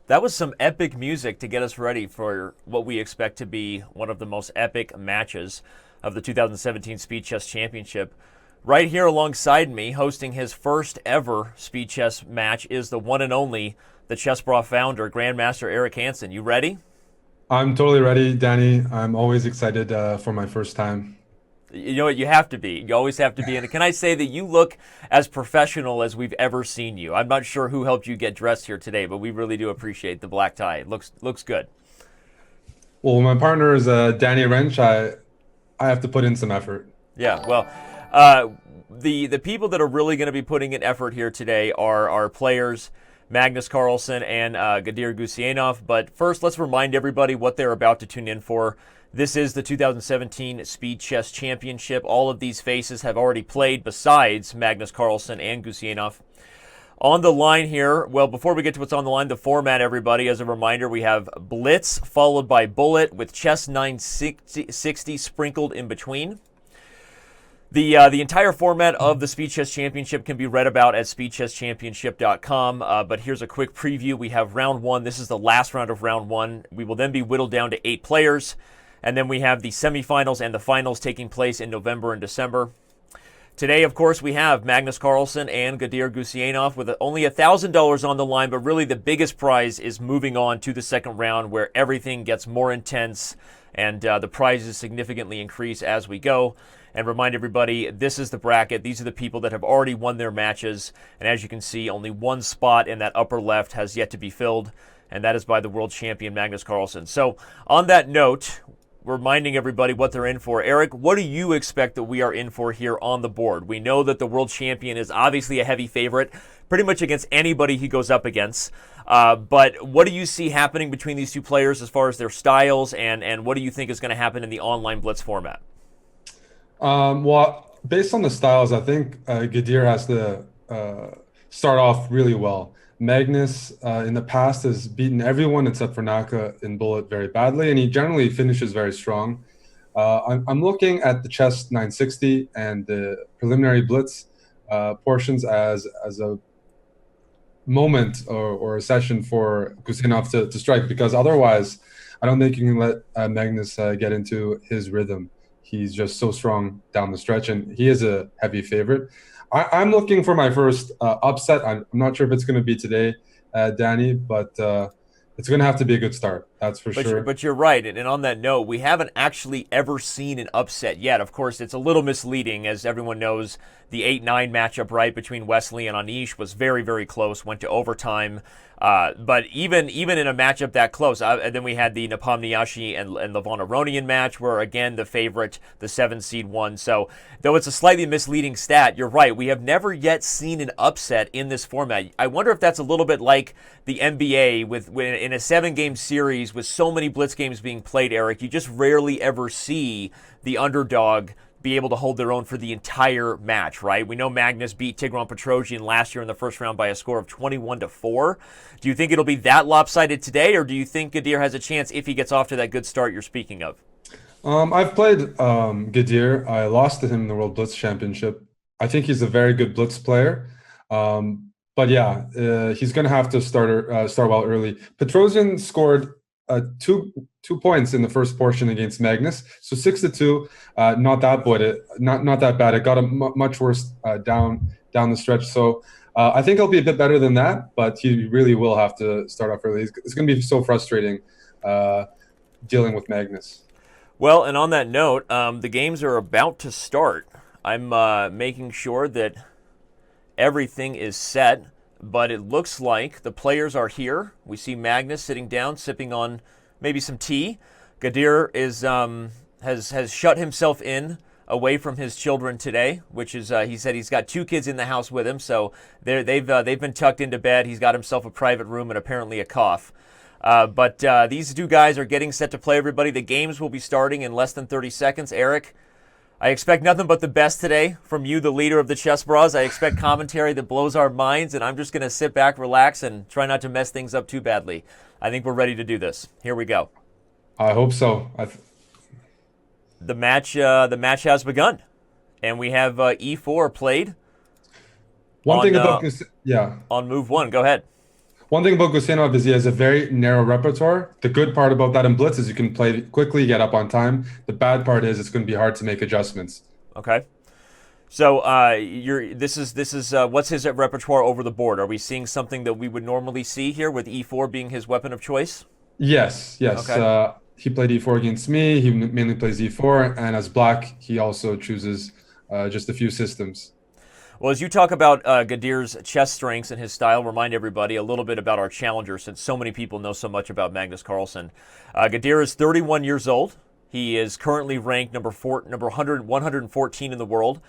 That was some epic music to get us ready for what we expect to be one of the most epic matches of the 2017 Speed Chess Championship. Right here alongside me, hosting his first ever Speed Chess match, is the one and only, the Chess.com founder, Grandmaster Eric Hansen. You ready? I'm totally ready, Danny. I'm always excited for my first time. You know what? You have to be. You always have to be. And can I say that you look as professional as we've ever seen you? I'm not sure who helped you get dressed here today, but we really do appreciate the black tie. It looks good. Well, my partner is Danny Wrench. I have to put in some effort. Yeah. Well, uh, the people that are really going to be putting in effort here today are our players, Magnus Carlsen and Gadir Guseinov. But first, let's remind everybody what they're about to tune in for. This is the 2017 Speed Chess Championship. All of these faces have already played besides Magnus Carlsen and Guseinov. On the line here, well, before we get to what's on the line, the format, everybody, as a reminder, we have Blitz followed by Bullet with Chess 960 sprinkled in between. The entire format of the Speed Chess Championship can be read about at speedchesschampionship.com, but here's a quick preview. We have round one. This is the last round of round one. We will then be whittled down to 8 players. And then we have the semifinals and the finals taking place in November and December. Today, of course, we have Magnus Carlsen and Gadir Guseinov with only $1,000 on the line, but really the biggest prize is moving on to the second round where everything gets more intense and the prizes significantly increase as we go. And remind everybody, this is the bracket. These are the people that have already won their matches. And as you can see, only one spot in that upper left has yet to be filled, and that is by the World Champion Magnus Carlsen. So on that note, reminding everybody what they're in for. Eric, what do you expect that we are in for here on the board? We know that the world champion is obviously a heavy favorite, pretty much against anybody he goes up against. But what do you see happening between these two players as far as their styles, and what do you think is going to happen in the online Blitz format? Well, based on the styles, I think Gadir has to start off really well. Magnus in the past has beaten everyone except for Naka in Bullet very badly, and he generally finishes very strong. I'm looking at the Chess 960 and the preliminary Blitz portions as a moment or a session for Guseinov to strike, because otherwise I don't think you can let Magnus get into his rhythm. He's just so strong down the stretch, and he is a heavy favorite. I'm looking for my first upset. I'm not sure if it's going to be today, Danny, but it's going to have to be a good start. That's for sure. But you're right. And on that note, we haven't actually ever seen an upset yet. Of course, it's a little misleading. As everyone knows, the 8-9 matchup right between Wesley and Anish was very, very close, went to overtime. But even in a matchup that close, and then we had the Nepomniachtchi and Levon Aronian match where, again, the favorite, the 7 seed won. So though it's a slightly misleading stat, you're right. We have never yet seen an upset in this format. I wonder if that's a little bit like the NBA in a 7-game series with so many Blitz games being played, Eric. You just rarely ever see the underdog be able to hold their own for the entire match, right? We know Magnus beat Tigran Petrosian last year in the first round by a score of 21-4. Do you think it'll be that lopsided today, or do you think Gadir has a chance if he gets off to that good start you're speaking of? I've played Gadir. I lost to him in the World Blitz Championship. I think he's a very good Blitz player. But yeah, he's going to have to start well early. Petrosian scored two points in the first portion against Magnus, so 6-2. Not that bad. It got him much worse down the stretch. So I think he'll be a bit better than that, but he really will have to start off early. It's going to be so frustrating dealing with Magnus. Well, and on that note, the games are about to start. I'm making sure that everything is set, but it looks like the players are here. We see Magnus sitting down, sipping on maybe some tea. Gadir has shut himself in away from his children today, which is he said he's got 2 kids in the house with him, so they've been tucked into bed. He's got himself a private room and apparently a cough. But these two guys are getting set to play, everybody. The games will be starting in less than 30 seconds. Eric, I expect nothing but the best today from you, the leader of the Chess Bros. I expect commentary that blows our minds, and I'm just going to sit back, relax, and try not to mess things up too badly. I think we're ready to do this. Here we go. I hope so. The match has begun, and we have E4 played. One thing about this, yeah. On move 1. Go ahead. One thing about Guseinov is he has a very narrow repertoire. The good part about that in Blitz is you can play quickly, get up on time. The bad part is it's going to be hard to make adjustments. Okay. So this is what's his repertoire over the board? Are we seeing something that we would normally see here with e4 being his weapon of choice? Yes, yes. Okay. He played e4 against me. He mainly plays e4, and as black, he also chooses just a few systems. Well, as you talk about Gadir's chess strengths and his style, remind everybody a little bit about our challenger, since so many people know so much about Magnus Carlsen. Gadir is 31 years old. He is currently ranked number 114 in the world.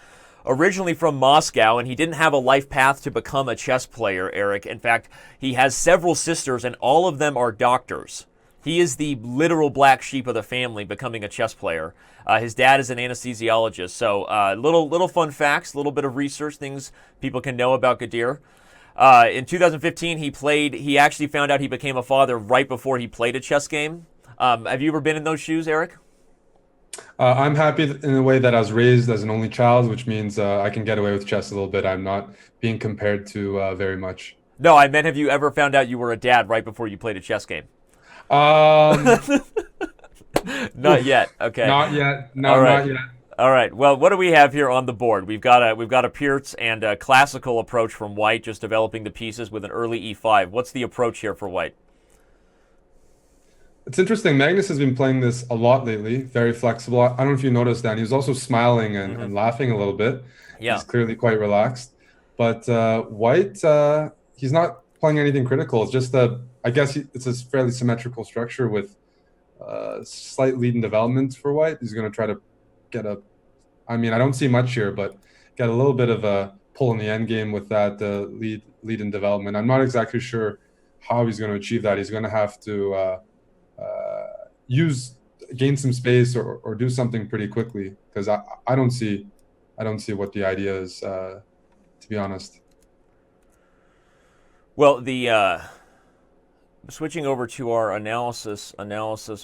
Originally from Moscow, and he didn't have a life path to become a chess player, Eric. In fact, he has several sisters, and all of them are doctors. He is the literal black sheep of the family, becoming a chess player. His dad is an anesthesiologist. So, little fun facts, a little bit of research, things people can know about Gadir. In 2015, he actually found out he became a father right before he played a chess game. Have you ever been in those shoes, Eric? I'm happy in a way that I was raised as an only child, which means I can get away with chess a little bit. I'm not being compared to very much. No, I meant, have you ever found out you were a dad right before you played a chess game? Um, Not yet. Okay. Not yet. No, All right. not yet. All right. Well, what do we have here on the board? We've got a Pierce and a classical approach from White, just developing the pieces with an early e5. What's the approach here for White? It's interesting. Magnus has been playing this a lot lately, very flexible. I don't know if you noticed that. He was also smiling and laughing a little bit. Yeah. He's clearly quite relaxed. But White, he's not playing anything critical. It's just I guess it's a fairly symmetrical structure with slight lead in development for White. He's going to try to get I don't see much here, but get a little bit of a pull in the end game with that lead in development. I'm not exactly sure how he's going to achieve that. He's going to have to gain some space or do something pretty quickly, because I don't see what the idea is, to be honest. Well, the switching over to our analysis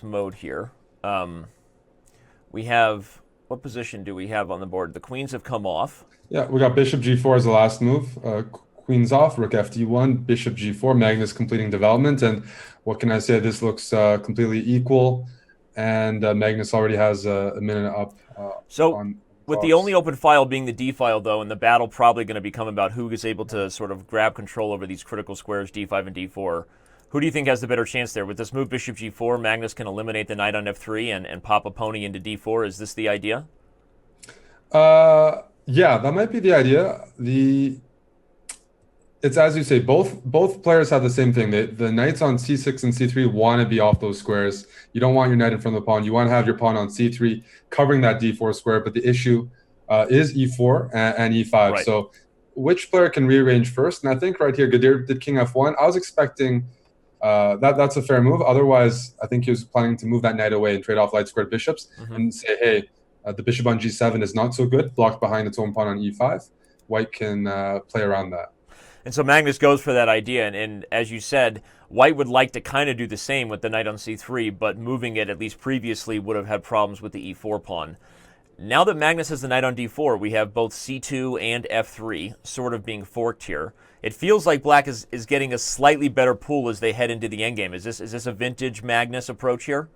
mode here. We have, what position do we have on the board? The queens have come off. Yeah, we got bishop g4 as the last move. Queens off, rook fd1, bishop g4, Magnus completing development. And what can I say? This looks completely equal. And Magnus already has a minute up. With the only open file being the d file, though, and the battle probably going to become about who is able to sort of grab control over these critical squares, d5 and d4. Who do you think has the better chance there? With this move, bishop g4, Magnus can eliminate the knight on f3 and pop a pony into d4. Is this the idea? Yeah, that might be the idea. It's as you say, both players have the same thing. The knights on c6 and c3 want to be off those squares. You don't want your knight in front of the pawn. You want to have your pawn on c3 covering that d4 square. But the issue is e4 and e5. Right. So which player can rearrange first? And I think right here, Gadir did king f1. I was expecting that's a fair move. Otherwise, I think he was planning to move that knight away and trade off light squared bishops and say, hey, the bishop on g7 is not so good, blocked behind its own pawn on e5. White can play around that. And so Magnus goes for that idea, and as you said, White would like to kind of do the same with the knight on c3, but moving it, at least previously, would have had problems with the e4 pawn. Now that Magnus has the knight on d4, we have both c2 and f3 sort of being forked here. It feels like Black is getting a slightly better pool as they head into the endgame. Is this a vintage Magnus approach here?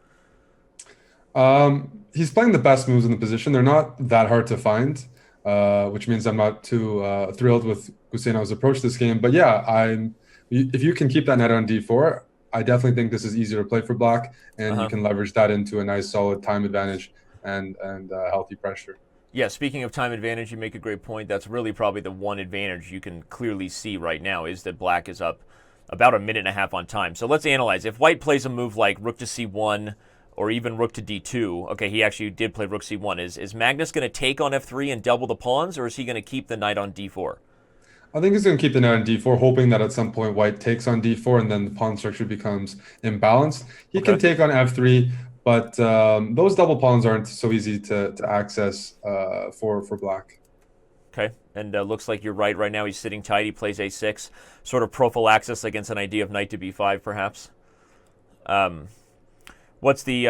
He's playing the best moves in the position. They're not that hard to find. Which means I'm not too thrilled with Guseinov's approach to this game. But yeah, if you can keep that knight on d4, I definitely think this is easier to play for Black, and you can leverage that into a nice solid time advantage and healthy pressure. Yeah, speaking of time advantage, you make a great point. That's really probably the one advantage you can clearly see right now, is that Black is up about a minute and a half on time. So let's analyze. If White plays a move like rook to c1, or even rook to d2. Okay, he actually did play rook c1. Is Magnus going to take on f3 and double the pawns, or is he going to keep the knight on d4? I think he's going to keep the knight on d4, hoping that at some point White takes on d4 and then the pawn structure becomes imbalanced. He can take on f3, but those double pawns aren't so easy to access for Black. Okay, and looks like you're right. Right now he's sitting tight. He plays a6, sort of prophylaxis against an idea of knight to b5, perhaps. What's the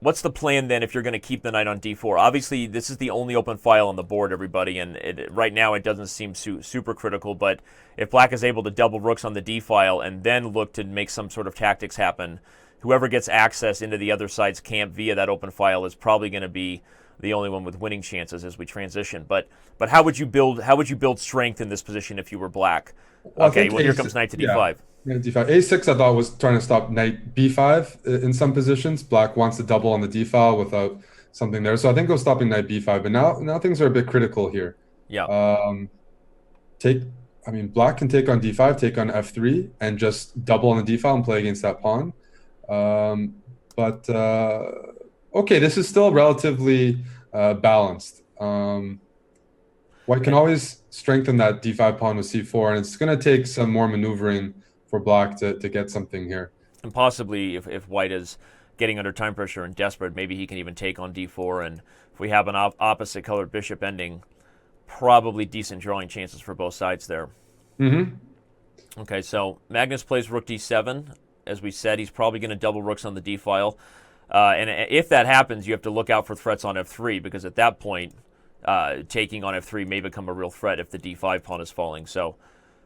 What's the plan then if you're going to keep the knight on d4? Obviously, this is the only open file on the board, everybody, and right now it doesn't seem super critical, but if black is able to double rooks on the d file and then look to make some sort of tactics happen, whoever gets access into the other side's camp via that open file is probably going to be the only one with winning chances as we transition. But how would you build strength in this position if you were black? Well, Okay, well here comes knight to d5. Yeah, d5. A6 I thought was trying to stop knight b5 in some positions. Black wants to double on the d file without something there. So I think it was stopping knight b5. But now things are a bit critical here. Yeah. Black can take on d5, take on f3, and just double on the d file and play against that pawn. Okay, this is still relatively balanced. White can always strengthen that d5 pawn with c4, and it's going to take some more maneuvering for black to get something here. And possibly, if white is getting under time pressure and desperate, maybe he can even take on d4, and if we have an opposite colored bishop ending, probably decent drawing chances for both sides there. Mm-hmm. Okay, so Magnus plays rook d7. As we said, he's probably going to double rooks on the d file. And if that happens, you have to look out for threats on f3, because at that point, taking on f3 may become a real threat if the d5 pawn is falling. So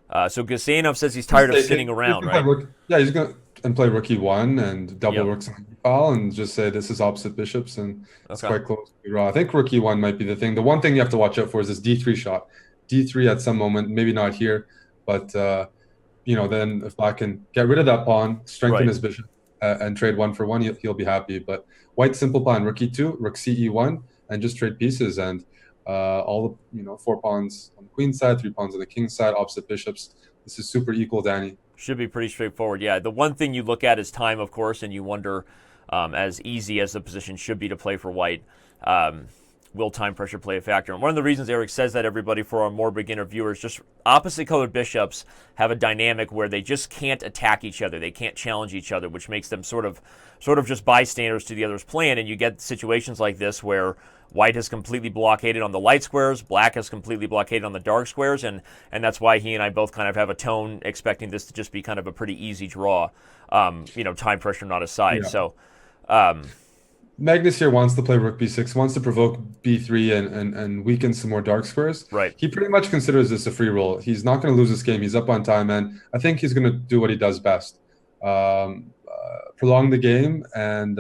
Guseinov says he's tired of sitting around, right? He's going to play rook e1 and double rooks on the d-file and just say this is opposite bishops, and it's quite close to draw. I think rook e1 might be the thing. The one thing you have to watch out for is this d3 shot. d3 at some moment, maybe not here, but then if black can get rid of that pawn, strengthen his bishop, and trade 1 for 1, he'll be happy. But white's simple plan: rook e2, rook c e1, and just trade pieces. And all the 4 pawns on the queen's side, 3 pawns on the king's side, opposite bishops. This is super equal, Danny. Should be pretty straightforward. Yeah, the one thing you look at is time, of course, and you wonder, as easy as the position should be to play for white, will time pressure play a factor? And one of the reasons Eric says that, everybody, for our more beginner viewers, just opposite colored bishops have a dynamic where they just can't attack each other. They can't challenge each other, which makes them sort of just bystanders to the other's plan. And you get situations like this where white has completely blockaded on the light squares, black has completely blockaded on the dark squares, and that's why he and I both kind of have a tone expecting this to just be kind of a pretty easy draw, time pressure not aside. Yeah. So Magnus here wants to play rook b6, wants to provoke b3 and weaken some more dark squares. Right. He pretty much considers this a free roll. He's not going to lose this game. He's up on time, and I think he's going to do what he does best. Prolong the game and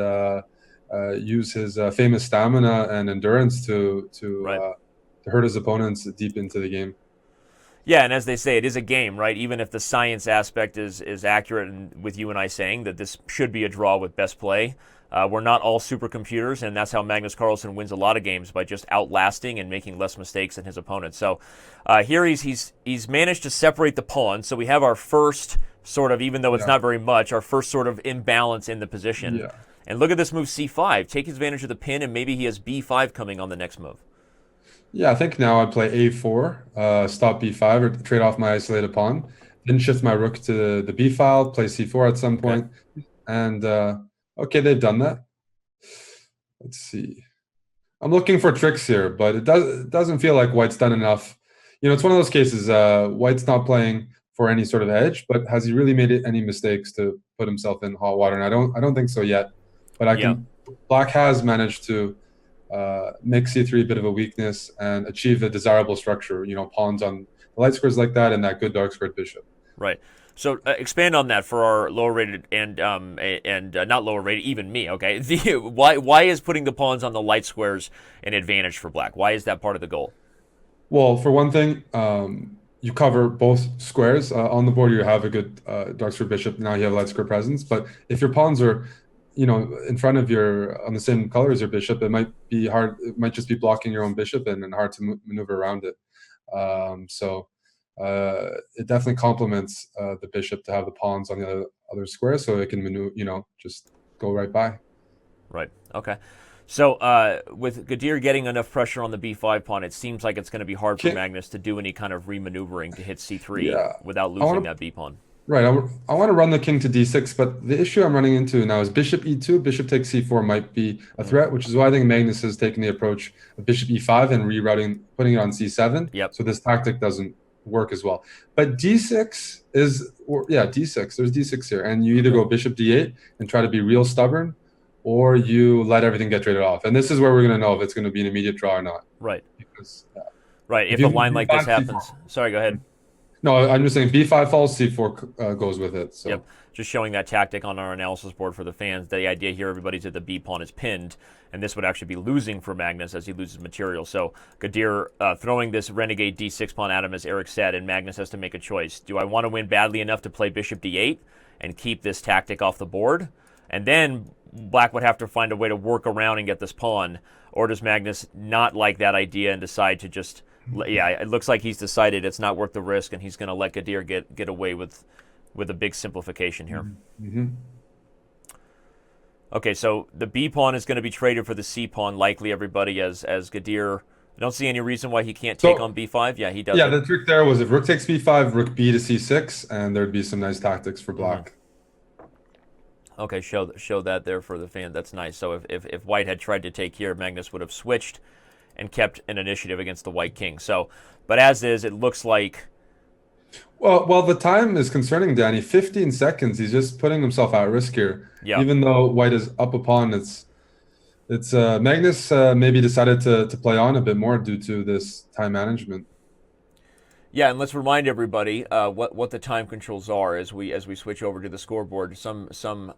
use his famous stamina and endurance to hurt his opponents deep into the game. Yeah, and as they say, it is a game, right? Even if the science aspect is accurate, and with you and I saying that this should be a draw with best play, we're not all supercomputers, and that's how Magnus Carlsen wins a lot of games, by just outlasting and making less mistakes than his opponents. So here he's managed to separate the pawns. So we have our first sort of, even though it's not very much, our first sort of imbalance in the position. Yeah. And look at this move, c5. Take advantage of the pin, and maybe he has b5 coming on the next move. Yeah, I think now I'd play a4, stop b5, or trade off my isolated pawn, then shift my rook to the b file, play c4 at some point, and okay, they've done that. Let's see. I'm looking for tricks here, but it doesn't feel like white's done enough. It's one of those cases. White's not playing for any sort of edge, but has he really made any mistakes to put himself in hot water? And I don't think so yet. But black has managed to make c3 a bit of a weakness and achieve a desirable structure. Pawns on the light squares like that, and that good dark squared bishop. Right. So expand on that for our lower rated and not lower rated, even me. Okay. Why is putting the pawns on the light squares an advantage for black? Why is that part of the goal? Well, for one thing, you cover both squares on the board. You have a good dark square bishop. Now you have light square presence. But if your pawns are in front of on the same color as your bishop, it might be hard. It might just be blocking your own bishop and hard to maneuver around it. It definitely complements the bishop to have the pawns on the other square, so it can maneuver, just go right by. Right. Okay. So with Gadir getting enough pressure on the b5 pawn, it seems like it's going to be hard for Magnus to do any kind of remaneuvering to hit c3 without losing that b pawn. Right. I want to run the king to d6, but the issue I'm running into now is bishop e2, bishop takes c4 might be a threat, which is why I think Magnus has taken the approach of bishop e5 and rerouting, putting it on c7. Yep. So this tactic doesn't work as well. But d6 is, d6. There's d6 here, and you either go bishop d8 and try to be real stubborn, or you let everything get traded off. And this is where we're going to know if it's going to be an immediate draw or not. Right. Because Right. if If a you line like this B5, happens, C4. sorry, go ahead. No, I'm just saying B5 falls, C4 goes with it. So. Yep. Just showing that tactic on our analysis board for the fans. The idea here, everybody's at the B pawn is pinned, and this would actually be losing for Magnus as he loses material. So Gadir throwing this renegade D6 pawn at him, as Eric said, and Magnus has to make a choice. Do I want to win badly enough to play bishop D8 and keep this tactic off the board? And then Black would have to find a way to work around and get this pawn. Or does Magnus not like that idea and decide to just, yeah, it looks like he's decided it's not worth the risk, and he's going to let Gadir get away with a big simplification here. Mm-hmm. Okay, so the B pawn is going to be traded for the C pawn, likely, everybody, as Gadir. I don't see any reason why he can't take on B5. Yeah, he does. Yeah, the trick there was if rook takes B5, rook B to C6, and there'd be some nice tactics for Black. Okay, show that there for the fan. That's nice. So if White had tried to take here, Magnus would have switched and kept an initiative against the White king. So, but as is, it looks like. Well, the time is concerning Danny. 15 seconds. He's just putting himself at risk here. Yeah. Even though White is up a pawn, it's Magnus maybe decided to play on a bit more due to this time management. Yeah, and let's remind everybody what the time controls are as we switch over to the scoreboard. Some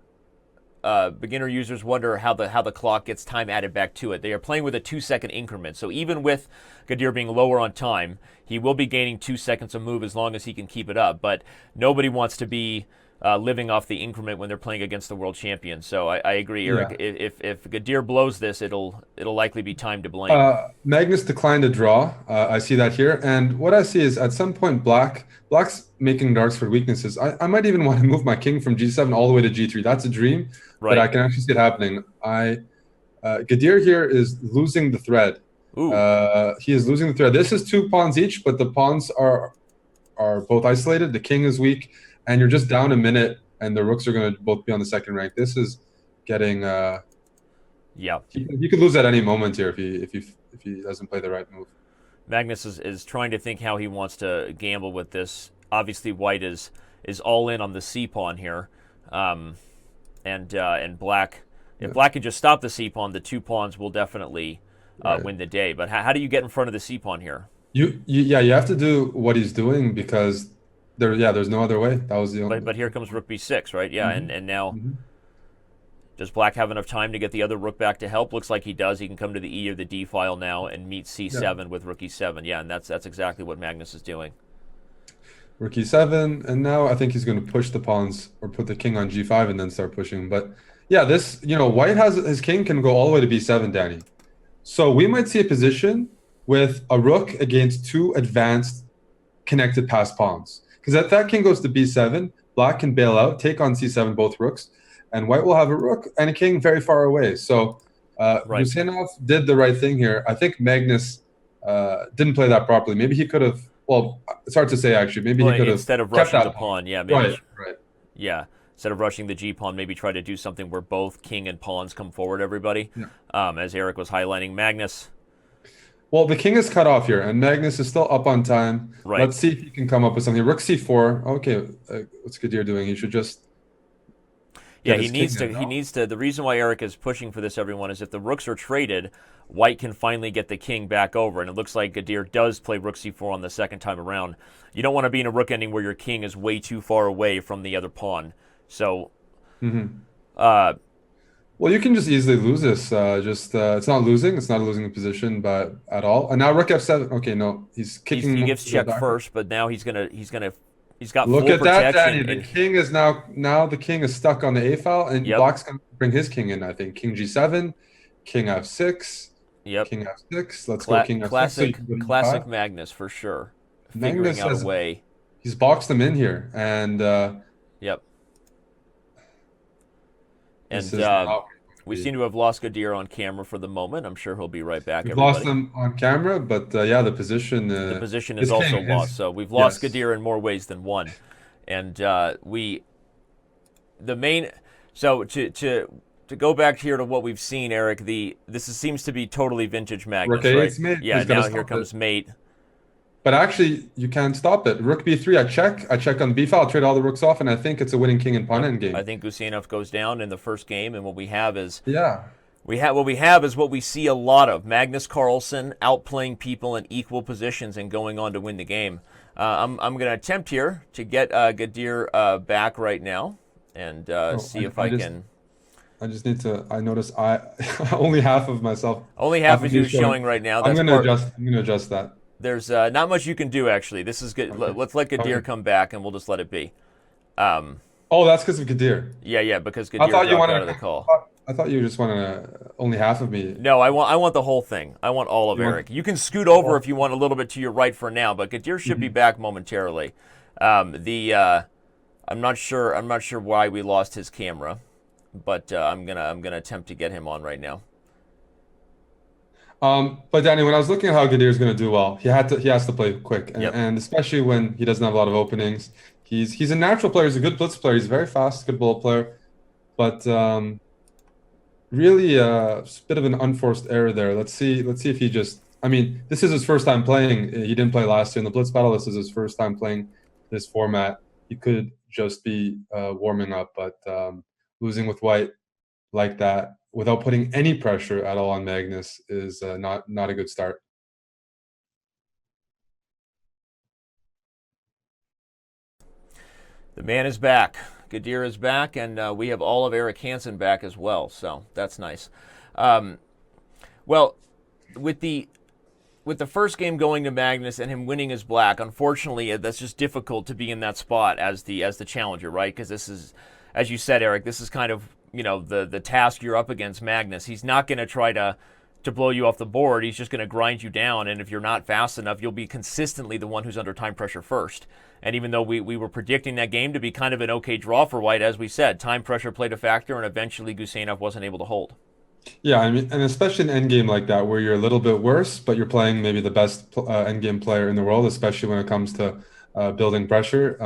beginner users wonder how the clock gets time added back to it. They are playing with a 2-second increment, so even with Gadir being lower on time, he will be gaining 2 seconds a move as long as he can keep it up. But nobody wants to be living off the increment when they're playing against the world champion. So I agree, Eric. Yeah. If Gadir blows this, it'll likely be time to blame. Magnus declined a draw. I see that here, and what I see is at some point Black's making darks for weaknesses. I might even want to move my king from G7 all the way to G3. That's a dream, right. But I can actually see it happening. Gadir here is losing the thread. He is losing the thread. This is 2 pawns each, but the pawns are both isolated. The king is weak, and you're just down a minute, and the rooks are going to both be on the second rank. This is getting. Yeah. He could lose at any moment here if he doesn't play the right move. Magnus is trying to think how he wants to gamble with this. Obviously, White is all in on the C pawn here, and Black. If Black can just stop the C pawn, the 2 pawns will definitely win the day. But how do you get in front of the C pawn here? You have to do what he's doing because there's no other way. That was the only. But here comes Rook B6, right? Yeah, and now. Does Black have enough time to get the other rook back to help? Looks like he does. He can come to the E or the D file now and meet C7 with rook E7. Yeah, and that's exactly what Magnus is doing. Rook E7, and now I think he's going to push the pawns or put the king on G5 and then start pushing. But yeah, this, White has his king can go all the way to B7, Danny. So we might see a position with a rook against 2 advanced connected pass pawns. Because if that king goes to B7, Black can bail out, take on C7 both rooks, and White will have a rook and a king very far away. So Guseinov did the right thing here. I think Magnus didn't play that properly. Maybe he could have. Well, it's hard to say actually. Maybe he could have instead of rushing the pawn. Yeah, maybe. Right. Yeah, instead of rushing the G pawn, maybe try to do something where both king and pawns come forward. Everybody, as Eric was highlighting, Magnus. Well, the king is cut off here, and Magnus is still up on time. Right. Let's see if he can come up with something. Rook C4. Okay, what's Gadir doing? He should just. Yeah, he needs to. The reason why Eric is pushing for this, everyone, is if the rooks are traded, White can finally get the king back over. And it looks like Gadir does play rook c4 on the second time around. You don't want to be in a rook ending where your king is way too far away from the other pawn. So, well, you can just easily lose this. It's not losing. It's not a losing position, but at all. And now rook f7. Okay, no, he's kicking. He gives check first, but now he's gonna. He's got look full at that, protection. Danny. The king is now the king is stuck on the a file, and Black's gonna bring his king in. I think king g7, king f6. Yep. King f6. Let's go king f6. Classic Magnus for sure. Figuring out a way. He's boxed him in here, and yep. And we seem to have lost Gadir on camera for the moment. I'm sure he'll be right back. We've lost him on camera, but the position. The position is also lost. So we've lost Gadir in more ways than one, and So to go back here to what we've seen, Eric, seems to be totally vintage Magnus, right? Mate. Yeah, now here comes mate. but actually you can't stop it. Rook b3, I check on the b file, trade all the rooks off, and I think it's a winning king and pawn endgame. I think Guseinov goes down in the first game, and what we have is Yeah. what we see a lot of: Magnus Carlsen outplaying people in equal positions and going on to win the game. I'm going to attempt here to get Gadir back right now and see if I can. I just need to. I notice I only half of myself. Only half of you is showing right now. I'm gonna adjust. I'm gonna adjust that. There's not much you can do actually. This is good. Okay. Let's let Gadir come back, and we'll just let it be. Oh, that's because of Gadir. Yeah, because Gadir I thought dropped you wanted out of the call. I thought you just wanted only half of me. No, I want the whole thing. I want all of Eric. You can scoot over if you want a little bit to your right for now, but Gadir should be back momentarily. I'm not sure why we lost his camera, but I'm gonna attempt to get him on right now. But Danny, when I was looking at how Gadir is going to do well, he has to play quick, Yep. and especially when he doesn't have a lot of openings. He's a natural player. He's a good blitz player. He's very fast, good ball player, but really a bit of an unforced error there. Let's see if he just. I mean, this is his first time playing. He didn't play last year in the blitz battle. This is his first time playing this format. He could just be warming up, but losing with white like that without putting any pressure at all on Magnus is not a good start. The man is back. Gadir is back, and we have all of Eric Hansen back as well, so that's nice. Well, with the first game going to Magnus and him winning as black, unfortunately, that's just difficult to be in that spot as the challenger, right? Because this is, as you said, Eric, this is kind of the task you're up against Magnus. He's not going to try to blow you off the board. He's just going to grind you down, and if you're not fast enough, you'll be consistently the one who's under time pressure first. And even though we were predicting that game to be kind of an okay draw for white, as we said, time pressure played a factor, and eventually Guseinov wasn't able to hold. Yeah, I mean, and especially an endgame like that, where you're a little bit worse, but you're playing maybe the best endgame player in the world, especially when it comes to building pressure.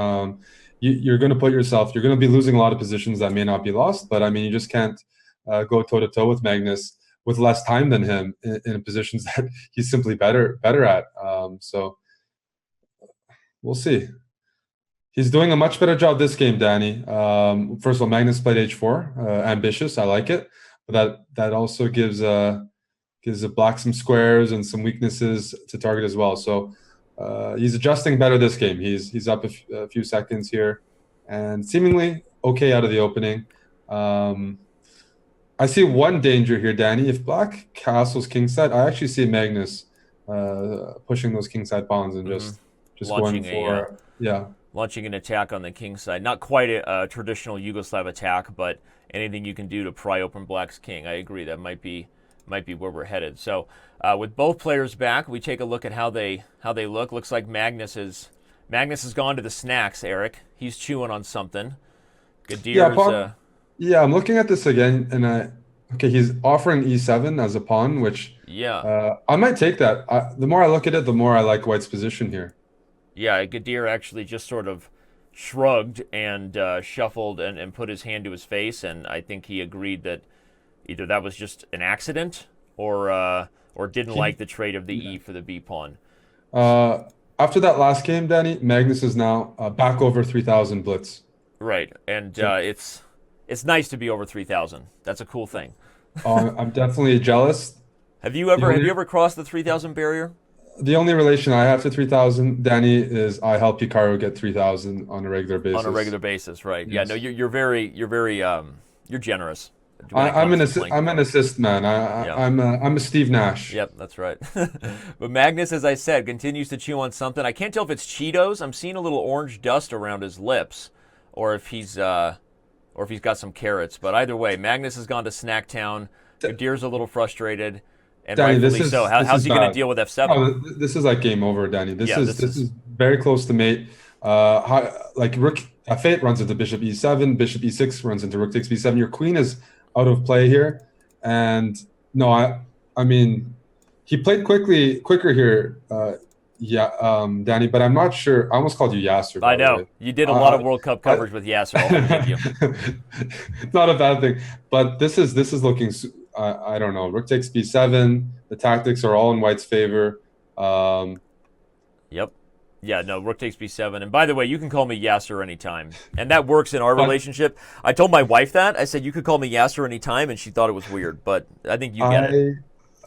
You're going to put yourself, you're going to be losing a lot of positions that may not be lost, but I mean, you just can't go toe to toe with Magnus with less time than him in positions that he's simply better at. So we'll see. He's doing a much better job this game, Danny. First of all, Magnus played h4, ambitious. I like it, but that also gives the black some squares and some weaknesses to target as well. So he's adjusting better this game. He's up a few seconds here, and seemingly okay out of the opening. I see one danger here, Danny. If black castles kingside, I actually see Magnus pushing those kingside pawns and just Launching going for launching an attack on the king side. Not quite a traditional Yugoslav attack, but anything you can do to pry open black's king. I agree. That might be where we're headed. So with both players back, we take a look at how they look. Looks like Magnus has gone to the snacks, Eric. He's chewing on something. Gadir's I'm looking at this again, and he's offering e7 as a pawn, which I might take that. The more I look at it, the more I like white's position here. Yeah, Gadir actually just sort of shrugged and shuffled and put his hand to his face, and I think he agreed that either that was just an accident or didn't like the trade of the e for the b pawn. After that last game, Danny, Magnus is now back over 3,000 blitz. Right, and it's nice to be over 3,000. That's a cool thing. I'm definitely jealous. Have you ever crossed the 3,000 barrier? The only relation I have to 3,000, Danny, is I help Hikaru get 3,000 on a regular basis. On a regular basis, right? Yes. Yeah, no, you're generous. I'm an assist man. I'm a Steve Nash. Yep, that's right. But Magnus, as I said, continues to chew on something. I can't tell if it's Cheetos. I'm seeing a little orange dust around his lips, or if he's got some carrots. But either way, Magnus has gone to Snacktown. Gadir's a little frustrared. And Danny, rightfully so. How's he going to deal with f7? Oh, this is like game over, Danny. This is very close to mate. Like rook f8 runs into bishop e7, bishop e6 runs into rook takes b7. Your queen is out of play here, and no, I mean, he played quicker here, Danny. But I'm not sure. I almost called you Yasser. I know you did a lot of World Cup coverage with Yasser. Not a bad thing, but this is looking. I don't know. Rook takes b7. The tactics are all in white's favor. Yep. Yeah, no, rook takes b7. And by the way, you can call me Yasser anytime. And that works in our But relationship. I told my wife that. I said, you could call me Yasser anytime, and she thought it was weird. But I think you get it.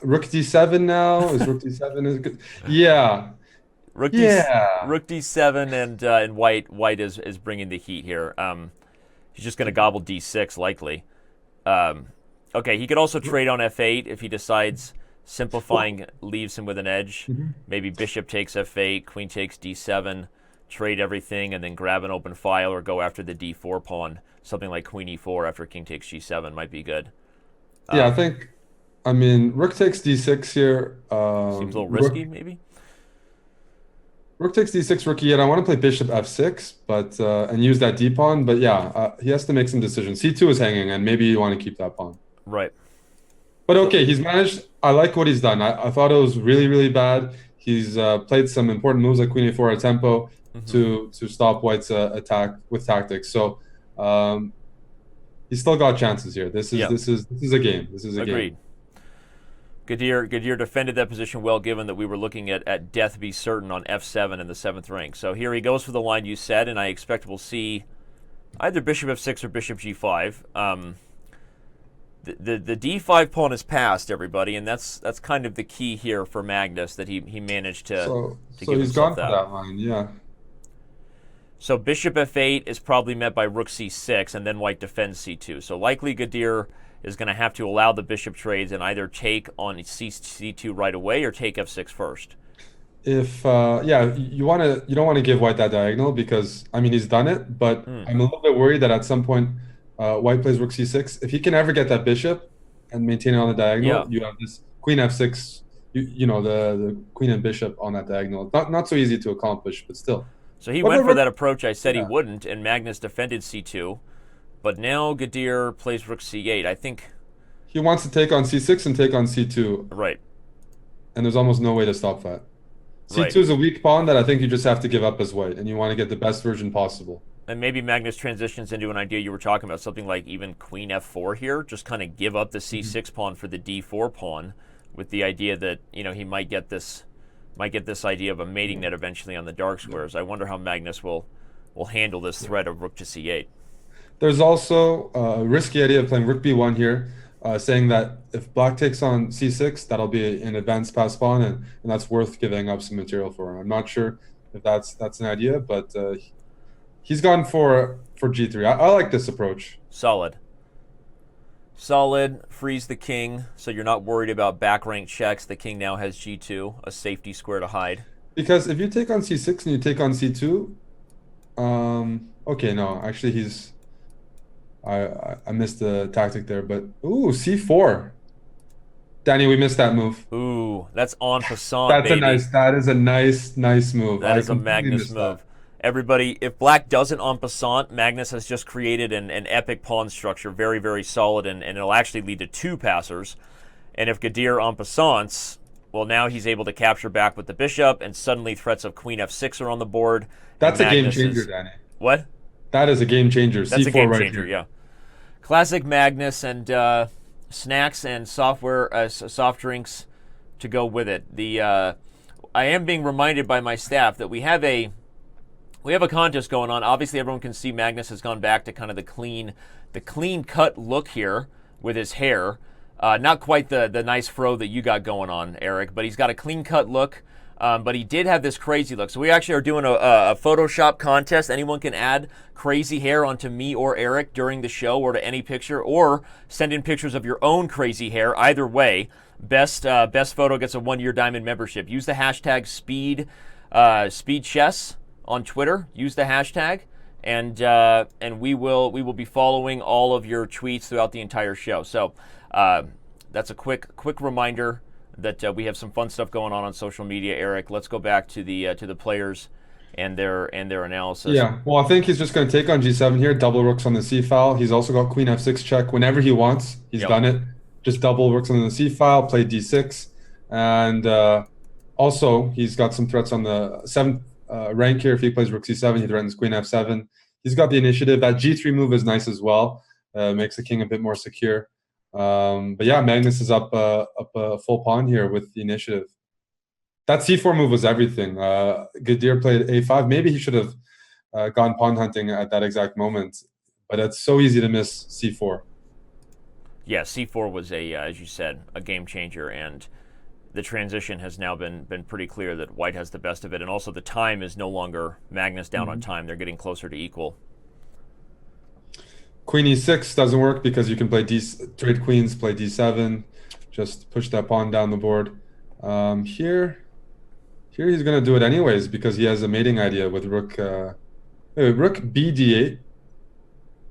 I rook d7 now. Is rook d7 is good? Yeah. Rook d Yeah. rook d7, and white is bringing the heat here. He's just going to gobble d6 likely. Okay, he could also trade on f8 if he decides Well, simplifying leaves him with an edge. mhm. Maybe bishop takes f8, queen takes d7, trade everything, and then grab an open file or go after the d4 pawn. Something like queen e4 after king takes g7 might be good. Yeah, Um, I mean, rook takes d6 here. Seems a little risky, maybe. Rook takes d6, rook e8. I want to play bishop f6, but and use that d pawn. But yeah, he has to make some decisions. c2 is hanging, and maybe you want to keep that pawn. Right. But So, okay, he's managed. I like what he's done. I thought it was really, really bad. He's played some important moves like queen a4 at tempo mhm. to stop White's attack with tactics. So um, he's still got chances here. Yeah, This is a game. This is a game. agreed. Gadir defended that position well, given that we were looking at death be certain on f7 in the 7th rank. So here he goes for the line you said, and I expect we'll see either bishop f6 or bishop g5. The d5 pawn is passed, everybody, and that's kind of the key here for Magnus, that he managed to So give he's himself gone for that. that line. Yeah. So bishop f8 is probably met by rook c6, and then white defends c2. So likely Gadir is going to have to allow the bishop trades and either take on c2 right away or take f6 first. If yeah, you don't want to give White that diagonal because I mean he's done it, but Hmm. I'm a little bit worried that at some point White plays rook c6. If he can ever get that bishop and maintain it on the Yeah. diagonal, you have this queen f6. You know the queen and bishop on that diagonal. Not so easy to accomplish, but still. So he What went about for rook? that approach I said he Yeah, wouldn't, and Magnus defended c2. But now Gadir plays rook c8. I think, he wants to take on c6 and take on c2, right, and there's almost no way to stop that. right. c2 is a weak pawn that I think you just have to give up as White, and you want to get the best version possible. And maybe Magnus transitions into an idea you were talking about, something like even queen f4 here, just kind of give up the Mhm. c6 pawn for the d4 pawn, with the idea that he might get this idea of a mating net eventually on the dark squares. I wonder how Magnus will handle this threat of rook to c8. There's also a risky idea of playing rook b1 here, saying that if black takes on c6, that'll be an advanced pass pawn, and that's worth giving up some material for. I'm not sure if that's an idea, but he's gone for g3. I like this approach Solid. Solid, freeze the king, so you're not worried about back rank checks. The king now has g2, a safety square to hide. because if you take on c6 and you take on c2, okay, no, actually I missed the tactic there, but ooh, c4. Danny, we missed that move. Ooh, that's en passant, baby. That is a nice move. That I is a completely Magnus missed that. move. Everybody, if black doesn't en passant, Magnus has just created an epic pawn structure, very, very solid, and it'll actually lead to two passers. And if Gadir en passants, well, now he's able to capture back with the bishop, and suddenly threats of queen f6 are on the board, and That's a game Magnus changer, is... Danny. What? That is a game changer. That's a C4 game right changer, here. yeah. Classic Magnus, and snacks and soft drinks to go with it. I am being reminded by my staff that we have a contest going on. Obviously, everyone can see Magnus has gone back to kind of the clean cut look here with his hair. Not quite the nice fro that you got going on, Eric, but he's got a clean cut look. But he did have this crazy look. So we actually are doing a Photoshop contest. Anyone can add crazy hair onto me or Eric during the show, or to any picture, or send in pictures of your own crazy hair. Either way, best photo gets a 1-year diamond membership. Use the hashtag speed chess on Twitter. Use the hashtag, and we will be following all of your tweets throughout the entire show. So that's a quick reminder that we have some fun stuff going on social media. Eric, let's go back to the players and their analysis. Yeah. Well, I think he's just going to take on g7 here, double rooks on the c file. He's also got queen f6 check whenever he wants. He's Yep. done it. Just double rooks on the c file, play d6, and also he's got some threats on the 7th rank here. If he plays rook c7, he threatens queen f7. He's got the initiative. That g3 move is nice as well. Makes the king a bit more secure. But yeah, Magnus is up a full pawn here with the initiative. That c4 move was everything. Gadir played a5. Maybe he should have gone pawn hunting at that exact moment, but it's so easy to miss c4. Yeah, c4 was as you said, a game changer, and the transition has now been pretty clear that White has the best of it, and also the time is no longer Magnus down on time. They're getting closer to equal. Queen e6 doesn't work because you can play trade queens, play d7, just push that pawn down the board. Here he's going to do it anyways because he has a mating idea with rook. Rook b d8,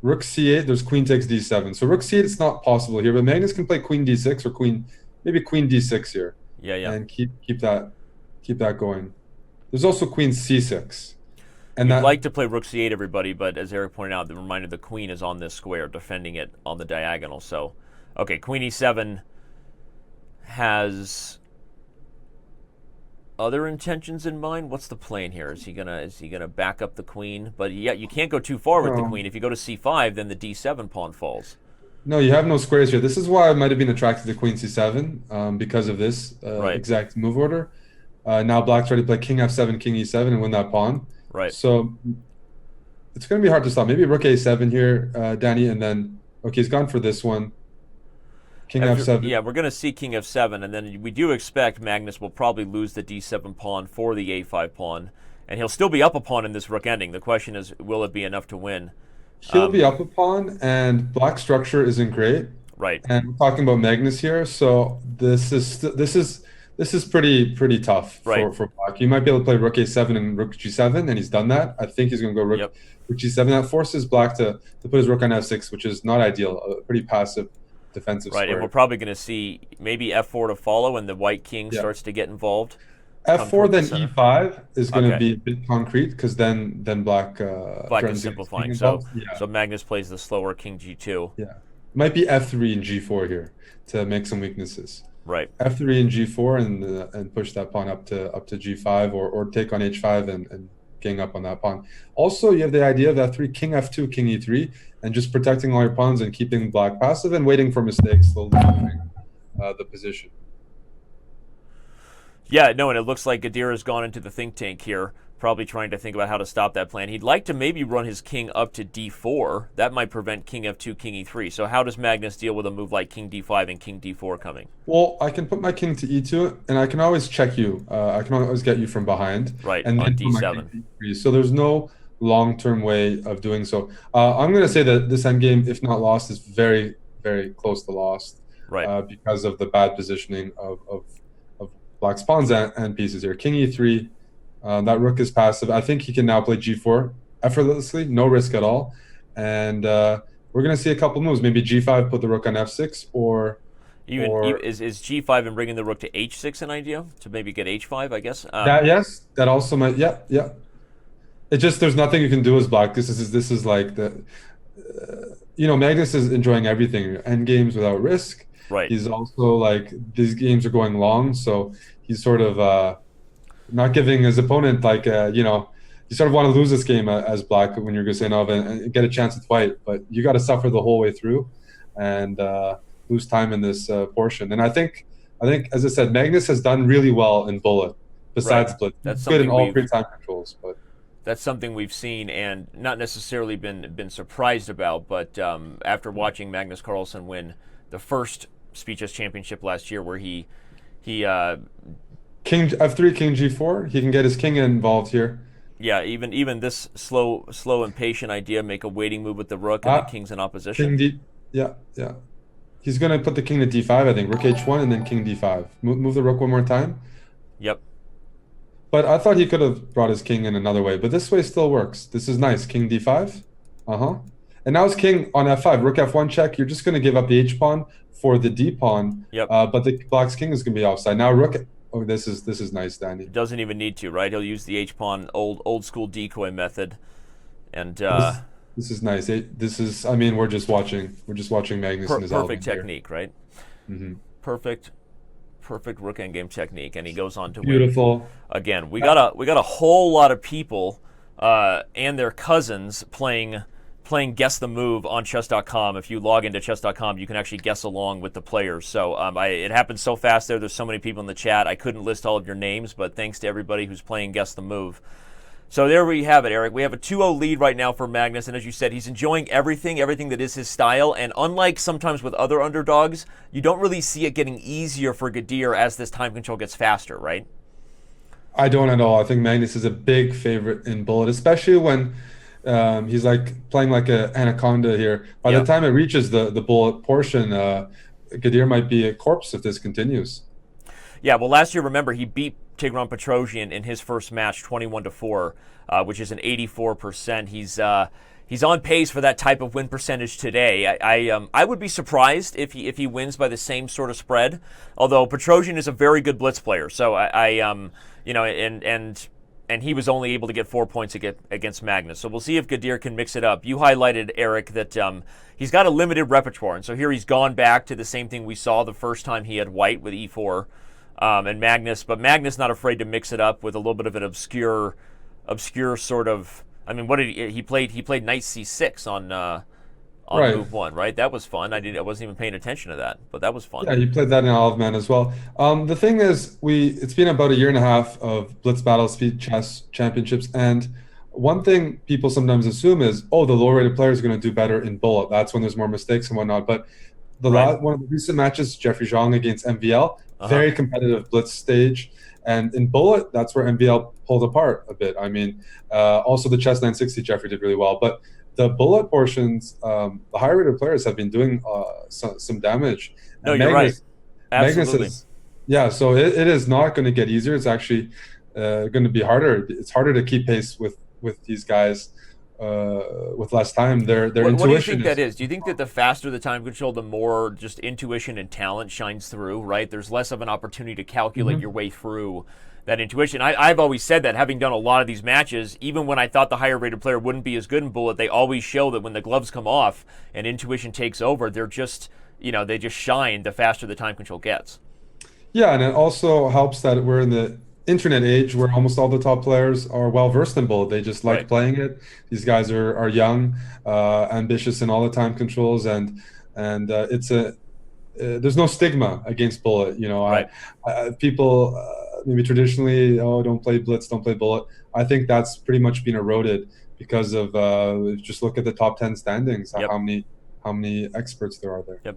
rook c8. There's queen takes d7. So rook c8 it's not possible here, but Magnus can play queen d6 or maybe queen d6 here. Yeah. And keep that going. There's also queen c6. And You'd like to play rook c8, everybody, but as Eric pointed out, the reminder the queen is on this square, defending it on the diagonal. So, okay, queen e7 has other intentions in mind. What's the plan here? Is he gonna back up the queen? But yeah, you can't go too far with the queen. If you go to c5, then the d7 pawn falls. No, you have no squares here. This is why I might have been attracted to queen c7 because of this exact move order. Now black's ready to play king f7, king e7, and win that pawn. Right. So it's going to be hard to stop. Maybe rook a7 here, Danny, and then okay, he's gone for this one. King f7. Yeah, we're going to see king f7, and then we do expect Magnus will probably lose the d7 pawn for the a5 pawn, and he'll still be up a pawn in this rook ending. The question is, will it be enough to win? He'll be up a pawn, and black structure isn't great. Right. And we're talking about Magnus here, so this is pretty tough for black. You might be able to play rook a7 and rook g7, and he's done that. I think he's going to go rook g7. That forces black to put his rook on f6, which is not ideal. A pretty passive defensive square. Right, and we're probably going to see maybe f4 to follow, and the white king starts to get involved. f4 then e5 is going to be a bit concrete because then black is simplifying. So Magnus plays the slower king g2. Yeah, might be f3 and g4 here to make some weaknesses. Right. f3 and g4 and push that pawn up to g5 or take on h5 and gang up on that pawn. Also, you have the idea of f3, king f2, king e3, and just protecting all your pawns and keeping black passive and waiting for mistakes, slowly moving the position. Yeah, no, and it looks like Gadir has gone into the think tank here, probably trying to think about how to stop that plan. He'd like to maybe run his king up to d4. That might prevent king f2, king e3. So how does Magnus deal with a move like king d5 and king d4 coming? Well, I can put my king to e2, and I can always check you. I can always get you from behind. Right, and on d7. So there's no long-term way of doing so. I'm going to say that this endgame, if not lost, is very, very close to lost. Right. Because of the bad positioning of black's pawns and pieces here. King e3. That rook is passive. I think he can now play g4 effortlessly, no risk at all. And we're going to see a couple moves. Maybe g5, put the rook on f6, or is g5 and bringing the rook to h6 an idea to maybe get h5? I guess. That also might. Yeah. It just there's nothing you can do as black. This is like the Magnus is enjoying everything. End games without risk. Right. He's also like these games are going long, so he's sort of. Not giving his opponent you sort of want to lose this game as black when you're Guseinov and get a chance with white, but you got to suffer the whole way through and lose time in this portion. And I think as I said, Magnus has done really well in bullet besides Blitz. That's good in all three time controls, but that's something we've seen and not necessarily been surprised about. But after watching Magnus Carlsen win the first Speeches Championship last year, where he King f3, king g4. He can get his king involved here. Yeah, even this slow and patient idea, make a waiting move with the rook and the king's in opposition. Yeah. He's going to put the king to d5, I think. Rook h1 and then king d5. Move the rook one more time. Yep. But I thought he could have brought his king in another way. But this way still works. This is nice. King d5. And now his king on f5. Rook f1 check. You're just going to give up the h-pawn for the d-pawn. Yep. But the black's king is going to be offside. Now rook... Oh, this is nice, Danny. Doesn't even need to, right? He'll use the h-pawn, old school decoy method, and this is nice. We're just watching Magnus in his perfect technique, here. Right? Mm-hmm. Perfect rook endgame technique, and he goes on to Beautiful. win. Again, we got a whole lot of people and their cousins playing playing Guess the Move on Chess.com. If you log into Chess.com, you can actually guess along with the players. So it happened so fast there. There's so many people in the chat. I couldn't list all of your names, but thanks to everybody who's playing Guess the Move. So there we have it, Eric. We have a 2-0 lead right now for Magnus, and as you said, he's enjoying everything that is his style, and unlike sometimes with other underdogs, you don't really see it getting easier for Gadir as this time control gets faster, right? I don't at all. I think Magnus is a big favorite in Bullet, especially when he's like playing like an anaconda here. By the time it reaches the Bullet portion, Gadir might be a corpse if this continues. Yeah, well, last year, remember, he beat Tigran Petrosian in his first match 21-4, which is an 84%. He's on pace for that type of win percentage today. I would be surprised if he wins by the same sort of spread. Although Petrosian is a very good blitz player, so and he was only able to get 4 points against Magnus. So we'll see if Gadir can mix it up. You highlighted, Eric, that he's got a limited repertoire, and so here he's gone back to the same thing we saw the first time he had white with e4 and Magnus, but Magnus not afraid to mix it up with a little bit of an obscure sort of. I mean, what did he played? He played knight c6 on right. move 1, right? That was fun. I wasn't even paying attention to that, but that was fun. Yeah, he played that in Isle of Man as well. The thing is, it's been about a year and a half of Blitz Battle Speed Chess Championships, and one thing people sometimes assume is, oh, the lower-rated player is going to do better in Bullet. That's when there's more mistakes and whatnot. But one of the recent matches, Jeffrey Zhang against MVL, very competitive Blitz stage. And in Bullet, that's where MVL pulled apart a bit. I mean, also the Chess 960 Jeffrey did really well. But the Bullet portions, the higher rated players have been doing some damage. No, you're right. Absolutely. So it is not going to get easier. It's actually going to be harder. It's harder to keep pace with these guys with less time. Their intuition. What do you think that is? Do you think that the faster the time control, the more just intuition and talent shines through, right? There's less of an opportunity to calculate your way through that intuition. I've always said that, having done a lot of these matches, even when I thought the higher rated player wouldn't be as good in Bullet, they always show that when the gloves come off and intuition takes over, they're just, they just shine the faster the time control gets. Yeah, and it also helps that we're in the internet age where almost all the top players are well versed in Bullet. They just like playing it. These guys are young, ambitious in all the time controls, and it's there's no stigma against Bullet. People maybe traditionally, don't play Blitz, don't play Bullet. I think that's pretty much been eroded because of just look at the top 10 standings. How many experts there are there. Yep.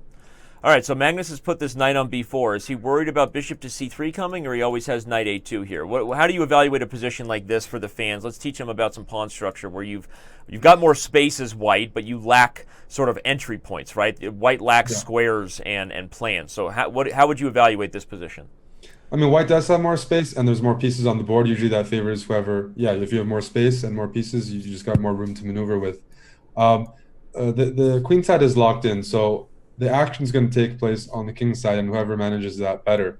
All right, so Magnus has put this knight on b4. Is he worried about bishop to c3 coming, or he always has knight a2 here? How do you evaluate a position like this for the fans? Let's teach them about some pawn structure where you've got more space as white, but you lack sort of entry points, right? White lacks squares and plans. So how would you evaluate this position? I mean, white does have more space, and there's more pieces on the board. Usually that favors whoever, if you have more space and more pieces, you just got more room to maneuver with. The queen side is locked in, so the action is going to take place on the king side, and whoever manages that better.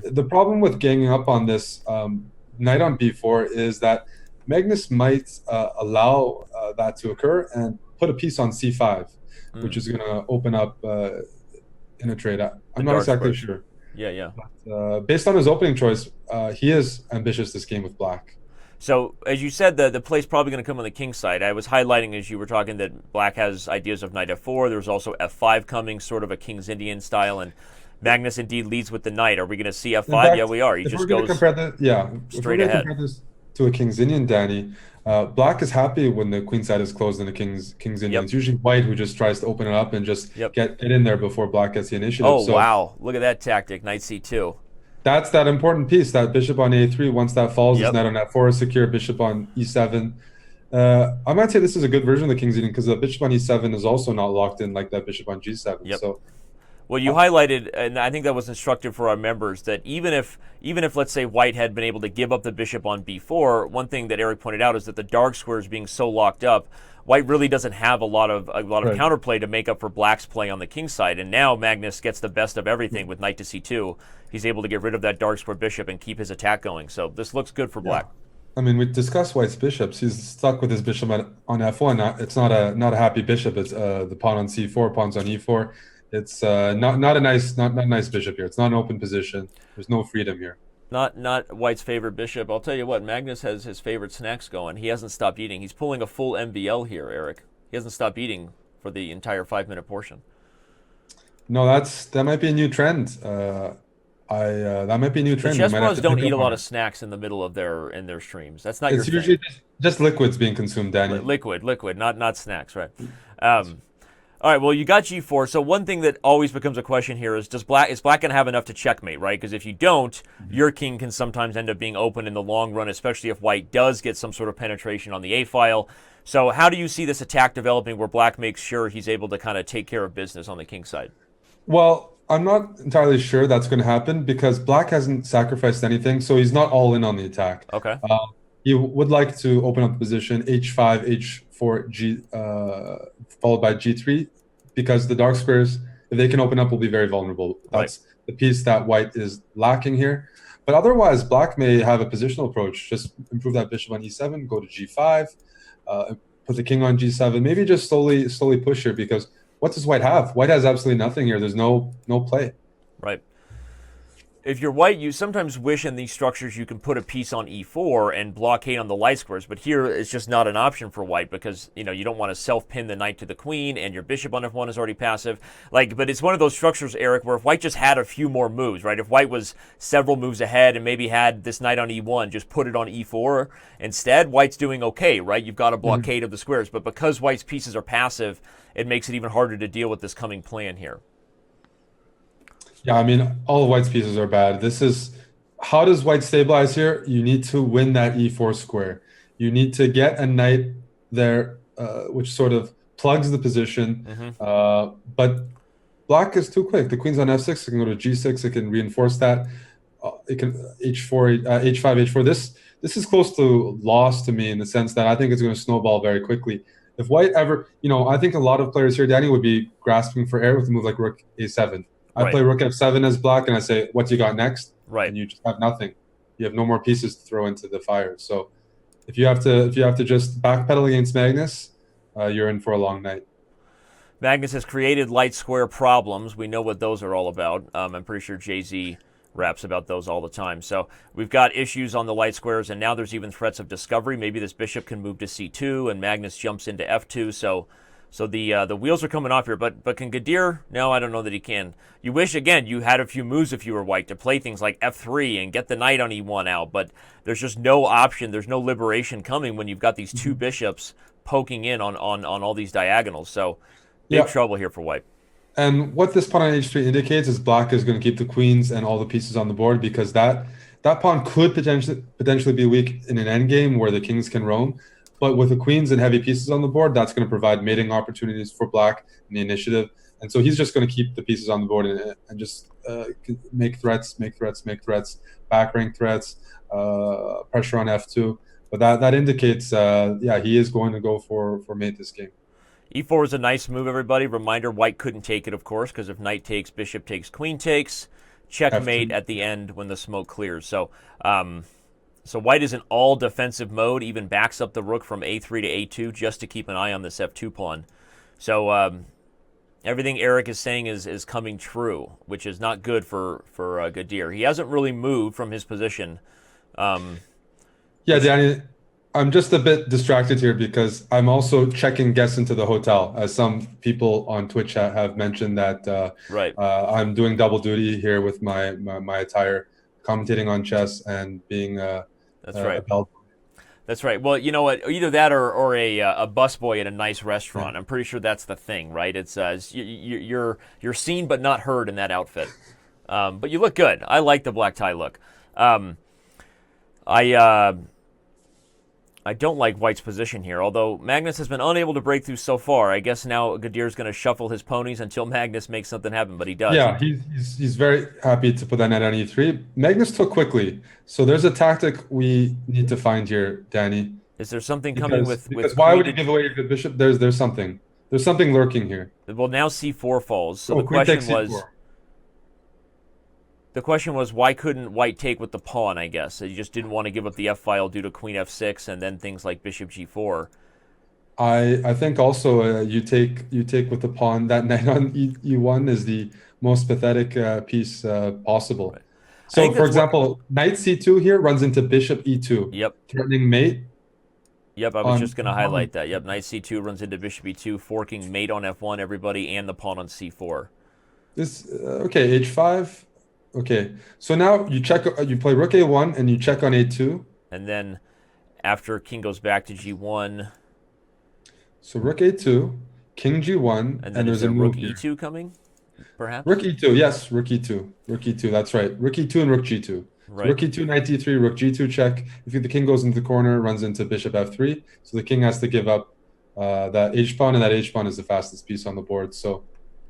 The problem with ganging up on this knight on b4 is that Magnus might allow that to occur and put a piece on c5, which is going to open up in a trade. I'm not exactly sure. But, based on his opening choice, he is ambitious this game with black. So, as you said, the play's probably going to come on the king side. I was highlighting as you were talking that black has ideas of knight f4. There's also f5 coming, sort of a King's Indian style, and Magnus indeed leads with the knight. Are we going to see f5? Fact, yeah, we are. He just goes straight ahead. If we're going to compare this to a King's Indian, Danny, black is happy when the queen side is closed in a King's Indian. It's usually white who just tries to open it up and just get in there before black gets the initiative. Oh, wow. Look at that tactic, knight c2. That's that important piece, that bishop on a3. Once that falls, his knight on f4 is secure, bishop on e7. I might say this is a good version of the King's Indian because the bishop on e7 is also not locked in like that bishop on g7. So, well, you highlighted, and I think that was instructive for our members, that even if let's say white had been able to give up the bishop on b4, one thing that Eric pointed out is that the dark squares being so locked up, white really doesn't have a lot of counterplay to make up for black's play on the king side. And now Magnus gets the best of everything with knight to c2. He's able to get rid of that dark square bishop and keep his attack going. So this looks good for black. I mean, we discussed white's bishops. He's stuck with his bishop on f1. It's not a happy bishop. It's the pawn on c4, pawns on e4. It's not a nice bishop here. It's not an open position. There's no freedom here. Not white's favorite bishop. I'll tell you what, Magnus has his favorite snacks going. He hasn't stopped eating. He's pulling a full MVL here, Eric. He hasn't stopped eating for the entire 5-minute portion. No, that might be a new trend. I that might be a new The trend. We chess might have pros to don't pick eat up a on lot it. of snacks in the middle of their streams. That's not your It's thing. usually just liquids being consumed, Danny. Liquid, not snacks, right? All right, well, you got G4. So one thing that always becomes a question here is is black going to have enough to checkmate, right? Because if you don't, your king can sometimes end up being open in the long run, especially if white does get some sort of penetration on the A file. So how do you see this attack developing where black makes sure he's able to kind of take care of business on the king side? Well, I'm not entirely sure that's going to happen because black hasn't sacrificed anything, so he's not all in on the attack. Okay. He would like to open up the position h5, h4, followed by g3, because the dark squares, if they can open up, will be very vulnerable. Right. That's the piece that white is lacking here. But otherwise, black may have a positional approach. Just improve that bishop on e7, go to g5, put the king on g7. Maybe just slowly push here, because what does white have? White has absolutely nothing here. There's no play. Right. If you're white, you sometimes wish in these structures you can put a piece on e4 and blockade on the light squares, but here it's just not an option for white because you don't want to self-pin the knight to the queen, and your bishop on f1 is already passive. But it's one of those structures, Eric, where if white just had a few more moves, right? If white was several moves ahead and maybe had this knight on e1, just put it on e4 instead, white's doing okay, right? You've got a blockade of the squares, but because white's pieces are passive, it makes it even harder to deal with this coming plan here. Yeah, I mean, all of white's pieces are bad. This is, how does white stabilize here? You need to win that e4 square. You need to get a knight there, which sort of plugs the position. But black is too quick. The queen's on f6. It can go to g6. It can reinforce that. It can h4, h5, h4. This is close to loss to me in the sense that I think it's going to snowball very quickly. If white ever, I think a lot of players here, Danny, would be grasping for air with a move like rook a7. I play rook f7 as black, and I say, "What you got next?" Right. And you just have nothing. You have no more pieces to throw into the fire. So, if you have to just backpedal against Magnus, you're in for a long night. Magnus has created light square problems. We know what those are all about. I'm pretty sure Jay-Z raps about those all the time. So we've got issues on the light squares, and now there's even threats of discovery. Maybe this bishop can move to c2, and Magnus jumps into f2. So the wheels are coming off here, but can Gadir? No, I don't know that he can. You wish, again, you had a few moves if you were white to play things like f3 and get the knight on e1 out, but there's just no option. There's no liberation coming when you've got these two bishops poking in on all these diagonals. So big trouble here for white. And what this pawn on h3 indicates is black is going to keep the queens and all the pieces on the board, because that pawn could potentially be weak in an endgame where the kings can roam. But with the queens and heavy pieces on the board, that's going to provide mating opportunities for black in the initiative. And so he's just going to keep the pieces on the board and just make threats, back rank threats, pressure on f2. But that indicates, he is going to go for mate this game. e4 is a nice move, everybody. Reminder, white couldn't take it, of course, because if knight takes, bishop takes, queen takes, checkmate F2. At the end when the smoke clears. So white is in all defensive mode, even backs up the rook from a3 to a2 just to keep an eye on this f2 pawn. So everything Eric is saying is coming true, which is not good for Gadir. He hasn't really moved from his position. Danny, I'm just a bit distracted here because I'm also checking guests into the hotel, as some people on Twitch have mentioned that I'm doing double duty here with my attire, commentating on chess and being That's right. That's right. Well, you know what? Either that or a busboy at a nice restaurant. I'm pretty sure that's the thing, right? It's you're seen but not heard in that outfit. But you look good. I like the black tie look. I don't like white's position here, although Magnus has been unable to break through so far. I guess now Gadir's going to shuffle his ponies until Magnus makes something happen, but he does. Yeah, he's very happy to put that knight on e3. Magnus took quickly, so there's a tactic we need to find here, Danny. Is there something coming with why would you give away your good bishop? There's something lurking here. Well, now c4 falls, so the question was... The question was, why couldn't white take with the pawn, I guess? He just didn't want to give up the f-file due to queen f6 and then things like bishop g4. I think also you take with the pawn. That knight on e1 is the most pathetic piece possible. Right. So, for example, knight c2 here runs into bishop e2, Yep. threatening mate. Yep, I was on just going to highlight that. Yep, knight c2 runs into bishop e2, forking mate on f1, everybody, and the pawn on c4. this. Okay, h5. Okay, so now you check. You play rook a1 and you check on a2. And then after king goes back to g1, So rook a2, king g1, and then and is there's a there rook move here. e2 coming, perhaps? Rook e2, yes, rook e2, rook e2. That's right. Rook e2 and rook g2. So Right. rook e2, knight d3, rook g2 check. If the king goes into the corner, runs into bishop f3. So the king has to give up that h pawn, and that h pawn is the fastest piece on the board. So,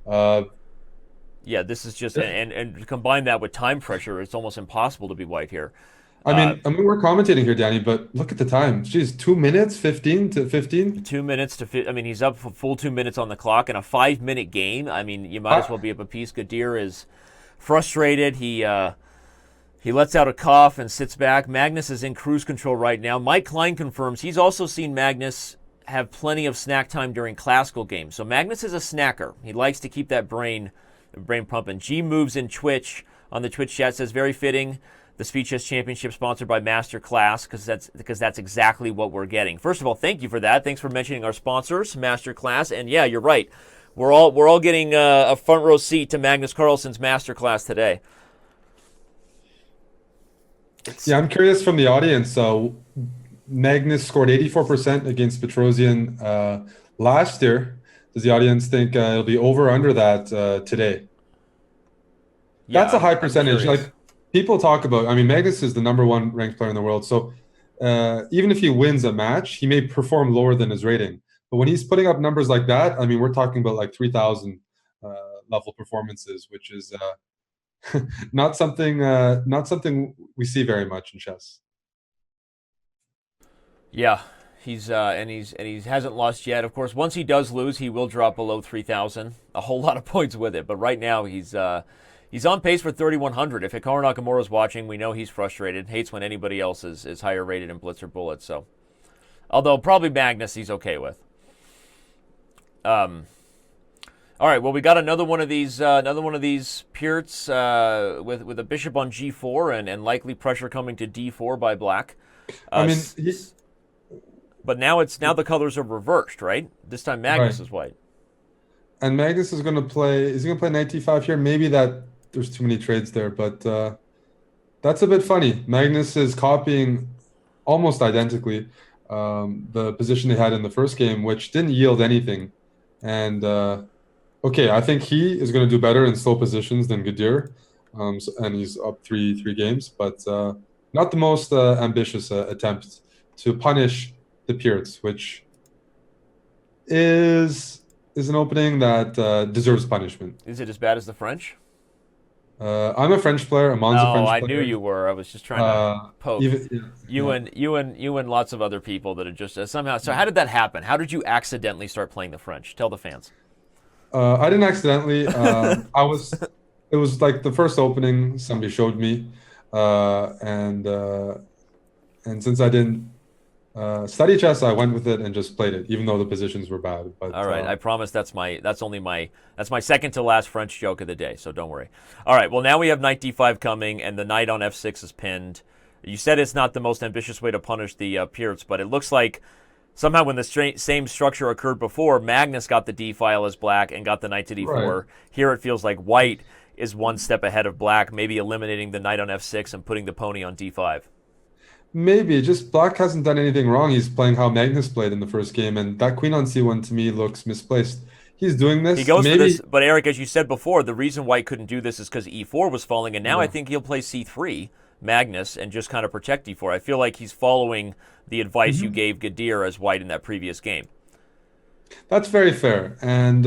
uh, Yeah, this is just, and to combine that with time pressure, it's almost impossible to be white here. I mean, we're commentating here, Danny, but look at the time. Geez, 2 minutes, 15 to 15. 2 minutes to fit. I mean, he's up for full 2 minutes on the clock in a 5-minute game. I mean, you might as well be up a piece. Gadir is frustrated. He lets out a cough and sits back. Magnus is in cruise control right now. Mike Klein confirms he's also seen Magnus have plenty of snack time during classical games. So Magnus is a snacker. He likes to keep that brain pumping. G moves in Twitch on the Twitch chat says very fitting. The Speed Chess Championship sponsored by Masterclass because that's exactly what we're getting. First of all, thank you for that. Thanks for mentioning our sponsors, Masterclass. And yeah, you're right. We're all getting a front row seat to Magnus Carlsen's Masterclass today. Yeah, I'm curious from the audience. So Magnus scored 84% against Petrosian last year. Does the audience think it'll be over or under that today? Yeah, That's a high I'm percentage. curious. Like people talk about, I mean, Magnus is the #1 ranked player in the world. So even if he wins a match, he may perform lower than his rating. But when he's putting up numbers like that, I mean, we're talking about like 3,000 level performances, which is not something we see very much in chess. Yeah, he hasn't lost yet. Of course, once he does lose, he will drop below 3,000. A whole lot of points with it. But right now, he's on pace for 3,100. If Hikaru Nakamura's watching, we know he's frustrated. Hates when anybody else is higher rated in Blitz or Bullet. So, although probably Magnus, he's okay with. All right, well, we got another one of these Pierts with a bishop on g4 and likely pressure coming to d4 by black. I mean, But now the colors are reversed, right? This time Magnus right. is white. And Magnus is going to play. Is he going to play knight d5 here? Maybe that there's too many trades there, but that's a bit funny. Magnus is copying almost identically the position they had in the first game, which didn't yield anything. And okay, I think he is going to do better in slow positions than Gadir, and he's up three games, but not the most ambitious attempt to punish the Pierts, which is an opening that deserves punishment. Is it as bad as the French? I'm a French player. Amon's a French I player. knew you were. I was just trying to poke Yeah. you and lots of other people that are just somehow. So how did that happen? How did you accidentally start playing the French? Tell the fans. I didn't accidentally. It was like the first opening somebody showed me, and since I didn't study chess, I went with it and just played it, even though the positions were bad. But all right, I promise that's my second to last French joke of the day, so don't worry. All right, well now we have knight d5 coming, and the knight on f6 is pinned. You said it's not the most ambitious way to punish the Pierts, but it looks like somehow when the same structure occurred before, Magnus got the d file as black and got the knight to d4. Right. Here it feels like white is one step ahead of black, maybe eliminating the knight on f6 and putting the pony on d5. maybe just black hasn't done anything wrong. He's playing how Magnus played in the first game, and that queen on c1 to me looks misplaced. He's doing this. He goes maybe for this, but Eric, as you said before, the reason white couldn't do this is because e4 was falling, and now I think he'll play c3, Magnus, and just kind of protect d4. I feel like he's following the advice you gave Gadir as white in that previous game. That's very fair. And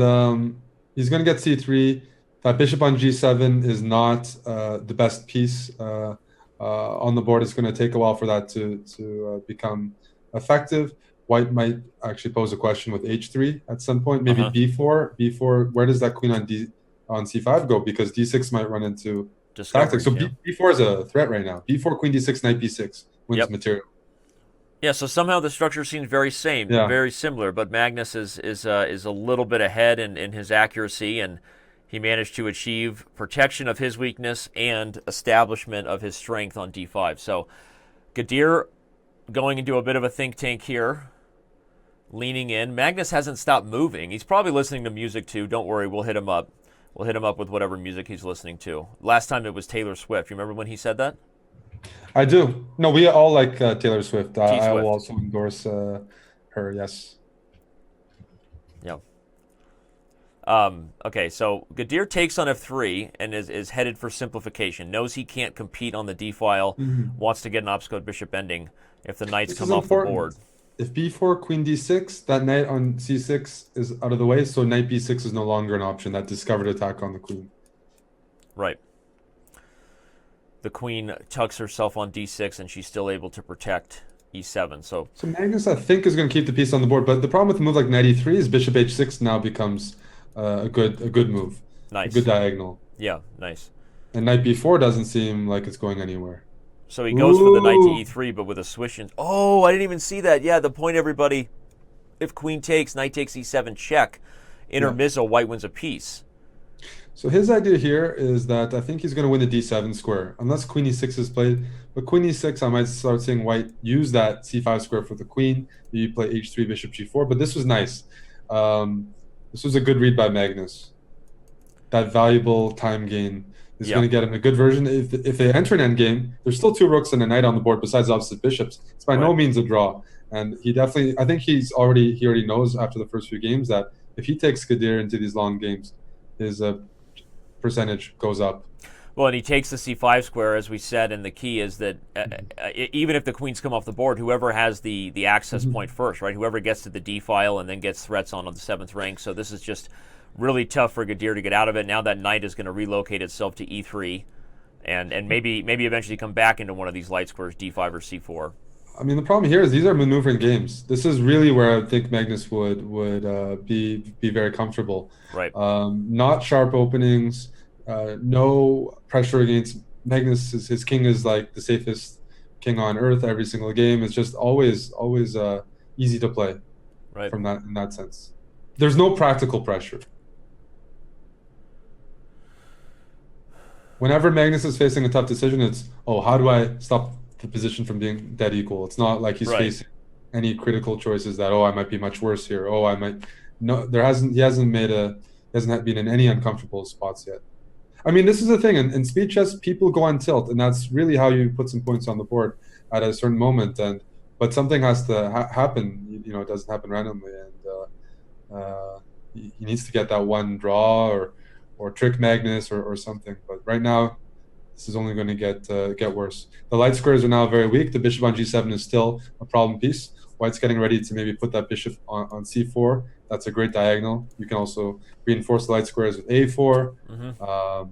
he's going to get c3. That bishop on g7 is not the best piece on the board. It's going to take a while for that to become effective. White might actually pose a question with h3 at some point. Maybe b4. B4. Where does that queen on c5 go? Because d6 might run into tactics. So b4 is a threat right now. b4, queen d6, knight b6 wins material. Yeah, so somehow the structure seems very very similar, but Magnus is a little bit ahead in his accuracy, and he managed to achieve protection of his weakness and establishment of his strength on d5. So Gadir going into a bit of a think tank here, leaning in. Magnus hasn't stopped moving. He's probably listening to music too. Don't worry, we'll hit him up. We'll hit him up with whatever music he's listening to. Last time it was Taylor Swift. You remember when he said that? I do. No, we all like Taylor Swift. I will T-Swift. also endorse her. Yes. Yeah. Okay, so Gadir takes on f3 and is headed for simplification. Knows he can't compete on the d file. Wants to get an opposite bishop ending if the knights This come is off important. the board. If b4, queen d6, that knight on c6 is out of the way, so knight b6 is no longer an option. That discovered attack on the queen. Right. The queen tucks herself on d6, and she's still able to protect e7. So Magnus, I think, is going to keep the piece on the board, but the problem with a move like knight e3 is bishop h6 now becomes a good move, nice. A good diagonal. Yeah, nice. And knight b4 doesn't seem like it's going anywhere. So he goes for the knight to e3, but with a swish in. Oh, I didn't even see that. Yeah, the point, everybody. If queen takes, knight takes e7, check. Intermezzo, white wins a piece. So his idea here is that I think he's going to win the d7 square, unless queen e6 is played. But queen e6, I might start seeing white use that c5 square for the queen. You play h3, bishop g4. But this was nice. This was a good read by Magnus. That valuable time gain is going to get him a good version. If they enter an endgame, there's still two rooks and a knight on the board besides opposite bishops. It's by no means a draw. And he definitely, I think he already knows after the first few games that if he takes Gadir into these long games, his percentage goes up. Well, and he takes the c5 square, as we said, and the key is that even if the queens come off the board, whoever has the access point first, right? Whoever gets to the d file and then gets threats on the 7th rank. So this is just really tough for Gadir to get out of it. Now that knight is going to relocate itself to e3 and maybe eventually come back into one of these light squares, d5 or c4. I mean, the problem here is these are maneuvering games. This is really where I think Magnus would be very comfortable. Right. Not sharp openings, no pressure against Magnus. His king is like the safest king on earth every single game. It's just always easy to play. Right. From that in that sense, there's no practical pressure. Whenever Magnus is facing a tough decision, it's, how do I stop the position from being dead equal? It's not like he's facing any critical choices that, I might be much worse here. I might. No, he hasn't been in any uncomfortable spots yet. I mean, this is the thing. In speed chess, people go on tilt, and that's really how you put some points on the board at a certain moment. But something has to happen. It doesn't happen randomly, and he needs to get that one draw or trick Magnus or something. But right now, this is only going to get worse. The light squares are now very weak. The bishop on g7 is still a problem piece. White's getting ready to maybe put that bishop on c4. That's a great diagonal. You can also reinforce the light squares with a4.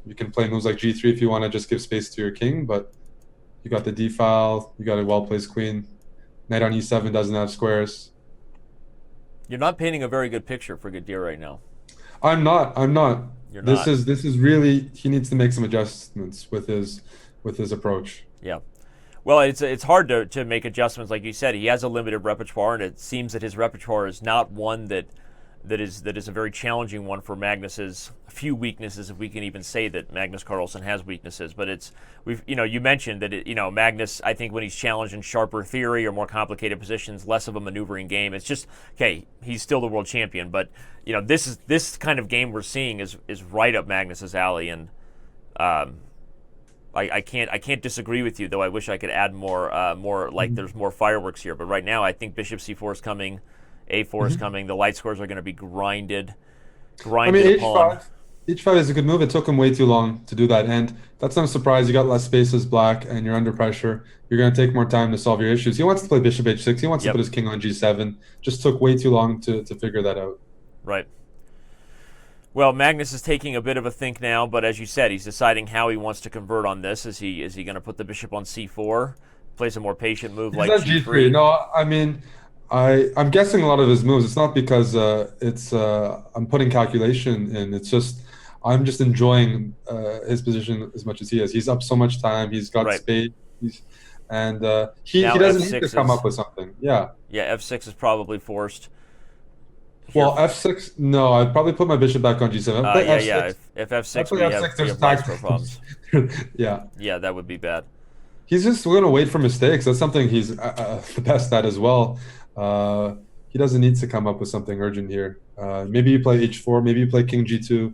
You can play moves like g3 if you want to just give space to your king, but you got the d file. You got a well-placed queen. Knight on e7 doesn't have squares. You're not painting a very good picture for Gadir right now. I'm not. You're this not. is really, he needs to make some adjustments with his approach. Yeah. Well, it's hard to make adjustments, like you said. He has a limited repertoire, and it seems that his repertoire is not one that is a very challenging one for Magnus's few weaknesses, if we can even say that Magnus Carlsen has weaknesses. But you mentioned that Magnus, I think when he's challenged in sharper theory or more complicated positions, less of a maneuvering game. It's just, okay, he's still the world champion, but this kind of game we're seeing is right up Magnus's alley, and I can't disagree with you, though I wish I could add more like there's more fireworks here. But right now, I think bishop c4 is coming, a4 is coming. The light squares are going to be grinded upon. H5 is a good move. It took him way too long to do that, and that's not a surprise. You got less space as black, and you're under pressure. You're going to take more time to solve your issues. He wants to play bishop h6. He wants to put his king on g7. Just took way too long to figure that out. Right. Well, Magnus is taking a bit of a think now, but as you said, he's deciding how he wants to convert on this. Is he going to put the bishop on c4, plays a more patient move like g3? No, I mean, I'm guessing a lot of his moves. It's not because I'm putting calculation in. It's just I'm just enjoying his position as much as he is. He's up so much time. He's got space. He doesn't need to come up with something. Yeah, f6 is probably forced. Well, f6, no, I'd probably put my bishop back on g7. If f6, we have light square problems. Yeah. Yeah, that would be bad. He's just going to wait for mistakes. That's something he's the best at as well. He doesn't need to come up with something urgent here. Maybe you play h4, maybe you play king g2.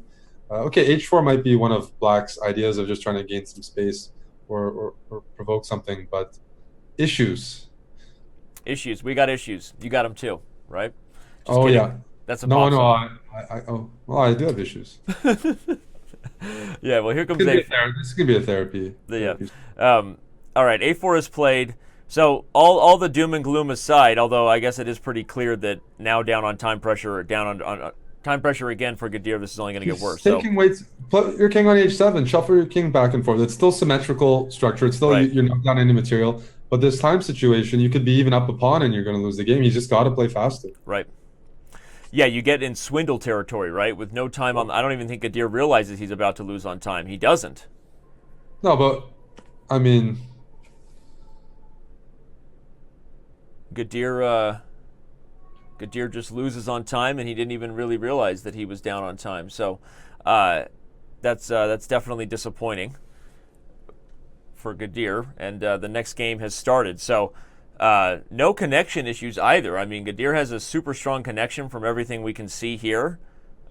Okay, h4 might be one of Black's ideas of just trying to gain some space or provoke something, but issues. Issues. We got issues. You got them too, right? Just Oh kidding. yeah. That's a No, pop no, song. oh, well, I do have issues. Yeah, well, here This comes could be a. this could be a therapy. Yeah. All right, a4 is played. So all the doom and gloom aside, although I guess it is pretty clear that now down on time pressure, down on time pressure again for Gadir, this is only going to get worse. So Taking weights, put your king on h7, shuffle your king back and forth. It's still symmetrical structure. It's still right, you're not down any material. But this time situation, you could be even up a pawn and you're going to lose the game. You just got to play faster. right. Yeah, you get in swindle territory, right? With no time on. I don't even think Gadir realizes he's about to lose on time. He doesn't. No, but I mean, Gadir just loses on time, and he didn't even really realize that he was down on time. So that's definitely disappointing for Gadir. And the next game has started. So no connection issues either. I mean, Gadir has a super strong connection from everything we can see here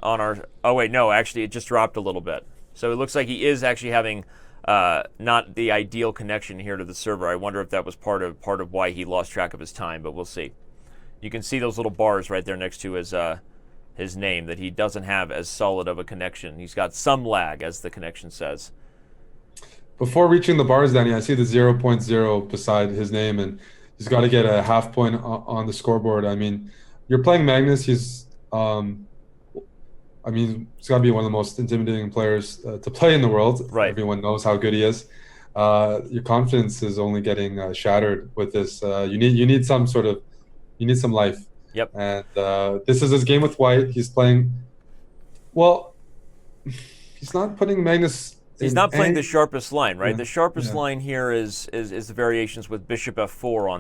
on our. Oh wait, no, actually, it just dropped a little bit. So it looks like he is actually having not the ideal connection here to the server. I wonder if that was part of why he lost track of his time, but we'll see. You can see those little bars right there next to his name, that he doesn't have as solid of a connection. He's got some lag, as the connection says. before reaching the bars, Danny, I see the zero point 0.0 beside his name, and he's got to get a half point on the scoreboard. I mean, you're playing Magnus. I mean, he's got to be one of the most intimidating players to play in the world. Right. Everyone knows how good he is. Your confidence is only getting shattered with this. You need some sort of you need some life. Yep. And this is his game with White. He's playing. Well, he's not putting Magnus. He's not playing the sharpest line, right? Yeah. The sharpest Yeah. line here is the variations with bishop f4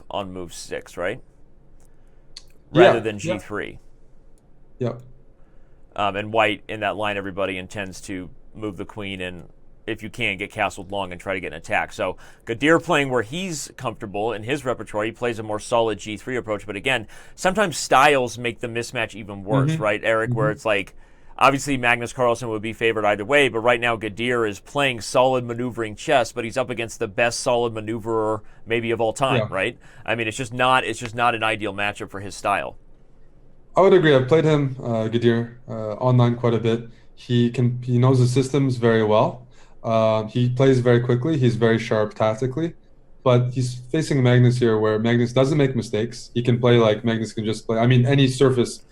on move 6, right? Rather than g3. Yep. And White in that line, everybody intends to move the queen and, if you can, get castled long and try to get an attack. So Gadir playing where he's comfortable in his repertoire. He plays a more solid g3 approach. But again, sometimes styles make the mismatch even worse, right, Eric? Where it's like, obviously Magnus Carlsen would be favored either way, but right now Gadir is playing solid maneuvering chess, but he's up against the best solid maneuverer maybe of all time, right? I mean, it's just not an ideal matchup for his style. I would agree. I've played him, Gadir, online quite a bit. He knows the systems very well. He plays very quickly. He's very sharp tactically, but he's facing Magnus here, where Magnus doesn't make mistakes. He can play like Magnus can just play. I mean, any surface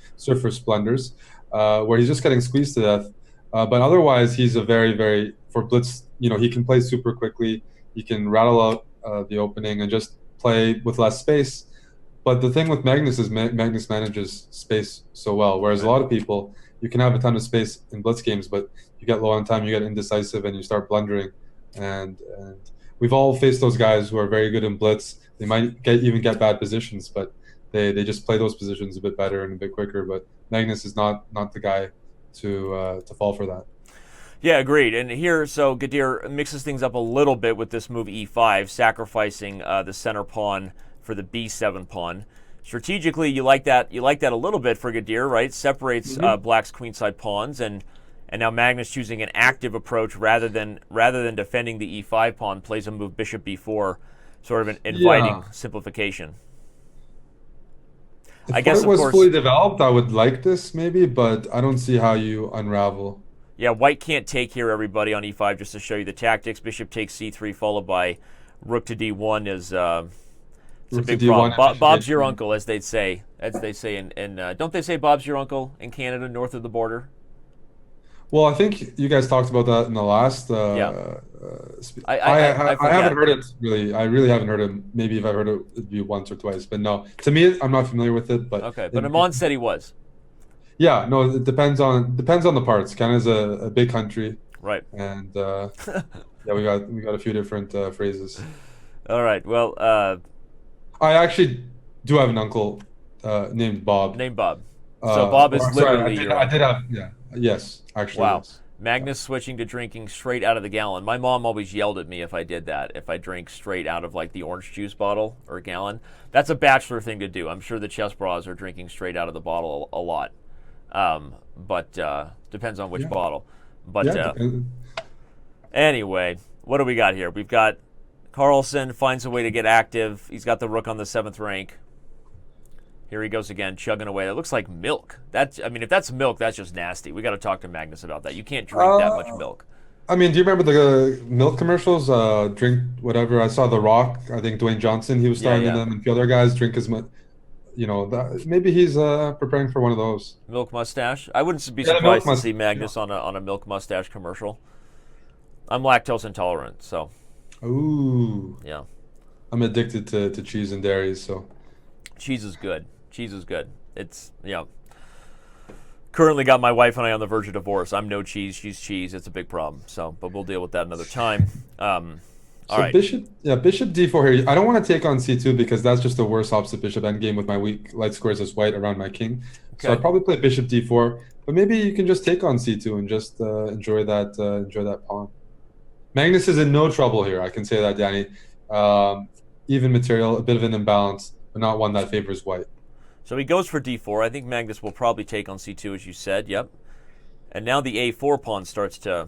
blunders, where he's just getting squeezed to death. But otherwise, he's a very for Blitz. You know, he can play super quickly. He can rattle out the opening and just play with less space. But the thing with Magnus is Magnus manages space so well, whereas a lot of people, you can have a ton of space in Blitz games, but you get low on time, you get indecisive, and you start blundering. And we've all faced those guys who are very good in Blitz. They might even get bad positions, but they just play those positions a bit better and a bit quicker. But Magnus is not the guy to fall for that. Yeah, agreed. And here, so Gadir mixes things up a little bit with this move e5, sacrificing the center pawn for the b7 pawn. Strategically, you like that a little bit for Gadir, right? Separates Black's queenside pawns, and now Magnus choosing an active approach rather than defending the e5 pawn, plays a move bishop b4, sort of an inviting simplification. If I guess, White of was course, fully developed, I would like this maybe, but I don't see how you unravel. yeah, White can't take here, everybody, on e5, just to show you the tactics. Bishop takes c3, followed by rook to d1 is it's a big problem. Bob's your uncle, as they say in don't they say Bob's your uncle in Canada, north of the border? Well, I think you guys talked about that in the last. I haven't heard it really. I really haven't heard it. Maybe if I heard it, it'd be once or twice. But no, to me, I'm not familiar with it. But okay, but Amon said he was. Yeah, no, it depends on the parts. Canada's a big country, right? And yeah, we got a few different phrases. All right. Well, I actually do have an uncle named Bob. So Bob is literally I did have, yes, actually. Wow. Yes. Magnus switching to drinking straight out of the gallon. My mom always yelled at me if I did that, if I drank straight out of like the orange juice bottle or gallon. That's a bachelor thing to do. I'm sure the chess bras are drinking straight out of the bottle a lot. But depends on which bottle. But anyway, what do we got here? We've got Carlsen finds a way to get active. He's got the rook on the 7th rank. Here he goes again, chugging away. It looks like milk. If that's milk, that's just nasty. We got to talk to Magnus about that. You can't drink that much milk. I mean, do you remember the milk commercials? Drink whatever. I saw The Rock. I think Dwayne Johnson. He was starring in them, and a few other guys drink as much. Maybe he's preparing for one of those. Milk mustache. I wouldn't be surprised to see Magnus on a milk mustache commercial. I'm lactose intolerant, so. Ooh. Yeah. I'm addicted to cheese and dairy, so. Cheese is good. Cheese is good. It's, currently got my wife and I on the verge of divorce. I'm no cheese, she's cheese. It's a big problem. So, but we'll deal with that another time. All right. Bishop d4 here. I don't want to take on c2 because that's just the worst opposite bishop endgame with my weak light squares as white around my king. Okay. So I'd probably play bishop d4, but maybe you can just take on c2 and just enjoy that pawn. Magnus is in no trouble here. I can say that, Danny. Even material, a bit of an imbalance, but not one that favors white. So he goes for d4. I think Magnus will probably take on c2, as you said. Yep. And now the a4 pawn starts to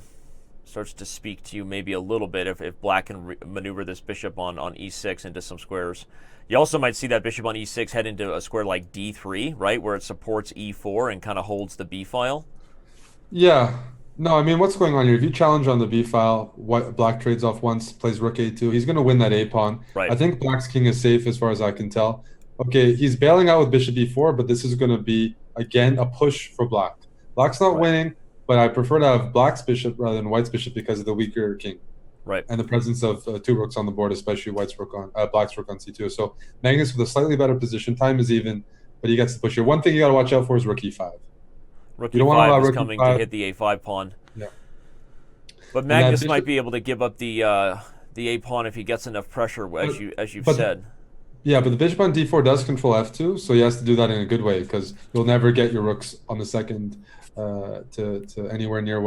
speak to you maybe a little bit if black can maneuver this bishop on e6 into some squares. You also might see that bishop on e6 head into a square like d3, right, where it supports e4 and kind of holds the b file. Yeah. No, I mean, what's going on here? If you challenge on the b file, black trades off once, plays rook a2. He's going to win that a pawn. Right. I think black's king is safe as far as I can tell. Okay, he's bailing out with bishop e4, but this is going to be, again, a push for black. Black's not winning, but I prefer to have black's bishop rather than white's bishop because of the weaker king. Right. And the presence of 2 rooks on the board, especially black's rook on c2. So Magnus with a slightly better position. Time is even, but he gets the push here. One thing you got to watch out for is rook e5. Rook e5 is coming to hit the a5 pawn. Yeah. But Magnus might be able to give up the a pawn if he gets enough pressure, as you've said. Yeah, but the bishop on d4 does control f2, so he has to do that in a good way because you'll never get your rooks on the second to anywhere near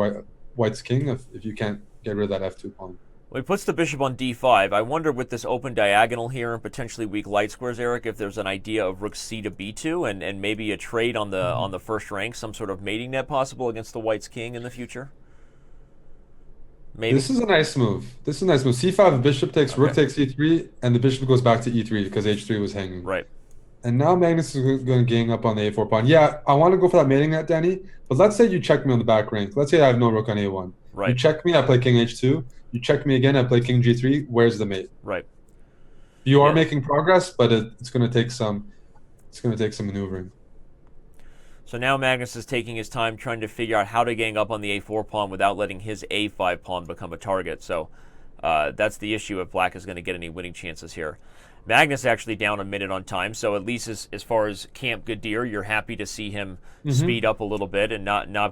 white's king if you can't get rid of that f2 pawn. Well, he puts the bishop on d5. I wonder with this open diagonal here and potentially weak light squares, Eric, if there's an idea of rook c to b2 and maybe a trade on the first rank, some sort of mating net possible against the white's king in the future. Maybe. This is a nice move. c5, bishop takes, rook takes e3, and the bishop goes back to e3 because h3 was hanging. Right. And now Magnus is going to gang up on the a4 pawn. Yeah, I want to go for that mating net, Danny, but let's say you check me on the back rank. Let's say I have no rook on a1. Right. You check me, I play king h2. You check me again, I play king g3. Where's the mate? Right. You are making progress, but it's going to take some maneuvering. So now Magnus is taking his time trying to figure out how to gang up on the a4 pawn without letting his a5 pawn become a target. So that's the issue if black is going to get any winning chances here. Magnus actually down a minute on time, so at least as far as Camp Gadir, you're happy to see him speed up a little bit and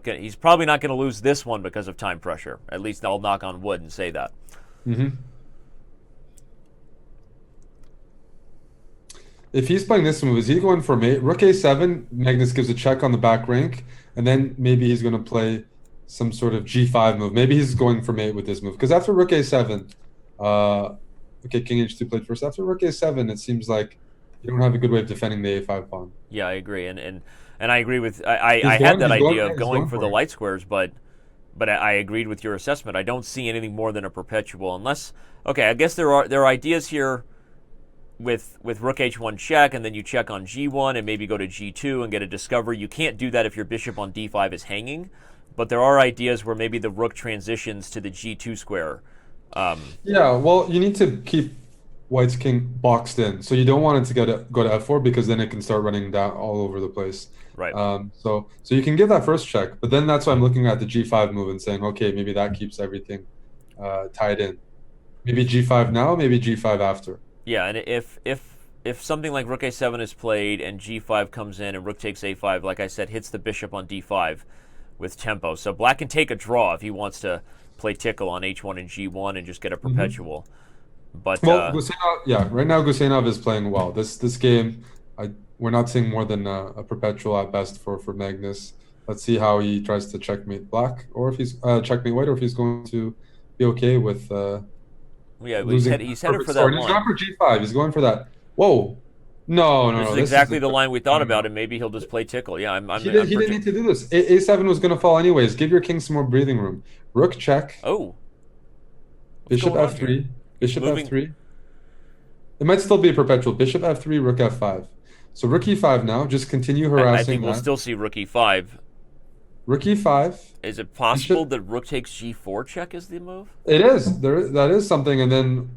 he's probably not going to lose this one because of time pressure. At least I'll knock on wood and say that. If he's playing this move, is he going for mate? Rook a7, Magnus gives a check on the back rank, and then maybe he's going to play some sort of g5 move. Maybe he's going for mate with this move. Because after rook a7, okay, king h2 played first. After rook a7, it seems like you don't have a good way of defending the a5 pawn. Yeah, I agree. And I agree with... I had that idea of going for the light squares, but I agreed with your assessment. I don't see anything more than a perpetual unless... Okay, I guess there are ideas here with rook h1 check, and then you check on g1 and maybe go to g2 and get a discovery. You can't do that if your bishop on d5 is hanging, but there are ideas where maybe the rook transitions to the g2 square. Yeah, well, you need to keep white's king boxed in, so you don't want it to go to f4 because then it can start running down all over the place. Right. So you can give that first check, but then that's why I'm looking at the g5 move and saying, okay, maybe that keeps everything tied in. Maybe g5 now, maybe g5 after. Yeah, and if something like rook a7 is played and g5 comes in and rook takes a5, like I said, hits the bishop on d5 with tempo. So black can take a draw if he wants to play tickle on h1 and g1 and just get a perpetual. But Guseinov, right now Guseinov is playing well. This game, we're not seeing more than a perpetual at best for Magnus. Let's see how he tries to checkmate black, or if he's checkmate white, or if he's going to be okay with Yeah, losing that he's headed perfect for that score. And he's going line. for G5. He's going for that. Whoa. No, no, This no. is This exactly isn't the good. line we No, thought no, about, no. and maybe he'll just play tickle. Yeah, He didn't need to do this. A7 was going to fall anyways. Give your king some more breathing room. Rook check. Oh, what's Bishop going on here? F3. He's Bishop moving. F3. It might still be a perpetual. Bishop F3, Rook F5. So Rook E5 now. Just continue I harassing think we'll that. still see rook e5. Rook E5. Is it possible Bishop. that rook takes g4 check is the move? It is. That is something. And then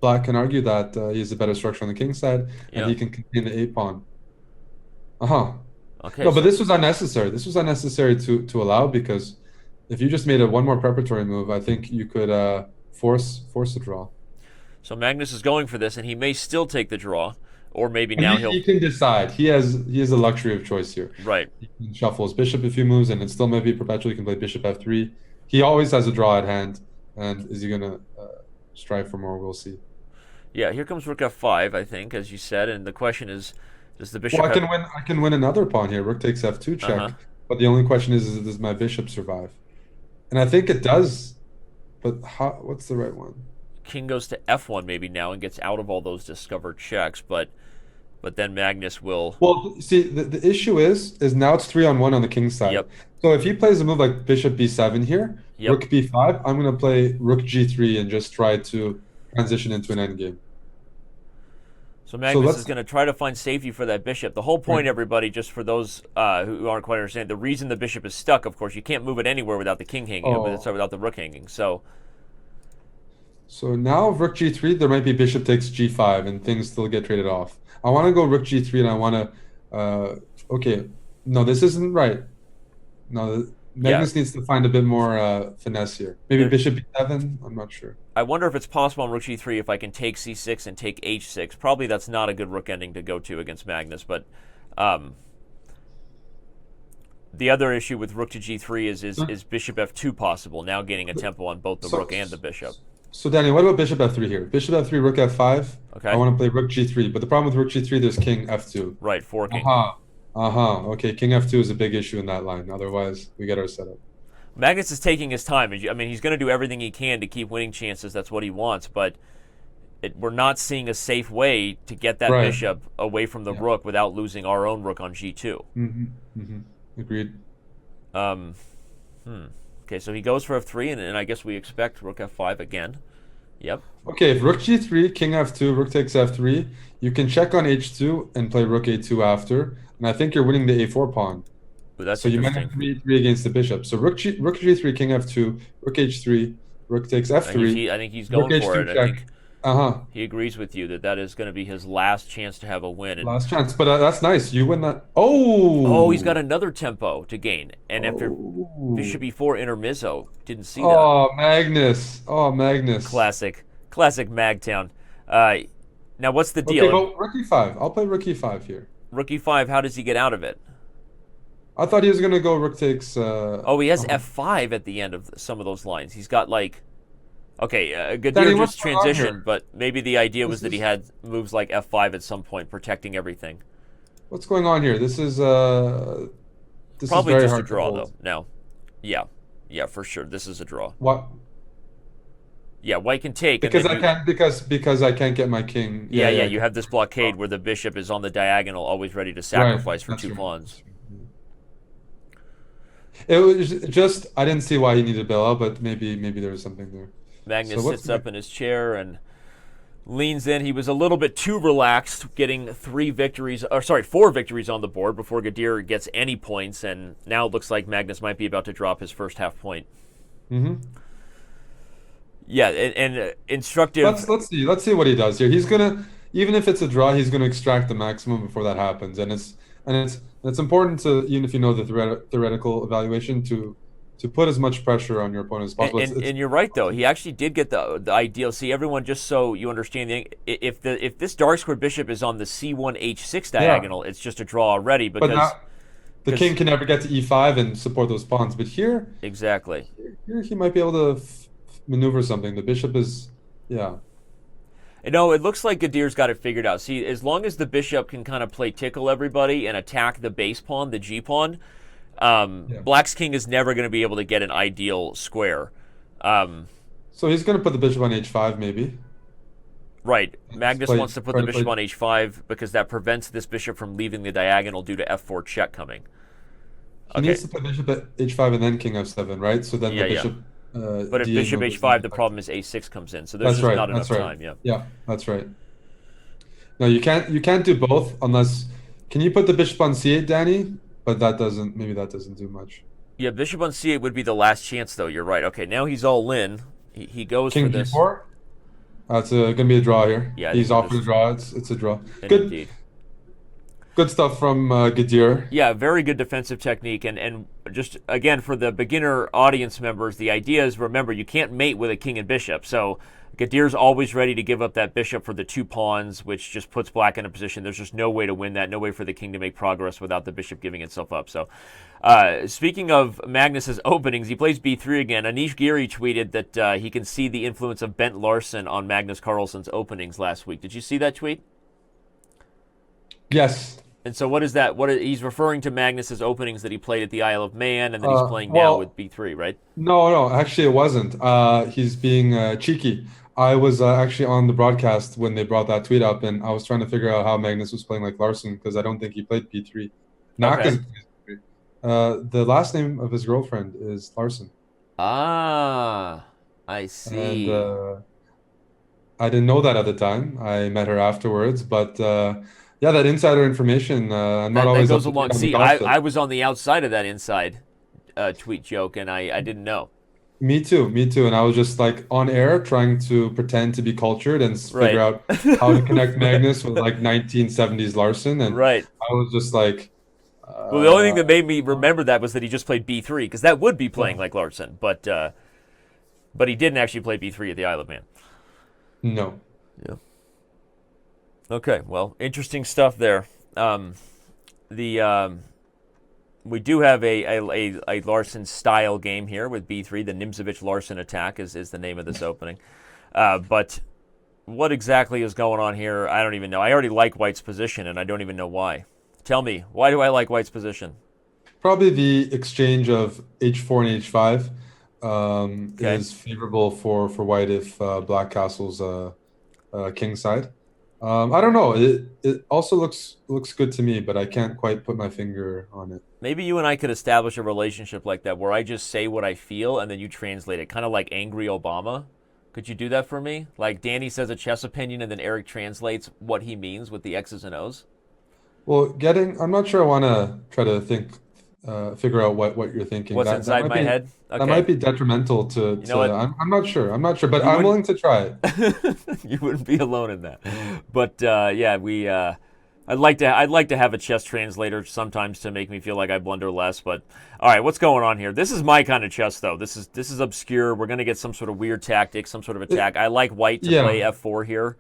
Black can argue that he has a better structure on the king side, and Yeah. he can contain the a pawn. Uh-huh. Okay. No, So but this was unnecessary. This was unnecessary to allow, because if you just made one more preparatory move, I think you could force a draw. Magnus is going for this, and he may still take the draw, or maybe And now he he'll. can decide. He has a luxury of choice here. Right. He can shuffle his bishop a few moves, and it still may be perpetual. He can play bishop f3. He always has a draw at hand, and is he gonna strive for more? We'll see. Yeah. Here comes rook f5. I think, as you said, and the question is, does the bishop Well, I have? can win. I can win another pawn here. Rook takes f2 Uh huh. check. But the only question is does my bishop survive? And I think it does. But how? What's the right one? King goes to f1 maybe now and gets out of all those discovered checks, but then Magnus will. Well, see, the issue is now it's 3-on-1 on the king side. Yep. So if he plays a move like bishop b7 here, Yep. rook b5, I'm going to play rook g3 and just try to transition into an endgame. So Magnus let's- is going to try to find safety for that bishop. The whole point, Right. everybody, just for those who aren't quite understanding, the reason the bishop is stuck, of course, you can't move it anywhere without the king hanging, Oh. without the rook hanging. So now rook g3, there might be bishop takes g5 and things still get traded off. I want to go rook g3 and I want okay, no, this isn't right. No, Magnus needs to find a bit more finesse here. Maybe There- bishop b7, I'm not sure. I wonder if it's possible on rook g3 if I can take c6 and take h6. Probably that's not a good rook ending to go to against Magnus, but the other issue with rook to g3 is bishop f2 possible, now gaining a tempo on both the rook and the bishop. So Danny, what about bishop f3 here? Bishop f3, rook f5. Okay. I want to play rook g3, but the problem with rook g3, there's king f2. Right, forking. Okay, king f2 is a big issue in that line. Otherwise, we get our setup. Magnus is taking his time. I mean, he's going to do everything he can to keep winning chances. That's what he wants, but we're not seeing a safe way to get that Right. bishop away from the rook without losing our own rook on g2. Agreed. Okay, so he goes for f3, and I guess we expect rook f5 again. Yep. Okay, if rook g3, king f2, rook takes f3, you can check on h2 and play rook a2 after, and I think you're winning the a4 pawn. Ooh, that's So you might interesting. have 3 against the bishop. So rook g3, king f2, rook h3, rook takes f3, I think he's rook going for h2 it. I check. think Uh-huh. he agrees with you that is going to be his last chance to have a win. And, Last chance, but that's nice. You win that. Oh! oh, he's got another tempo to gain. And after Oh. bishop e4 intermezzo, didn't see that. Oh, Magnus. Oh, Magnus. Classic Magtown. Now, what's the Okay, deal? well, rook e5. I'll play rook e5 here. Rook e5, how does he get out of it? I thought he was going to go rook takes... Oh, he has f5 at the end of some of those lines. He's got like... Okay, Danny, Gadir what's just going on transitioned, here? but maybe the idea was This that he is- had moves like f5 at some point, protecting everything. What's going on here? This is Probably very just a hard to draw, hold. though. No. Yeah, for sure. This is a draw. What? Yeah, white can take. and Because then I you- can't because I can't get my king. Yeah, you have this blockade where the bishop is on the diagonal, always ready to sacrifice for that's two right. pawns. It was just I didn't see why he needed bail out, but maybe there was something there. Magnus So what's sits up in his chair and leans in. He was a little bit too relaxed, getting 4 victories on the board before Gadir gets any points, and now it looks like Magnus might be about to drop his first half point. Mm-hmm. Yeah, and instructive. Let's see what he does here. He's gonna, even if it's a draw, he's gonna extract the maximum before that happens, and it's important to, even if you know the theoretical evaluation, to put as much pressure on your opponent as possible. And you're right, though. He actually did get the ideal. See, everyone, just so you understand, if this dark square bishop is on the c1 h6 diagonal, it's just a draw already. Because but now, the king can never get to e5 and support those pawns. But here exactly, here he might be able to maneuver something. The bishop is, yeah. No, it looks like Gadir's got it figured out. See, as long as the bishop can kind of play tickle everybody and attack the base pawn, the g pawn, Yeah. Black's king is never going to be able to get an ideal square. Um, So he's going to put the bishop on h5 maybe. right. And just Magnus play wants to put try the to bishop play. on h5 because that prevents this bishop from leaving the diagonal due to f4 check coming. He Okay. needs to play bishop at h5 and then king f7, right? So then the Yeah, yeah. bishop But if d8 bishop move isn't h5, the effective. problem is a6 comes in. So there's That's just right. not enough That's right. time. Yeah. Yeah, that's right. No, you can't do both unless can you put the bishop on c8, Danny? But that doesn't maybe that doesn't do much. Yeah, bishop on c8 would be the last chance, though. You're right. Okay, now he's all in. He goes for King this. g4. That's gonna be a draw here. Yeah, I think He's we're offered a just. draw. It's a draw. And Good indeed. good stuff from Gadir. Yeah, very good defensive technique. And just, again, for the beginner audience members, the idea is, remember, you can't mate with a king and bishop. So Gadir's always ready to give up that bishop for the two pawns, which just puts black in a position. There's just no way to win that, no way for the king to make progress without the bishop giving itself up. So speaking of Magnus's openings, he plays b3 again. Anish Giri tweeted that he can see the influence of Bent Larsen on Magnus Carlsen's openings last week. Did you see that tweet? Yes. And so what is that? He's referring to Magnus's openings that he played at the Isle of Man and that he's playing now with Well, b3, right? no, actually it wasn't. He's being cheeky. I was actually on the broadcast when they brought that tweet up, and I was trying to figure out how Magnus was playing like Larson because I don't think he played p3. Naka's Okay. p3. The last name of his girlfriend is Larson, Ah, I and see. I didn't know that at the time. I met her afterwards, but yeah, that insider information. I'm not That always up goes to date along. on the See, I gossip. was on the outside of that inside tweet joke, and I didn't know. Me too, me too. And I was just like on air trying to pretend to be cultured and figure Right. out how to connect Magnus with like 1970s Larson. And Right. I was just like, Well, the only thing uh, that made me remember that was that he just played b3 because that would be playing yeah, like Larson, but he didn't actually play b3 at the Isle of Man. no. Yeah. Okay. Well, interesting stuff there. The We do have a Larson style game here with b3. The Nimzovich Larson attack is the name of this opening. But what exactly is going on here? I don't even know. I already like White's position, and I don't even know why. Tell me, why do I like White's position? Probably the exchange of h4 and h5 Okay. is favorable for White if Black castles king side. I don't know. It also looks good to me, but I can't quite put my finger on it. Maybe you and I could establish a relationship like that where I just say what I feel and then you translate it, kind of like Angry Obama. Could you do that for me? Like Danny says a chess opinion and then Eric translates what he means with the X's and O's? Well, I'm not sure I want to try to figure out what you're thinking. What's inside my head? That might Okay. be detrimental You know what? I'm not sure. I'm not sure, but You I'm wouldn't willing to try it. you wouldn't be alone in that. But yeah, we I'd like to have a chess translator sometimes to make me feel like I blunder less. But all right, what's going on here? This is my kind of chess, though. This is obscure. We're gonna get some sort of weird tactic, some sort of It- attack. I like White to play yeah. f4 here.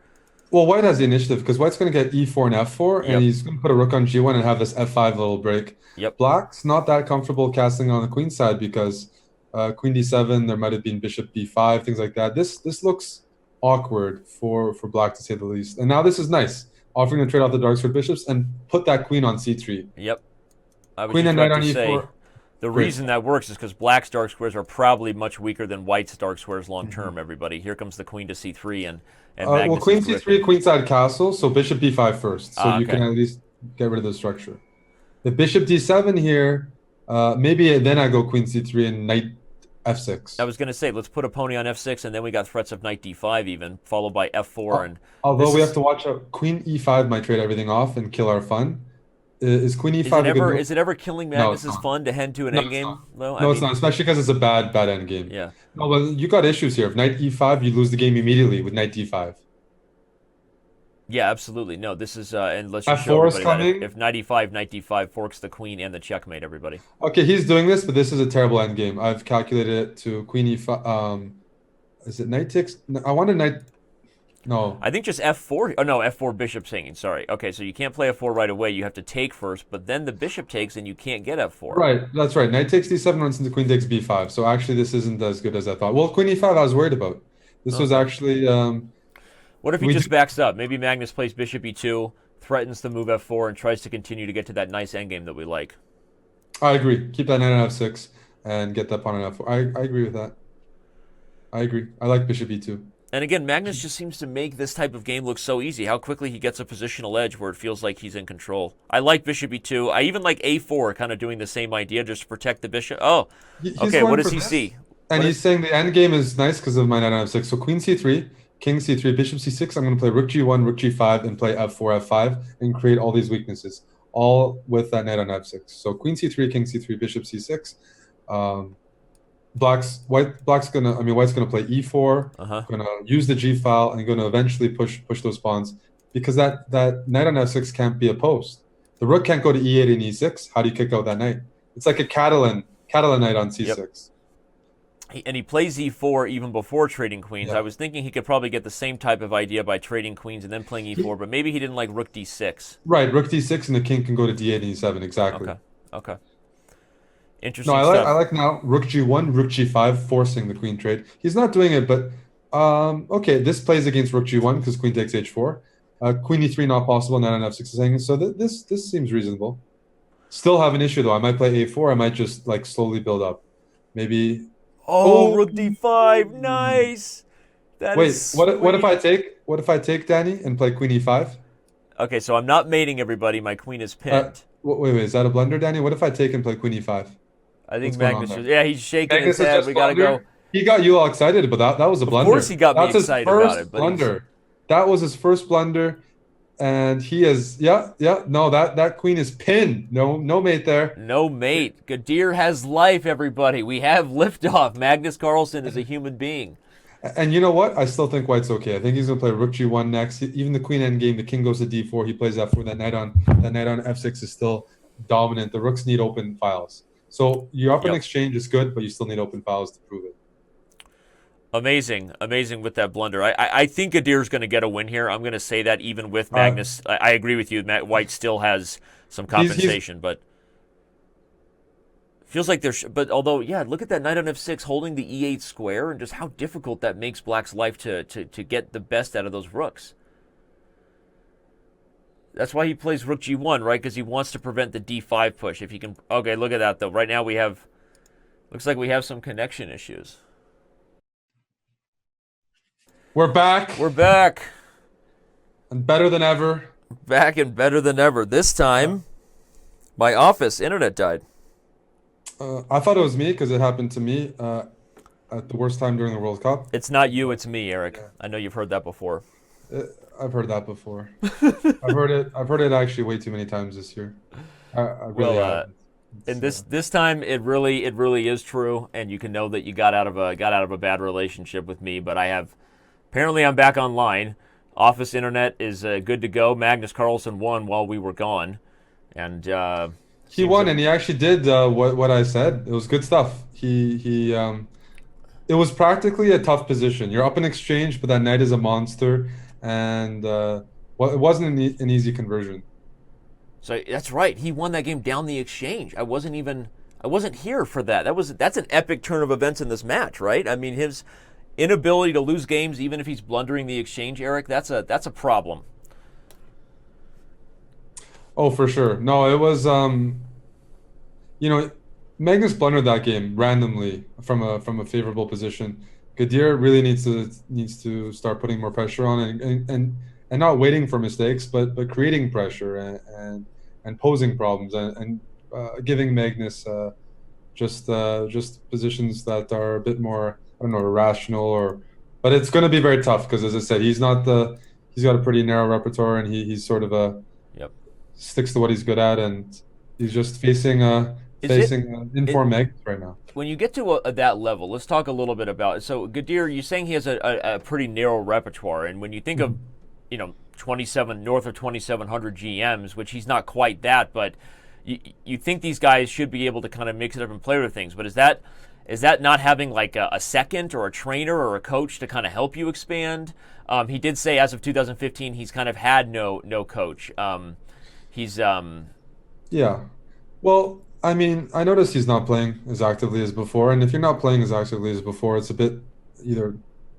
Well, White has the initiative because White's going to get e4 and f4, and Yep, he's going to put a rook on g1 and have this f5 little break. yep. Black's not that comfortable casting on the queen side because queen d7, there might have been bishop b5, things like that. This looks awkward for Black to say the least. And now this is nice, offering to trade off the dark square bishops and put that queen on c3. Yep. I was Queen just and knight about on to say e4, the great. reason that works is because Black's dark squares are probably much weaker than White's dark squares long Mhm. term. Everybody, here comes the queen to c3, and Well, Magnus is queen c3, ripping. queenside castle, so bishop b5 first, so Ah, you can okay. at least get rid of the structure. The bishop d7 here, maybe then I go queen c3 and knight I f6. was going to say, let's put a pony on f6, and then we got threats of knight d5 even, followed by f4. Al- And Although this we have is to watch out, queen e5 might trade everything off and kill our fun. Is queen is it e5 a good ever move? is it ever killing No, it's Magnus's not. fun to head to an No, it's not. endgame though? I No, it's mean, not, especially because it's a bad end game. yeah, No, but you got issues here. If knight e5, you lose the game immediately with knight d5. yeah, absolutely. No, this is and let's just show f4 is everybody that coming. if knight d5 forks the queen and the checkmate, everybody. Okay, he's doing this, but this is a terrible end game. I've calculated it to queen e5. Is it knight takes? I want a knight. No. I think just f4. Oh no, f4 bishop's hanging. Sorry. Okay, so you can't play f4 right away. You have to take first, but then the bishop takes, and you can't get f4. Right, that's right. Knight takes d7 runs into queen takes b5. So actually, this isn't as good as I thought. Well, queen e5, I was worried about. This was Okay. actually What if he we do, just backs up? Maybe Magnus plays bishop e2, threatens to move f4, and tries to continue to get to that nice endgame that we like. I agree. Keep that knight on f6 and get that pawn on f4. I agree with that. I agree. I like bishop e2. And again, Magnus just seems to make this type of game look so easy. How quickly he gets a positional edge where it feels like he's in control. I like bishop e2. I even like a4, kind of doing the same idea just to protect the bishop. Oh, He's okay. What going does for he this, see? and What he's is? saying the end game is nice because of my knight on f6. So queen c3, king c3, bishop c6. I'm going to play rook g1, rook g5, and play f4, f5, and create all these weaknesses, all with that knight on f6. So queen c3, king c3, bishop c6. Um, white's gonna play e4, Uh huh. gonna use the g file, and gonna eventually push those pawns because that knight on f6 can't be opposed. The rook can't go to e8 and e6. How do you kick out that knight? It's like a Catalan knight on Yep. c6. And he plays e4 even before trading queens. I Yeah. was thinking he could probably get the same type of idea by trading queens and then playing e4, but maybe he didn't like rook d6. Right, rook d6 and the king can go to d8 and e7. Exactly. Okay. Okay. No, Interesting I stuff. like now rook g1, rook g5, forcing the queen trade. He's not doing it, but okay, this plays against rook g1 because queen takes h4. Queen e3 not possible, knight on f6 is hanging. So this seems reasonable. Still have an issue though. I might play a4. I might just like slowly build up. Maybe. Oh, Oh, rook d5. Nice. That is wait. What if sweet. I take Danny and play queen e5? Okay, so I'm not mating everybody. My queen is Uh, pinned. wait. Is that a blunder, Danny? What if I take and play queen e5? I think What's going on Magnus there? is. Yeah, he's shaking his Magnus has head. just We got to go. blundered. He got you all excited, but that was a Of course, blunder. he got me That's his excited about first it, but he's. blunder. That was his first blunder, and he is yeah. No, that queen is pinned. No mate there. No mate. Gadir has life, everybody. We have liftoff. Magnus Carlsen is a human being. And you know what? I still think White's okay. I think he's gonna play Rook G1 next. Even the Queen endgame, the King goes to D4. He plays F4. That knight on F6 is still dominant. The Rooks need open files. So your up in Yep. exchange is good, but you still need open files to prove it. Amazing, amazing with that blunder. I think Gadir's going to get a win here. I'm going to say that even with Uh, Magnus. I agree with you. White still has some he's compensation, but feels like there's. But although, yeah, look at that knight on f6 holding the e8 square and just how difficult that makes Black's life to get the best out of those rooks. That's why he plays rook g1, right? Because he wants to prevent the d5 push. If he can. Okay, look at that though. Right now we have. Looks like we have some connection issues. we're back We're back. and better than ever. Back and better than ever. This time, my office internet died. I thought it was me because it happened to me at the worst time during the World Cup. It's not you, it's me, Eric. I know you've heard that before. Uh, I've heard that before. I've heard it actually way too many times this year. I really Well, have. and It's, this time it really is true, and you can know that you got out of a bad relationship with me. But apparently I'm back online. Office internet is good to go. Magnus Carlsen won while we were gone, and he seems won, to, and he actually did what I said. It was good stuff. He it was practically a tough position. You're up in exchange, but that knight is a monster, and well, it wasn't an easy conversion. so that's right. He won that game down the exchange. I wasn't here for that. That's an epic turn of events in this match, right? I mean, his inability to lose games, even if he's blundering the exchange, Eric, that's a problem. Oh, for sure. No, it was you know, Magnus blundered that game randomly from a favorable position. Gadir really needs to start putting more pressure on and not waiting for mistakes, but creating pressure and posing problems and giving Magnus just positions that are a bit more, I don't know, irrational or. But it's going to be very tough because, as I said, he's got a pretty narrow repertoire and he's sort of a Yep. sticks to what he's good at, and he's just facing Is it informed Magnus right now. when you get to that level? Let's talk a little bit about it. So Gadir, you're saying he has a pretty narrow repertoire, and when you think of 27 north of 2700 GMs, which he's not quite that, but you think these guys should be able to kind of mix it up and play with things. But is that not having like a second or a trainer or a coach to kind of help you expand? He did say as of 2015 he's kind of had no coach. He's Yeah. Well, I mean, I noticed he's not playing as actively as before, and if you're not playing as actively as before, it's a bit either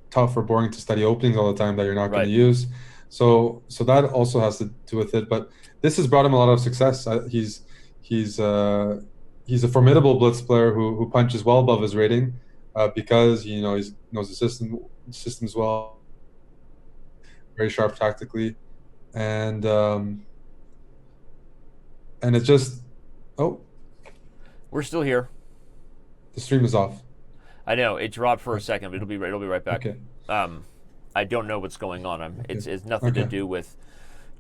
tough or boring to study openings all the time that you're not going right. to use. So that also has to do with it. But this has brought him a lot of success. He's he's a formidable blitz player who punches well above his rating, because he knows the systems well, very sharp tactically, and it's just, oh, We're still here. the stream is off. I know it dropped for a second, but it'll be right back. Okay. I don't know what's going on. Okay. It's nothing to Okay. do with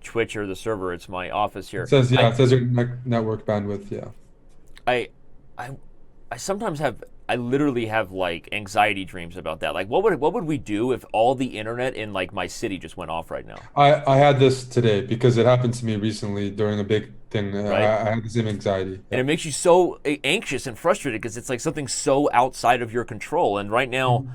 Twitch or the server. It's my office here. It says your network bandwidth. Yeah. I, I, I sometimes have. I literally have like anxiety dreams about that. Like, what would we do if all the internet in like my city just went off right now? I had this today because it happened to me recently during a big thing. Right. I had the same anxiety. And it makes you so anxious and frustrated because it's like something so outside of your control. And right now,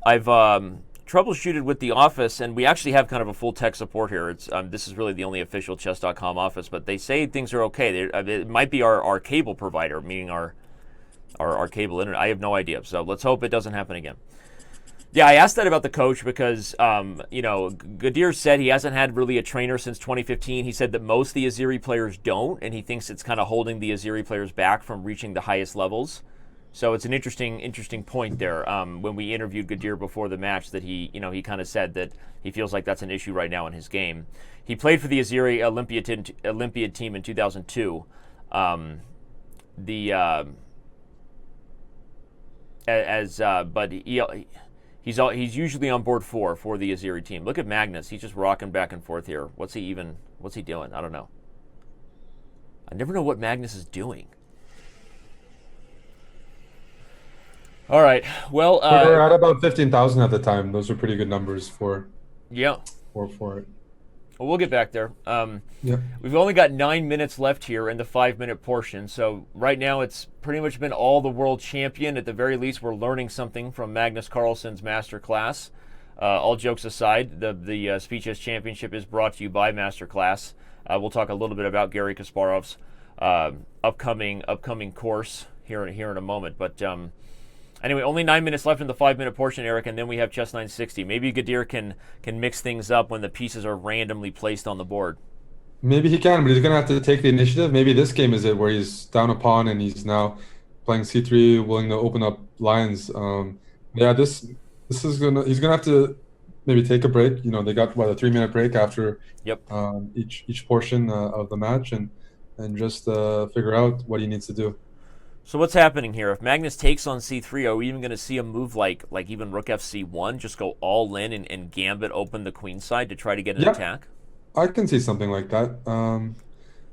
I've troubleshooted with the office, and we actually have kind of a full tech support here. It's this is really the only official Chess.com office, but they say things are okay. It might be our cable provider, meaning our cable internet. I have no idea. So let's hope it doesn't happen again. Yeah, I asked that about the coach because, Gadir said he hasn't had really a trainer since 2015. He said that most of the Azeri players don't, and he thinks it's kind of holding the Azeri players back from reaching the highest levels. So it's an interesting point there. When we interviewed Gadir before the match, that he kind of said that he feels like that's an issue right now in his game. He played for the Azeri Olympiad team in 2002. But he's usually on board four for the Azeri team. Look at Magnus; he's just rocking back and forth here. What's he doing? I don't know. I never know what Magnus is doing. All right. Well, We were at about 15,000 at the time. Those are pretty good numbers for yeah. for it. Well, we'll get back there. Yeah. We've only got 9 minutes left here in the 5-minute portion. So right now it's pretty much been all the world champion. At the very least, we're learning something from Magnus Carlsen's master class. All jokes aside, the Speed Chess Championship is brought to you by Masterclass. We'll talk a little bit about Garry Kasparov's upcoming course here in a moment. But anyway, only 9 minutes left in the 5-minute portion, Eric, and then we have Chess 960. Maybe Gadir can mix things up when the pieces are randomly placed on the board. Maybe he can, but he's gonna have to take the initiative. Maybe this game is it, where he's down a pawn and he's now playing c3, willing to open up lines. This is he's gonna have to maybe take a break. They got a 3-minute break after each portion of the match, and just figure out what he needs to do. So what's happening here? If Magnus takes on c3, are we even going to see a move like even rook fc1, just go all in and gambit open the queen side to try to get an attack? I can see something like that.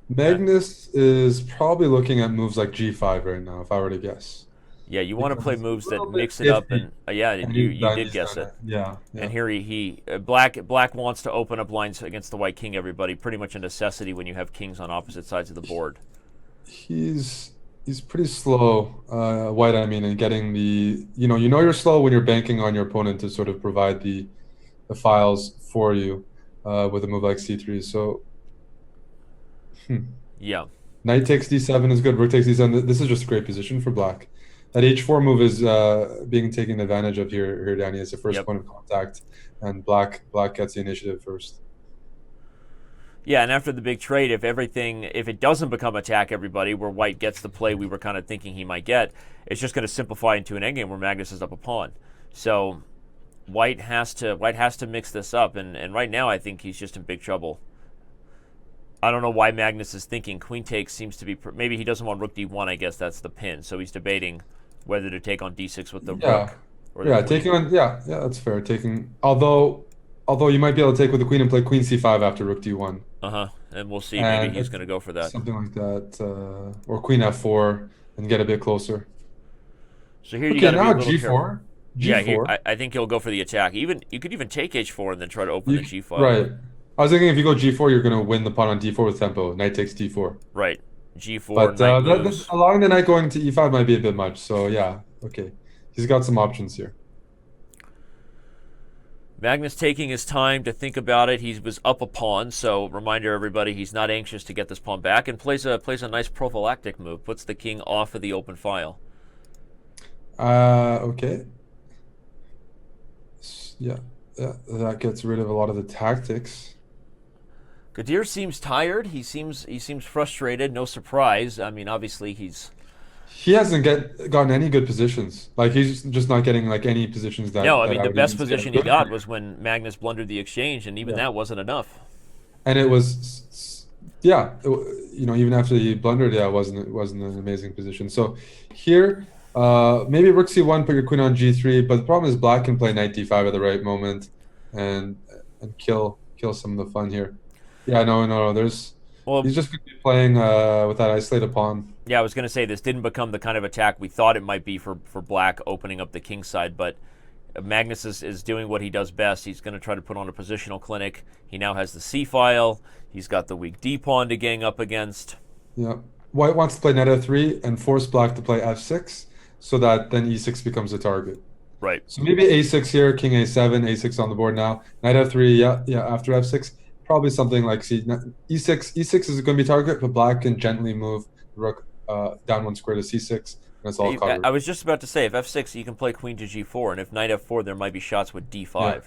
Magnus is probably looking at moves like g5 right now, if I were to guess. Yeah, you want to play moves that mix it up, and you did guess it. Yeah. And here black wants to open up lines against the white king. Everybody, pretty much a necessity when you have kings on opposite sides of the board. He's pretty slow, white. I mean, in getting the you're slow when you're banking on your opponent to sort of provide the files for you with a move like c3. So yeah, knight takes d7 is good. Rook takes d7. This is just a great position for black. That h4 move is being taken advantage of here, Danny. It's the first point of contact, and black gets the initiative first. Yeah, and after the big trade, if it doesn't become attack everybody, where white gets the play we were kind of thinking he might get, it's just going to simplify into an endgame where Magnus is up a pawn. So white has to mix this up, and right now I think he's just in big trouble. I don't know why Magnus is thinking queen takes seems to be maybe he doesn't want rook d1. I guess that's the pin. So he's debating whether to take on d6 with the rook. Or taking on that's fair. Although you might be able to take with the queen and play queen c5 after rook d1. And we'll see. Maybe he's going to go for that. Something like that, or queen f4 and get a bit closer. So here you got now g4. G4. Yeah, I think he'll go for the attack. You could even take h4 and then try to open the g5. Right. I was thinking if you go g4, you're going to win the pawn on d4 with tempo. Knight takes d4. Right. G4. But allowing the knight going to e5 might be a bit much. So yeah, okay. He's got some options here. Magnus taking his time to think about it. He was up a pawn, so reminder everybody, he's not anxious to get this pawn back, and plays a nice prophylactic move. Puts the king off of the open file. Okay. Yeah, that gets rid of a lot of the tactics. Gadir seems tired. He seems frustrated. No surprise. I mean, obviously he's He hasn't gotten any good positions. Like he's just not getting like any positions No, I that mean I the would best even say are position he good for got him. was when Magnus blundered the exchange, and even Yeah. that wasn't enough. And it was, yeah, even after he blundered, yeah, it wasn't an amazing position. So here, maybe rook c1, put your queen on g3. But the problem is black can play knight d5 at the right moment, and kill some of the fun here. Yeah, no. Well, He's just going to be playing with that isolated pawn. yeah, I was going to say this didn't become the kind of attack we thought it might be for black opening up the king side, but Magnus is doing what he does best. He's going to try to put on a positional clinic. He now has the c file. He's got the weak d pawn to gang up against. Yeah, white wants to play knight f3 and force black to play f6, so that then e6 becomes a target. Right. So maybe a6 here, king a7, a6 on the board now. Knight f3, yeah. After f6, probably something like e6. E6 is going to be target, but black can gently move the rook down one square to c6, and it's all covered. I was just about to say, if f6, you can play queen to g4, and if knight f4, there might be shots with Yeah. d5.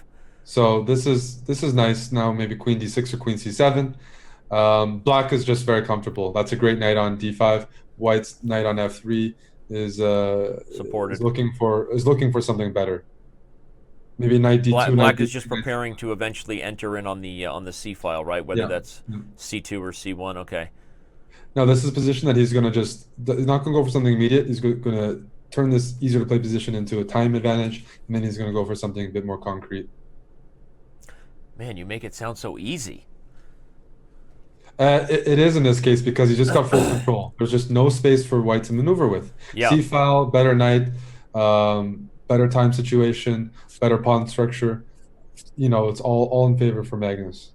So this is nice. Now maybe queen d6 or queen c7. Black is just very comfortable. That's a great knight on d5. White's knight on f3 is Supported. looking for something better. Maybe knight d2, knight Black is d3, just knight preparing to eventually enter in on the c file, right? Whether yeah. that's c2 or c1. Okay. Now this is a position that he's going to he's not going to go for something immediate. He's going to turn this easier to play position into a time advantage, and then he's going to go for something a bit more concrete. Man, you make it sound so easy. It is in this case because he just got full control. There's just no space for white to maneuver with. Yeah. C file, better knight, better time situation, better pawn structure. It's all in favor for Magnus.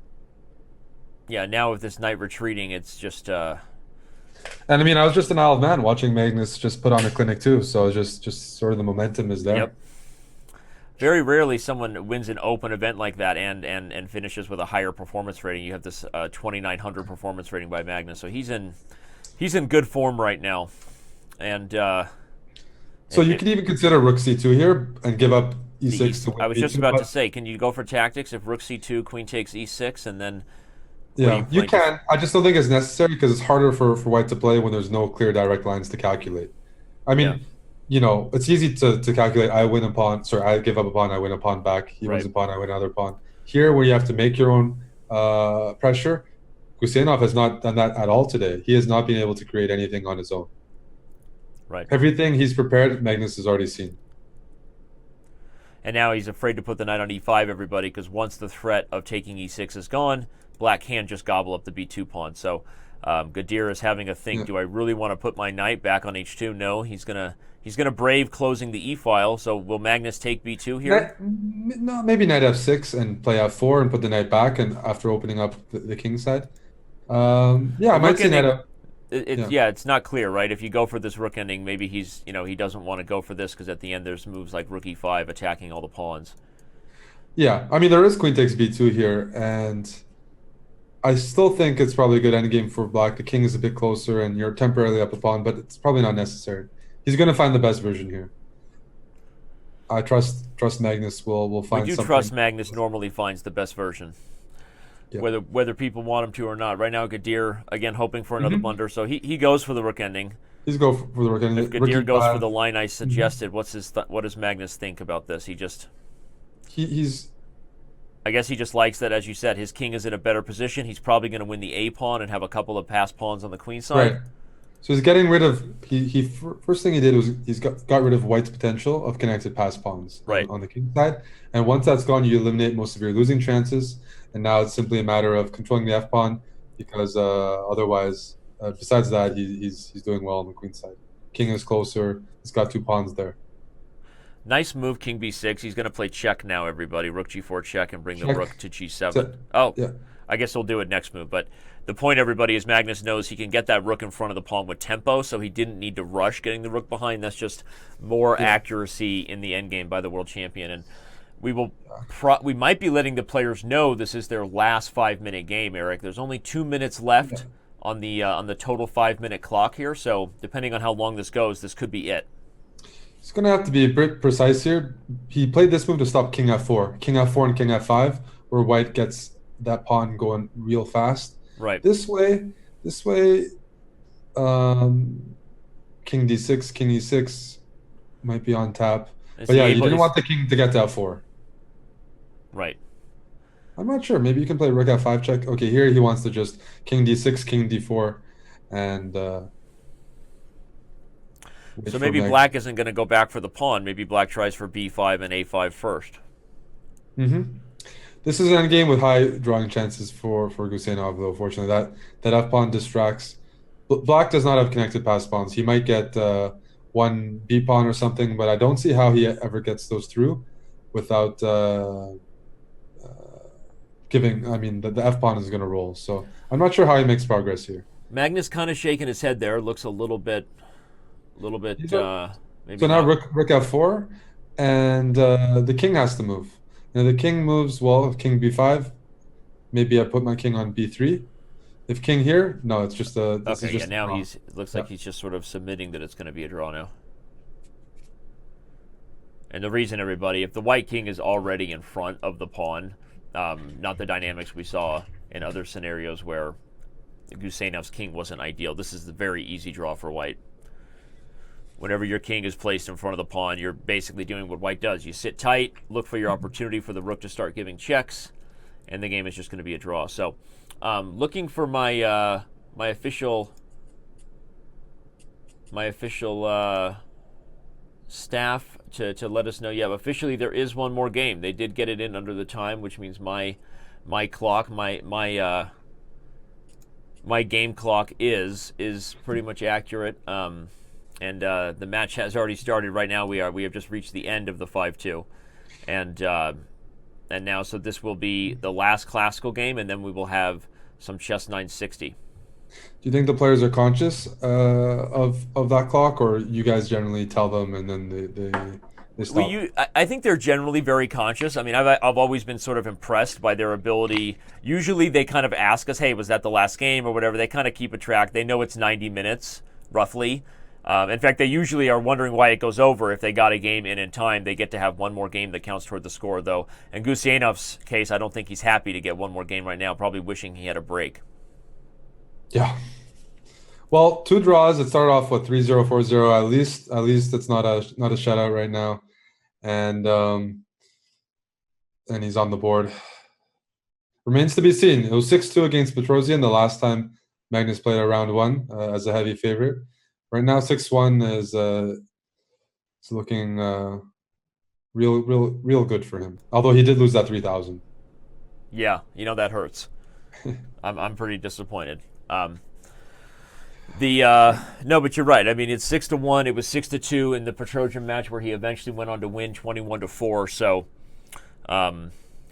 Yeah, now with this knight retreating, it's just And I mean, I was just an Isle of Man watching Magnus just put on a clinic too. So just sort of the momentum is there. yep. Very rarely someone wins an open event like that and finishes with a higher performance rating. You have this 2,900 performance rating by Magnus, so he's in good form right now. And So you could even consider rook c2 here and give up e6 to win I was just b2, about to but say, can you go for tactics if rook c2, queen takes e6, and then yeah, you can. I just don't think it's necessary because it's harder for white to play when there's no clear direct lines to calculate. I Yeah. mean, it's easy to calculate. I win a pawn. Sorry, I give up a pawn. I win a pawn back. He wins Right. a pawn. I win another pawn. Here, where you have to make your own pressure, Guseinov has not done that at all today. He has not been able to create anything on his own. Right. Everything he's prepared, Magnus has already seen. And now he's afraid to put the knight on e5, everybody, because once the threat of taking e6 is gone, black can just gobble up the b2 pawn. So Gadir is having a think. Yeah. Do I really want to put my knight back on h2? No, he's gonna brave closing the e file. So will Magnus take b2 here? No, maybe knight f6 and play f4 and put the knight back, and after opening up the king side. Yeah, I might Rook see knight ending, f. it's not clear, right? If you go for this rook ending, maybe he doesn't want to go for this because at the end there's moves like rook e5 attacking all the pawns. Yeah, I mean there is queen takes b2 here, and I still think it's probably a good endgame for black. The king is a bit closer, and you're temporarily up a pawn, but it's probably not necessary. He's going to find the best version here. I trust Magnus will find We do something. trust Magnus normally finds the best version, Yeah. whether people want him to or not. Right now, Gadir again hoping for another Mhm. blunder, so he goes for the rook ending. He's go for the rook ending. If Rook Gadir goes e5. for the line I suggested, what does Magnus think about this? He's I guess he just likes that, as you said, his king is in a better position. He's probably going to win the a pawn and have a couple of passed pawns on the queen side. right. So he's getting rid of first thing he did was he's got rid of white's potential of connected pass pawns Right. on the king side, and once that's gone, you eliminate most of your losing chances, and now it's simply a matter of controlling the f pawn because otherwise, besides that, he's doing well on the queen side. King is closer. He's got two pawns there. Nice move, king b6. He's going to play check now, everybody. Rook g4 check and bring the Check. rook to g7. So- oh, yeah. I guess he'll do it next move. But the point, everybody, is Magnus knows he can get that rook in front of the pawn with tempo, so he didn't need to rush getting the rook behind. That's just more accuracy in the endgame by the world champion. And we might be letting the players know this is their last 5-minute game, Eric. There's only 2 minutes left on the total 5-minute clock here. So depending on how long this goes, this could be it. He's going to have to be a bit precise here. He played this move to stop king f4. King f4 and king f5, where white gets that pawn going real fast. Right. This way, king d6, king e6 might be on tap. Is But he yeah, you able? didn't Is want the king to get to f4. right. I'm not sure. Maybe you can play rook f5 check. Okay, here he wants to just king d6, king d4, and wait So for maybe Meg. black isn't going to go back for the pawn. Maybe black tries for b5 and a5 first. This is an endgame with high drawing chances for Guseinov, though. Fortunately, that f pawn distracts. Black does not have connected pass pawns. He might get one b pawn or something, but I don't see how he ever gets those through without giving. I mean, the f pawn is going to roll, so I'm not sure how he makes progress here. Magnus kind of shaking his head there. Looks a little bit, He's a, maybe so now not. rook f4, and the king has to move. Now the king moves well. King b5. Maybe I put my king on b3. If king here, no, it's just a. This is Okay, yeah. just a Now draw. it looks Yeah. like he's just sort of submitting that it's going to be a draw now. And the reason, everybody, if the white king is already in front of the pawn, not the dynamics we saw in other scenarios where Guseinov's king wasn't ideal. This is the very easy draw for white. Whenever your king is placed in front of the pawn, you're basically doing what white does. You sit tight, look for your opportunity for the rook to start giving checks, and the game is just going to be a draw. So, looking for my my official staff to let us know. Yeah, officially there is one more game. They did get it in under the time, which means my clock, my game clock is pretty much accurate. And the match has already started. Right now we have just reached the end of the 5-2, and now so this will be the last classical game, and then we will have some chess 960. Do you think the players are conscious of that clock, or you guys generally tell them and then they stop? I think they're generally very conscious. I mean, I've always been sort of impressed by their ability. Usually they kind of ask us, hey, was that the last game or whatever? They kind of keep a track. They know it's 90 minutes, roughly. In fact, they usually are wondering why it goes over. If they got a game in time, they get to have one more game that counts toward the score, though. In Guseinov's case, I don't think he's happy to get one more game right now, probably wishing he had a break. Yeah. Well, two draws. It started off with 3-0, 4-0. At least it's not a shutout right now, and he's on the board. Remains to be seen. It was 6-2 against Petrosian the last time Magnus played a round one as a heavy favorite. Right now, 6-1 is it's looking real good for him. Although he did lose that 3,000. Yeah, that hurts. I'm pretty disappointed. No, but you're right. I mean, it's 6-1. It was 6-2 in the Petrosian match where he eventually went on to win 21-4. So,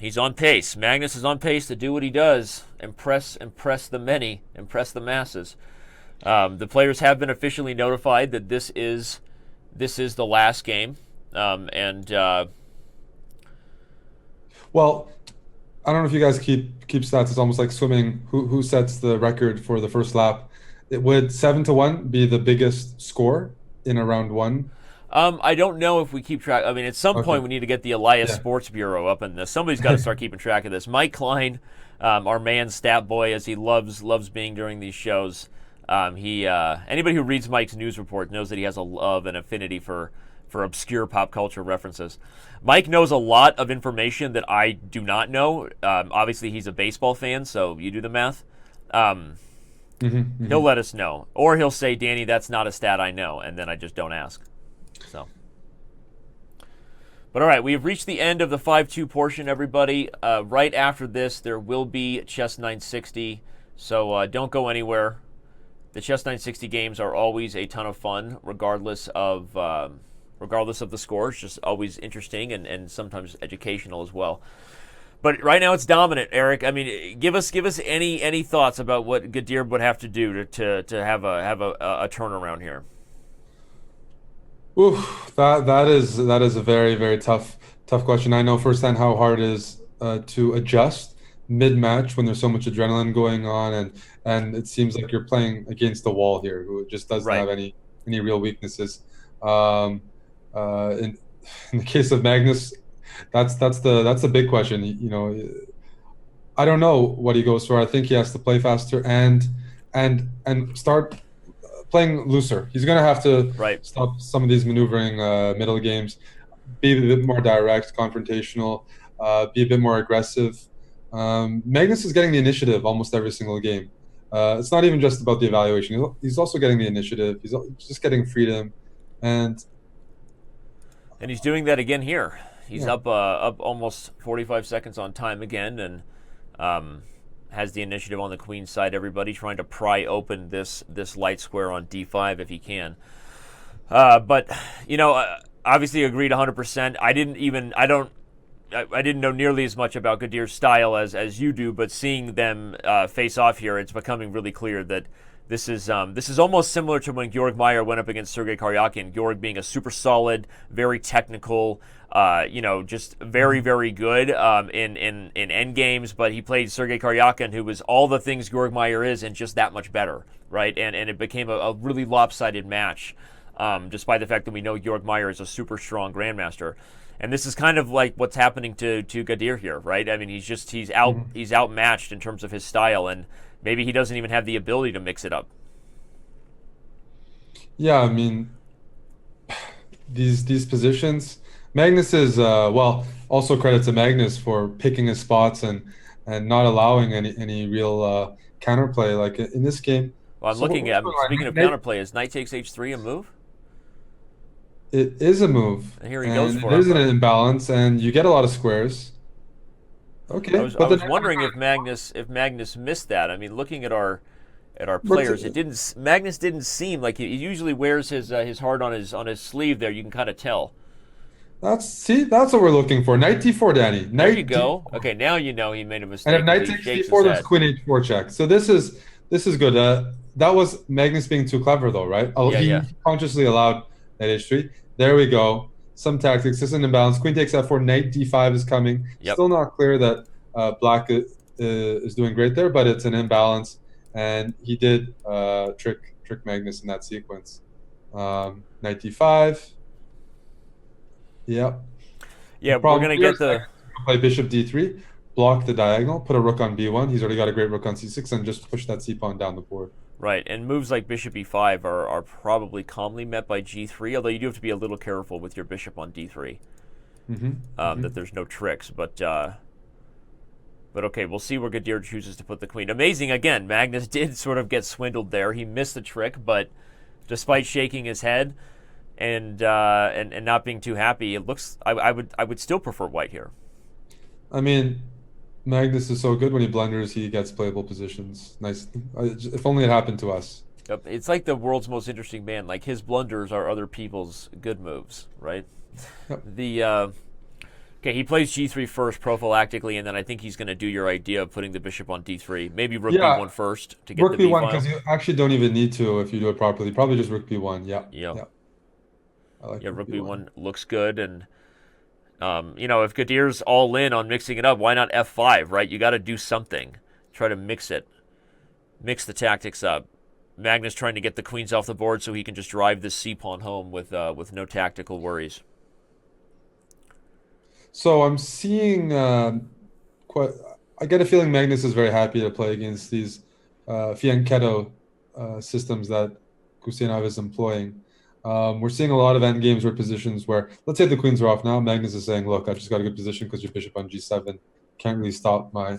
he's on pace. Magnus is on pace to do what he does: impress the many, impress the masses. The players have been officially notified that this is the last game, and Well, I don't know if you guys keep stats. It's almost like swimming. Who sets the record for the first lap? It would 7-1 be the biggest score in a round one. I don't know if we keep track. I mean, at some Okay. point we need to get the Elias Yeah. Sports Bureau up in this. Somebody's got to start keeping track of this. Mike Klein, our man, stat boy, as he loves being during these shows. Anybody who reads Mike's news report knows that he has a love and affinity for obscure pop culture references. Mike knows a lot of information that I do not know. Obviously, he's a baseball fan, so you do the math. He'll let us know, or he'll say, "Danny, that's not a stat I know," and then I just don't ask. So, but all right, we have reached the end of the 5-2 portion, everybody. Right after this, there will be Chess 960, so don't go anywhere. The Chess 960 games are always a ton of fun, regardless of the scores. Just always interesting and sometimes educational as well. But right now it's dominant, Eric. I mean, give us any thoughts about what Gadir would have to do to have a turnaround here. Ooh, that is a very very tough question. I know firsthand how hard it is to adjust mid match when there's so much adrenaline going on, and it seems like you're playing against the wall here, who just doesn't Right. have any real weaknesses. Um, in the case of Magnus, that's the big question. I don't know what he goes for. I think he has to play faster and start playing looser. He's going to have to Right. stop some of these maneuvering middle games, be a bit more direct, confrontational, be a bit more aggressive. Magnus is getting the initiative almost every single game. It's not even just about the evaluation. He's also getting the initiative. He's just getting freedom, and he's doing that again here. He's yeah. up almost 45 seconds on time again, and has the initiative on the queen's side. Everybody trying to pry open this light square on d5 if he can. But obviously agreed 100%. I didn't know nearly as much about Gadir's style as you do, but seeing them face off here, it's becoming really clear that this is almost similar to when Georg Meyer went up against Sergei Karyakin. Georg being a super solid, very technical, just very, very good in Endgames, but he played Sergei Karyakin, who was all the things Georg Meyer is and just that much better, right? And it became a really lopsided match, despite the fact that we know Georg Meyer is a super strong grandmaster. And this is kind of like what's happening to Gadir here, right? I mean, he's outmatched in terms of his style, and maybe he doesn't even have the ability to mix it up. Yeah, I mean, these positions, Magnus is also credit to Magnus for picking his spots and not allowing any real counterplay. Like in this game, Well, so speaking of counterplay, is knight takes h3 a move? it is a move, And here he goes and for it it. is an imbalance, and you get a lot of squares. Okay, I was wondering if Magnus missed that. I mean, looking at our players, Magnus didn't seem like he usually wears his heart on his sleeve there. You can kind of tell. That's what we're looking for. Knight d4, Danny. There you Knight go. d4. Okay, now you know he made a And mistake. if knight He takes shakes his d4, there's head. queen h4 check. So this is good. That was Magnus being too clever, though, right? Yeah. He consciously allowed knight h3. There we go. Some tactics. This is an imbalance. Queen takes f4. Knight d5 is coming. Yep. Still not clear that black is doing great there, but it's an imbalance, and he did trick Magnus in that sequence. Knight d5. Yep. Yeah, we're gonna get the play bishop d3, block the diagonal, put a rook on b1. He's already got a great rook on c6, and just push that c pawn down the board. right. And moves like bishop e5 are probably calmly met by g3. Although you do have to be a little careful with your bishop on d3. That there's no tricks, but okay, we'll see where Gadir chooses to put the queen. Amazing again. Magnus did sort of get swindled there. He missed the trick, but despite shaking his head and not being too happy, it looks. I would still prefer white here. I mean, Magnus is so good when he blunders, he gets playable positions. Nice. If only it happened to us. Yep. It's like the world's most interesting man. Like his blunders are other people's good moves, right? Yep. Okay, he plays g3 first prophylactically, and then I think he's going to do your idea of putting the bishop on d3. Maybe rook b1 first to get rook the b b1 file. because you actually don't even need to if you do it properly. Probably just rook b1. Yeah. Yeah. I like Rook b1 looks good, and if Gadir's all in on mixing it up, why not f5? Right, you got to do something. Try to mix the tactics up. Magnus trying to get the queens off the board so he can just drive this c pawn home with no tactical worries. So I'm seeing I get a feeling Magnus is very happy to play against these fianchetto systems that Guseinov is employing. We're seeing a lot of endgames or positions where, let's say the queens are off now, Magnus is saying, look, I just got a good position because your bishop on g7 can't really stop my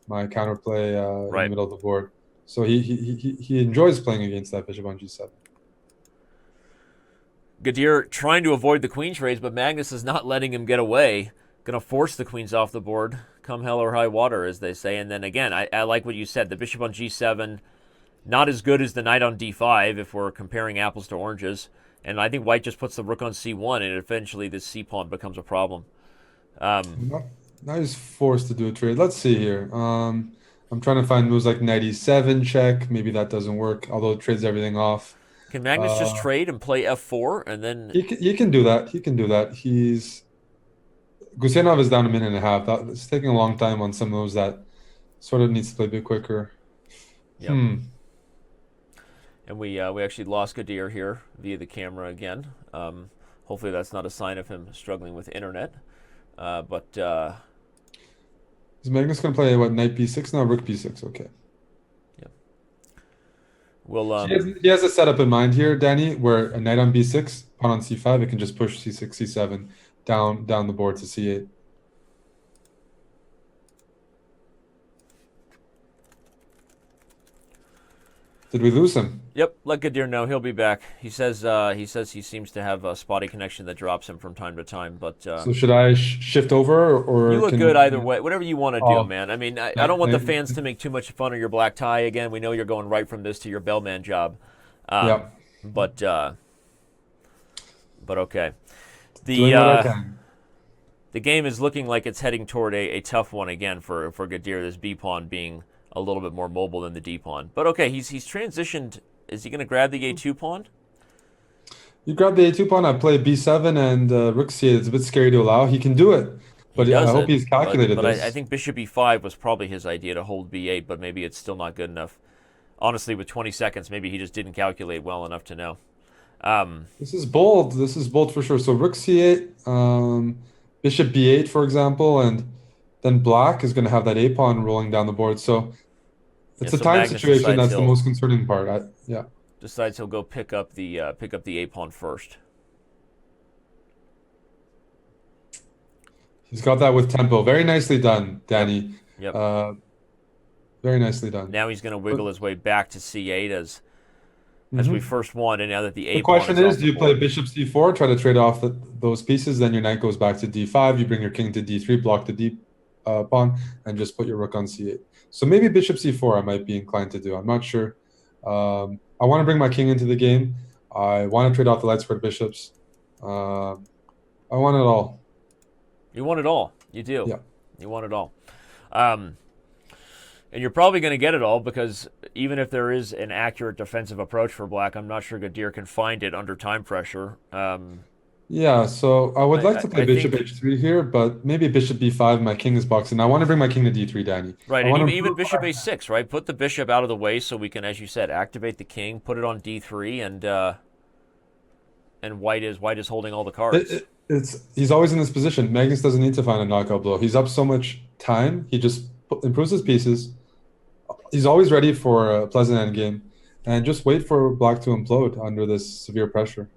counterplay in the middle of the board. So he enjoys playing against that bishop on g7. Gadir trying to avoid the queen's raise, but Magnus is not letting him get away. Going to force the queens off the board, come hell or high water, as they say. And then again, I like what you said. The bishop on g7, not as good as the knight on d5 if we're comparing apples to oranges. And I think white just puts the rook on c1, and eventually this c pawn becomes a problem. Now he's forced to do a trade. Let's see here. I'm trying to find moves like knight e7 check. Maybe that doesn't work, although it trades everything off. Can Magnus just trade and play f4 and then? He can do that. He can do that. Guseinov is down a minute and a half. It's taking a long time on some moves that sort of needs to play a bit quicker. Yep. And we actually lost Gadir here via the camera again. Hopefully that's not a sign of him struggling with internet. Is Magnus going to play, knight b6 now? Rook b6, okay. Yeah. We'll He has a setup in mind here, Danny, where a knight on b6, pawn on c5, it can just push c6, c7 down the board to c8. Did we lose him? Yep, let Gadir know he'll be back. He says he seems to have a spotty connection that drops him from time to time. But So should I shift over or you look can good either way. Whatever you want to do, Oh, man. I mean, I don't want the fans to make too much fun of your black tie again. We know you're going right from this to your bellman job. yeah, But okay. doing what I can. The game is looking like it's heading toward a tough one again for Gadir. This B pawn being a little bit more mobile than the D pawn. But okay, he's transitioned. Is he going to grab the A2 pawn? You grab the A2 pawn, I play b7 and rook c8. It's a bit scary to allow. He can do it, but He I does hope it, he's calculated but this. I think bishop E5 was probably his idea to hold B8, but maybe it's still not good enough. Honestly, with 20 seconds, maybe he just didn't calculate well enough to know. This is bold. This is bold for sure. So rook c8, bishop b8, for example, and then black is going to have that a pawn rolling down the board. So it's Yeah, a so time Magnus situation decides that's the he'll- most concerning part. Yeah. Decides he'll go pick up the A pawn first. He's got that with tempo. Very nicely done, Danny. Yep. Very nicely done. Now he's going to wiggle his way back to C8 as Mhm. we first won, and now that the A The pawn question is is, off do the you play board. bishop c4, try to trade off those pieces, then your knight goes back to d5, you bring your king to d3, block the d pawn, and just put your rook on c8. So maybe bishop c4 I might be inclined to do. I'm not sure. I want to bring my king into the game. I want to trade off the light squared bishops. I want it all. You want it all. You do. Yeah. You want it all. And you're probably going to get it all because even if there is an accurate defensive approach for black, I'm not sure Gadir can find it under time pressure. Yeah, so I would like to play I bishop think- h3 here, but maybe bishop b5, my king is boxed in. I want to bring my king to d3, Danny. Right, I and want to even improve bishop my- a6, right? Put the bishop out of the way so we can, as you said, activate the king, put it on d3, and white is holding all the cards. He's always in this position. Magnus doesn't need to find a knockout blow. He's up so much time. He just improves his pieces. He's always ready for a pleasant endgame, and just wait for black to implode under this severe pressure.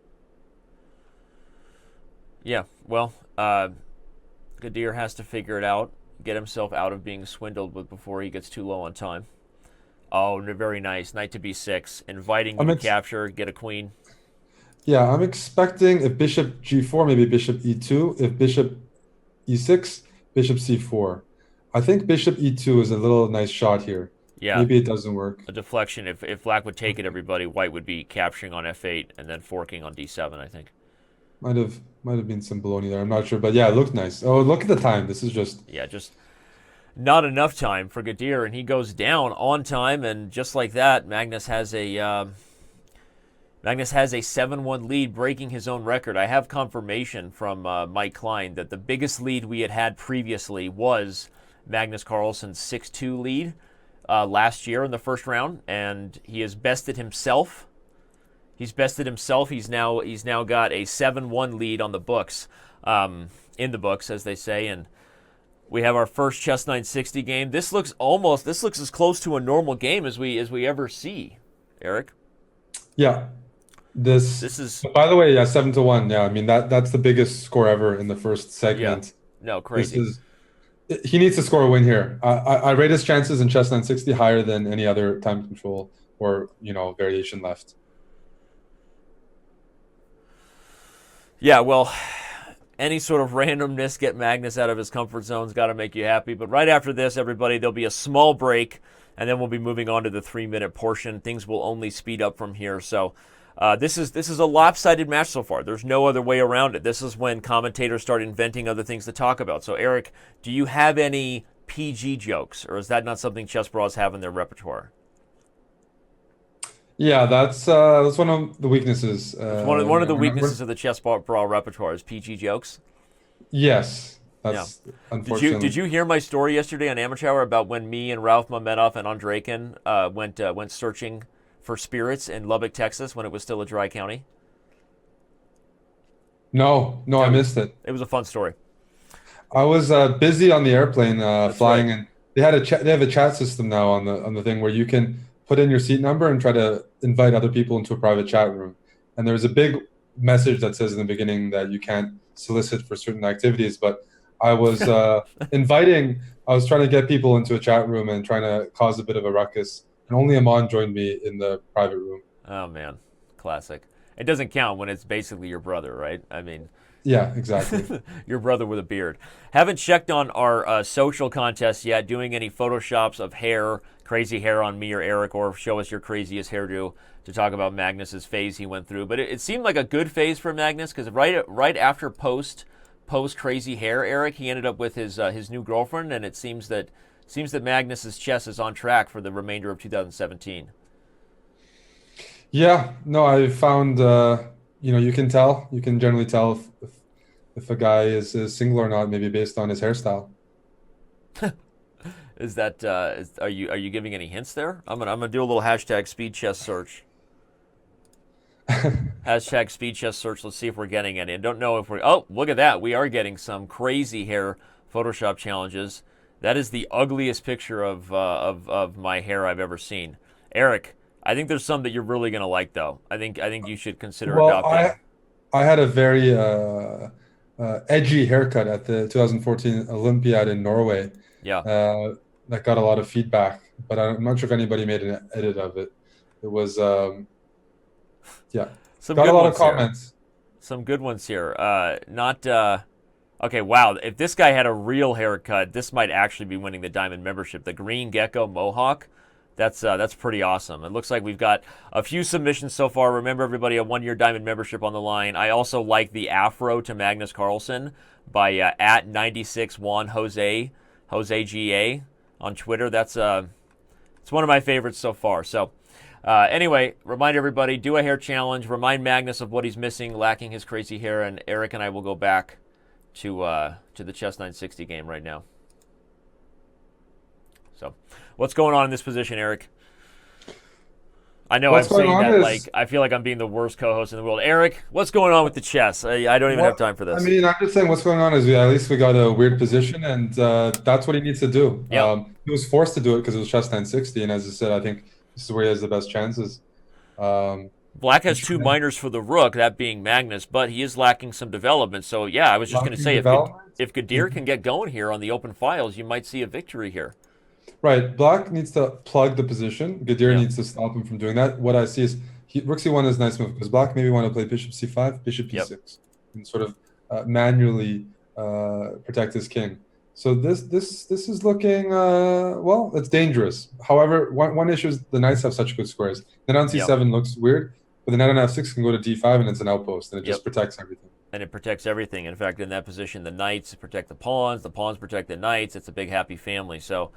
Yeah, well, Gadir has to figure it out, get himself out of being swindled with before he gets too low on time. Oh, very nice. Knight to b6, inviting you to capture, get a queen. Yeah, I'm expecting if bishop g4, maybe bishop e2. If bishop e6, bishop c4. I think bishop e2 is a little nice shot here. Yeah. Maybe it doesn't work. A deflection. If black would take it, everybody, white would be capturing on f8 and then forking on d7, I think. Might have been some baloney there. I'm not sure, but yeah, it looked nice. Oh, look at the time. This is just not enough time for Gadir, and he goes down on time, and just like that, Magnus has a 7-1 lead, breaking his own record. I have confirmation from Mike Klein that the biggest lead we had previously was Magnus Carlsen's 6-2 lead last year in the first round, and he has bested himself. He's now got a 7-1 lead on the books, in the books, as they say, and we have our first Chess 960 game. This looks as close to a normal game as we ever see, Eric. yeah. This is, by the way, yeah, 7-1. Yeah, I mean that's the biggest score ever in the first segment. Yeah. No, crazy. He needs to score a win here. I rate his chances in Chess 960 higher than any other time control or variation left. Yeah, well, any sort of randomness, get Magnus out of his comfort zone's got to make you happy. But right after this, everybody, there'll be a small break, and then we'll be moving on to the 3-minute portion. Things will only speed up from here. So this is a lopsided match so far. There's no other way around it. This is when commentators start inventing other things to talk about. So, Eric, do you have any PG jokes, or is that not something chess bras have in their repertoire? Yeah, that's one of the weaknesses. One of the weaknesses of the chess bra repertoire is PG jokes. Yes, that's unfortunately. Did you hear my story yesterday on Amateur Hour about when me and Ralph Mamedov and Andreykin went searching for spirits in Lubbock, Texas, when it was still a dry county? No, I missed it. It was a fun story. I was busy on the airplane flying, right. and they have a chat system now on the thing where you can put in your seat number and try to invite other people into a private chat room. And there's a big message that says in the beginning that you can't solicit for certain activities, but I was I was trying to get people into a chat room and trying to cause a bit of a ruckus, and only Amon joined me in the private room. Oh man, classic. It doesn't count when it's basically your brother, right? I mean, Yeah, exactly. your brother with a beard. Haven't checked on our social contest yet. Doing any photoshops of hair, crazy hair on me or Eric, or show us your craziest hairdo to talk about Magnus's phase he went through. But it seemed like a good phase for Magnus because right after post crazy hair, Eric, he ended up with his new girlfriend, and it seems that Magnus's chess is on track for the remainder of 2017. Yeah, no, I found you can tell, you can generally tell if a guy is single or not, maybe based on his hairstyle. Is that are you giving any hints there? I'm gonna do a little hashtag speed chess search. Hashtag speed chess search. Let's see if we're getting any. I don't know if we're. Oh, look at that. We are getting some crazy hair Photoshop challenges. That is the ugliest picture of my hair I've ever seen. Eric, I think there's some that you're really gonna like though. I think you should consider Well, adopting. I had a very edgy haircut at the 2014 Olympiad in Norway. Yeah, That got a lot of feedback, but I'm not sure if anybody made an edit of it. It was yeah, some got a good lot of ones here. comments. Some good ones here. Not okay. Wow, if this guy had a real haircut, this might actually be winning the diamond membership. The green gecko mohawk. That's pretty awesome. It looks like we've got a few submissions so far. Remember, everybody, a 1-year diamond membership on the line. I also like the afro to Magnus Carlsen by at 96 Juan Jose GA on Twitter. It's one of my favorites so far. So anyway, remind everybody, do a hair challenge. Remind Magnus of what he's missing, lacking his crazy hair, and Eric and I will go back to the Chess 960 game right now. So, what's going on in this position, Eric? I know I'm What's going saying on that is like I feel like I'm being the worst co-host in the world. Eric, what's going on with the chess? I don't even have what time for I this. mean. I'm just saying what's going on is at least we got a weird position, and that's what he needs to do. Yep. He was forced to do it because it was chess 960, and as I said, I think this is where he has the best chances. Um, Black has he's two trying to minors for the rook, that being Magnus, but he is lacking some development. So yeah, I was just going to blocking say development. if Gadir can get going here on the open files, you might see a victory here. Right. Black needs to plug the position. Gadir Yeah. needs to stop him from doing that. What I see is Rook C1 is a nice move because Black maybe want to play Bishop C5, Bishop Yep. E6, and sort of manually protect his king. So this is looking well, it's dangerous. However, one issue is the knights have such good squares. Then on Yep. C7 looks weird, but the knight on F6 can go to D5 and it's an outpost and it just Yep. protects everything. And it protects everything. In fact, in that position, the knights protect the pawns protect the knights. It's a big happy family. So,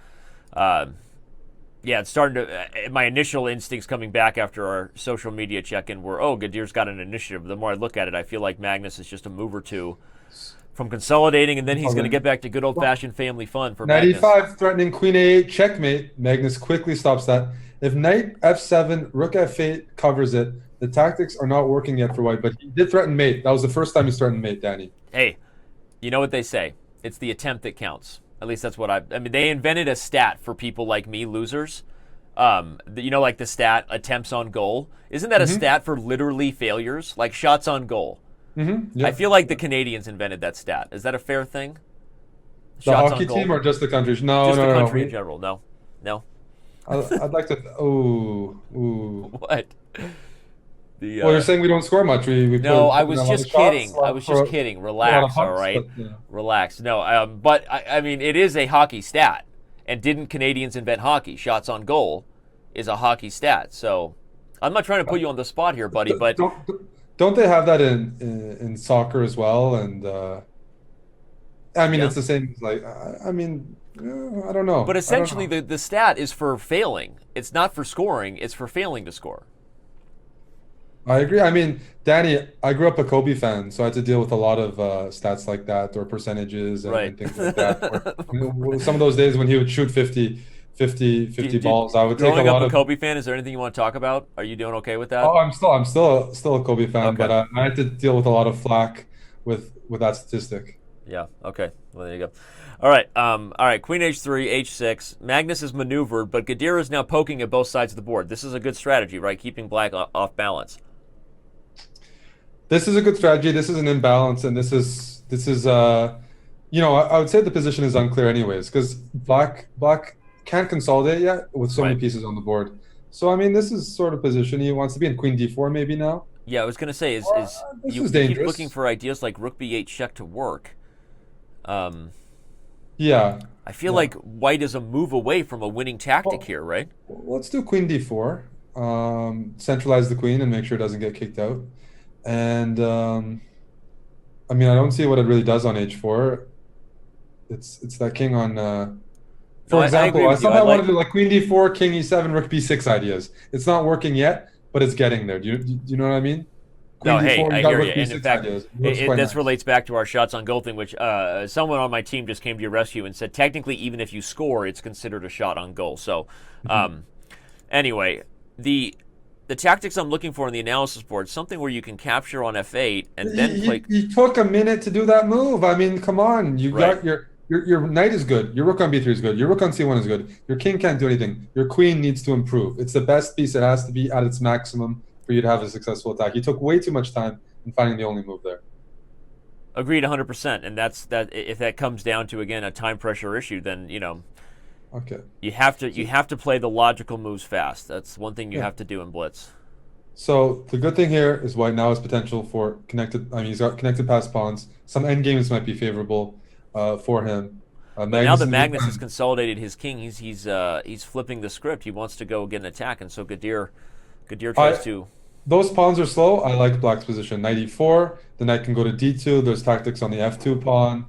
yeah, it's starting to. My initial instincts coming back after our social media check-in were, oh, Gadir's got an initiative. The more I look at it, I feel like Magnus is just a move or two from consolidating, and then he's going to Okay. get back to good old-fashioned family fun for Knight Magnus. E5 threatening Queen A8 checkmate. Magnus quickly stops that. If Knight F7, Rook F8 covers it, the tactics are not working yet for White, but he did threaten mate. That was the first time he threatened mate, Danny. Hey, you know what they say? It's the attempt that counts. At least that's what I mean, they invented a stat for people like me, losers. Like the stat attempts on goal. Isn't that a stat for literally failures? Like shots on goal. I Yeah. feel like the Canadians invented that stat. Is that a fair thing? The Shots hockey on goal? team or just the country? No, Just the no, no. country in general. No. No. I'd like to. Oh, ooh. What? The Well, you're saying we don't score much. We No, I put in was a lot of just shots, kidding. I was just kidding. a lot of Relax, all hunts, right? but yeah. Relax. No, but I mean, it is a hockey stat. And didn't Canadians invent hockey? Shots on goal is a hockey stat. So I'm not trying to put you on the spot here, buddy, but Don't they have that in soccer as well? And I mean, yeah. it's the same. As like, I mean, I don't know. But I don't essentially, know. the stat is for failing. It's not for scoring. It's for failing to score. I agree. I mean, Danny, I grew up a Kobe fan, so I had to deal with a lot of stats like that or percentages Right. and things like that. Some of those days when he would shoot 50 balls, I would take a Growing up lot a of. Kobe fan, is there anything you want to talk about? Are you doing okay with that? Oh, I'm still a Kobe fan, Okay. but I had to deal with a lot of flack with that statistic. Yeah. Okay. Well, there you go. All right. All right. Queen h3, h6. Magnus is maneuvered, but Gadir is now poking at both sides of the board. This is a good strategy, right? Keeping black off balance. This is a good strategy. This is an imbalance, and I would say the position is unclear anyways because black can't consolidate yet with so many Right. pieces on the board. So I mean, this is sort of position he wants to be in. Queen d4 maybe now. Yeah, I was gonna say is This you is you keep looking dangerous. for ideas like rook b8 check to work. Um, Yeah, I feel yeah. like white is a move away from a winning tactic Well, here, right? let's do queen d4. Centralize the queen and make sure it doesn't get kicked out. And I mean, I don't see what it really does on h4. It's that king on. No, For I agree example, I with you. I somehow want to like. do like queen d4, king e7, rook b6 ideas. It's not working yet, but it's getting there. Do you know what I mean? Queen No, hey, d4, you I got hear you. rook And in b6 fact, ideas. It looks quite this nice. relates back to our shots on goal thing, which someone on my team just came to your rescue and said technically, even if you score, it's considered a shot on goal. So, Mhm. um, anyway, the tactics I'm looking for in the analysis board, something where you can capture on f8 and then play. You took a minute to do that move. I mean, come on. You Right. got your knight is good. Your rook on b3 is good. Your rook on c1 is good. Your king can't do anything. Your queen needs to improve. It's the best piece. It has to be at its maximum for you to have a successful attack. You took way too much time in finding the only move there. Agreed 100%. And that's that. If that comes down to again a time pressure issue, then Okay. you have to play the logical moves fast. That's one thing you Yeah. have to do in Blitz. So the good thing here is white now has potential for connected. I mean, he's got connected pass pawns. Some end games might be favorable for him. But now Magnus that in the Magnus has meantime, consolidated his king, he's flipping the script. He wants to go get an attack, and so Gadir tries I to. those pawns are slow. I like black's position. Knight e4. The knight can go to d2. There's tactics on the f2 pawn.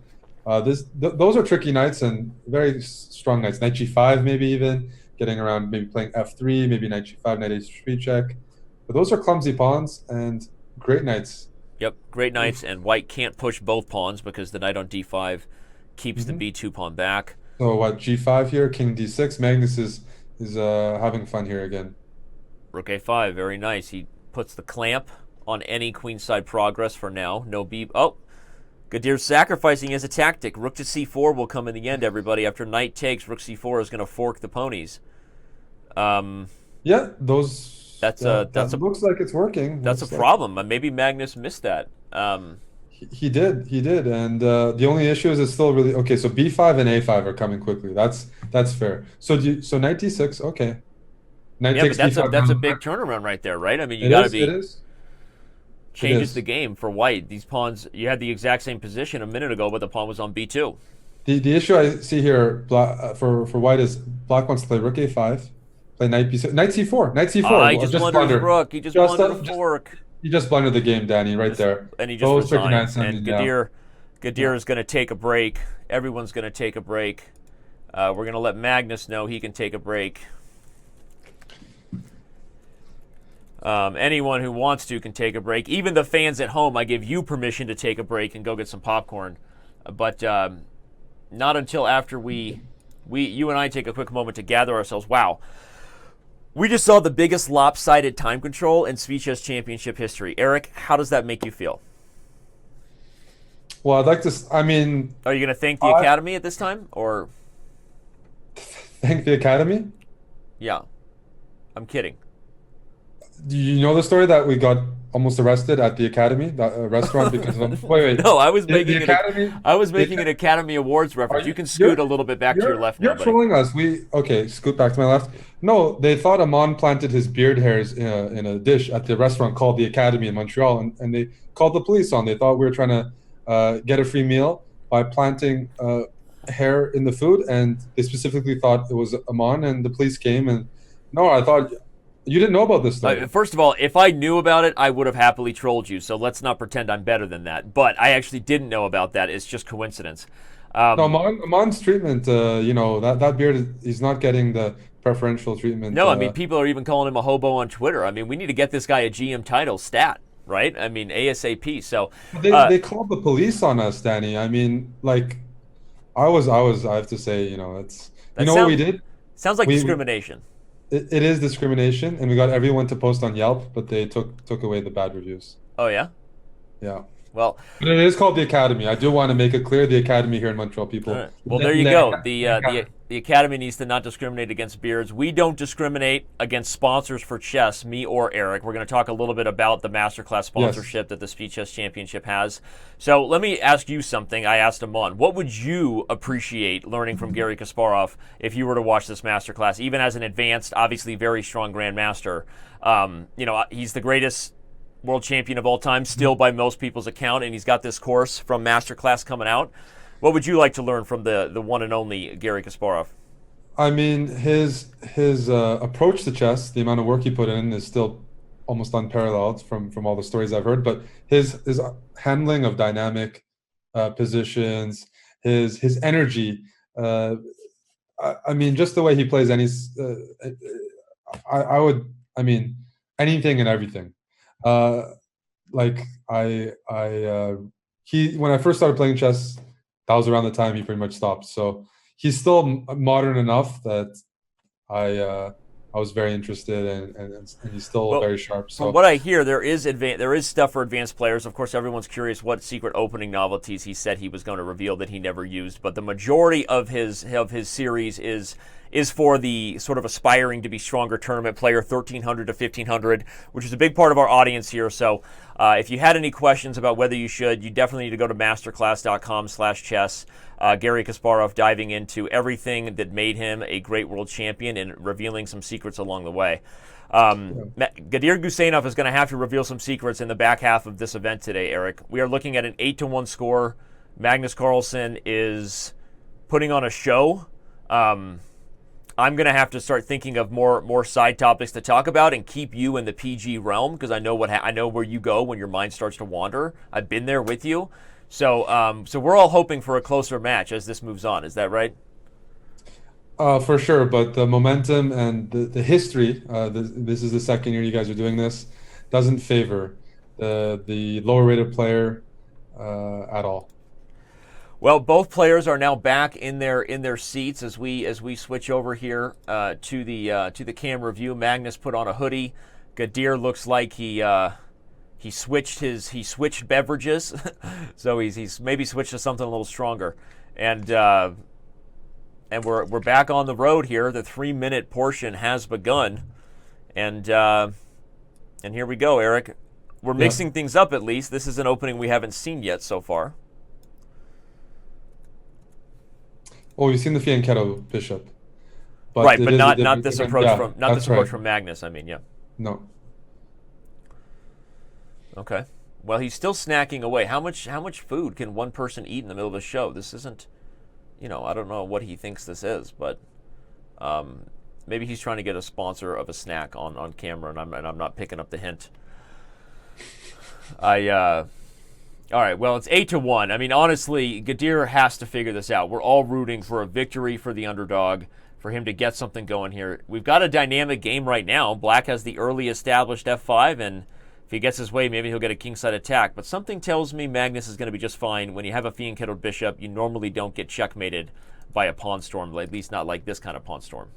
Those are tricky knights and very strong knights. Knight g5 maybe even getting around. Maybe playing f3. Maybe knight g5, knight h3 check. But those are clumsy pawns and great knights. Yep, great knights, and White can't push both pawns because the knight on d5 keeps the Hmm. b2 pawn back. So what? G5 here, King D6. Magnus is having fun here again. Rook a5, very nice. He puts the clamp on any queenside progress for now. No b. Oh, Gadir's sacrificing as a tactic. Rook to c4 will come in the end, everybody. After knight takes, rook c4 is going to fork the ponies. Um, Yeah, those that's a that looks like it's working. that's a Looks like problem. Maybe Magnus missed that. he did, and the only issue is it's still really okay. So B5 and A5 are coming quickly. That's fair. So Knight D6. Okay, Knight Yeah, but takes B5 that's down a the big back. turnaround right there, right? I mean, you It got to is. It be is. It changes the is. game for White. These pawns, you had the exact same position a minute ago, but the pawn was on b2. The issue I see here for White is Black wants to play Rook A5, play Knight B6, Knight C4, Knight Ah, C4. he Well, just just blundered his blunder. rook. He just Just, blundered a just fork. you just blundered the game, Danny, right Just there. and he just Those tricky knights. resigns. I And mean, yeah, yeah. Gadir is going to take a break. Everyone's going to take a break. We're going to let Magnus know he can take a break. Anyone who wants to can take a break. Even the fans at home, I give you permission to take a break and go get some popcorn. But not until after you and I take a quick moment to gather ourselves. Wow. We just saw the biggest lopsided time control in Speed Chess Championship history. Eric, how does that make you feel? Well, I'd like to. I mean, Are you going to thank the I Academy at this time? Or, thank the Academy. yeah, I'm kidding. Do you know the story that we got almost arrested at the Academy, that restaurant, because of wait, No, I was the making it. Academy. I was The, making an Academy Awards are reference. You you? can scoot a little bit back to your left now, You're buddy. trolling us. Okay, scoot back to my left. No, they thought Amon planted his beard hairs in a dish at the restaurant called the Academy in Montreal, and they called the police on. They thought we were trying to get a free meal by planting hair in the food, and they specifically thought it was Amon, and the police came. And no, I thought you didn't know about this story. First of all, if I knew about it, I would have happily trolled you. So let's not pretend I'm better than that. But I actually didn't know about that. It's just coincidence. No, Um, Amon's treatment, that beard, he's not getting the preferential treatment. no, I mean people are even calling him a hobo on Twitter. I mean we need to get this guy a GM title stat, right? I mean ASAP. So uh, They called the police on us, Danny. I mean, like, I have to say, it's, that what we sounds did? sounds like We discrimination. it is discrimination, and we got everyone to post on Yelp, but they took away the bad reviews. Oh yeah. Yeah. Well, But it is called the Academy. I do want to make it clear, the Academy here in Montreal, all people. right. Well, there you go. The Academy needs to not discriminate against beards. We don't discriminate against sponsors for chess, me or Eric. We're going to talk a little bit about the masterclass Yes. sponsorship that the Speed Chess Championship has. So let me ask you something. I asked Amon, what would you appreciate learning from Gary Kasparov if you were to watch this masterclass, even as an advanced, obviously very strong grandmaster? He's the greatest world champion of all time, still by most people's account, and he's got this course from Masterclass coming out. What would you like to learn from the one and only Gary Kasparov? I mean, his approach to chess, the amount of work he put in, is still almost unparalleled from all the stories I've heard. But his handling of dynamic positions, his energy. I mean, just the way he plays any. I would. I mean, anything and everything. Uh, like he when I first started playing chess, that was around the time he pretty much stopped. So he's still modern enough that I was very interested, and he's still Well, very sharp. from So what I hear, there is stuff for advanced players. Of course, everyone's curious what secret opening novelties he said he was going to reveal that he never used. But the majority of his series is for the sort of aspiring to be stronger tournament player, 1300 to 1500, which is a big part of our audience here. So if you had any questions about whether you should, you definitely need to go to masterclass.com/chess. Gary Kasparov diving into everything that made him a great world champion and revealing some secrets along the way. Gadir Guseinov is going to have to reveal some secrets in the back half of this event today, Eric. We are looking at an 8-1 score. Magnus Carlsen is putting on a show. I'm going to have to start thinking of more side topics to talk about and keep you in the PG realm, because I know I know where you go when your mind starts to wander. I've been there with you. So we're all hoping for a closer match as this moves on. Is that right? for sure, but the momentum and the history. This is the second year you guys are doing this. Doesn't favor the lower rated player at all. Well, both players are now back in their seats as we switch over here to the camera view. Magnus put on a hoodie. Gadir looks like he switched beverages, so he's maybe switched to something a little stronger, and we're back on the road here. The 3-minute portion has begun, and here we go, Eric. We're mixing things up at least. This is an opening we haven't seen yet so far. Oh, you've seen the Fianchetto bishop, Right, it but is a not this different, approach yeah, from that's right. Magnus. I mean, yeah. No. Okay. Well, he's still snacking away. How much food can one person eat in the middle of a show? This isn't, I don't know what he thinks this is, but maybe he's trying to get a sponsor of a snack on camera, and I'm not picking up the hint. All right, well, it's 8-1. I mean, honestly, Gadir has to figure this out. We're all rooting for a victory for the underdog, for him to get something going here. We've got a dynamic game right now. Black has the early established f5, and if he gets his way, maybe he'll get a kingside attack. But something tells me Magnus is going to be just fine. When you have a fianchettoed bishop, you normally don't get checkmated by a pawn storm, at least not like this kind of pawn storm.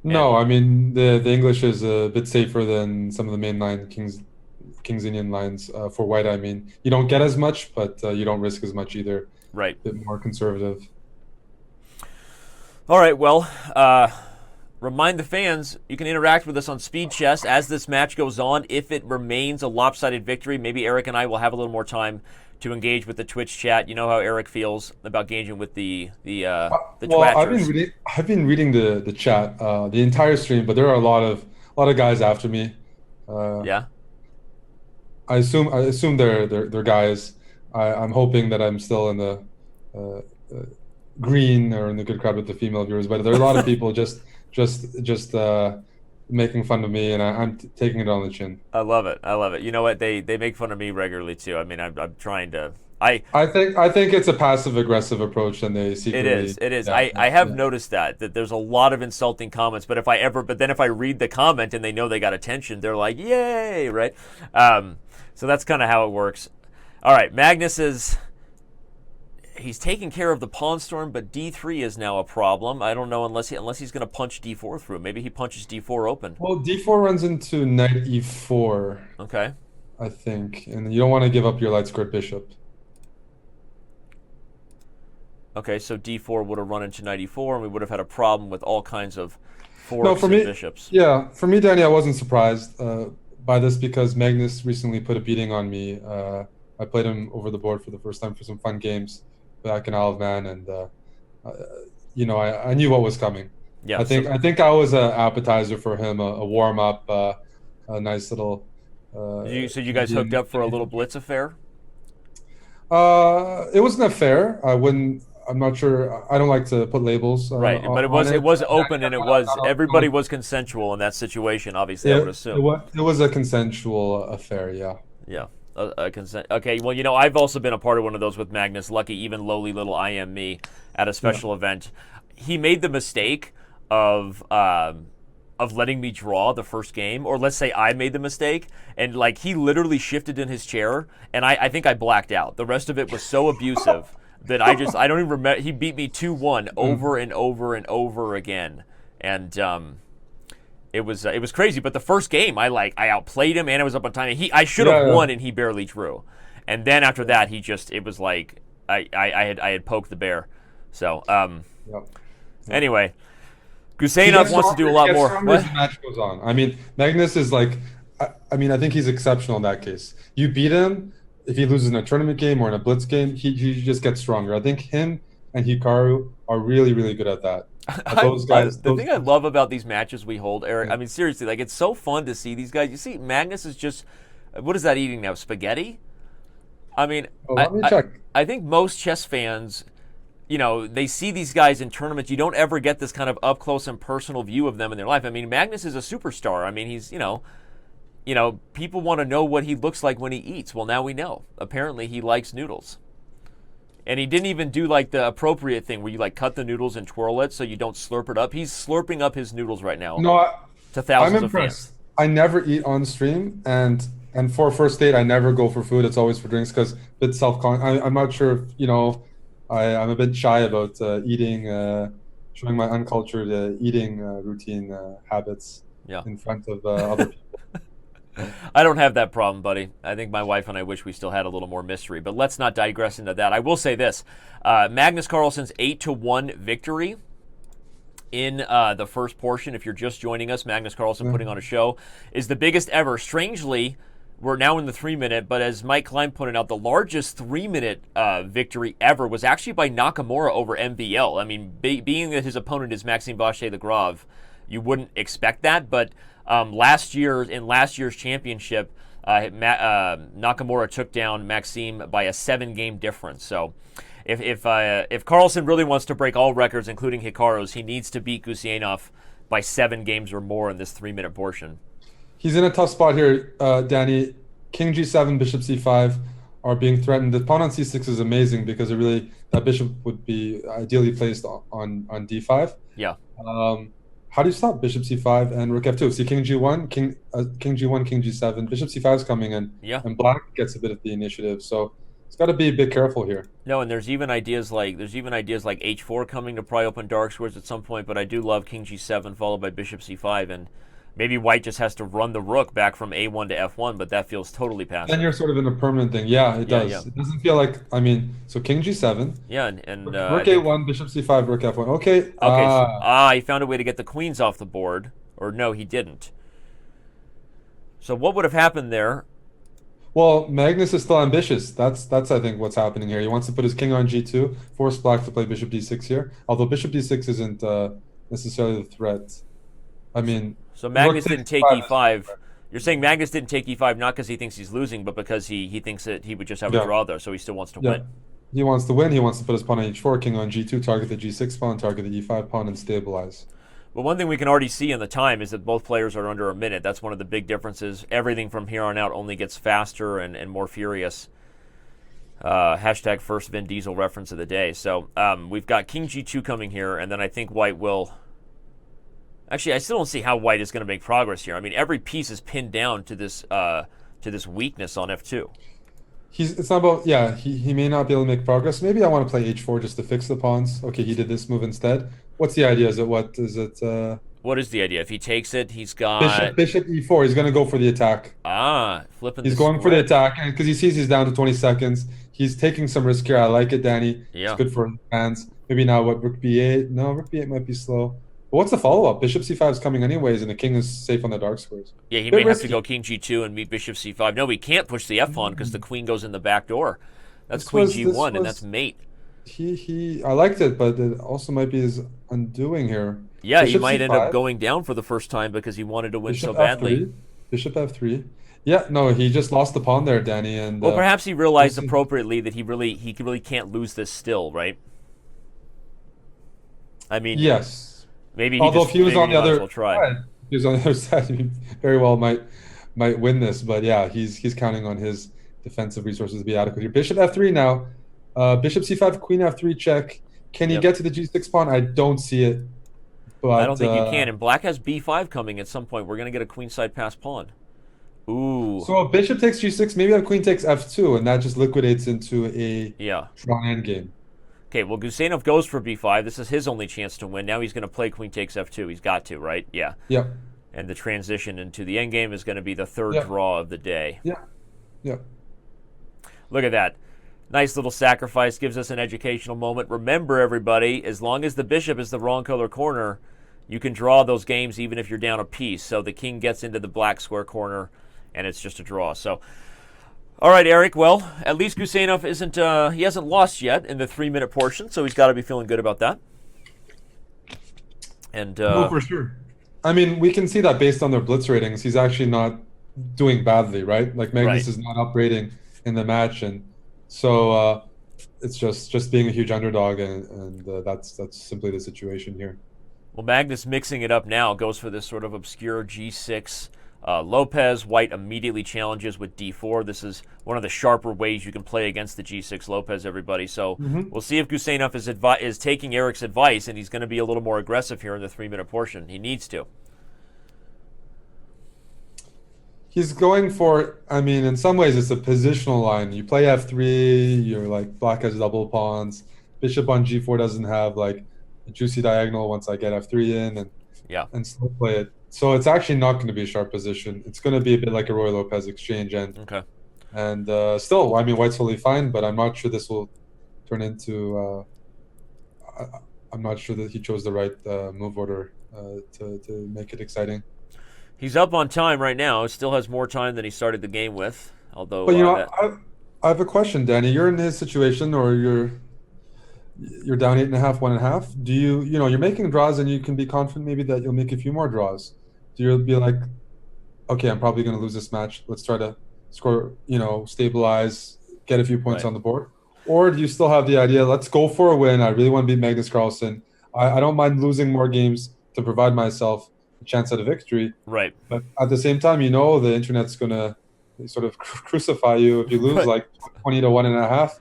No, I mean the English is a bit safer than some of the mainline King's Indian lines for white. I mean, you don't get as much, but you don't risk as much either. Right. A bit more conservative. All right, well, remind the fans you can interact with us on Speed Chess as this match goes on. If it remains a lopsided victory, maybe Eric and I will have a little more time to engage with the Twitch chat. You know how Eric feels about engaging with the Well, Twatchers. I've been reading the chat the entire stream, but there are a lot of guys after me. Yeah. I assume they're guys. I'm hoping that I'm still in the uh, uh, green or in the good crowd with the female viewers, but there are a lot of people just making fun of me, and I'm taking it on the chin. I love it. I love it. You know what? They make fun of me regularly too. I mean, I'm trying to. I think it's a passive aggressive approach, and they secretly. It is. Yeah, I have yeah. noticed that there's a lot of insulting comments. But then if I read the comment and they know they got attention, they're like, "Yay!" Right? So that's kind of how it works. All right, Magnus he's taking care of the pawn storm, but d3 is now a problem. I don't know unless he's going to punch d4 through. Maybe he punches d4 open. Well, d4 runs into knight e4. Okay. I think, and you don't want to give up your light squared bishop. Okay, so d4 would have run into knight e4, and we would have had a problem with all kinds of No, forks for and me, bishops. yeah, for me, Danny, I wasn't surprised by this because Magnus recently put a beating on me. I played him over the board for the first time for some fun games back in Isle of Man, and uh, I knew what was coming. Yeah, I think I was an appetizer for him, a warm up, a nice little. so you guys hooked up for a little blitz affair? It wasn't fair. I wouldn't. I'm not sure. I don't like to put labels Right, but on it it. was open and everybody Not- was consensual in that situation. Obviously, I would it assume. was a consensual affair. Yeah. Yeah, a consent. Okay, well, I've also been a part of one of those with Magnus. Lucky, even lowly little I am me at a special event. He made the mistake of letting me draw the first game, or let's say I made the mistake, and like he literally shifted in his chair, and I think I blacked out. The rest of it was so abusive that I don't even remember. He beat me 2-1 over and over and over again, and it was crazy. But the first game, I outplayed him, and I was up on time. I should have won, and he barely drew. And then after that, it was like I had poked the bear. So anyway, Guseinov wants to do a lot more. As the match goes on. I mean, Magnus is like, I think he's exceptional in that case. You beat him if he loses in a tournament game or in a blitz game, he just gets stronger. I think him and Hikaru are really, really good at that. Those guys. The thing I love about these matches we hold, Eric, I mean, seriously, like it's so fun to see these guys. You see, Magnus is just, what is that eating now? Spaghetti? I mean, let me check. I think most chess fans, they see these guys in tournaments. You don't ever get this kind of up close and personal view of them in their life. I mean, Magnus is a superstar. I mean, he's, people want to know what he looks like when he eats. Well, now we know. Apparently, he likes noodles. And he didn't even do like the appropriate thing where you like cut the noodles and twirl it so you don't slurp it up. He's slurping up his noodles right now. No, to thousands I'm impressed. Of fans. I never eat on stream, and for a first date, I never go for food. It's always for drinks because it's I'm not sure if I'm a bit shy about eating, showing my uncultured eating routine habits in front of other people. I don't have that problem, buddy. I think my wife and I wish we still had a little more mystery, but let's not digress into that. I will say this: Magnus Carlsen's 8-1 victory in the first portion. If you're just joining us, Magnus Carlsen putting on a show is the biggest ever. Strangely, we're now in the 3-minute, but as Mike Klein pointed out, the largest 3-minute victory ever was actually by Nakamura over MVL. I mean, being that his opponent is Maxime Vachier-Lagrave, you wouldn't expect that, but in last year's championship, Nakamura took down Maxime by a 7-game difference. So if Carlsen really wants to break all records, including Hikaru's, he needs to beat Guseinov by 7 games or more in this 3-minute portion. He's in a tough spot here, Danny. King G7, Bishop C5 are being threatened. The pawn on C6 is amazing because that bishop would be ideally placed on D5. Yeah. How do you stop Bishop C5 and Rook F2? See King G1, King G1, King G7. Bishop C5 is coming in, and Black gets a bit of the initiative. So it's got to be a bit careful here. No, and there's even ideas like H4 coming to pry open dark squares at some point. But I do love King G7 followed by Bishop C5, and maybe White just has to run the Rook back from A1 to F1, but that feels totally passive. Then you're sort of in a permanent thing. Yeah, it does. Yeah. It doesn't feel like, so King G7. Yeah, and Rook A1, Bishop C5, Rook F1. Okay. He found a way to get the queens off the board. Or no, he didn't. So what would have happened there? Well, Magnus is still ambitious. That's I think what's happening here. He wants to put his king on G2, force Black to play Bishop D6 here. Although Bishop D6 isn't necessarily the threat. I mean, so Magnus didn't take E5. You're saying Magnus didn't take E5 not because he thinks he's losing, but because he thinks that he would just have a draw there, so he still wants to win. He wants to win. He wants to put his pawn on H4, king on G2, target the G6 pawn, target the E5 pawn, and stabilize. But one thing we can already see in the time is that both players are under a minute. That's one of the big differences. Everything from here on out only gets faster and more furious. Hashtag first Vin Diesel reference of the day. So we've got King G2 coming here, and then I think White will... Actually, I still don't see how White is going to make progress here. I mean, every piece is pinned down to this weakness on F2. It's not about, he may not be able to make progress. Maybe I want to play H4 just to fix the pawns. Okay, he did this move instead. What's the idea? Is it What is the idea? If he takes it, he's got Bishop e4. He's going to go for the attack. Flipping He's the going for the script. attack, and because he sees he's down to 20 seconds, he's taking some risk here. I like it, Danny. It's Yeah. good for his hands. Maybe now what, rook b8? No, rook b8 might be slow. But what's the follow-up? Bishop c5 is coming anyways, and the king is safe on the dark squares. Yeah, he Bit may have to risky. go king g2 and meet bishop c5. No, he can't push the f pawn because the queen goes in the back door. That's queen g1, and that's mate. I liked it, but it also might be his undoing here. Yeah, he Bishop might end up c5, going down for the first time because he wanted to win so bishop badly. f3, bishop f3. Yeah, no, he just lost the pawn there, Danny, and Well, perhaps he realized we'll see. appropriately that he really can't lose this still, right? I mean, Yes. maybe he Although just if he was figured on he the might as other well try. side, if he was on the other side, he very well might win this. But yeah, he's counting on his defensive resources to be adequate here. Bishop f3 now. Bishop c5, queen f3 check. Can he Yep. get to the g6 pawn? I don't see it. But I don't think you can. And black has b5 coming at some point. We're going to get a queenside pass pawn. Ooh. so if bishop takes g6, maybe a queen takes f2, and that just liquidates into a Yeah. drawn endgame. Okay, well, Guseinov goes for b5. This is his only chance to win. Now he's going to play queen takes f2. He's got to, right? Yeah. Yep. And the transition into the endgame is going to be the third Yep. draw of the day. Yeah. Yep. Look at that. Nice little sacrifice. Gives us an educational moment. Remember, everybody, as long as the bishop is the wrong color corner, you can draw those games even if you're down a piece. So the king gets into the black square corner, and it's just a draw. So, all right, Eric. Well, at least Guseinov isn't. He hasn't lost yet in the 3-minute portion, so he's got to be feeling good about that. And No, for sure. I mean, we can see that based on their blitz ratings, he's actually not doing badly, right? Like Magnus Right. is not uprating in the match, and so it's just being a huge underdog, and that's simply the situation here. well, Magnus mixing it up now goes for this sort of obscure g6. Lopez. White immediately challenges with d4. This is one of the sharper ways you can play against the g6 Lopez, everybody. So we'll see if Guseinov is taking Eric's advice, and he's going to be a little more aggressive here in the 3-minute portion. He needs to. He's going for, I mean, in some ways, it's a positional line. You play f3, you're like, black has double pawns. Bishop on g4 doesn't have like a juicy diagonal once I get f3 in, Yeah. and slow play it. So it's actually not going to be a sharp position. It's going to be a bit like a Roy Lopez exchange, Okay. and still, I mean, White's totally fine, but I'm not sure this will turn into. I'm not sure that he chose the right move order to make it exciting. He's up on time right now. Still has more time than he started the game with. Although, But I have a question, Danny. You're in his situation, or you're down 8.5, 1.5. Do you're making draws, and you can be confident maybe that you'll make a few more draws? Do you be like, okay, I'm probably going to lose this match. Let's try to score, stabilize, get a few points Right. on the board? Or do you still have the idea, let's go for a win. I really want to beat Magnus Carlsen. I don't mind losing more games to provide myself a chance at a victory. right. But at the same time, the internet's going to sort of crucify you if you lose Right. like 20 to 1.5.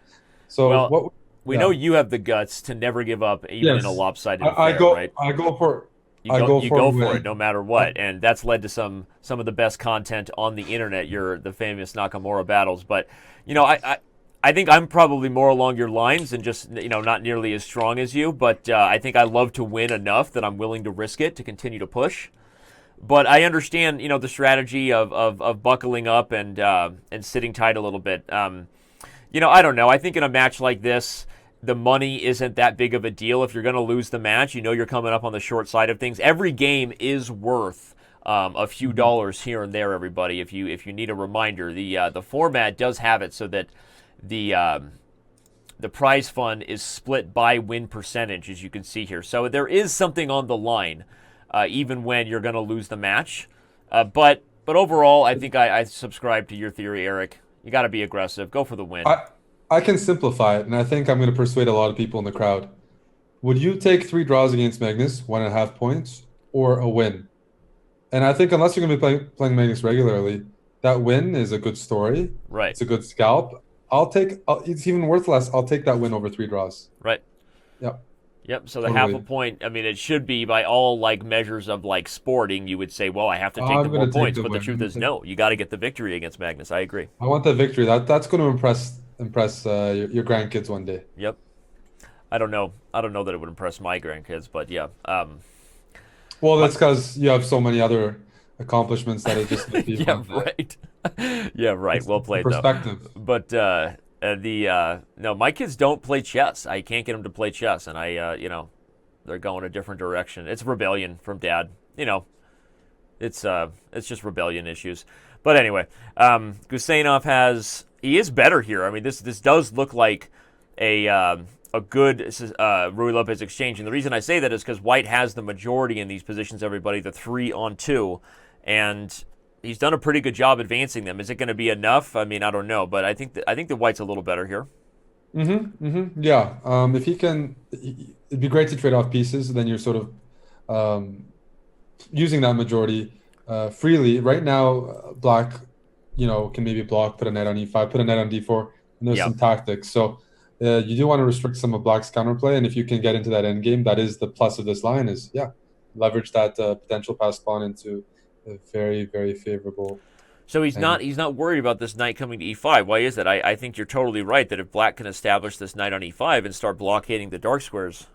So Well, we yeah. know you have the guts to never give up, even in a Yes. lopsided I affair, go right? I go for You I go, go you for go a for win. it no matter what, and that's led to some of the best content on the internet. You're the famous Nakamura battles, but I think I'm probably more along your lines and just not nearly as strong as you. But I think I love to win enough that I'm willing to risk it to continue to push. But I understand the strategy of buckling up and sitting tight a little bit. I don't know. I think in a match like this, the money isn't that big of a deal. If you're going to lose the match, you're coming up on the short side of things. Every game is worth a few dollars here and there. Everybody, if you need a reminder, the format does have it so that the prize fund is split by win percentage, as you can see here. So there is something on the line, even when you're going to lose the match. But overall, I think I subscribe to your theory, Eric. You got to be aggressive. Go for the win. I can simplify it, and I think I'm going to persuade a lot of people in the crowd. Would you take 3 draws against Magnus, 1.5 points, or a win? And I think unless you're going to be playing Magnus regularly, that win is a good story. Right. It's a good scalp. It's even worth less. I'll take that win over 3 draws. Right. Yep. Yep. So the Totally. half a point. I mean, it should be by all measures of sporting. You would say, well, I have to take I'm the gonna more take points. the But the win. truth is, no. You got to get the victory against Magnus. I agree. I want the victory. That's going to impress your grandkids one day. Yep. I don't know that it would impress my grandkids, but yeah. Well, that's because you have so many other accomplishments that it just might be Yeah, one. right. Yeah, right. Well It's the played though. perspective. But no, my kids don't play chess. I can't get them to play chess, and they're going a different direction. It's rebellion from dad. It's just rebellion issues. But anyway, Guseinov he is better here. I mean, this does look like a good Ruy Lopez exchange, and the reason I say that is because White has the majority in these positions. Everybody, the 3-on-2, and he's done a pretty good job advancing them. Is it going to be enough? I mean, I don't know, but I think the White's a little better here. Yeah. If he can, it'd be great to trade off pieces. Then you're sort of um, using that majority freely. Right now, black, can maybe block, put a knight on e5, put a knight on d4, and there's Yeah. some tactics. So you do want to restrict some of black's counterplay, and if you can get into that endgame, that is the plus of this line. Is leverage that potential passed pawn into a very, very favorable So he's endgame. not worried about this knight coming to e5. Why is that? I think you're totally right that if black can establish this knight on e5 and start blockading the dark squares.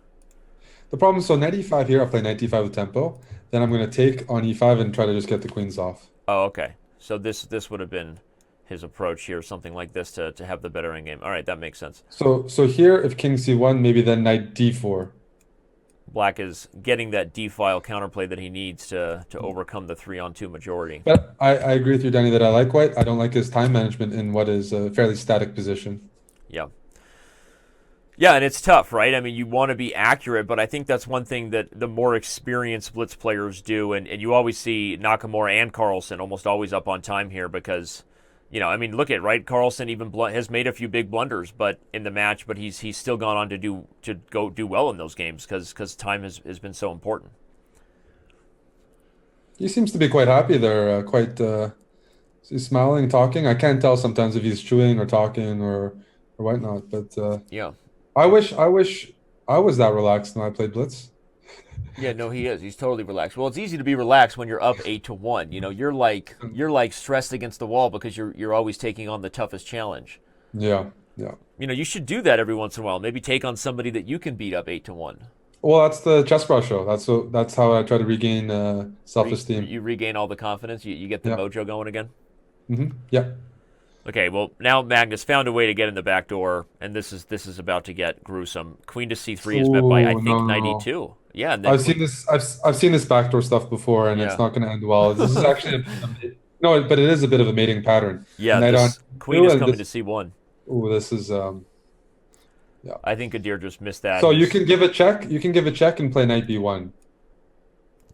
The problem, so knight e5 here, I'll play knight d5 with tempo. Then I'm going to take on e5 and try to just get the queens off. Oh, okay. So this would have been his approach here, something like this to have the better endgame. All right, that makes sense. So here, if king c1, maybe then knight d4. Black is getting that d-file counterplay that he needs to overcome the 3-on-2 majority. But I agree with you, Danny, that I like White. I don't like his time management in what is a fairly static position. Yeah. Yeah, and it's tough, right? I mean, you want to be accurate, but I think that's one thing that the more experienced Blitz players do, and you always see Nakamura and Carlsen almost always up on time here because, I mean, look at, right? Carlsen even has made a few big blunders but in the match, but he's still gone on to go do well in those games because time has been so important. He seems to be quite happy there, he's smiling, talking. I can't tell sometimes if he's chewing or talking or whatnot, but Yeah. I wish I was that relaxed when I played Blitz. Yeah, no, he is. He's totally relaxed. Well, it's easy to be relaxed when you're up 8-1. You're like stressed against the wall because you're always taking on the toughest challenge. Yeah, yeah. You should do that every once in a while. Maybe take on somebody that you can beat up 8-1. Well, that's the chess bra show. That's how I try to regain self-esteem. You regain all the confidence. You get the Yeah. mojo going again. Yeah. Okay, well now Magnus found a way to get in the back door, and this is about to get gruesome. Queen to c3 is met by I Oh, think no, knight no. e2. Yeah, and then I've seen this. I've seen this backdoor stuff before, and it's yeah not going to end well. This is actually no, but it is a bit of a mating pattern. yeah Knight on this queen two, is and coming to this. c1. Oh, this is yeah. I think Gadir just missed that. So you can give a check. You can give a check and play knight b1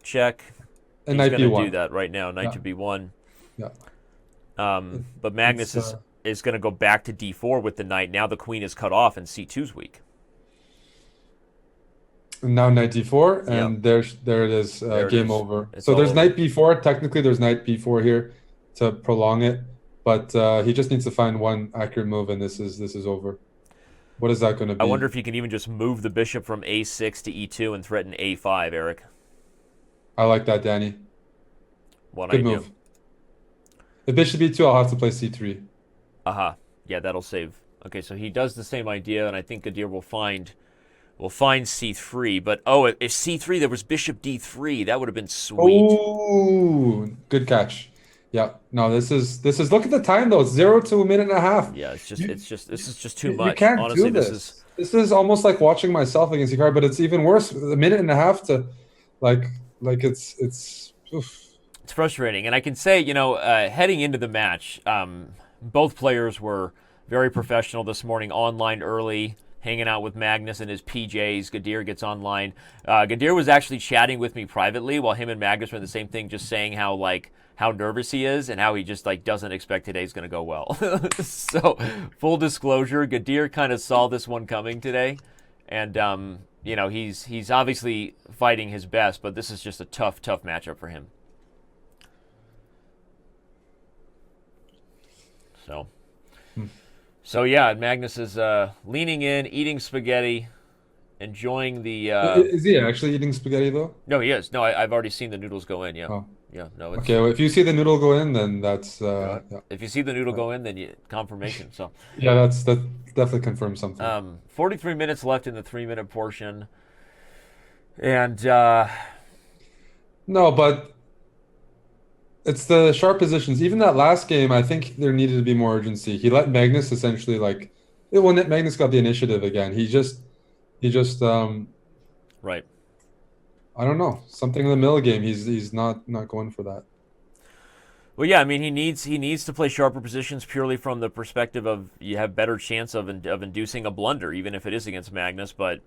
Check. and He's knight going to do b1. that right now. Knight Yeah, to b1. yeah. But Magnus It's is going to go back to d4 with the knight. Now the queen is cut off, and c2's weak. now knight d4, Yeah, and there it is. there it Game is. over. It's So all there's over. knight b4. Technically, there's knight b4 here to prolong it, but he just needs to find one accurate move, and this is over. What is that going to I be? wonder if you can even just move the bishop from a6 to e2 and threaten a5, Eric. I like that, Danny. What Good I do. move. If bishop e2, I'll have to play c3. Aha. Yeah, that'll save. Okay, so he does the same idea, and I think Gadir will find c3. But if c3 there was bishop d3, that would have been sweet. Oh, good catch. Yeah. No, this is. Look at the time though. It's 0 to a minute and a half. Yeah, You this is just too you much. can't Honestly, do this. This is almost like watching myself against the card, but it's even worse. A minute and a half to, like, it's. Oof. it's frustrating. And I can say, heading into the match, both players were very professional this morning, online early, hanging out with Magnus in his PJs. Gadir gets online. Gadir was actually chatting with me privately while him and Magnus were in the same thing, just saying how nervous he is and how he just doesn't expect today's going to go well. So, full disclosure, Gadir kind of saw this one coming today, and he's obviously fighting his best, but this is just a tough matchup for him. So. So yeah, Magnus is leaning in, eating spaghetti, enjoying the. Is he actually eating spaghetti though? No, he is. No, I've already seen the noodles go in. Yeah, Oh, yeah. No, it's. okay. Well, if you see the noodle go in, then that's yeah. If you see the noodle go in, then confirmation. So. Yeah, that definitely confirms something. 43 minutes left in the 3-minute portion, and No, but it's the sharp positions. Even that last game, I think there needed to be more urgency. He let Magnus essentially like when Magnus got the initiative again. He just Right. I don't know, something in the middle game. He's not going for that. Well, yeah, I mean he needs to play sharper positions purely from the perspective of you have better chance of inducing a blunder, even if it is against Magnus. But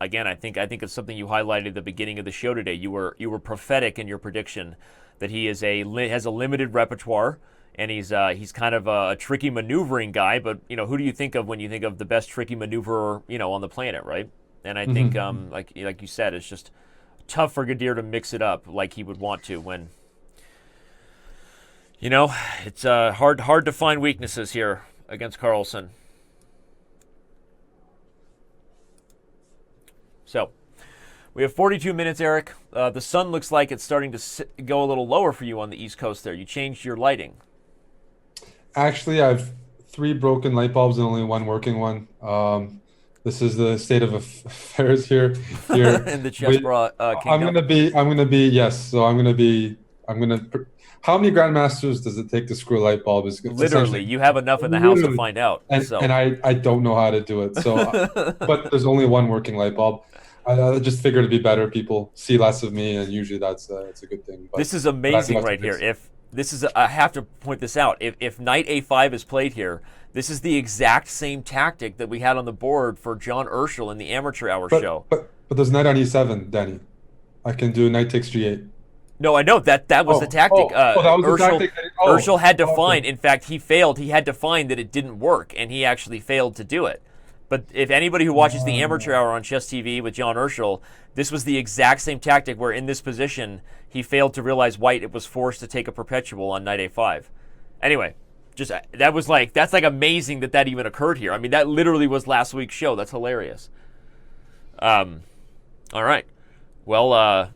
again, I think it's something you highlighted at the beginning of the show today. You were prophetic in your prediction that he has a limited repertoire, and he's kind of a tricky maneuvering guy. But who do you think of when you think of the best tricky maneuverer on the planet, right? And I think Hmm. like you said, it's just tough for Gadir to mix it up like he would want to when You know, it's hard to find weaknesses here against Carlsen. So we have 42 minutes, Eric. The sun looks like it's starting to go a little lower for you on the East Coast there. You changed your lighting. Actually, I have three broken light bulbs and only one working one. This is the state of affairs here. Here, In the chess we, bra I'm kingdom. gonna be, I'm gonna be, yes. So I'm gonna be, I'm gonna. How many grandmasters does it take to screw a light bulb? Is Literally, essentially, you have enough in the house to literally, find out. and So, I don't know how to do it. So, but there's only one working light bulb. I just figured it'd be better. People see less of me, and usually that's a good thing. this is But I do amazing have to right here. fix it. If this is, I have to point this out. If Knight A5 is played here, this is the exact same tactic that we had on the board for John Urschel in the Amateur Hour show. But there's knight on e7, Danny. I can do knight takes g8. No, I know that was the tactic. That was the Urschel tactic. Urschel had to Okay. find. In fact, he failed. He had to find that it didn't work, and he actually failed to do it. But if anybody who watches the Amateur Hour on Chess TV with John Urschel, this was the exact same tactic where in this position he failed to realize white it was forced to take a perpetual on knight a5. Anyway, just that's like amazing that even occurred here. I mean, that literally was last week's show. That's hilarious. Um, all right. Well,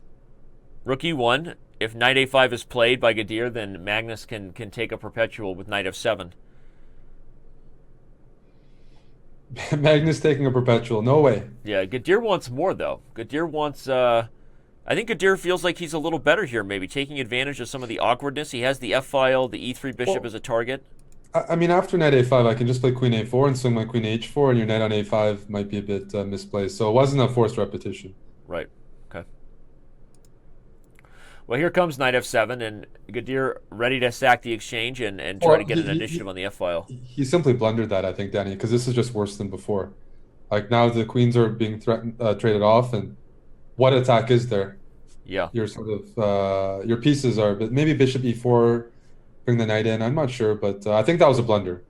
Rookie 1. If knight a5 is played by Gadir, then Magnus can take a perpetual with knight f7. Magnus taking a perpetual. No way. Yeah, Gadir wants more, though. Gadir wants. I think Gadir feels like he's a little better here, maybe taking advantage of some of the awkwardness. He has the f file, the e3 bishop Well, as a target. I mean, after knight a5, I can just play queen a4 and swing my queen h4, and your knight on a5 might be a bit misplaced. So it wasn't a forced repetition. Right. Okay. Well, here comes knight f7, and Gadir ready to sack the exchange and try to Well, get an initiative on the f file. he simply blundered that, I think, Danny, because this is just worse than before. Like now the queens are being threatened, traded off, and what attack is there? Yeah. Your sort of your pieces are, but maybe bishop e4, bring the knight in. I'm not sure, but I think that was a blunder.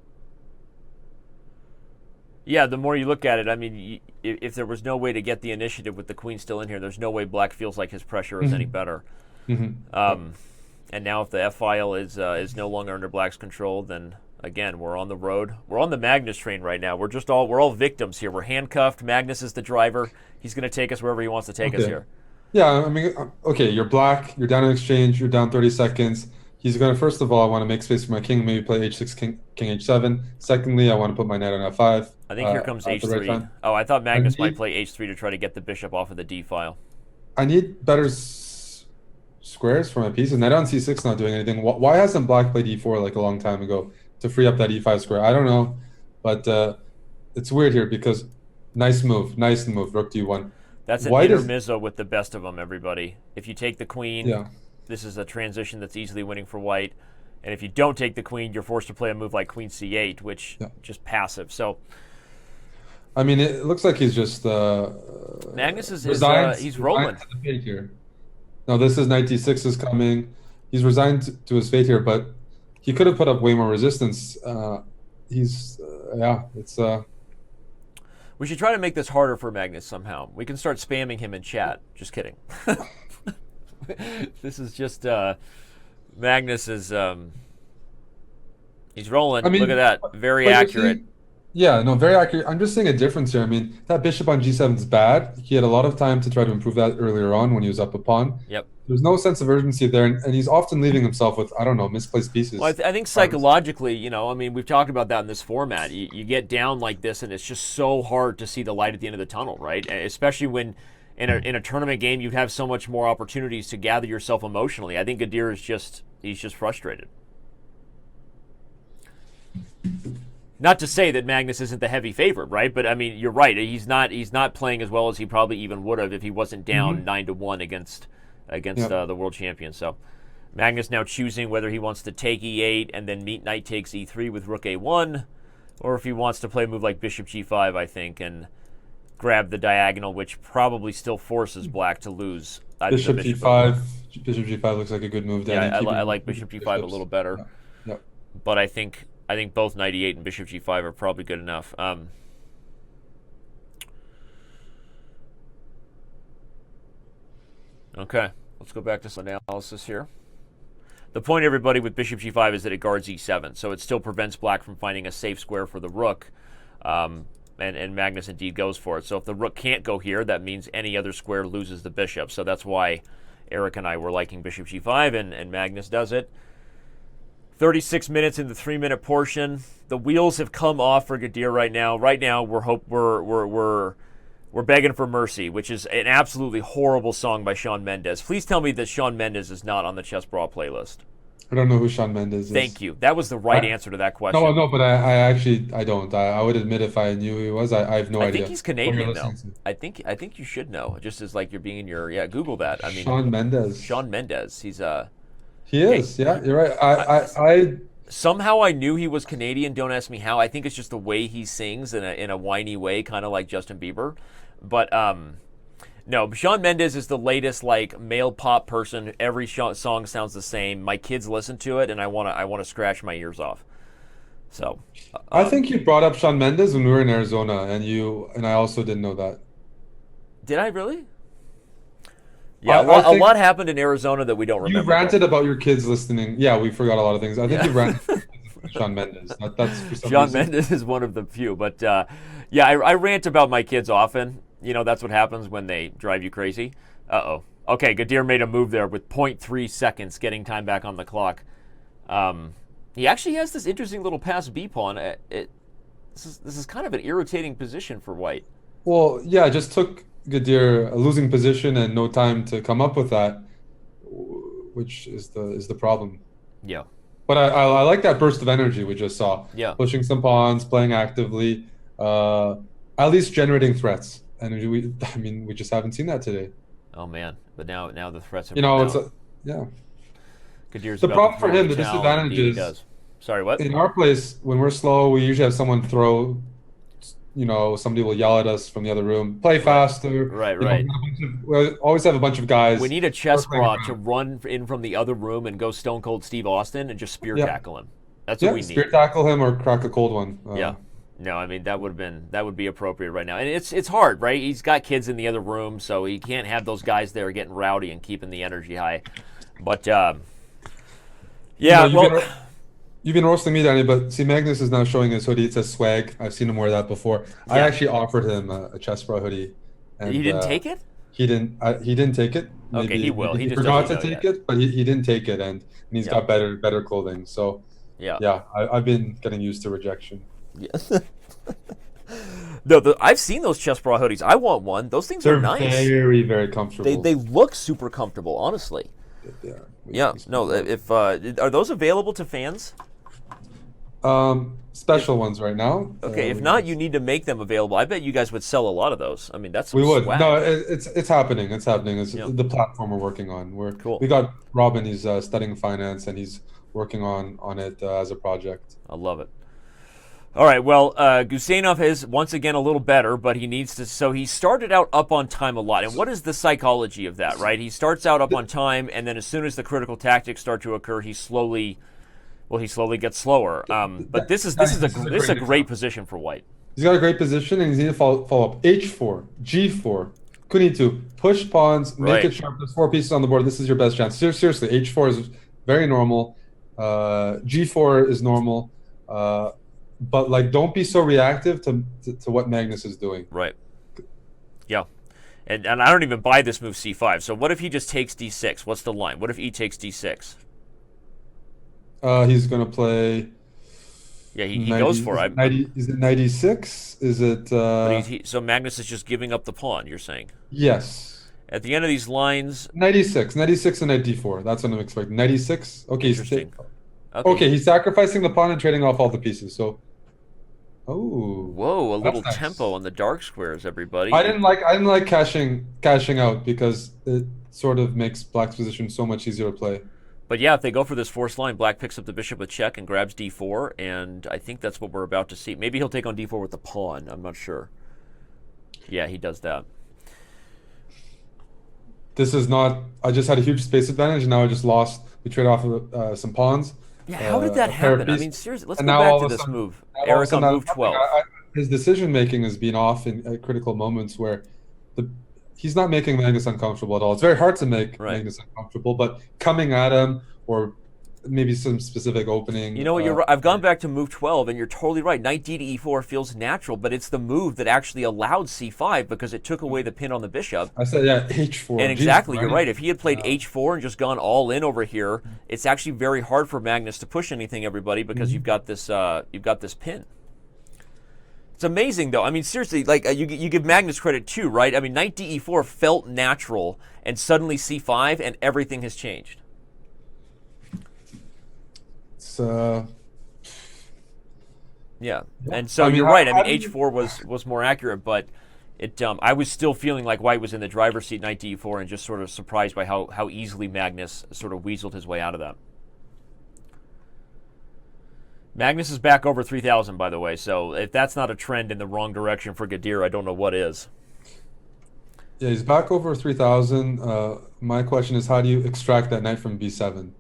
Yeah, the more you look at it, I mean, if there was no way to get the initiative with the queen still in here, there's no way Black feels like his pressure is any Hmm. better. Hmm. And now, if the F file is no longer under Black's control, then again we're on the road. We're on the Magnus train right now. We're all victims here. We're handcuffed. Magnus is the driver. He's going to take us wherever he wants to take us Okay. here. Yeah, I mean, okay, you're black, you're down in exchange, you're down 30 seconds. He's gonna, first of all, I want to make space for my king, maybe play h6, king h7. Secondly, I want to put my knight on f5 I think here comes at the right h3. time. Oh, I thought I Magnus might need play h3 to try to get the bishop off of the d file. I need better squares for my pieces. Knight on c6 not doing anything. Why hasn't black played e4 like a long time ago to free up that e5 square? I don't know, but it's weird here because nice move, rook d1. That's an White is, intermezzo with the best of them, everybody. If you take the queen, yeah. this is a transition that's easily winning for white. And if you don't take the queen, you're forced to play a move like queen c8, which Yeah. just passive. So I mean, it looks like he's just Magnus is resigned, he's resigned rolling. to the fate here. No, this is knight d6 is coming. He's resigned to his fate here, but he could have put up way more resistance. Yeah, it's We should try to make this harder for Magnus somehow. We can start spamming him in chat. Just kidding. This is just Magnus is he's rolling. I mean, Look at that, very but you accurate. see, yeah, no, very accurate. I'm just seeing a difference here. I mean, that bishop on g7 is bad. He had a lot of time to try to improve that earlier on when he was up a pawn. Yep. There's no sense of urgency there, and he's often leaving himself with, I don't know, misplaced pieces. Well, I think psychologically, I mean, we've talked about that in this format. You get down like this, and it's just so hard to see the light at the end of the tunnel, right? Especially when in a tournament game, you'd have so much more opportunities to gather yourself emotionally. I think Gadir is he's just frustrated. Not to say that Magnus isn't the heavy favorite, right? But I mean, you're right. He's not playing as well as he probably even would have if he wasn't down 9-1 against the world champion. So Magnus now choosing whether he wants to take e8 and then knight takes e3 with rook a1, or if he wants to play a move like bishop g5, I think, and grab the diagonal, which probably still forces black to lose. Bishop g5. Bishop g5 looks like a good move. Yeah, I like bishop g5 a little better. Yeah. Yep. But I think both knight e8 and bishop g5 are probably good enough. Okay, let's go back to some analysis here. The point, everybody, with bishop g5 is that it guards e7, so it still prevents black from finding a safe square for the rook. And Magnus indeed goes for it. So if the rook can't go here, that means any other square loses the bishop. So that's why Eric and I were liking bishop g5, and Magnus does it. 36 minutes in the 3-minute portion. The wheels have come off for Gadir right now. Right now, we're begging for mercy, which is an absolutely horrible song by Shawn Mendes. Please tell me that Shawn Mendes is not on the Chess Brawl playlist. I don't know who Shawn Mendes is. Thank you. That was the right answer to that question. No, but I actually don't. I would admit if I knew who he was. I have no idea. I think he's Canadian, though. I think you should know. Just as like you're being in your Google that. I mean, Shawn Mendes. Shawn Mendes. He's He is. Yeah, you're right. I somehow I knew he was Canadian. Don't ask me how. I think it's just the way he sings in a whiny way, kind of like Justin Bieber. But no, Shawn Mendes is the latest like male pop person. Every song sounds the same. My kids listen to it, and I want to scratch my ears off. So I think you brought up Shawn Mendes when we were in Arizona, and I also didn't know that. Did I really? Yeah, a lot happened in Arizona that we don't remember. You ranted about your kids listening. Yeah, we forgot a lot of things. I think you ranted about Shawn Mendes. That's for some Shawn reason. Mendes is one of the few, but yeah, I rant about my kids often. You know, that's what happens when they drive you crazy. Uh-oh. Okay, Gadir made a move there with 0.3 seconds, getting time back on the clock. He actually has this interesting little pass b-pawn. This is kind of an irritating position for white. Well, yeah, it just took Gadir a losing position and no time to come up with that, which is the problem. Yeah. But I like that burst of energy we just saw. Yeah. Pushing some pawns, playing actively, at least generating threats. And we just haven't seen that today. Oh man! But now the threats are. Yeah. Gadir's the problem for him, the disadvantage is. Sorry, what? In our place, when we're slow, we usually have someone throw. Somebody will yell at us from the other room. Play faster. Right. We always have a bunch of guys. We need a chess bra to run in from the other room and go Stone Cold Steve Austin and just spear tackle him. That's what we need. Spear tackle him or crack a cold one. Yeah. No, I mean that would be appropriate right now, and it's hard, right? He's got kids in the other room, so he can't have those guys there getting rowdy and keeping the energy high. But you've been roasting me, Danny. But see, Magnus is now showing his hoodie. It says swag. I've seen him wear that before. Yeah. I actually offered him a Chess Pro hoodie. And, he didn't take it. He didn't take it. Maybe, okay, he will. He just forgot to take it, but he didn't take it, and he's got better clothing. So I've been getting used to rejection. Yeah. No, I've seen those Chess Bra hoodies. I want one. Those things are nice. They're very, very comfortable. They look super comfortable, honestly. Yeah. No, if are those available to fans? Special ones right now. Okay, if not, you need to make them available. I bet you guys would sell a lot of those. I mean, that's some we would. swag. No, it's happening. It's happening. It's the platform we're working on. Cool. We got Robin. He's studying finance and he's working on it as a project. I love it. All right, well, Guseinov is once again a little better, but he needs to. So he started out up on time a lot. And what is the psychology of that, right? He starts out up on time, and then as soon as the critical tactics start to occur, he slowly gets slower. But this is a great position for white. He's got a great position, and he's need to follow up. H4, G4, Queen E2, push pawns, make it sharp. There's 4 pieces on the board. This is your best chance. Seriously, H4 is very normal. G4 is normal. But like, don't be so reactive to what Magnus is doing. Right. Yeah. And I don't even buy this move C5. So what if he just takes D6? What's the line? What if E takes D6? He's gonna play. Yeah, he 90, goes for is it. it 90, is it 96? Is it But so Magnus is just giving up the pawn, you're saying. yes. At the end of these lines, 96 and knight d4. That's what I'm expecting. 96. Okay, interesting. okay, Okay. he's sacrificing the pawn and trading off all the pieces. So, oh, Whoa, a that's little tempo nice. on the dark squares, everybody. I didn't like cashing out because it sort of makes black's position so much easier to play. But yeah, if they go for this forced line, black picks up the bishop with check and grabs d4, and I think that's what we're about to see. Maybe he'll take on d4 with the pawn. I'm not sure. Yeah, he does that. This is not. I just had a huge space advantage, and now I just lost. We trade off some pawns, Yeah, how did that a pair of happen? I mean, pieces, seriously, let's and go now back all to of a this sudden, move. Eric on move 12. his decision making has been off in at critical moments where the he's not making Magnus uncomfortable at all. It's very hard to make Right. Magnus uncomfortable, but coming at him or maybe some specific opening. You know what? You're right. I've gone back to move 12, and you're totally right. Knight d to e4 feels natural, but it's the move that actually allowed c5 because it took away the pin on the bishop. I said, yeah, h4. And exactly, you're right. If he had played Yeah. h4 and just gone all in over here, it's actually very hard for Magnus to push anything, everybody, because you've got this pin. It's amazing, though. I mean, seriously, like you give Magnus credit too, right? I mean, knight d e4 felt natural, and suddenly c5, and everything has changed. It's Yeah, and so I mean, you're right. I how mean, do you- h4 was more accurate, but it I was still feeling like White was in the driver's seat, knight d e4, and just sort of surprised by how easily Magnus sort of weaseled his way out of that. Magnus is back over 3,000, by the way. So if that's not a trend in the wrong direction for Gadir, I don't know what is. Yeah, he's back over 3,000. My question is, how do you extract that knight from b7?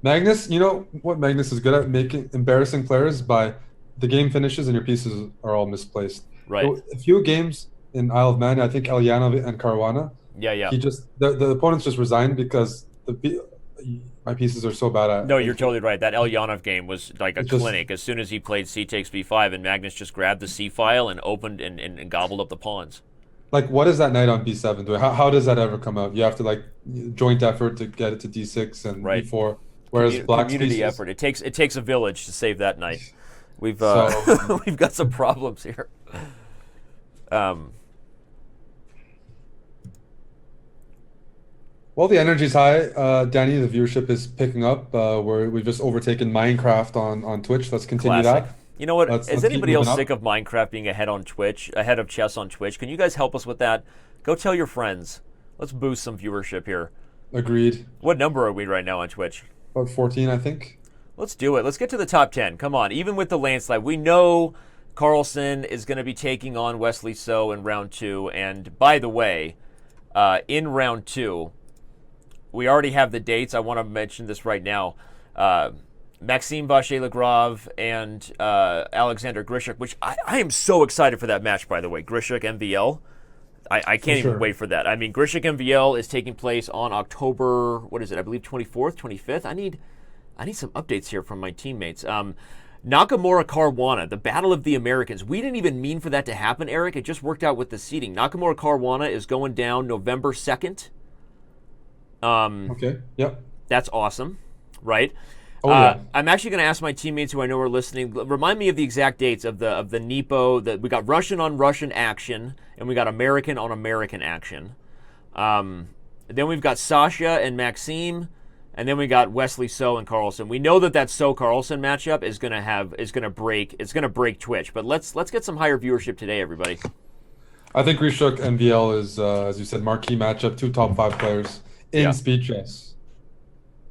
Magnus, you know what Magnus is good at? Making embarrassing players by the game finishes and your pieces are all misplaced. Right. So a few games in Isle of Man, I think Elyanov and Caruana, Yeah. he just the opponents just resigned because my pieces are so bad at. No, you're totally right. That Elyanov game was like a It just- clinic. As soon as he played c takes b5, and Magnus just grabbed the c file and opened and gobbled up the pawns. Like, what is that knight on b7 doing? How does that ever come out? You have to like joint effort to get it to d6 and Right. e4. Whereas black's Community pieces, effort. It takes a village to save that knight. We've So- we've got some problems here. Well, the energy's high, Danny. The viewership is picking up. We've just overtaken Minecraft on Twitch. Let's continue Classic. that. You know what? Let's Is keep anybody else moving up. sick of Minecraft being ahead on Twitch, ahead of chess on Twitch? Can you guys help us with that? Go tell your friends. Let's boost some viewership here. Agreed. What number are we right now on Twitch? About 14, I think. Let's do it. Let's get to the top 10. Come on. Even with the landslide, we know Carlsen is going to be taking on Wesley So in round 2. And by the way, in round 2, we already have the dates. I want to mention this right now. Maxime Vachier-Lagrave and Alexander Grishuk, which I am so excited for that match, by the way. Grishuk MVL. I can't even wait for that. I mean, Grishuk MVL is taking place on October, what is it? I believe 24th, 25th. I need some updates here from my teammates. Nakamura Caruana, the Battle of the Americans. We didn't even mean for that to happen, Eric. It just worked out with the seeding. Nakamura Caruana is going down November 2nd. Okay. Yep. That's awesome, right? Oh, yeah. I'm actually going to ask my teammates who I know are listening. Remind me of the exact dates of the Nepo. We got Russian on Russian action, and we got American on American action. Then we've got Sasha and Maxime, and then we got Wesley So and Carlsen. We know that So Carlsen matchup is going to break Twitch. But let's get some higher viewership today, everybody. I think Grishuk MVL is, as you said, marquee matchup. 2 top 5 players in speed chess.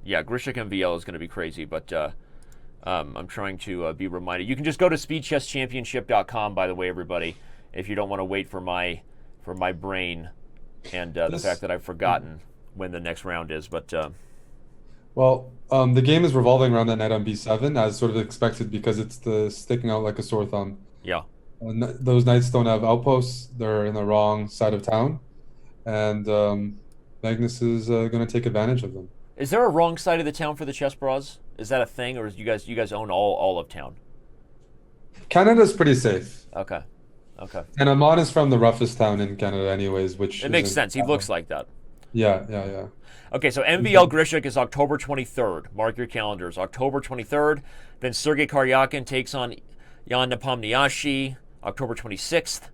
Yeah, Grishuk MVL is going to be crazy, but I'm trying to be reminded. You can just go to speedchesschampionship.com, by the way, everybody, if you don't want to wait for my brain and the fact that I've forgotten when the next round is. But Well, the game is revolving around that knight on b7, as sort of expected, because it's sticking out like a sore thumb. yeah, Those knights don't have outposts. They're in the wrong side of town. And Magnus is going to take advantage of them. is there a wrong side of the town for the chess bras? Is that a thing, or you guys own all of town? Canada's pretty safe. Okay. And Amon is from the roughest town in Canada anyways, which It makes isn't- sense. He looks like that. Yeah. Okay, so MVL Grishuk is October 23rd. Mark your calendars. October 23rd. Then Sergei Karyakin takes on Jan Nepomniachtchi, October 26th.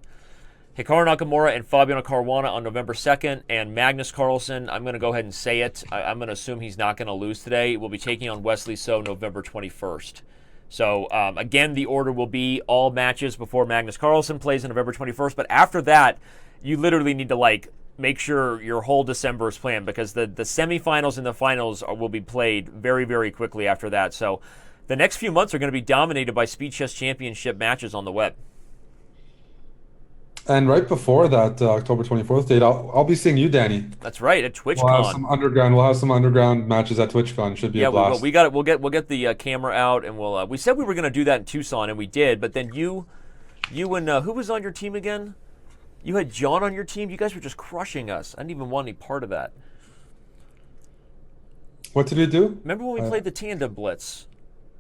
Hikaru Nakamura and Fabiano Caruana on November 2nd. And Magnus Carlsen, I'm going to go ahead and say it. I'm going to assume he's not going to lose today. We'll be taking on Wesley So November 21st. So, again, the order will be all matches before Magnus Carlsen plays on November 21st. But after that, you literally need to, make sure your whole December is planned, because the semifinals and the finals will be played very, very quickly after that. So the next few months are going to be dominated by Speed Chess Championship matches on the web. And right before that October 24th date, I'll be seeing you, Danny. That's right, at TwitchCon. We'll have some underground matches at TwitchCon. Should be a blast. We got it. We'll get the camera out, and we said we were going to do that in Tucson, and we did. But then you and who was on your team again? You had John on your team. You guys were just crushing us. I didn't even want any part of that. What did we do? Remember when we played the tandem blitz?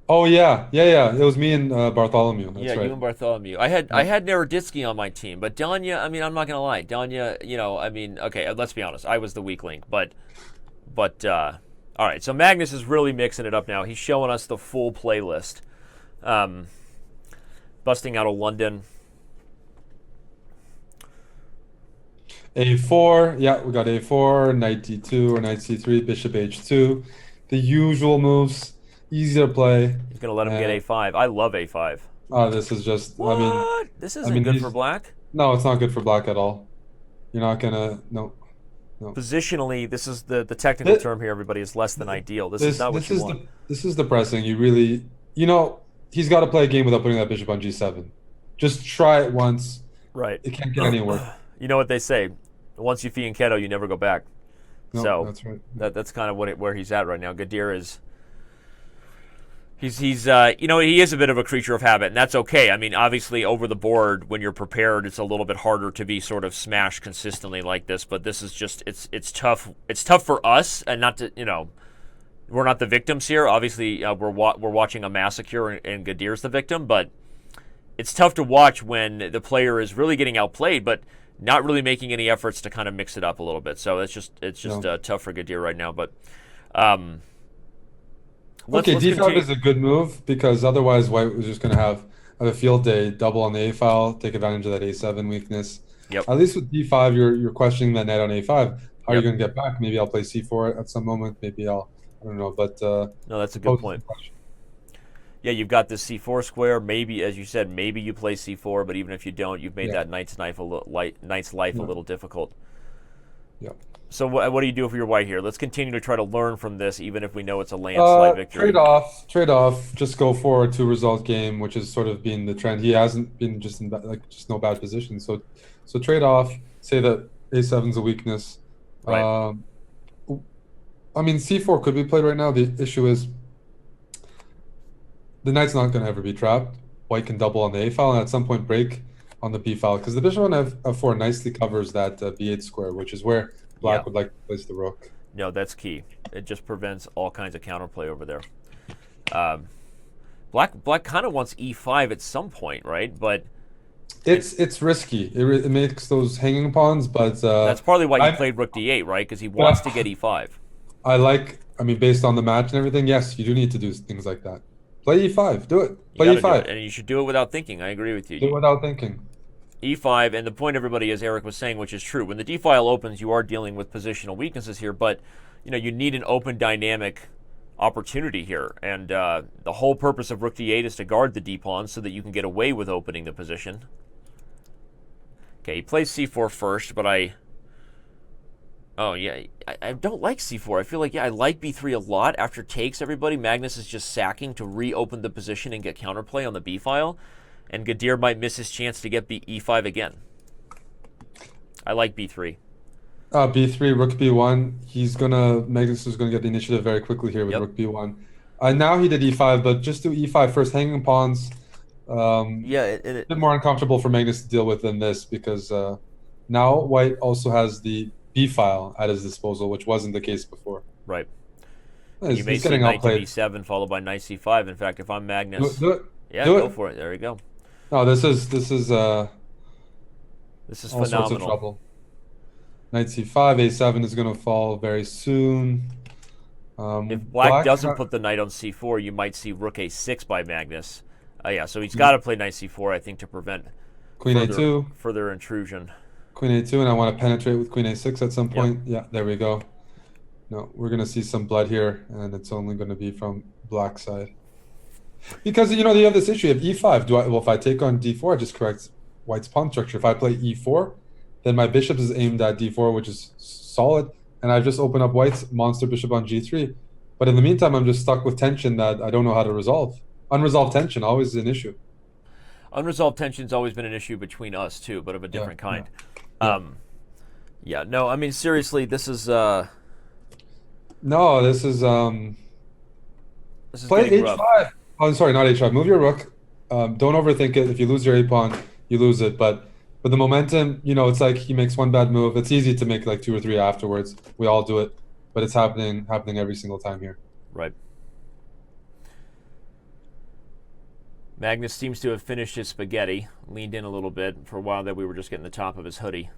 Oh yeah. It was me and Bartholomew. That's right. You and Bartholomew. I had Naroditsky on my team, but Danya. I mean, I'm not gonna lie, Danya. Okay. Let's be honest. I was the weak link, but all right. So Magnus is really mixing it up now. He's showing us the full playlist. Busting out of London. A4, yeah, we got A4, knight D2 or knight C3, bishop H2. The usual moves, easy to play. He's going to let him get A5. I love A5. This is just, what? This isn't good for black? No, it's not good for black at all. You're not going to, no. Positionally, this is the technical term here, everybody, is less than ideal. This is not what you want. This is depressing. You really, he's got to play a game without putting that bishop on G7. Just try it once. Right. It can't get anywhere. You know what they say, once you fianchetto, you never go back. No, so that's right. That's kind of where he's at right now. Gadir is he is a bit of a creature of habit, and that's okay. I mean, obviously over the board when you're prepared, it's a little bit harder to be sort of smashed consistently like this, but this is just it's tough. It's tough for us, and not to, we're not the victims here. Obviously, we're watching a massacre, and Gadir's the victim, but it's tough to watch when the player is really getting outplayed, but not really making any efforts to kind of mix it up a little bit. So it's just tough for Gadir right now. But let's D5 is a good move, because otherwise White was just going to have a field day, double on the A file, take advantage of that A7 weakness. Yep. At least with D5, you're questioning that knight on A5. How are you going to get back? Maybe I'll play C4 at some moment. Maybe I don't know. But no, that's a good point. Yeah, you've got this C4 square. Maybe, as you said, maybe you play C4, but even if you don't, you've made that knight's life a little difficult. Yeah. So what do you do for your white here? Let's continue to try to learn from this, even if we know it's a landslide victory. Trade off. Just go for a 2-result game, which has sort of been the trend. He hasn't been just in just no bad position. So trade off. Say that A7's a weakness. Right. C4 could be played right now. The issue is the knight's not going to ever be trapped. White can double on the A file and at some point break on the B file, because the bishop on F4 nicely covers that B8 square, which is where black would like to place the rook. No, that's key. It just prevents all kinds of counterplay over there. Black kind of wants E5 at some point, right? But it's risky. It makes those hanging pawns, but that's partly why he played Rook D8, right? Because he wants to get E5. Based on the match and everything, yes, you do need to do things like that. Play E5. Do it. Play E5. And you should do it without thinking. I agree with you. Do it without thinking. E5, and the point, everybody, as Eric was saying, which is true, when the D file opens, you are dealing with positional weaknesses here, but you need an open dynamic opportunity here, and the whole purpose of Rook D8 is to guard the D pawn so that you can get away with opening the position. Okay, he plays C4 first, but I don't like C4. I feel like, I like B3 a lot. After takes, everybody, Magnus is just sacking to reopen the position and get counterplay on the B file, and Gadir might miss his chance to get E5 again. I like B3. B3, Rook B1. Magnus is gonna get the initiative very quickly here with Rook B1. Now he did E5, but just do E5 first, hanging pawns. A bit more uncomfortable for Magnus to deal with than this, because now White also has the B file at his disposal, which wasn't the case before. Right. You may see knight to B7 followed by knight C5. In fact, if I'm Magnus, go for it. There you go. No, this is phenomenal. Sorts of trouble. Knight C5, A7 is going to fall very soon. If black doesn't put the knight on C4, you might see Rook A6 by Magnus. Yeah, so he's got to play knight c4, I think, to prevent Queen a2. further intrusion. Queen a2, and I want to penetrate with queen a6 at some point. Yep. Yeah, there we go. No, we're going to see some blood here, and it's only going to be from black side. Because, you have this issue of e5. If I take on d4, it just corrects white's pawn structure. If I play e4, then my bishop is aimed at d4, which is solid, and I've just opened up white's monster bishop on g3. But in the meantime, I'm just stuck with tension that I don't know how to resolve. Unresolved tension, always an issue. Unresolved tension's always been an issue between us, too, but of a different kind. Yeah. No, I mean, seriously, this is... No, this is play h5. Rough. Oh, sorry, not h5. Move your rook. Don't overthink it. If you lose your a pawn, you lose it. But the momentum, it's like he makes one bad move. It's easy to make like 2 or 3 afterwards. We all do it, but it's happening every single time here. Right. Magnus seems to have finished his spaghetti, leaned in a little bit. For a while there, we were just getting the top of his hoodie.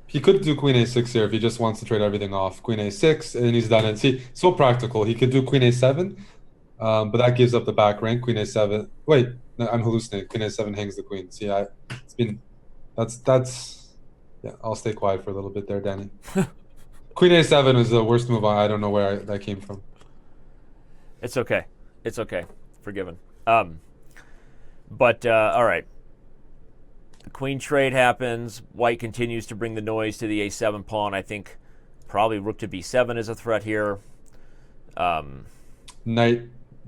He could do queen a6 here if he just wants to trade everything off. Queen a6, and he's done it. See, so practical. He could do queen a7, but that gives up the back rank. Queen a7. Wait, no, I'm hallucinating. Queen a7 hangs the queen. See, that's. Yeah, I'll stay quiet for a little bit there, Danny. Queen a7 was the worst move. I don't know where that came from. It's okay. It's okay. Forgiven. But all right. The queen trade happens. White continues to bring the noise to the a7 pawn. I think probably rook to b7 is a threat here. Knight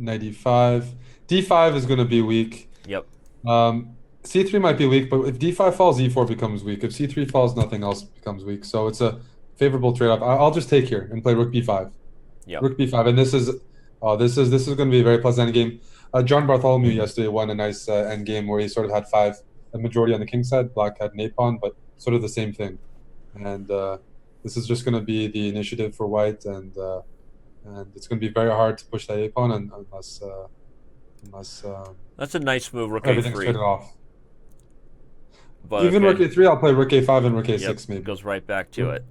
e5. d5 is going to be weak. Yep. c3 might be weak, but if d5 falls, e4 becomes weak. If c3 falls, nothing else becomes weak. So it's a favorable trade-off. I'll just take here and play rook b5. Yep. Rook b5, and this is going to be a very pleasant endgame. John Bartholomew yesterday won a nice endgame where he sort of had a majority on the king side. Black had an a pawn, but sort of the same thing. And this is just going to be the initiative for white, and it's going to be very hard to push that a pawn unless that's a nice move. Rook everything's a3. traded off. But even rook a3, I'll play rook a5 and rook a6 maybe. Goes right back to it.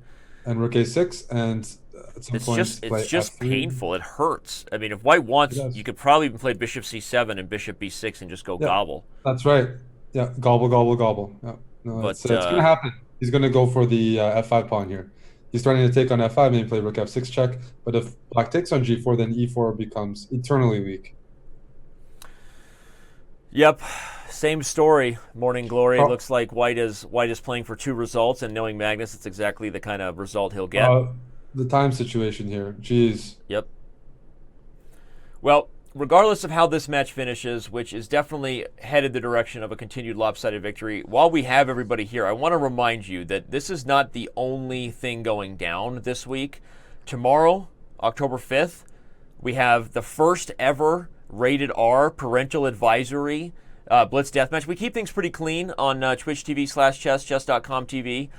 And rook a6, and at some point it's just painful. It hurts. I mean, if white wants, you could probably even play bishop c7 and bishop b6 and just go gobble. That's right. Yeah, gobble, gobble, gobble. Yeah. No, it's going to happen. He's going to go for the f5 pawn here. He's starting to take on f5, maybe play rook f6 check. But if black takes on g4, then e4 becomes eternally weak. Yep, same story. Morning glory. Looks like white is playing for 2 results, and knowing Magnus, it's exactly the kind of result he'll get. The time situation here, jeez. Yep. Well, regardless of how this match finishes, which is definitely headed the direction of a continued lopsided victory, while we have everybody here, I want to remind you that this is not the only thing going down this week. Tomorrow, October 5th, we have the first ever rated R parental advisory Blitz deathmatch. We keep things pretty clean on Twitch TV/chess, chess.com TV.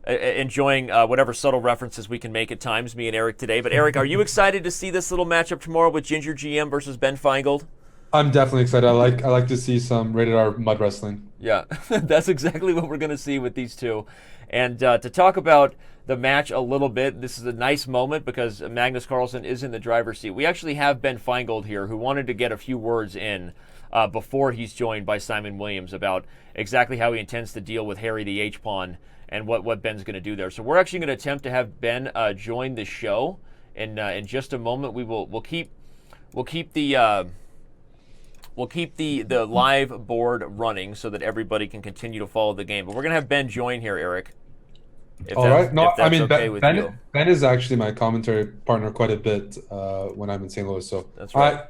Enjoying whatever subtle references we can make at times, me and Eric today. But Eric, are you excited to see this little matchup tomorrow with Ginger GM versus Ben Feingold? I'm definitely excited. I like to see some rated R mud wrestling. Yeah, that's exactly what we're going to see with these two. And to talk about the match a little bit, this is a nice moment because Magnus Carlsen is in the driver's seat. We actually have Ben Feingold here who wanted to get a few words in before he's joined by Simon Williams about exactly how he intends to deal with Harry the H-Pawn and what Ben's going to do there. So we're actually going to attempt to have Ben join the show in just a moment. We'll keep the live board running so that everybody can continue to follow the game. But we're going to have Ben join here, Eric. All right. No, I mean, okay Ben is actually my commentary partner quite a bit when I'm in St. Louis. So that's right. All right,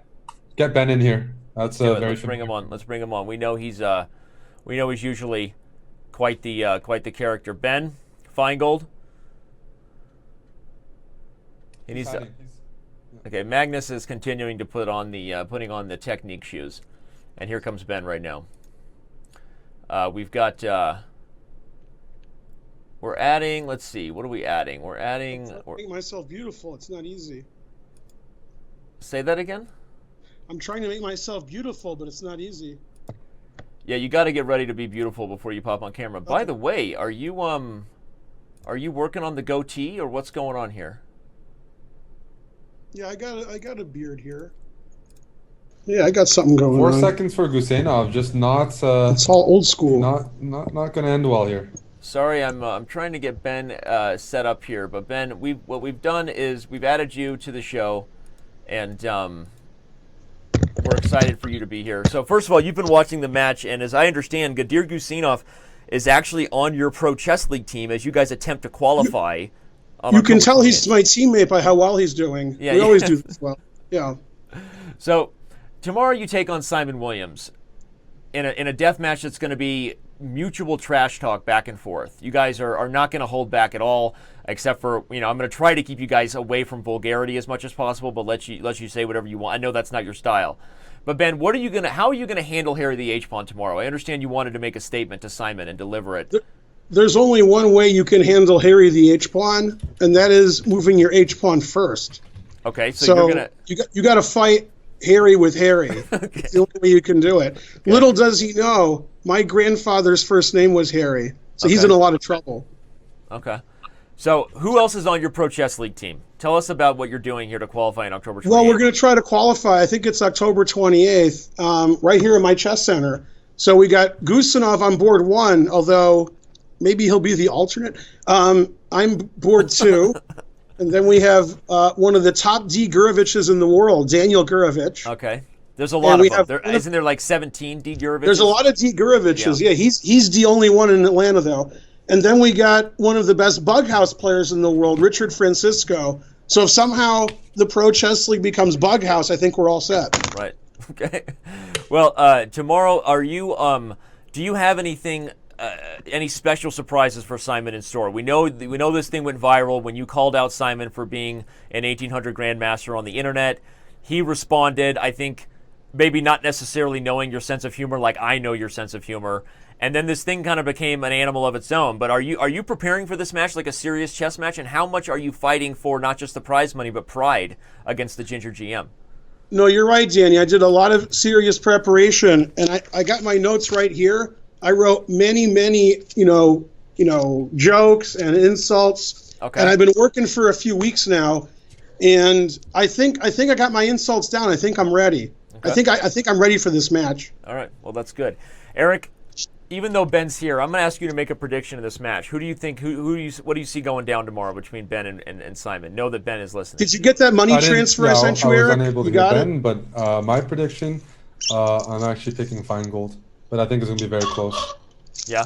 get Ben in here. That's very. Let's bring him on. Let's bring him on. We know he's usually quite the character. Ben Feingold. And he's okay. Magnus is continuing to putting on the technique shoes, and here comes Ben right now. We've got. We're adding. Let's see. What are we adding? We're adding. Make myself beautiful. It's not easy. Say that again. I'm trying to make myself beautiful, but it's not easy. Yeah, you got to get ready to be beautiful before you pop on camera. Okay. By the way, are you working on the goatee or what's going on here? Yeah, I got a beard here. Yeah, I got something going 4 on. seconds for Guseinov, just not It's all old school. not going to end well here. Sorry, I'm trying to get Ben set up here, but Ben, what we've done is we've added you to the show, and we're excited for you to be here. So first of all, you've been watching the match, and as I understand, Gadir Guseinov is actually on your Pro Chess League team as you guys attempt to qualify. You can tell he's my teammate by how well he's doing. Yeah, we always do this well. Yeah. So tomorrow you take on Simon Williams in a death match that's going to be mutual trash talk back and forth. You guys are not going to hold back at all, except for, I'm going to try to keep you guys away from vulgarity as much as possible, but let you say whatever you want. I know that's not your style. But Ben, how are you going to handle Harry the H-Pawn tomorrow? I understand you wanted to make a statement to Simon and deliver it. There's only one way you can handle Harry the H-Pawn, and that is moving your H-Pawn first. Okay, so you're going to... You got to fight Harry with Harry. Okay. It's the only way you can do it. Okay. Little does he know, my grandfather's first name was Harry, so he's in a lot of trouble. Okay. So who else is on your Pro Chess League team? Tell us about what you're doing here to qualify on October 28th. Well, we're going to try to qualify. I think it's October 28th, right here in my chess center. So we got Guseinov on board 1, although maybe he'll be the alternate. I'm board 2. And then we have one of the top D Guroviches in the world, Daniel Gurovich. Okay. There's a lot of them. Isn't there like 17 D Guroviches? There's a lot of D Guroviches. Yeah, he's the only one in Atlanta, though. And then we got one of the best Bughouse players in the world, Richard Francisco. So if somehow the Pro Chess League becomes Bughouse, I think we're all set. Right. Okay. Well, tomorrow, do you have anything... any special surprises for Simon in store? We know this thing went viral when you called out Simon for being an 1800 Grandmaster on the internet. He responded, I think, maybe not necessarily knowing your sense of humor like I know your sense of humor. And then this thing kind of became an animal of its own. But are you preparing for this match like a serious chess match? And how much are you fighting for not just the prize money, but pride against the Ginger GM? No, you're right, Danny. I did a lot of serious preparation, and I got my notes right here. I wrote many, jokes and insults. Okay. And I've been working for a few weeks now, and I think I got my insults down. I think I'm ready. Okay. I think I'm ready for this match. All right. Well, that's good. Eric, even though Ben's here, I'm going to ask you to make a prediction of this match. Who do you think? What do you see going down tomorrow between Ben and Simon? Know that Ben is listening. Did you get that money transfer I sent you, Eric? I was unable to get Ben, but my prediction, I'm actually picking Feingold. But I think it's going to be very close. Yeah?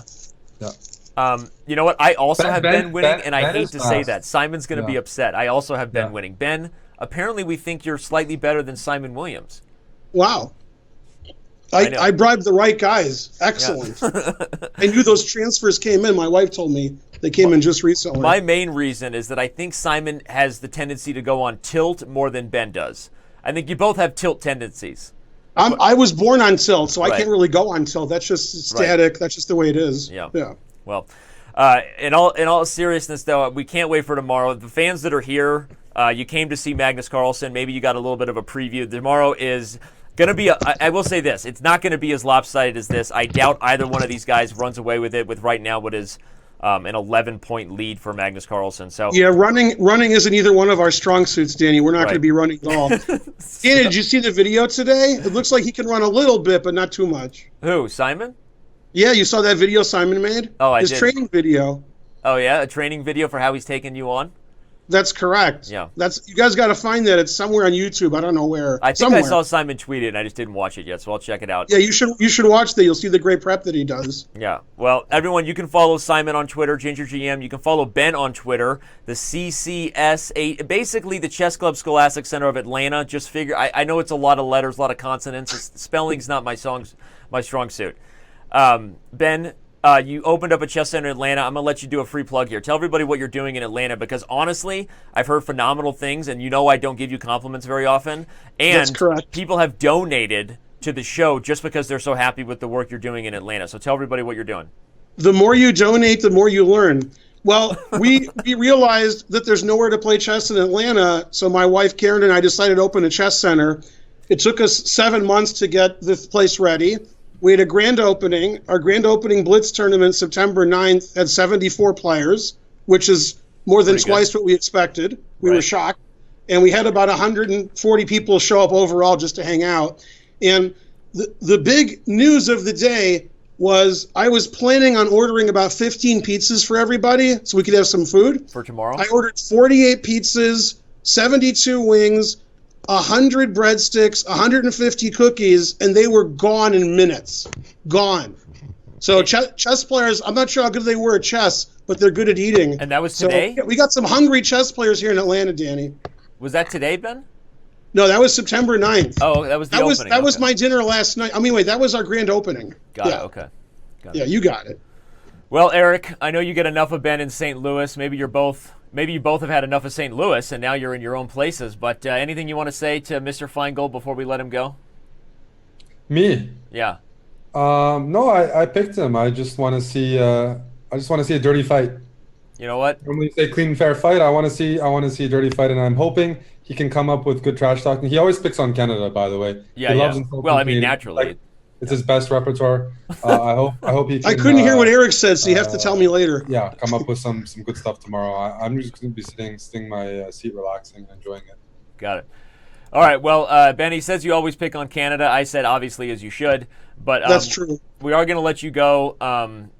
Yeah. You know what? I also have Ben winning, and I hate to say fast. that. Simon's going to be upset. I also have Ben winning. Ben, apparently we think you're slightly better than Simon Williams. Wow. I bribed the right guys. Excellent. Yeah. I knew those transfers came in. My wife told me they came in just recently. My main reason is that I think Simon has the tendency to go on tilt more than Ben does. I think you both have tilt tendencies. I was born on tilt, so I can't really go on tilt. That's just static. Right. That's just the way it is. Yeah. Yeah. Well, in all seriousness, though, we can't wait for tomorrow. The fans that are here, you came to see Magnus Carlsen. Maybe you got a little bit of a preview. Tomorrow is going to be, I will say this, it's not going to be as lopsided as this. I doubt either one of these guys runs away with it with right now what is an 11-point lead for Magnus Carlsen. So yeah, running isn't either one of our strong suits, Danny. We're not going to be running at all. Danny, did you see the video today? It looks like he can run a little bit, but not too much. Who, Simon? Yeah, you saw that video Simon made? Oh, I did. His training video. Oh, yeah? A training video for how he's taking you on? That's correct. Yeah. You guys got to find that. It's somewhere on YouTube. I don't know where. I think I saw Simon tweet it, and I just didn't watch it yet, so I'll check it out. Yeah, you should watch that. You'll see the great prep that he does. Yeah. Well, everyone, you can follow Simon on Twitter, GingerGM. You can follow Ben on Twitter, the CCS8, basically the Chess Club Scholastic Center of Atlanta. Just figure, I know it's a lot of letters, a lot of consonants. Spelling's not my strong suit. Ben, you opened up a chess center in Atlanta. I'm going to let you do a free plug here. Tell everybody what you're doing in Atlanta, because honestly, I've heard phenomenal things, and you know I don't give you compliments very often. And that's correct. People have donated to the show just because they're so happy with the work you're doing in Atlanta. So tell everybody what you're doing. The more you donate, the more you learn. Well, we realized that there's nowhere to play chess in Atlanta, so my wife Karen and I decided to open a chess center. It took us 7 months to get this place ready. We had a grand opening. Our grand opening Blitz tournament, September 9th, had 74 players, which is more than twice what we expected. We were shocked. And we had about 140 people show up overall just to hang out. And the big news of the day was I was planning on ordering about 15 pizzas for everybody so we could have some food. For tomorrow? I ordered 48 pizzas, 72 wings, 100 breadsticks, 150 cookies, and they were gone in minutes. Gone. So chess players, I'm not sure how good they were at chess, but they're good at eating. And that was today? So we got some hungry chess players here in Atlanta, Danny. Was that today, Ben? No, that was September 9th. Oh, that was the opening. That was my dinner last night. I mean, wait, that was our grand opening. Got it, okay. Got it. You got it. Well, Eric, I know you get enough of Ben in St. Louis. Maybe you both have had enough of St. Louis, and now you're in your own places. But anything you want to say to Mr. Feingold before we let him go? Me? Yeah. No, I picked him. I just want to see. I just want to see a dirty fight. You know what? When we say clean, fair fight, I want to see a dirty fight, and I'm hoping he can come up with good trash talking. He always picks on Canada, by the way. Yeah, he yeah. loves insulting Well, I mean, Canadians. naturally. Like, it's his best repertoire. I hope he can. I couldn't hear what Eric said, so you have to tell me later. Yeah, come up with some good stuff tomorrow. I'm just going to be sitting my seat, relaxing, and enjoying it. Got it. All right. Well, Benny says you always pick on Canada. I said obviously as you should, but that's true. We are going to let you go.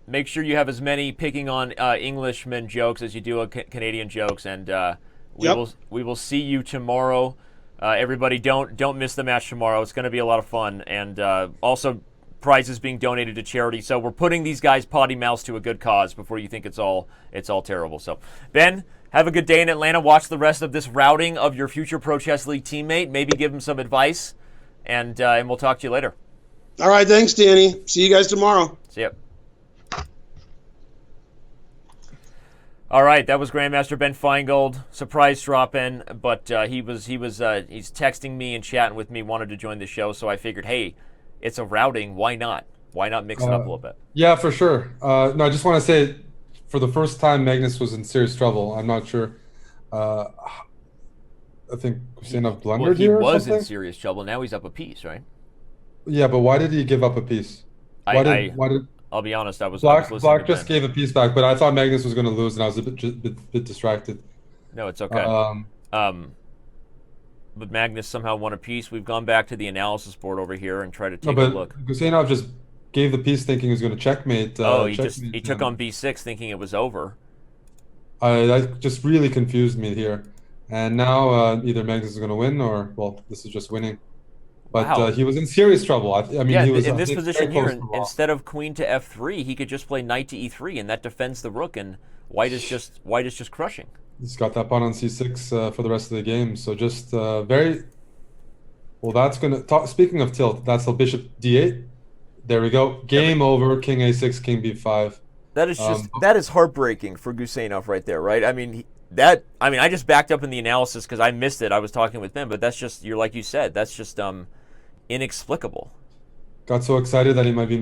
Make sure you have as many picking on Englishmen jokes as you do Canadian jokes, and we will see you tomorrow. Everybody, don't miss the match tomorrow. It's going to be a lot of fun, and also prizes being donated to charity. So we're putting these guys' potty mouths to a good cause before you think it's all terrible. So Ben, have a good day in Atlanta. Watch the rest of this routing of your future Pro Chess League teammate. Maybe give him some advice, and we'll talk to you later. All right, thanks, Danny. See you guys tomorrow. See ya. All right, that was Grandmaster Ben Feingold. Surprise drop in, but he's texting me and chatting with me, wanted to join the show, so I figured, hey, it's a routing. Why not? Why not mix it up a little bit? Yeah, for sure. No, I just want to say, for the first time, Magnus was in serious trouble. I'm not sure. I think Guseinov blundered here. He was in serious trouble. Now he's up a piece, right? Yeah, but why did he give up a piece? Why did? I'll be honest. I was Black listening just gave a piece back, but I thought Magnus was going to lose, and I was a bit distracted. No, it's okay. But Magnus somehow won a piece. We've gone back to the analysis board over here and tried to take a look. Guseinov just gave the piece thinking he was going to checkmate. He took on b6 thinking it was over. That just really confused me here. And now either Magnus is going to win or, well, this is just winning. But wow. He was in serious trouble. I mean, he was in this position here. Instead of queen to f3, he could just play knight to e3, and that defends the rook. And white is just crushing. He's got that pawn on c6 for the rest of the game. So just very well. That's going to speaking of tilt. That's the bishop d8. There we go. Game over. King a6, king b5. That is that is heartbreaking for Guseinov right there, right? I mean, I just backed up in the analysis because I missed it. I was talking with Ben, but that's just like you said. That's just inexplicable. Got so excited that he might be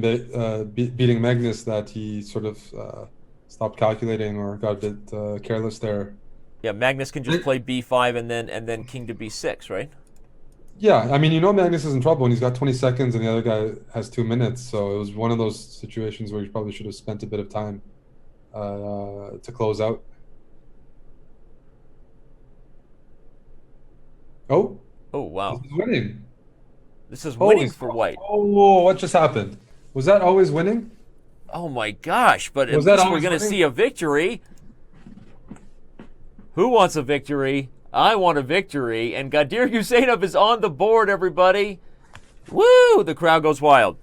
beating Magnus that he sort of stopped calculating or got a bit careless there. Yeah, Magnus can just play b5 and then king to b6, right? Yeah, I mean, Magnus is in trouble when he's got 20 seconds and the other guy has 2 minutes. So it was one of those situations where he probably should have spent a bit of time to close out. Oh wow! This is winning. This is winning for white. Oh, what just happened? Was that always winning? Oh my gosh! But at least we're going to see a victory. Who wants a victory? I want a victory, and Gadir Guseinov is on the board. Everybody, woo! The crowd goes wild.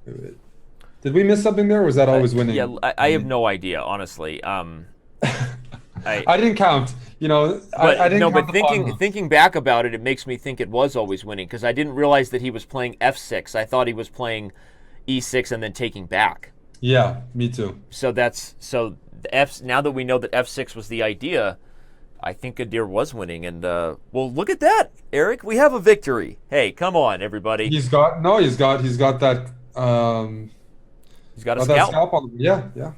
Did we miss something there, or was that always winning? Yeah, I have no idea, honestly. I didn't count. I didn't. But thinking back about it, it makes me think it was always winning because I didn't realize that he was playing f6. I thought he was playing e6 and then taking back. Yeah, me too. So now that we know that f6 was the idea, I think Gadir was winning. And well, look at that, Eric. We have a victory. Hey, come on, everybody. He's got that. He's got a scalp. On him. Yeah.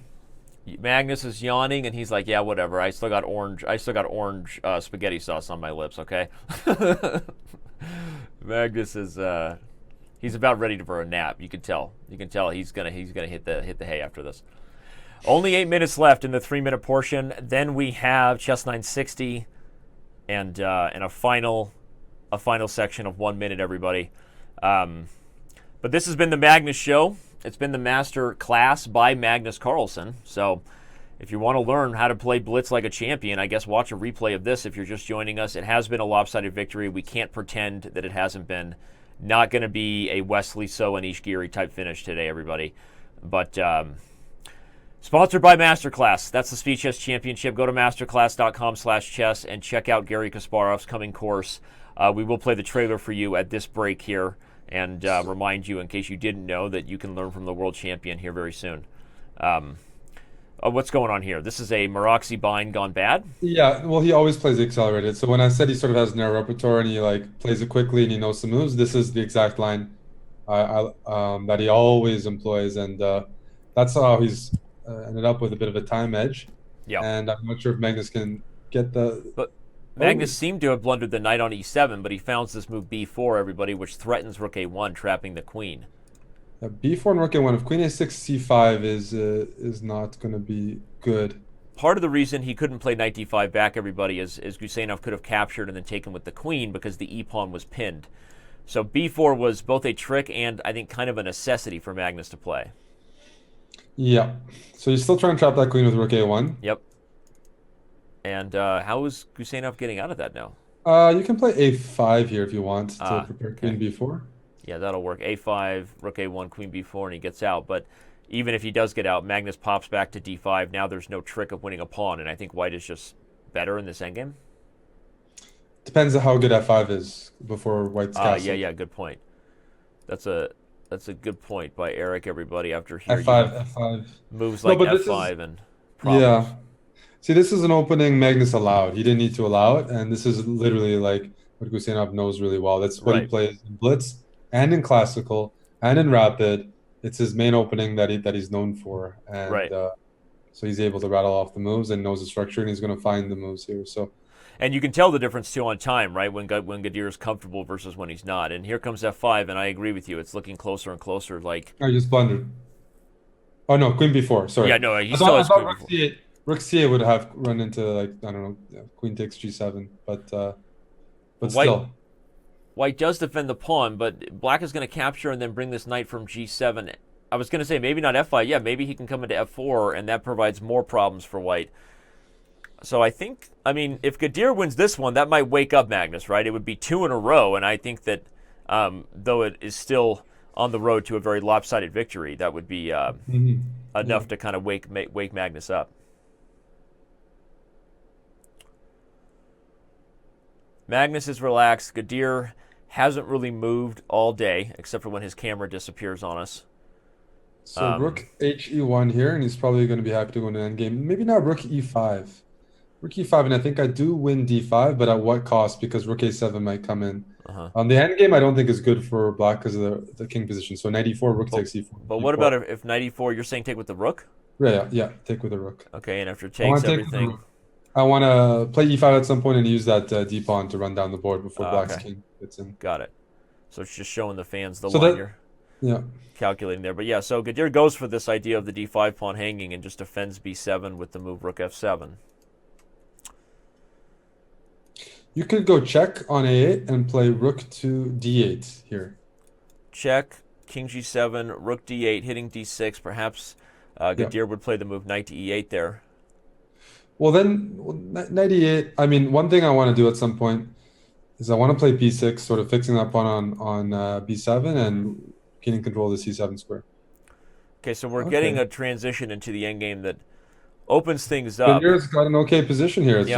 Magnus is yawning, and he's like, "Yeah, whatever. I still got orange spaghetti sauce on my lips." Okay. Magnus is he's about ready for a nap. You can tell. He's gonna hit the hay after this. Only 8 minutes left in the 3-minute portion. Then we have Chess 960, and a final section of 1 minute. Everybody. But this has been the Magnus Show. It's been the master class by Magnus Carlsen. So if you want to learn how to play Blitz like a champion, I guess watch a replay of this if you're just joining us. It has been a lopsided victory. We can't pretend that it hasn't been. Not going to be a Wesley So and Ishigiri type finish today, everybody. But sponsored by Masterclass. That's the Speed Chess Championship. Go to masterclass.com/chess and check out Garry Kasparov's coming course. We will play the trailer for you at this break here and remind you, in case you didn't know, that you can learn from the world champion here very soon. What's going on here? This is a Maroczy bind gone bad? Yeah, well, he always plays accelerated. So when I said he sort of has narrow repertoire and he like plays it quickly and he knows some moves, this is the exact line that he always employs, and that's how he's ended up with a bit of a time edge. Yeah. And I'm not sure if Magnus can get the... But Magnus seemed to have blundered the knight on e7, but he founds this move b4, everybody, which threatens rook a1, trapping the queen. b4 and rook a1. If queen a6, c5 is not going to be good. Part of the reason he couldn't play knight d5 back, everybody, is Guseinov could have captured and then taken with the queen because the e-pawn was pinned. So b4 was both a trick and, I think, kind of a necessity for Magnus to play. Yeah. So you're still trying to trap that queen with rook a1? Yep. And how is Guseinov getting out of that now? You can play a5 here if you want to prepare queen b4. Yeah, that'll work. a5, rook a1, queen b4, and he gets out. But even if he does get out, Magnus pops back to d5. Now there's no trick of winning a pawn, and I think white is just better in this endgame. Depends on how good f5 is before white's castle. Yeah, good point. That's a good point by Eric, everybody, after hearing f5 moves like f5 and problems. Yeah. See, this is an opening Magnus allowed. He didn't need to allow it, and this is literally like what Guseinov knows really well. That's what he plays in Blitz and in Classical and in Rapid. It's his main opening that he's known for, and so he's able to rattle off the moves and knows the structure, and he's going to find the moves here. So, and you can tell the difference too on time, right? When Gadir is comfortable versus when he's not. And here comes f5, and I agree with you. It's looking closer and closer. Like I just blundered. Oh no, queen b4. Sorry. Yeah, no, he still has queen b4. Rook c8 would have run into, like, I don't know, queen takes g7, but still. White does defend the pawn, but black is going to capture and then bring this knight from g7. I was going to say maybe not f5. Yeah, maybe he can come into f4, and that provides more problems for white. So I think, I mean, if Gadir wins this one, that might wake up Magnus, right? It would be 2 in a row, and I think that though it is still on the road to a very lopsided victory, that would be enough to kind of wake Magnus up. Magnus is relaxed. Gadir hasn't really moved all day, except for when his camera disappears on us. So rook he1 here, and he's probably going to be happy to go into endgame. Maybe not rook e5. Rook e5, and I think I do win d5, but at what cost? Because rook a7 might come in. The endgame I don't think is good for black because of the king position. So knight e4, rook takes e4. But what about if knight e4, you're saying take with the rook? Yeah, take with the rook. Okay, and after it takes everything... I want to play e5 at some point and use that d-pawn to run down the board before black's king gets in. Got it. So it's just showing the fans the line you're calculating there. But yeah, so Gadir goes for this idea of the d5 pawn hanging and just defends b7 with the move rook f7. You could go check on a8 and play rook to d8 here. Check, king g7, rook d8, hitting d6. Perhaps Gadir would play the move knight to e8 there. Well, then, knight e8, I mean, one thing I want to do at some point is I want to play b6, sort of fixing that pawn on b7 and gaining control of the c7 square. Okay, so we're getting a transition into the endgame that opens things up. Gadir's got an okay position here. It's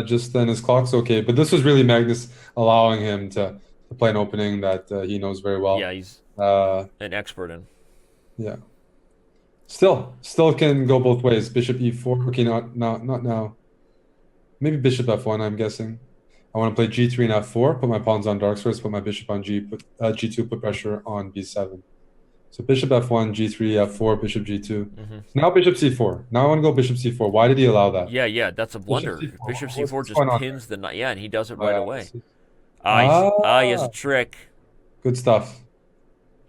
just then his clock's okay. But this was really Magnus allowing him to play an opening that he knows very well. Yeah, he's an expert in. Yeah. Still can go both ways. Bishop e4. Okay, not now. Maybe bishop f1, I'm guessing. I want to play g3 and f4, put my pawns on dark squares, put my bishop on g2, put pressure on b7. So bishop f1, g3, f4, bishop g2. Now bishop c4. Now I want to go bishop c4. Why did he allow that? Yeah, that's a blunder. Bishop c4 just pins the knight. Yeah, and he does it right away. He has a trick. Good stuff.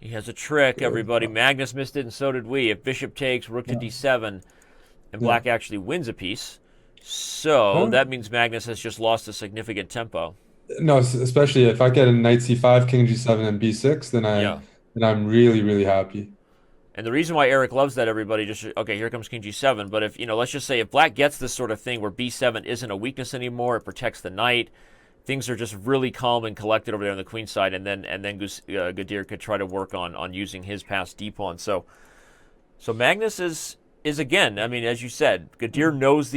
He has a trick, everybody. Magnus missed it, and so did we. If bishop takes, rook to d7, and black actually wins a piece. So that means Magnus has just lost a significant tempo. No, especially if I get a knight c5, king g7, and b6, Yeah. then I'm really, really happy. And the reason why Eric loves that, everybody, just okay, here comes king g7. But if let's just say if black gets this sort of thing where b7 isn't a weakness anymore, it protects the knight. Things are just really calm and collected over there on the queen side, and then Gadir could try to work on using his passed d pawn. So Magnus is again, I mean, as you said, Gadir knows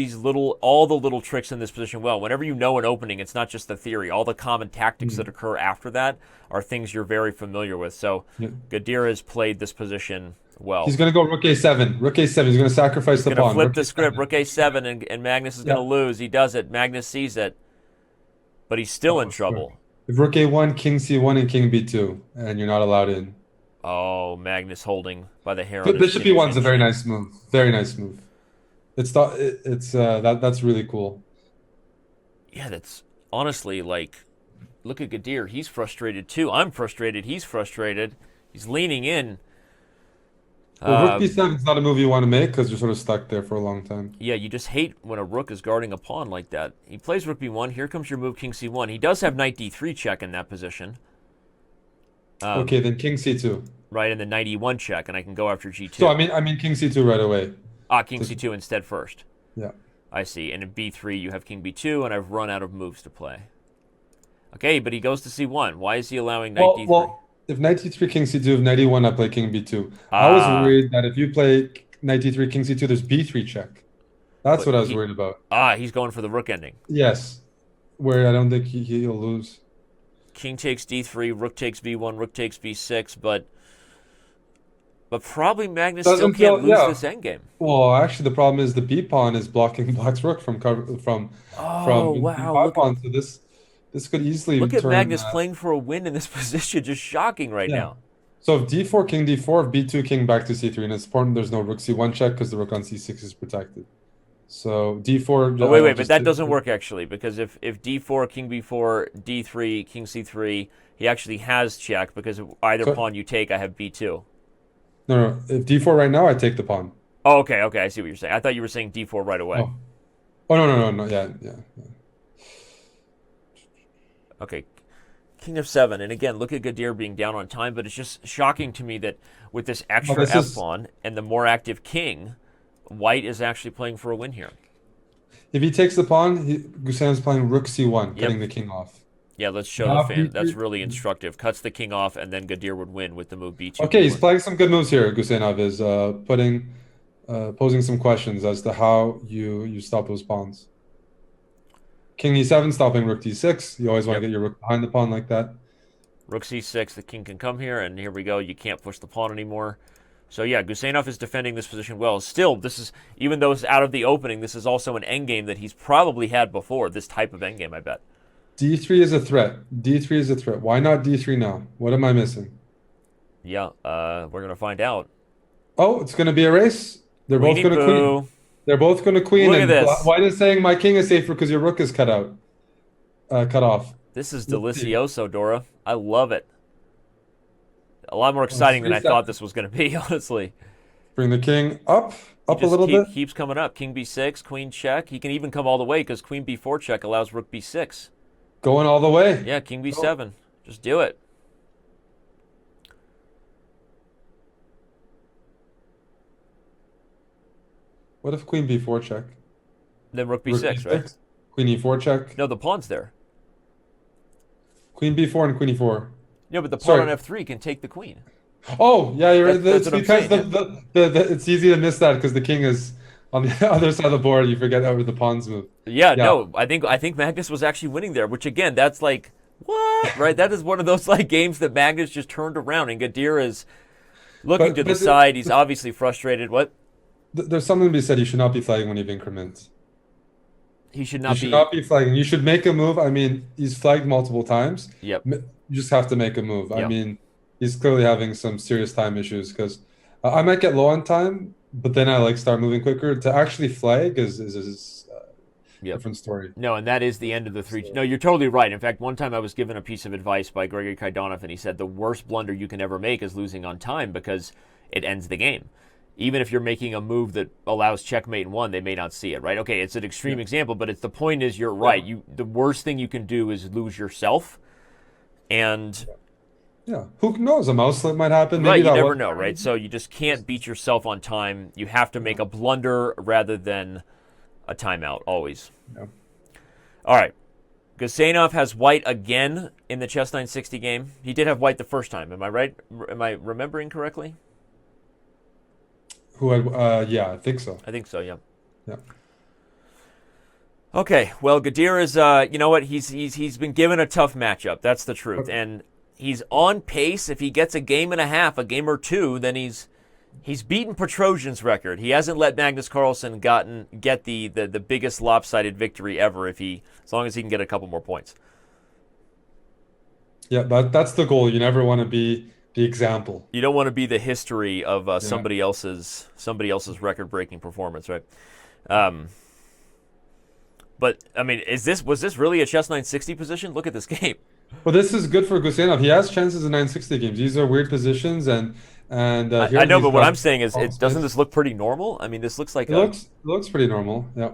all the little tricks in this position well. Whenever you know an opening, it's not just the theory. All the common tactics that occur after that are things you're very familiar with. So Yeah. Gadir has played this position well. He's going to go rook a7. Rook a7. He's going to sacrifice the He's going pawn. to flip Rook the script, a7. rook a7, and Magnus is going to lose. He does it. Magnus sees it, but he's still in trouble. If rook a1, king c1, and king b2, and you're not allowed in. Oh, Magnus holding by the hair. But bishop e1 is a very nice move. Very nice move. That's really cool. Yeah, that's honestly like, look at Gadir. He's frustrated too. I'm frustrated. He's frustrated. He's leaning in. Well, rook b7 is not a move you want to make because you're sort of stuck there for a long time. Yeah, you just hate when a rook is guarding a pawn like that. He plays rook b1. Here comes your move, king c1. He does have knight d3 check in that position. Okay, then king c2. Right, and the knight e1 check, and I can go after g2. So I mean king c2 right away. King c2 instead first. Yeah. I see. And in b3, you have king b2, and I've run out of moves to play. Okay, but he goes to c1. Why is he allowing knight d3? Well, if knight d3, king c2, if knight e1, I play king b2. I was worried that if you play knight d3, king c2, there's b3 check. That's what I was worried about. He's going for the rook ending. Yes, where I don't think he'll lose. King takes d3, rook takes b1, rook takes b6, but probably Magnus still can't lose this endgame. Well, actually, the problem is the b pawn is blocking black's rook from wow, pawn. So this could easily look at turn, Magnus playing for a win in this position. Just shocking right now. So if d4, king d4, if b2, king back to c3, and it's important there's no rook c1 check because the rook on c6 is protected. So d4. Oh, wait, but that doesn't work actually, because if d4, king b4, d3, king c3, he actually has check because of either pawn you take, I have b2. No. If d4 right now, I take the pawn. Oh, okay, I see what you're saying. I thought you were saying d4 right away. Oh no. Yeah. Okay, king f7, and again, look at Gadir being down on time, but it's just shocking to me that with this extra f pawn and the more active king, white is actually playing for a win here. If he takes the pawn, Guseinov's playing rook c1, cutting the king off. Yeah, let's show the fan. That's really instructive. Cuts the king off, and then Gadir would win with the move b2. Okay, he's playing some good moves here. Guseinov is posing some questions as to how you stop those pawns. King e7, stopping rook d6. You always want to get your rook behind the pawn like that. Rook c6, the king can come here, and here we go. You can't push the pawn anymore. So yeah, Guseinov is defending this position well. Still, this is, even though it's out of the opening, this is also an endgame that he's probably had before, this type of endgame, I bet. d3 is a threat. d3 is a threat. Why not d3 now? What am I missing? Yeah, we're going to find out. Oh, it's going to be a race. They're both going to queen. They're both going to queen. Look at this. White is saying my king is safer because your rook is cut off. This is delicioso, Dora. I love it. A lot more exciting than I thought this was going to be, honestly. Bring the king up a little bit. Keeps coming up. King b6, queen check. He can even come all the way because queen b4 check allows rook b6. Going all the way. Yeah, king b7. Just do it. What if queen b4 check? Then rook b6, right? Queen e4 check. No, the pawn's there. Queen b4 and queen e4. No, but the pawn on f3 can take the queen. Oh, yeah, you're right. That's It's because it's easy to miss that because the king is on the other side of the board. You forget how the pawns move. Yeah, no, I think Magnus was actually winning there, which again, that's like, what? Right? That is one of those like games that Magnus just turned around, and Gadir is looking to decide. He's obviously frustrated. What? There's something to be said. You should not be flagging when you've increments. He should not be flagging. You should make a move. I mean, he's flagged multiple times. Yep. You just have to make a move. Yep. I mean, he's clearly having some serious time issues because I might get low on time, but then I like start moving quicker. To actually flag is a different story. No, and that is the end of the three. No, you're totally right. In fact, one time I was given a piece of advice by Gadir Guseinov, and he said the worst blunder you can ever make is losing on time because it ends the game. even if you're making a move that allows checkmate in one, they may not see it, right? Okay, it's an extreme example, but the point is you're right. The worst thing you can do is lose yourself, and Yeah, who knows? A mouse slip might happen. right, Maybe you that never one. know, right? So you just can't beat yourself on time. You have to make a blunder rather than a timeout, always. Yeah. All right. Guseinov has white again in the Chess.960 game. He did have white the first time. Am I right? Am I remembering correctly? Who had? Yeah, I think so. I think so, yeah. Yeah. Okay, well, Gadir is, you know what? He's been given a tough matchup. That's the truth. And he's on pace. If he gets a game and a half, a game or two, then he's beaten Petrosian's record. He hasn't let Magnus Carlsen get the biggest lopsided victory ever as long as he can get a couple more points. Yeah, that's the goal. You never want to be the example. You don't want to be the history of somebody else's record-breaking performance, right? But I mean, was this really a Chess.960 position? Look at this game. Well, this is good for Guseinov. He has chances in 960 games. These are weird positions, and I know, but what I'm saying is, doesn't this look pretty normal? I mean, this looks like it looks pretty normal. Yeah.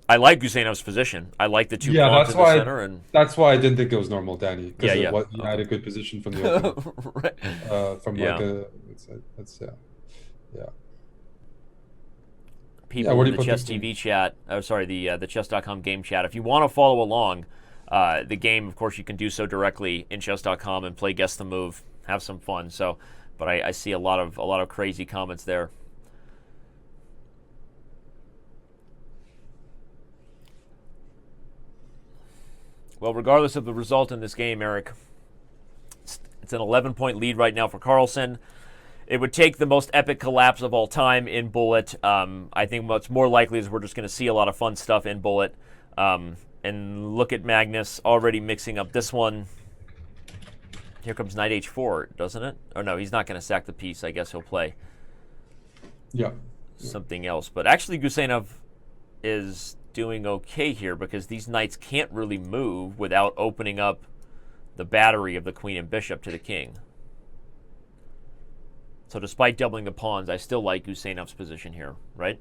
I like Guseinov's position. I like the two pawns in the center, and that's why I didn't think it was normal, Danny. Because he had a good position from the open. right. Yeah. People in the Chess TV chat, the Chess.com game chat. If you want to follow along the game, of course, you can do so directly in Chess.com and play Guess the Move. Have some fun. So, but I see a lot of crazy comments there. Well, regardless of the result in this game, Eric, it's an 11-point lead right now for Carlsen. It would take the most epic collapse of all time in Bullet. I think what's more likely is we're just going to see a lot of fun stuff in Bullet. And look at Magnus already mixing up this one. Here comes knight h4, doesn't it? Or no, he's not going to sack the piece. I guess he'll play something else. But actually, Guseinov is doing okay here because these knights can't really move without opening up the battery of the queen and bishop to the king. So despite doubling the pawns, I still like Guseinov's position here, right?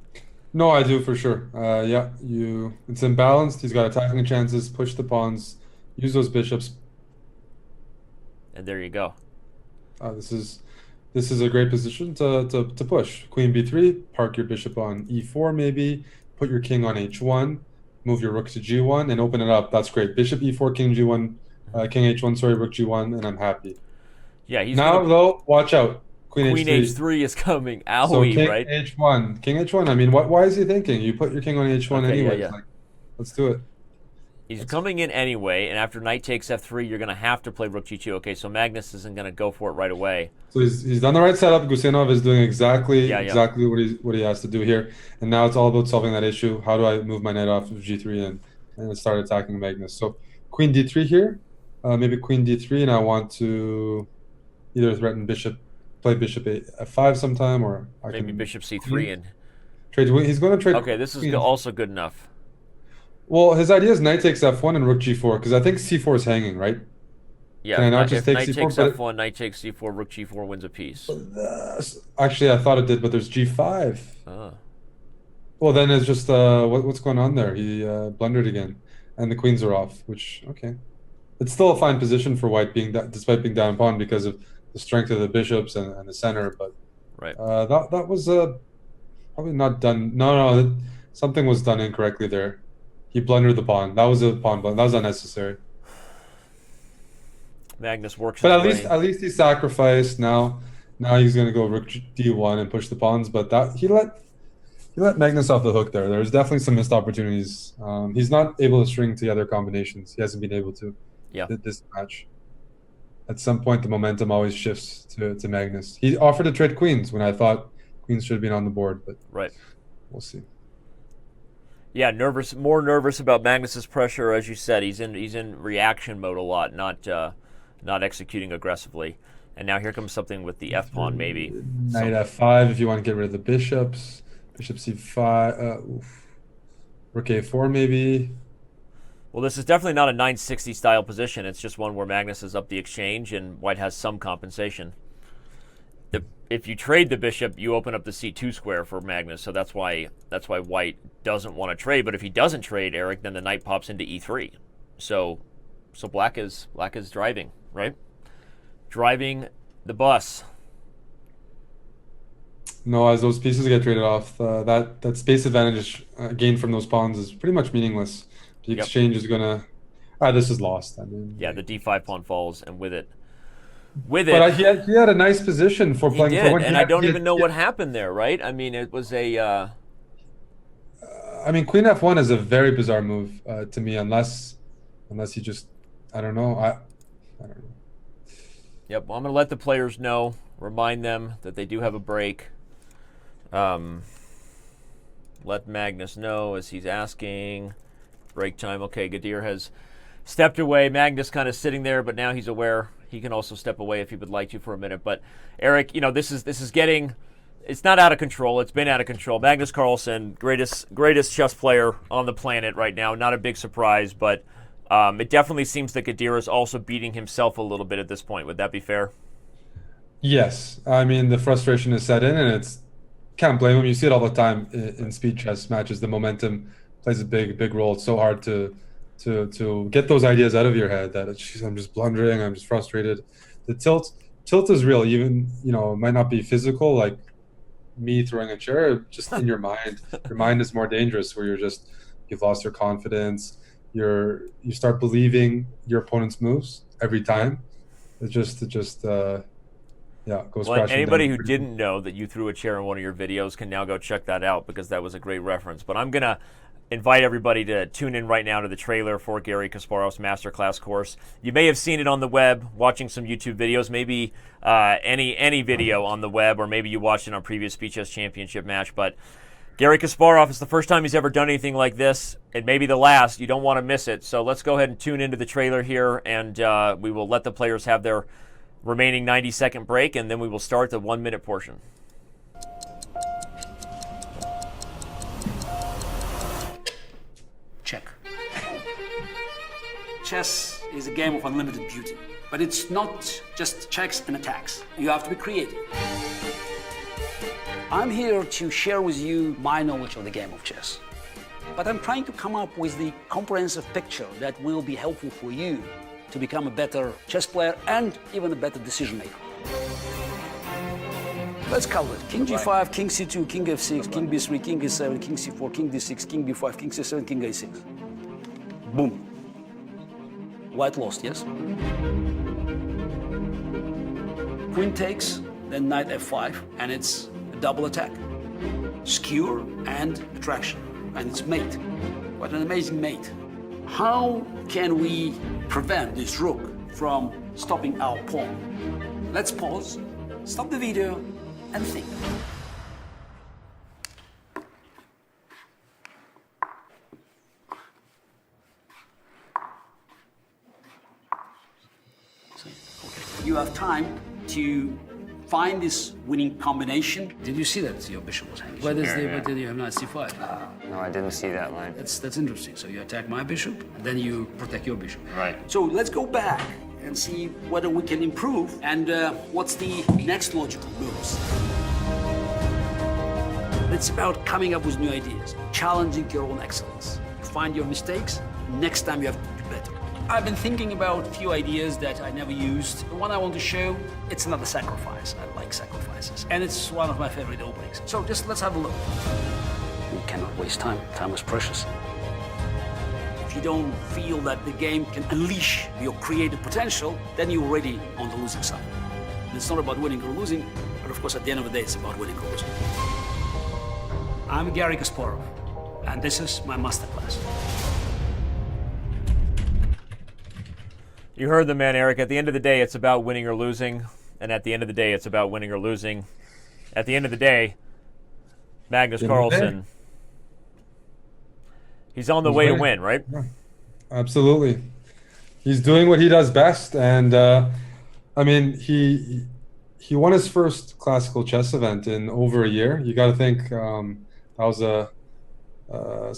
No, I do for sure. It's imbalanced. He's got attacking chances. Push the pawns. Use those bishops. And there you go. This is a great position to push. Queen b3. Park your bishop on e4 maybe. Put your king on h1. Move your rook to g1 and open it up. That's great. Bishop e4, king g1, king h1. Sorry, rook g1, and I'm happy. Yeah, though, watch out. Queen h3 is coming. Owie, so king right? h1. King h1. I mean, why is he thinking? You put your king on h1 anyway. Yeah. Like, let's do it. He's coming in anyway, and after knight takes f3, you're going to have to play rook g2. Okay, so Magnus isn't going to go for it right away. So he's done the right setup. Guseinov is doing exactly what he has to do here. And now it's all about solving that issue. How do I move my knight off of g3 and start attacking Magnus? So queen d3 here. Maybe queen d3, and I want to either threaten play bishop f5 sometime, or maybe bishop c3 and trade. He's going to trade. Okay, this is also good enough. Well, his idea is knight takes f1 and rook g4 because I think c4 is hanging, right? Yeah. Can I not just take knight c4? Takes f1, knight takes c4, rook g4 wins a piece. Actually, I thought it did, but there's g5. Well, then it's just what's going on there? He blundered again, and the queens are off. Which it's still a fine position for white despite being down pawn because of the strength of the bishops and the center. But right, that was probably not done. No, something was done incorrectly there. He blundered the pawn. That was a pawn blunder. That was unnecessary. Magnus works. But at least he sacrificed. Now he's going to go rook d1 and push the pawns. But he let Magnus off the hook there. There's definitely some missed opportunities. He's not able to string together combinations. He hasn't been able to. Yeah. This match. At some point, the momentum always shifts to Magnus. He offered to trade queens when I thought queens should have been on the board, but we'll see. Yeah, more nervous about Magnus's pressure, as you said. He's in reaction mode a lot, not executing aggressively. And now here comes something with the f pawn, maybe. Knight f5 if you want to get rid of the bishops. Bishop c5. Rook a4 maybe. Well, this is definitely not a 960 style position. It's just one where Magnus is up the exchange and white has some compensation. if you trade the bishop, you open up the c2 square for Magnus. So that's why White doesn't want to trade. But if he doesn't trade, Eric, then the knight pops into e3. So black is driving, right? Driving the bus. No, as those pieces get traded off, that space advantage gained from those pawns is pretty much meaningless. The exchange is gonna. This is lost. I mean, yeah, the d5 pawn falls, and with it. But he had a nice position for playing. He did, for when and I don't even know what happened there, right? I mean, it was a. I mean, Queen F1 is a very bizarre move to me, unless he just, I don't know. I don't know. Yep, well, I'm going to let the players know, remind them that they do have a break. Let Magnus know as he's asking. Break time. Okay, Gadir has stepped away. Magnus kind of sitting there, but now he's aware he can also step away if he would like to for a minute. But Eric, this is getting. It's not out of control. It's been out of control. Magnus Carlsen, greatest chess player on the planet right now. Not a big surprise, but it definitely seems that Gadir is also beating himself a little bit at this point. Would that be fair? Yes. I mean, the frustration is set in, and can't blame him. You see it all the time in speed chess matches. The momentum plays a big role. It's so hard to get those ideas out of your head that I'm just blundering. I'm just frustrated. The tilt is real. Even it might not be physical, like me throwing a chair, just in your mind. Your mind is more dangerous, where you've lost your confidence. You start believing your opponent's moves every time. It just goes crashing anybody down. who didn't know that you threw a chair in one of your videos can now go check that out, because that was a great reference. But I'm gonna invite everybody to tune in right now to the trailer for Garry Kasparov's masterclass course. You may have seen it on the web, watching some YouTube videos, maybe any video on the web, or maybe you watched it on previous Speed Chess Championship match. But Garry Kasparov, it's the first time he's ever done anything like this. It may be the last. You don't want to miss it. So let's go ahead and tune into the trailer here, and we will let the players have their remaining 90-second break, and then we will start the 1-minute portion. Check. Chess is a game of unlimited beauty, but it's not just checks and attacks. You have to be creative. I'm here to share with you my knowledge of the game of chess, but I'm trying to come up with the comprehensive picture that will be helpful for you to become a better chess player and even a better decision maker. Let's cover it. King g5, king c2, king f6, king b3, king e7, king c4, king d6, king b5, king c7, king a6. Boom. White lost, yes? Queen takes, then knight f5, and it's a double attack. Skewer and attraction, and it's mate. What an amazing mate. How can we prevent this rook from stopping our pawn? Let's pause, stop the video, and think. You have time to find this winning combination. Did you see that your bishop was hanging? Why did you have knight c5? No, I didn't see that line. That's interesting. So you attack my bishop, and then you protect your bishop. Right. So let's go back and see whether we can improve, and what's the next logical moves. It's about coming up with new ideas, challenging your own excellence. Find your mistakes, next time you have to do better. I've been thinking about a few ideas that I never used. The one I want to show, it's another sacrifice. I like sacrifices. And it's one of my favorite openings. So just let's have a look. You cannot waste time. Time is precious. If you don't feel that the game can unleash your creative potential, then you're already on the losing side. And it's not about winning or losing, but of course at the end of the day, it's about winning or losing. I'm Garry Kasparov, and this is my masterclass. You heard the man, Eric. At the end of the day, it's about winning or losing. And at the end of the day, it's about winning or losing. At the end of the day, Magnus Carlsen, he's on the way to win, right? Yeah, absolutely. He's doing what he does best. And, I mean, he won his first classical chess event in over a year. You got to think that was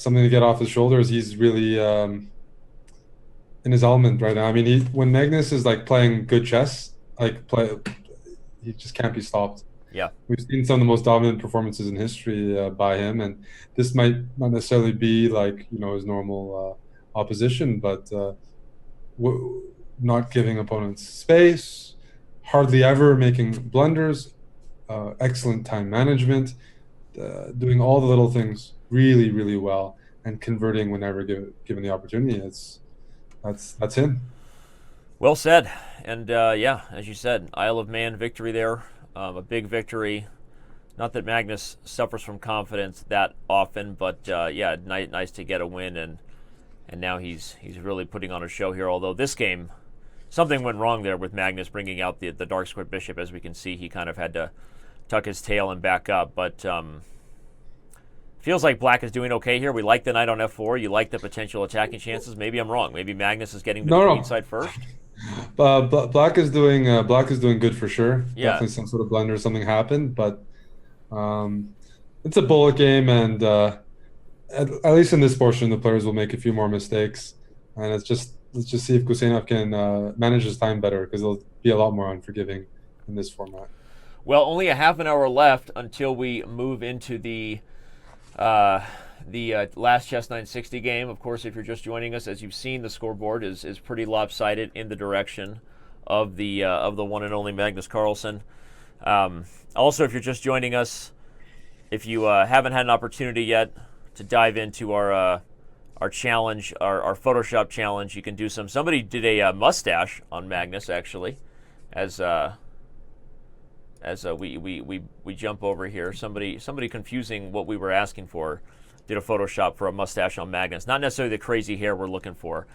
something to get off his shoulders. He's really in his element right now. I mean, when Magnus is like playing good chess, he just can't be stopped. Yeah. We've seen some of the most dominant performances in history by him, and this might not necessarily be like his normal opposition, but not giving opponents space, hardly ever making blunders, excellent time management, doing all the little things really, really well, and converting whenever given the opportunity. That's him. Well said. And yeah, as you said, Isle of Man victory there, a big victory. Not that Magnus suffers from confidence that often, but yeah, nice to get a win, and now he's really putting on a show here. Although this game, something went wrong there with Magnus bringing out the dark square bishop. As we can see, he kind of had to tuck his tail and back up, but feels like Black is doing okay here. We like the knight on f4. You like the potential attacking chances. Maybe I'm wrong. Maybe Magnus is getting to the queen side first. Black is doing good for sure. Yeah. Definitely some sort of blunder, something happened, but it's a bullet game, and at least in this portion, the players will make a few more mistakes, and let's just see if Guseinov can manage his time better, because they'll be a lot more unforgiving in this format. Well, only a half an hour left until we move into the last Chess 960 game. Of course, if you're just joining us, as you've seen, the scoreboard is pretty lopsided in the direction of the one and only Magnus Carlsen. Also, if you're just joining us, if you haven't had an opportunity yet to dive into our challenge, our Photoshop challenge, you can do some. Somebody did a mustache on Magnus, actually, as we jump over here. Somebody confusing what we were asking for did a Photoshop for a mustache on Magnus. Not necessarily the crazy hair we're looking for.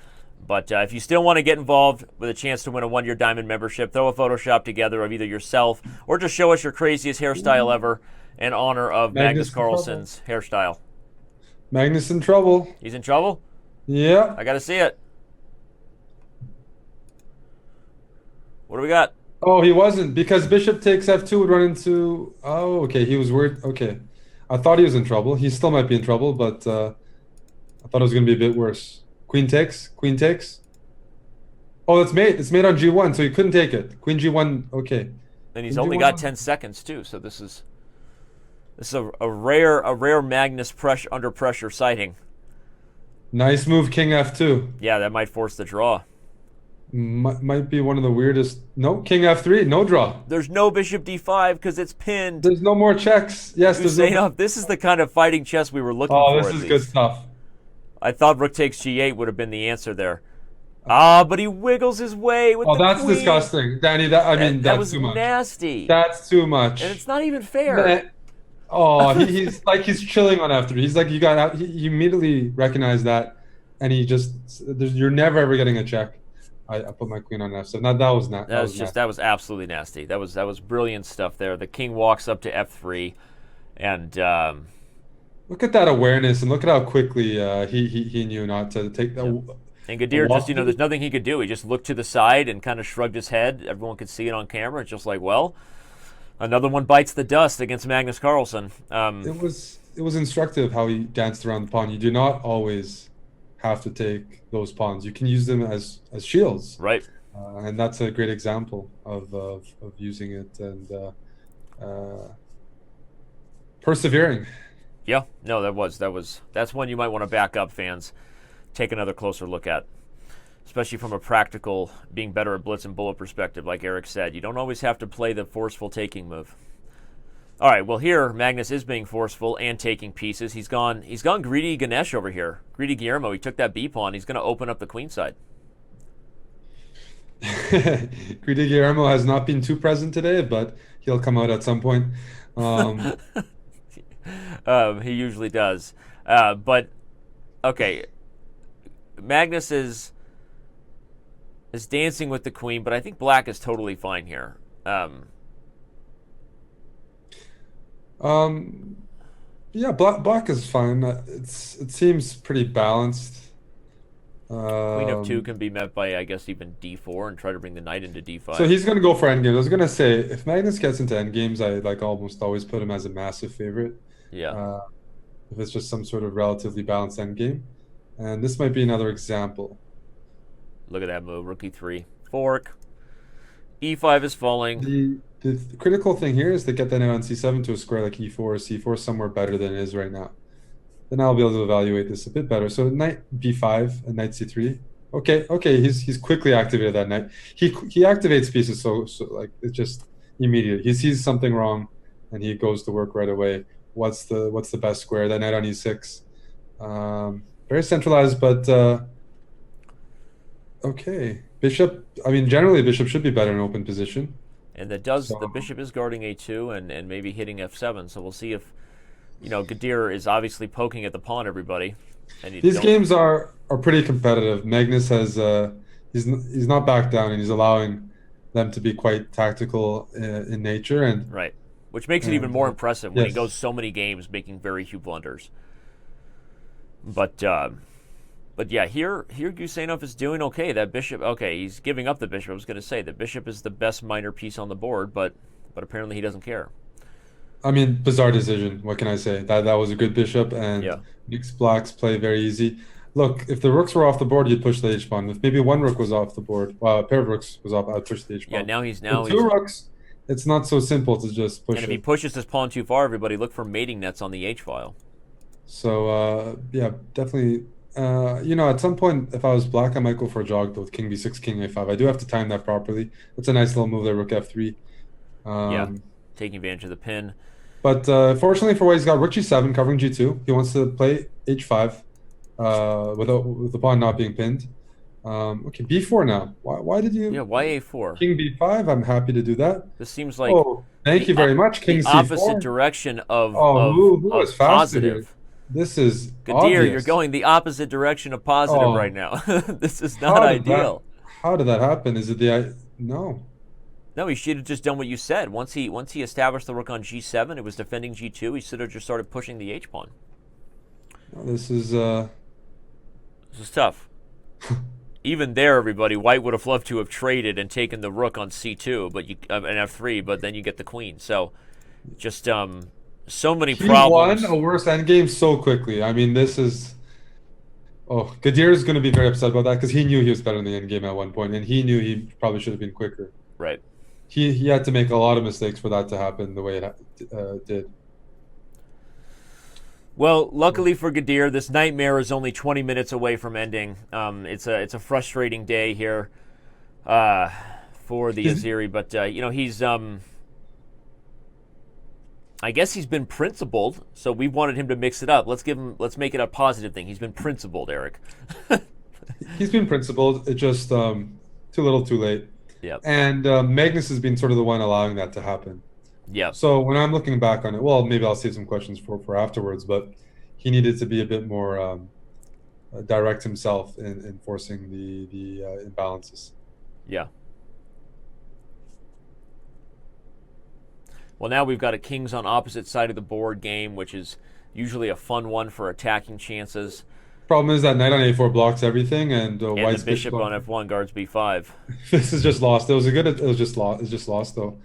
But if you still want to get involved with a chance to win a one-year diamond membership, throw a Photoshop together of either yourself or just show us your craziest hairstyle ever in honor of Magnus Carlsen's hairstyle. Magnus in trouble. He's in trouble? Yeah. I got to see it. What do we got? Oh, he wasn't, because bishop takes f2 would run into... Oh, okay, he was worried. Okay. I thought he was in trouble. He still might be in trouble, but I thought it was going to be a bit worse. Queen takes. Queen takes. Oh, it's mate. It's mate on g1, so he couldn't take it. Queen g1. Okay. And he's Queen only G1. got 10 seconds too. So this is a rare Magnus under pressure sighting. Nice move, king f2. Yeah, that might force the draw. Might be one of the weirdest. No, king f3. No draw. There's no bishop d5 because it's pinned. There's no more checks. Yes, there's no. This is the kind of fighting chess we were looking for. Oh, this is good stuff. I thought rook takes g8 would have been the answer there. But he wiggles his way with the that's queen. Disgusting, Danny. That's was too much. Nasty. That's too much. And it's not even fair. Oh, he's like he's chilling on f3. He's like he immediately recognized that, and you're never ever getting a check. I put my queen on f7. That was not. That was absolutely nasty. That was brilliant stuff there. The king walks up to f3, and. Look at that awareness, and look at how quickly he knew not to take that. And Gadir just, there's nothing he could do. He just looked to the side and kind of shrugged his head. Everyone could see it on camera. It's just like, well, another one bites the dust against Magnus Carlsen. It was instructive how he danced around the pawn. You do not always have to take those pawns. You can use them as shields. Right. And that's a great example of using it and persevering. Yeah, no, that's one you might want to back up, fans. Take another closer look at, especially from a practical, being better at blitz and bullet perspective. Like Eric said, you don't always have to play the forceful taking move. All right, well here Magnus is being forceful and taking pieces. He's gone greedy Ganesh over here. Greedy Guillermo. He took that b pawn. He's going to open up the queen side. Greedy Guillermo has not been too present today, but he'll come out at some point. He usually does. But, okay, Magnus is dancing with the queen, but I think Black is totally fine here. Yeah, Black is fine. It seems pretty balanced. Queen f2 can be met by, I guess, even d4 and try to bring the knight into d5. So he's going to go for endgames. I was going to say, if Magnus gets into endgames, I almost always put him as a massive favorite. Yeah. If it's just some sort of relatively balanced endgame. And this might be another example. Look at that move. Rook e3. Fork. E5 is falling. The critical thing here is to get the knight on c7 to a square like e4 or c4 somewhere better than it is right now. Then I'll be able to evaluate this a bit better. So knight b5 and knight c3. Okay, he's quickly activated that knight. He activates pieces so like it's just immediate. He sees something wrong, and he goes to work right away. What's the best square? That knight on e6. Very centralized, but okay. Bishop. I mean, generally bishop should be better in open position. And the bishop is guarding a2 and maybe hitting f7. So we'll see if, Gadir is obviously poking at the pawn, everybody. And These games are pretty competitive. Magnus has he's not backed down, and he's allowing them to be quite tactical in nature, and right, which makes it even more impressive when he goes so many games making very few blunders. But yeah, here Guseinov is doing okay. That bishop, okay, he's giving up the bishop. I was going to say the bishop is the best minor piece on the board, but apparently he doesn't care. I mean, bizarre decision. What can I say? That was a good bishop, and mixed blacks play very easy. Look, if the rooks were off the board, you'd push the h pawn. If maybe one rook was off the board, well, a pair of rooks was off, I'd push the h pawn. Yeah, now he's two rooks. It's not so simple to just push. And if he pushes his pawn too far, everybody look for mating nets on the h file. So yeah, definitely. At some point, if I was black, I might go for a jog though with king b6, king a5. I do have to time that properly. It's a nice little move there, rook f3. Taking advantage of the pin. But fortunately for white, he's got rook g7 covering g2. He wants to play h5 with the pawn not being pinned. Okay, b4 now. Why did you? Yeah, why a4? King b5. I'm happy to do that. This seems like. Oh, thank you very much. King the c4. Opposite direction of. Who was positive. Here? This is Gadir, obvious. You're going the opposite direction of positive right now. This is not ideal. How did that happen? Is it no? No, he should have just done what you said. Once he established the rook on g7, it was defending g2. He should have just started pushing the h pawn. No, this is tough. Even there, everybody, white would have loved to have traded and taken the rook on c2, but and f3, but then you get the queen. So, just so many problems. He won a worse endgame so quickly. I mean, this is. Oh, Gadir is going to be very upset about that because he knew he was better in the endgame at one point, and he knew he probably should have been quicker. Right. He had to make a lot of mistakes for that to happen the way it did. Well, luckily for Gadir, this nightmare is only 20 minutes away from ending. It's a frustrating day here for the Azeri, but he's I guess he's been principled, so we wanted him to mix it up. Let's make it a positive thing. He's been principled, Eric. He's been principled. It just too little, too late. Yeah. And Magnus has been sort of the one allowing that to happen. Yeah. So when I'm looking back on it, well, maybe I'll save some questions for afterwards, but he needed to be a bit more direct himself in forcing the imbalances. Yeah. Well, now we've got a kings on opposite side of the board game, which is usually a fun one for attacking chances. Problem is that knight on a4 blocks everything, and white's the bishop on f1 guards b5. This is just lost. It was just lost. It's just lost though.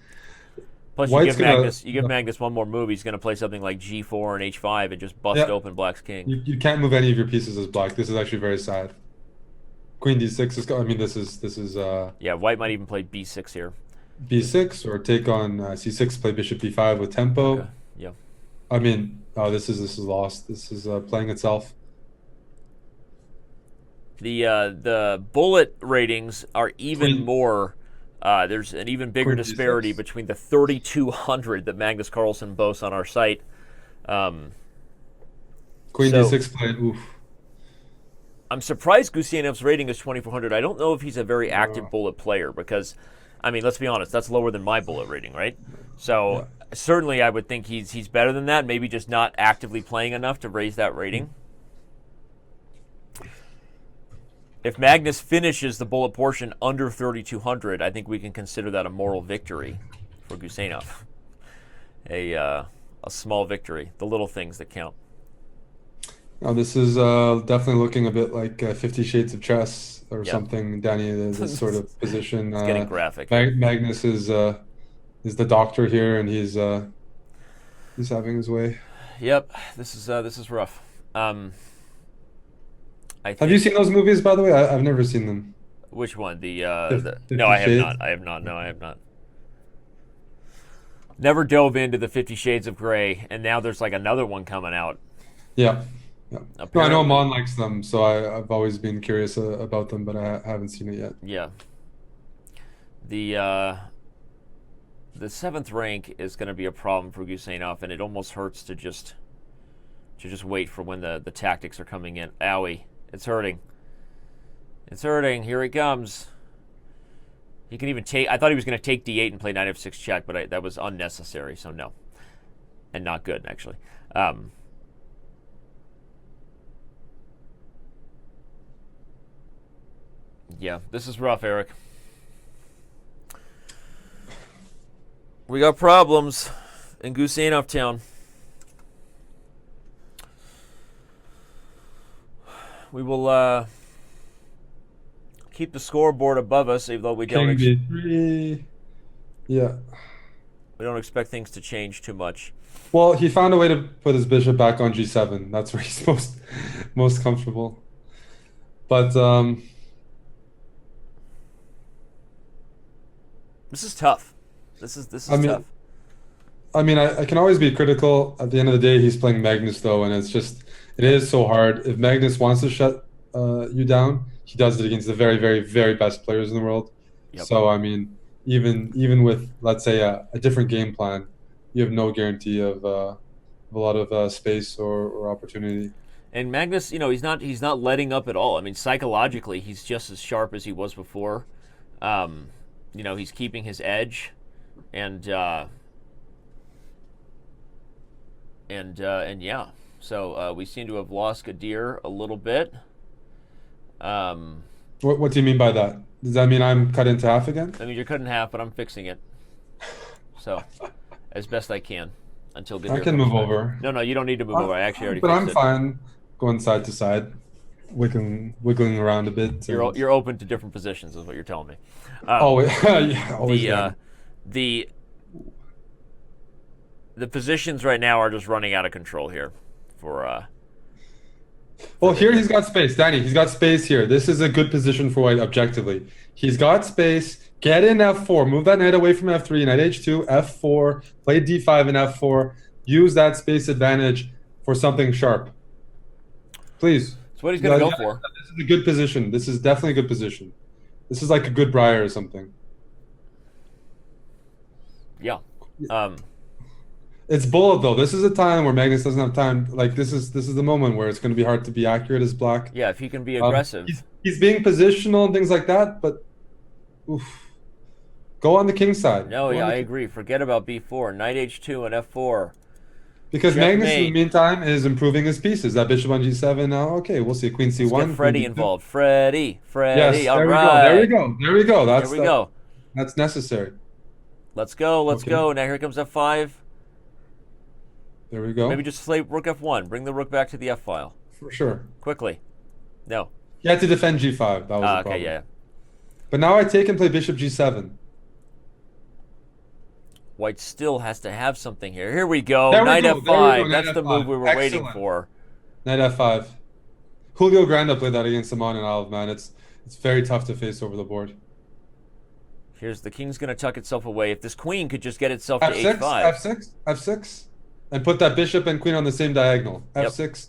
Plus, you give Magnus one more move, he's going to play something like g4 and h5 and just bust open black's king. You can't move any of your pieces as black. This is actually very sad. Queen d6 is. I mean, this is. Yeah, white might even play b6 here. B6 or take on c6, play bishop b5 with tempo. Okay. Yeah. I mean, this is lost. This is playing itself. The bullet ratings are even more. There's an even bigger disparity between the 3,200 that Magnus Carlsen boasts on our site. Queen d6 play. Oof. I'm surprised Guseinov's rating is 2,400. I don't know if he's a very active bullet player because, I mean, let's be honest, that's lower than my bullet rating, right? So certainly I would think he's better than that. Maybe just not actively playing enough to raise that rating. If Magnus finishes the bullet portion under 3,200, I think we can consider that a moral victory for Guseinov. A small victory. The little things that count. Now, this is definitely looking a bit like 50 Shades of Chess or something, Danny, this sort of position. It's getting graphic. Magnus is the doctor here, and he's having his way. Yep, this is rough. Have you seen those movies, by the way? I've never seen them. Which one? The 50 no, I have Shades? not. I have not. No, I have not. Never dove into the 50 Shades of Grey, and now there's like another one coming out. Yeah. No, I know Apparently. Amon likes them, so I've always been curious about them, but I haven't seen it yet. Yeah. The 7th rank is going to be a problem for Guseinov, and it almost hurts to just wait for when the tactics are coming in. Owie. It's hurting. It's hurting. Here it comes. He can even take... I thought he was going to take d8 and play knight f6 check, but that was unnecessary, so no. And not good, actually. Yeah, this is rough, Eric. We got problems in Guseinov town. We will keep the scoreboard above us, even though we don't. King b3. Yeah. We don't expect things to change too much. Well, he found a way to put his bishop back on g7. That's where he's most comfortable. But this is tough. This is tough. I mean, I can always be critical. At the end of the day, he's playing Magnus, though, and it is so hard. If Magnus wants to shut you down, he does it against the very, very, very best players in the world. Yep. So, I mean, even with, let's say, a different game plan, you have no guarantee of a lot of space or opportunity. And Magnus, he's not letting up at all. I mean, psychologically, he's just as sharp as he was before. He's keeping his edge, and yeah. So we seem to have lost Gadir a little bit. What do you mean by that? Does that mean I'm cut into half again? I mean, you're cut in half, but I'm fixing it. So, as best I can until Gadir I can move over. No, you don't need to move over. I actually already but fixed I'm it. fine going side to side, wiggling around a bit. You're open to different positions, is what you're telling me. Always, yeah, always. The positions right now are just running out of control here. Well, here he's got space, Danny. He's got space here. This is a good position for white objectively. He's got space. Get in f4. Move that knight away from f3. Knight h2, f4. Play d5 and f4. Use that space advantage for something sharp. Please. That's what he's going to go for. This is a good position. This is definitely a good position. This is like a good Briar or something. Yeah. It's bullet though. This is a time where Magnus doesn't have time. Like this is the moment where it's going to be hard to be accurate as black. Yeah, if he can be aggressive. He's being positional and things like that, but go on the king side. No, yeah, I agree. Forget about b4, knight h2 and f4. Because Magnus in the meantime is improving his pieces. That bishop on g7 now. Okay, we'll see queen c1. Let's get Freddie involved. Freddie. Yes, all there right. we go. There we go. There we go. That's necessary. Let's go. Now here comes f5. There we go. Maybe just play rook f1. Bring the rook back to the f file. For sure. Quickly. No. He had to defend g5. That was the problem. Okay, yeah. But now I take and play bishop g7. White still has to have something here. Here we go. Knight f5. That's Knight the F5. move we were waiting for. Knight f5. Julio Granda played that against Simon and Alv, man. It's very tough to face over the board. Here's the king's going to tuck itself away. If this queen could just get itself to f6, h5. f6. And put that bishop and queen on the same diagonal. f6.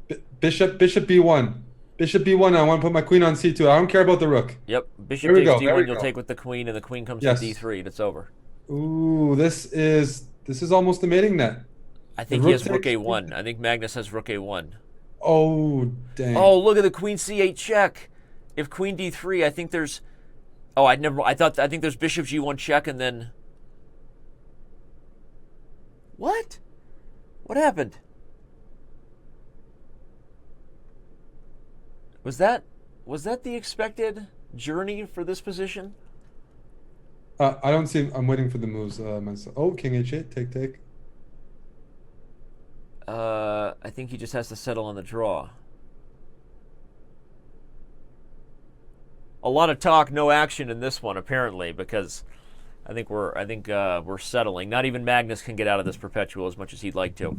Yep. Bishop b1. Bishop b1. I want to put my queen on c2. I don't care about the rook. Yep. Bishop takes d1. You'll take with the queen, and the queen comes to d3. And it's over. Ooh, this is almost the mating net. I think he has rook a1. I think Magnus has rook a1. Oh, dang. Oh, look at the queen c8 check. If queen d3, I think there's... Oh, I think there's bishop g1 check, and then... What? What happened? Was that the expected journey for this position? I don't see. I'm waiting for the moves myself. Oh, king h8, take. I think he just has to settle on the draw. A lot of talk, no action in this one apparently, because I think we're settling. Not even Magnus can get out of this perpetual as much as he'd like to.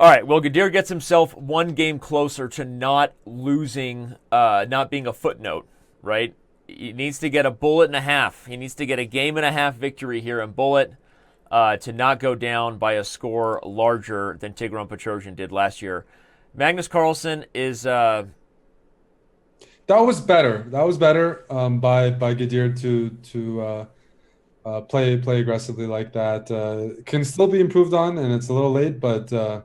All right, well, Gadir gets himself one game closer to not losing, not being a footnote, right? He needs to get a bullet and a half. He needs to get a game and a half victory here in bullet to not go down by a score larger than Tigran Petrosian did last year. Magnus Carlsen is... That was better. That was better by Gadir to play aggressively like that. Can still be improved on, and it's a little late, but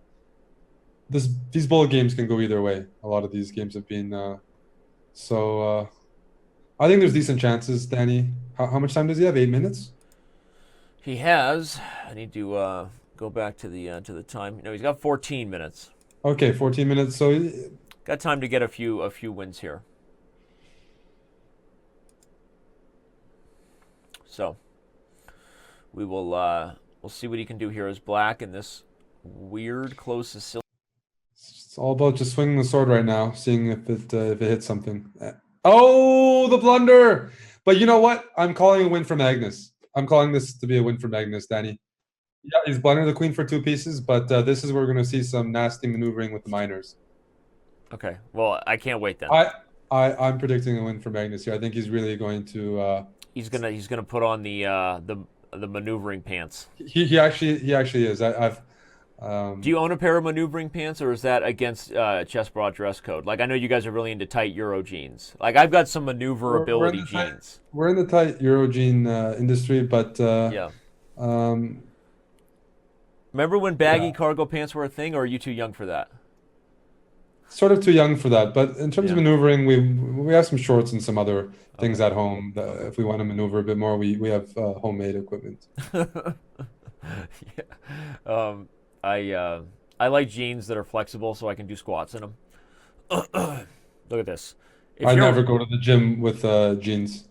these bullet games can go either way. A lot of these games have been so. I think there's decent chances. Danny, how much time does he have? 8 minutes. He has. I need to go back to the time. No, he's got 14 minutes. Okay, 14 minutes. So got time to get a few wins here. So we will we'll see what he can do here as black in this weird close Sicilian. It's all about just swinging the sword right now, seeing if it hits something. Oh, the blunder! But you know what? I'm calling a win for Magnus. I'm calling this to be a win for Magnus, Danny. Yeah, he's blundered the queen for 2 pieces, but this is where we're going to see some nasty maneuvering with the minors. Okay, well, I can't wait then. I'm predicting a win for Magnus here. I think he's really going to. He's gonna put on the maneuvering pants. He actually is. Do you own a pair of maneuvering pants, or is that against Chess Broad dress code? Like, I know you guys are really into tight Euro jeans. Like, I've got some maneuverability jeans. We're in the tight Euro jean industry, but yeah. Remember when baggy cargo pants were a thing, or are you too young for that? Sort of too young for that, but in terms of maneuvering, we have some shorts and some other things at home. If we want to maneuver a bit more, we have homemade equipment. Yeah. I like jeans that are flexible so I can do squats in them. Look at this. I never go to the gym with jeans.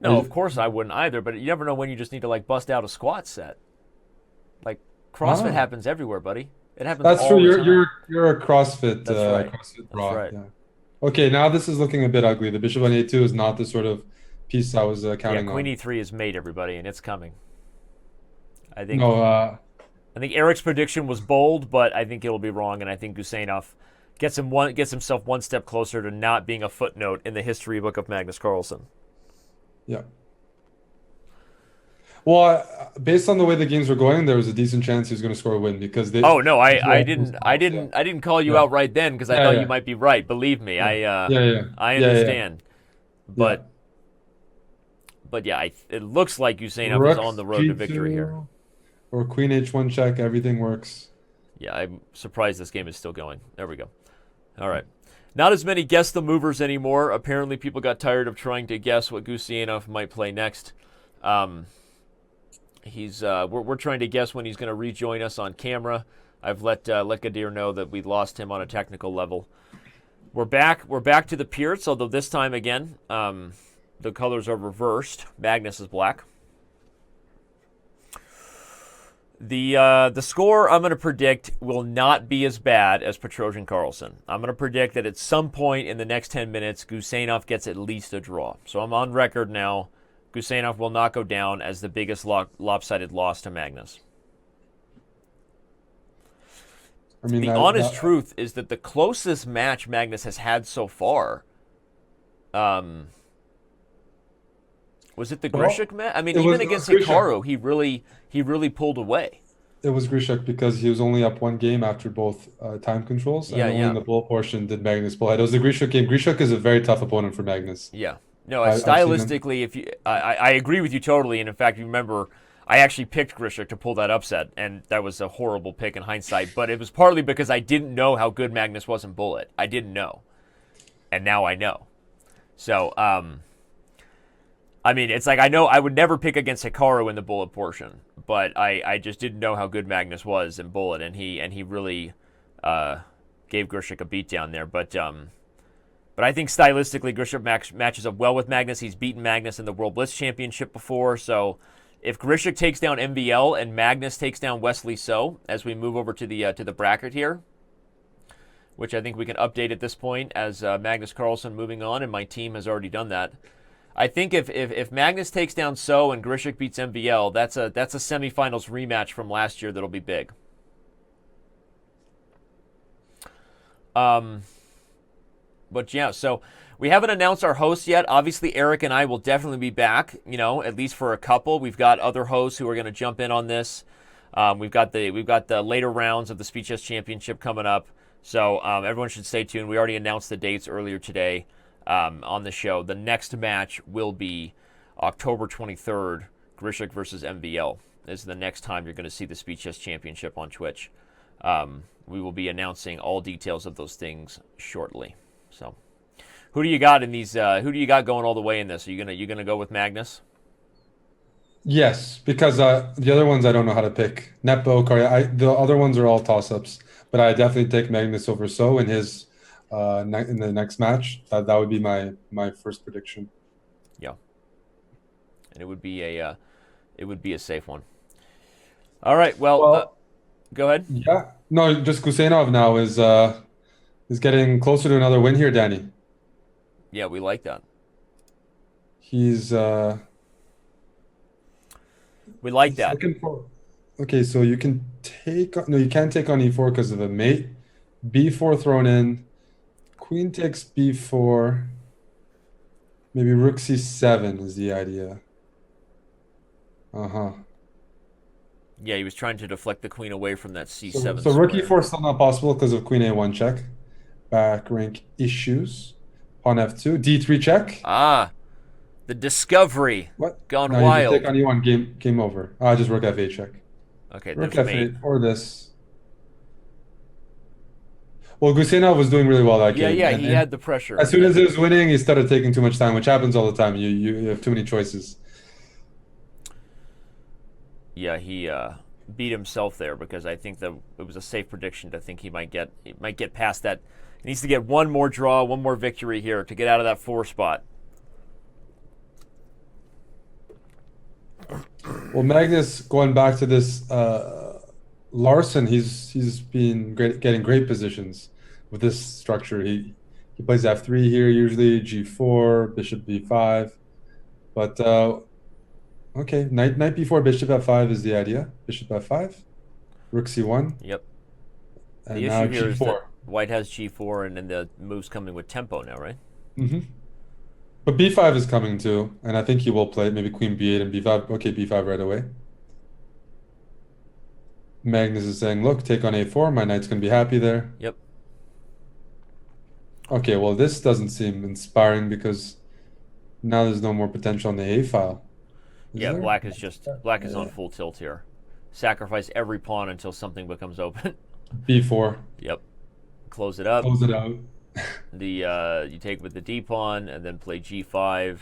No, of course I wouldn't either, but you never know when you just need to like bust out a squat set. Like CrossFit happens everywhere, buddy. It happens That's all true. the time. You're a CrossFit CrossFit bra. That's right. Yeah. Okay, now this is looking a bit ugly. The bishop on a2 is not the sort of piece I was counting on. Queen e3 is made, everybody, and it's coming. I think Eric's prediction was bold, but I think it'll be wrong, and I think Guseinov gets himself one step closer to not being a footnote in the history book of Magnus Carlsen. Yeah. Well, based on the way the games were going, there was a decent chance he was going to score a win because they. Oh no, I didn't call you out right then because I thought you might be right. Believe me, I understand. But yeah, it looks like Guseinov is on the road to victory here. Or queen h1 check, everything works. Yeah, I'm surprised this game is still going. There we go. All right. Not as many guess the movers anymore. Apparently, people got tired of trying to guess what Guseinov might play next. We're trying to guess when he's going to rejoin us on camera. I've let Gadir know that we lost him on a technical level. We're back to the Pierce, although this time again, the colors are reversed. Magnus is black. The score I'm going to predict will not be as bad as Petrosian Carlsen. I'm going to predict that at some point in the next 10 minutes, Guseinov gets at least a draw. So I'm on record now. Guseinov will not go down as the biggest lopsided loss to Magnus. I mean, the honest truth is that the closest match Magnus has had so far, was it the Grishuk match? I mean, even against Hikaru, he really pulled away. It was Grishuk because he was only up 1 game after both time controls. And only in the bull portion did Magnus pull ahead. It was the Grishuk game. Grishuk is a very tough opponent for Magnus. Yeah. No, stylistically, I agree with you totally. And in fact, you remember, I actually picked Grishuk to pull that upset, and that was a horrible pick in hindsight. But it was partly because I didn't know how good Magnus was in bullet. I didn't know, and now I know. So, I mean, it's like I know I would never pick against Hikaru in the bullet portion, but I just didn't know how good Magnus was in bullet, and he really gave Grishuk a beatdown there. But I think stylistically, Grishuk matches up well with Magnus. He's beaten Magnus in the World Blitz Championship before, so if Grishuk takes down MVL and Magnus takes down Wesley So, as we move over to the bracket here, which I think we can update at this point as Magnus Carlsen moving on, and my team has already done that. I think if Magnus takes down So and Grishuk beats MVL, that's a semifinals rematch from last year that'll be big. But yeah, so we haven't announced our hosts yet. Obviously, Eric and I will definitely be back, at least for a couple. We've got other hosts who are going to jump in on this. We've got the later rounds of the Speed Chess Championship coming up. So everyone should stay tuned. We already announced the dates earlier today on the show. The next match will be October 23rd, Grishik versus MVL. This is the next time you're going to see the Speed Chess Championship on Twitch. We will be announcing all details of those things shortly. So, who do you got in these? Who do you got going all the way in this? Are you gonna go with Magnus? Yes, because the other ones I don't know how to pick. Nepo, Karya, the other ones are all toss-ups, but I definitely take Magnus over So in his in the next match. That would be my first prediction. Yeah, and it would be a safe one. All right, well go ahead. Yeah, no, just Guseinov now is getting closer to another win here, Danny. Yeah, we like that. He's we like that. Okay, so you can you can't take on e4 because of a mate. b4 thrown in. Queen takes b4. Maybe rook c7 is the idea. Yeah, he was trying to deflect the queen away from that c7. So rook e4 is still not possible because of queen a1 check. Back rank issues. Pawn f2. d3 check. Ah, the discovery. What? Gone no, wild. You take on e1, game over. Just rook f8 check. Okay, Rook there's f8 mate. or this. Well, Guseinov was doing really well that game. Yeah, he had the pressure. As soon as he was winning, he started taking too much time, which happens all the time. You have too many choices. Yeah, he beat himself there because I think that it was a safe prediction to think he might get past that. He needs to get one more draw, one more victory here to get out of that 4 spot. Well, Magnus, going back to this Larsen, he's been getting great positions with this structure. He plays f3 here usually, g4, bishop b5, but okay, knight b4, bishop f5 is the idea. Bishop f5, rook c1. Yep. And The now issue here is g4. that White has g4, and then the move's coming with tempo now, right? Mm-hmm. But b5 is coming too, and I think he will play maybe queen b8 and b5. Okay, b5 right away. Magnus is saying, look, take on a4. My knight's going to be happy there. Yep. Okay, well, this doesn't seem inspiring because now there's no more potential on the a file. Yeah, black is on full tilt here. Sacrifice every pawn until something becomes open. b4. Yep. Close it up. Close it out. You take with the d pawn and then play g5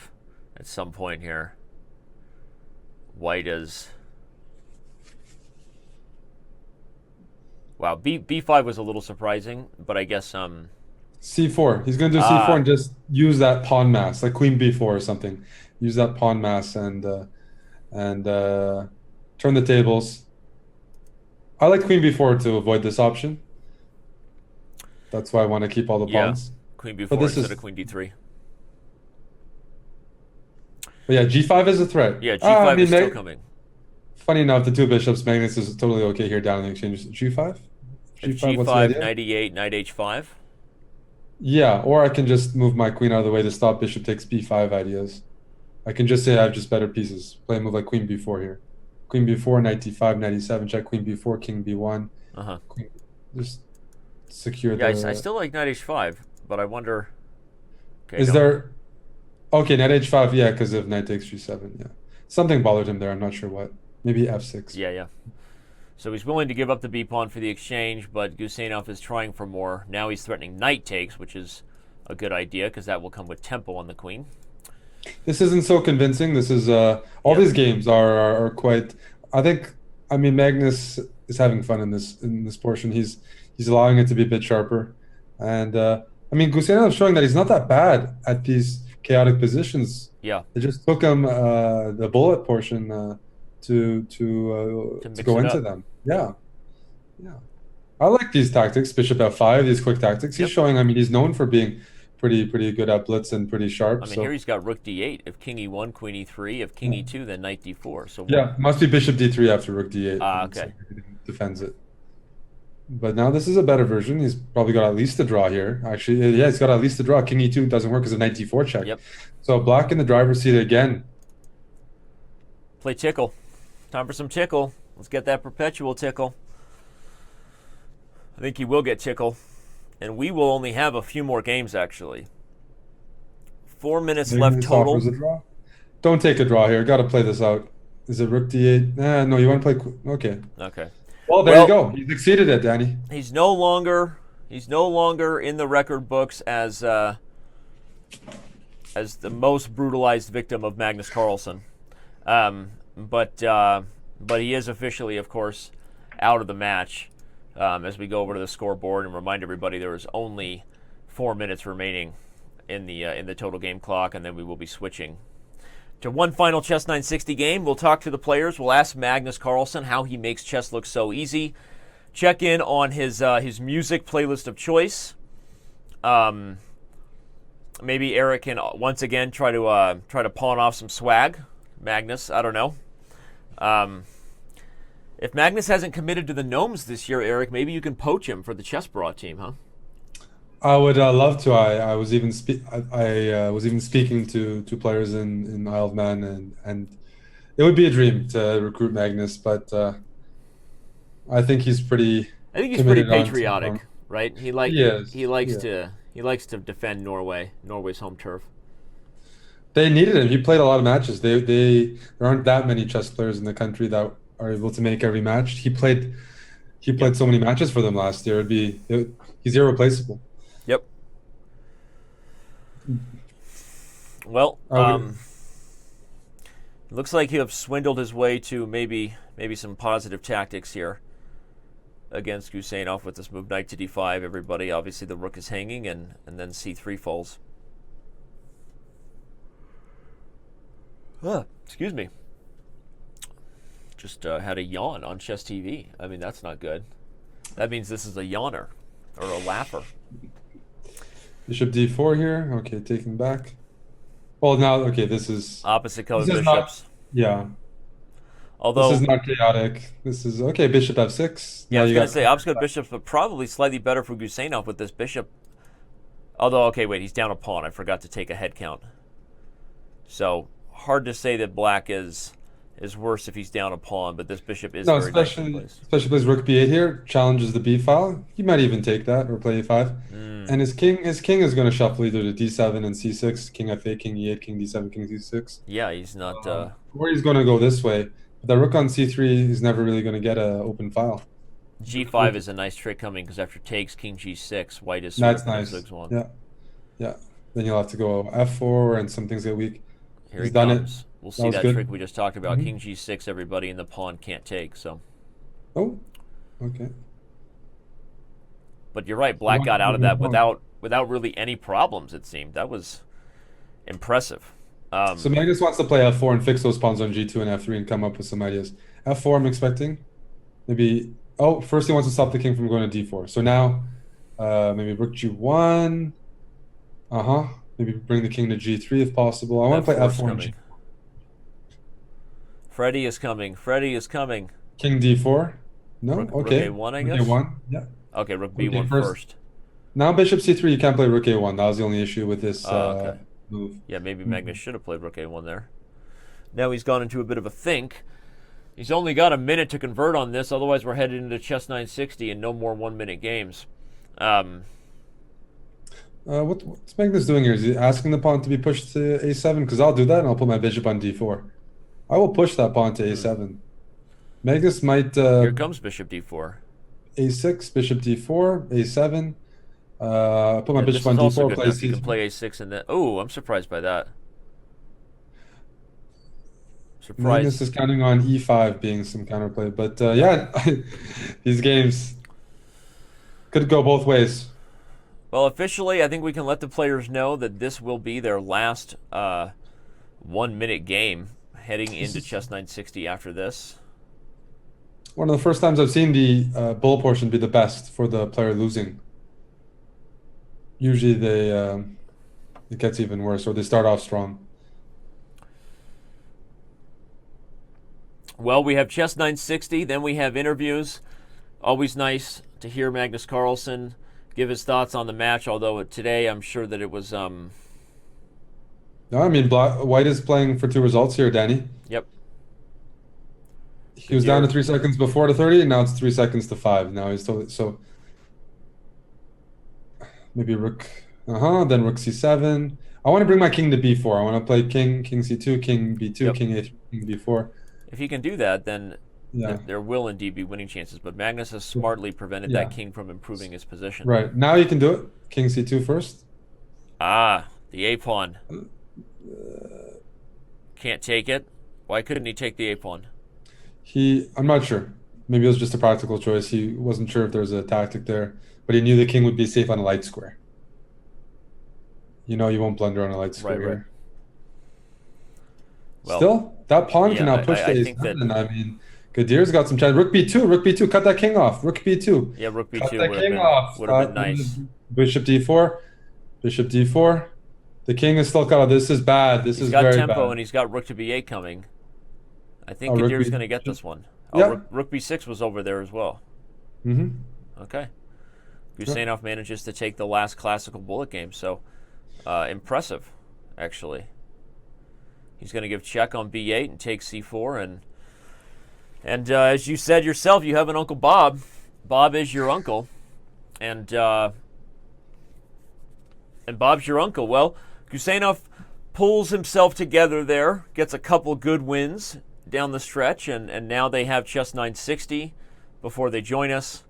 at some point here. White is wow. B5 was a little surprising, but I guess c4. He's going to do c4 and just use that pawn mass, like queen b4 or something. Use that pawn mass and turn the tables. I like queen b4 to avoid this option. That's why I want to keep all the pawns. Queen b4 instead of queen d3. But yeah, g5 is a threat. Yeah, g5 is still coming. Funny enough, the 2 bishops, Magnus is totally okay here down in the exchange. G5? G5, knight e8, knight h5. Yeah, or I can just move my queen out of the way to stop bishop takes b5 ideas. I can just say I have just better pieces. Play a move like queen b4 here. Queen b4, knight d5, knight e7, check queen b4, king b1. Queen, just secure the... I still like knight h5, but I wonder... Okay, there... Okay, knight h5, yeah, because of knight takes g7, yeah. Something bothered him there, I'm not sure what. Maybe f6. Yeah. So he's willing to give up the b-pawn for the exchange, but Guseinov is trying for more. Now he's threatening knight takes, which is a good idea, because that will come with tempo on the queen. This isn't so convincing. This is all these games are quite. I mean, Magnus is having fun in this portion. He's allowing it to be a bit sharper, and I mean, Guseinov is showing that he's not that bad at these chaotic positions. Yeah, it just took him the bullet portion to go into them. Yeah. I like these tactics. Bishop f5. These quick tactics. He's showing. I mean, he's known for being pretty good at blitz and pretty sharp. I mean, here he's got rook d8. If king e1, queen e3. If king e2, then knight d4. So yeah, must be bishop d3 after rook d8. Okay. Defends it. But now this is a better version. He's probably got at least a draw here. Actually, yeah, he's got at least a draw. King e2 doesn't work as a knight d4 check. Yep. So black in the driver's seat again. Play tickle. Time for some tickle. Let's get that perpetual tickle. I think he will get tickle. And we will only have a few more games, actually. 4 minutes left Magnus total. offers a draw. Don't take a draw here. Got to play this out. Is it rook d8? No, you want to play... Okay. Okay. Well, there you go. He's exceeded it, Danny. He's no longer in the record books as the most brutalized victim of Magnus Carlsen. But he is officially, of course, out of the match. As we go over to the scoreboard and remind everybody there is only 4 minutes remaining in the total game clock, and then we will be switching to one final Chess 960 game. We'll talk to the players. We'll ask Magnus Carlsen how he makes chess look so easy. Check in on his music playlist of choice. Maybe Eric can once again try to pawn off some swag. Magnus, I don't know. If Magnus hasn't committed to the Gnomes this year, Eric, maybe you can poach him for the Chess Broad team, huh? I would love to. I was even speaking to players in Isle of Man, and it would be a dream to recruit Magnus, but I think he's pretty. I think he's pretty committed patriotic, right? He likes to defend Norway's home turf. They needed him. He played a lot of matches. There aren't that many chess players in the country that are able to make every match. He played so many matches for them last year. He's irreplaceable. Yep. Well, looks like you have swindled his way to maybe some positive tactics here against Guseinov with this move knight to d5. Everybody, obviously the rook is hanging, and then c3 falls. Excuse me. Just had a yawn on Chess TV. I mean, that's not good. That means this is a yawner or a laugher. Bishop d4 here. Okay, taking back. Well, now, okay, this is... Opposite color this bishops. Is not, yeah. Although, this is not chaotic. This is... Okay, bishop f6. Yeah, I was going to say, opposite color bishops, but probably slightly better for Guseinov with this bishop. Although, okay, wait, he's down a pawn. I forgot to take a head count. So, hard to say that black is worse if he's down a pawn, but this bishop is very nice in place. Especially plays rook b8 here, challenges the b file. He might even take that or play a5. And his king is going to shuffle either to d7 and c6, king f8, king e8, king d7, king c6. Yeah, he's not... or he's going to go this way. But the rook on c3 is never really going to get an open file. g5 is a nice trick coming, because after takes, king g6, white is... That's nice. Yeah. Then you'll have to go f4 and some things get weak. Here he comes. We'll see that good. trick we just talked about. King g6, everybody, and the pawn can't take, so... Oh, okay. But you're right, black got out of that without really any problems, it seemed. That was impressive. So Magnus wants to play f4 and fix those pawns on g2 and f3 and come up with some ideas. f4 I'm expecting. Maybe... Oh, first he wants to stop the king from going to d4. So now, maybe rook g1. Maybe bring the king to g3 if possible. I want to play f4 and g4. Freddy is coming. Freddy is coming. King d4? No? Okay. Rook a1, I guess? Rook a1, yeah. Okay, rook b1 first. Now bishop c3, you can't play rook a1. That was the only issue with this move. Yeah, maybe Magnus should have played rook a1 there. Now he's gone into a bit of a think. He's only got a minute to convert on this, otherwise we're headed into Chess 960 and no more 1-minute games. What's Magnus doing here? Is he asking the pawn to be pushed to a7? Because I'll do that and I'll put my bishop on d4. I will push that pawn to a7. Magnus might... Here comes bishop d4. a6, bishop d4, a7. Put my bishop on d4, play c3. You can play a6 and then... Oh, I'm surprised by that. Magnus is counting on e5 being some counterplay. But yeah, these games could go both ways. Well, officially, I think we can let the players know that this will be their last 1-minute game heading into Chess 960 after this. One of the first times I've seen the bullet portion be the best for the player losing. Usually it gets even worse, or they start off strong. Well, we have Chess 960, then we have interviews. Always nice to hear Magnus Carlsen give his thoughts on the match, although today I'm sure that it was... No, I mean, White is playing for 2 results here, Danny. Yep. He was down to 3 seconds before to 30, and now it's 3 seconds to 5. Now he's totally... So maybe rook... then rook c7. I want to bring my king to b4. I want to play king c2, king b2, Yep. king a3, king b4. If he can do that, then Yeah. there will indeed be winning chances. But Magnus has smartly prevented Yeah. that king from improving his position. Right. Now you can do it. King c2 first. Ah, the a-pawn. Can't take it. Why couldn't he take the a-pawn? I'm not sure. Maybe it was just a practical choice. He wasn't sure if there was a tactic there, but he knew the king would be safe on a light square. You know you won't blunder on a light square Right. here. Well, Still, that pawn can yeah, now push I the think a7. I mean, Gadir's got some chance. Rook b2, cut that king off. Rook b2. Yeah, rook Cut b2 that king off. would have been nice. Bishop d4. Bishop d4. The king is still cut off. This is bad. This He's is got very tempo bad. and he's got rook to b8 coming. I think Rook Gadir's b- going to get this one. Oh, Yeah. rook b6 was over there as well. Okay. Guseinov manages to take the last classical bullet game, so impressive, actually. He's going to give check on b8 and take c4, and as you said yourself, you have an Uncle Bob. Bob is your uncle, and Bob's your uncle. Well, Guseinov pulls himself together there, gets a couple good wins down the stretch, and now they have Chess 960 before they join us,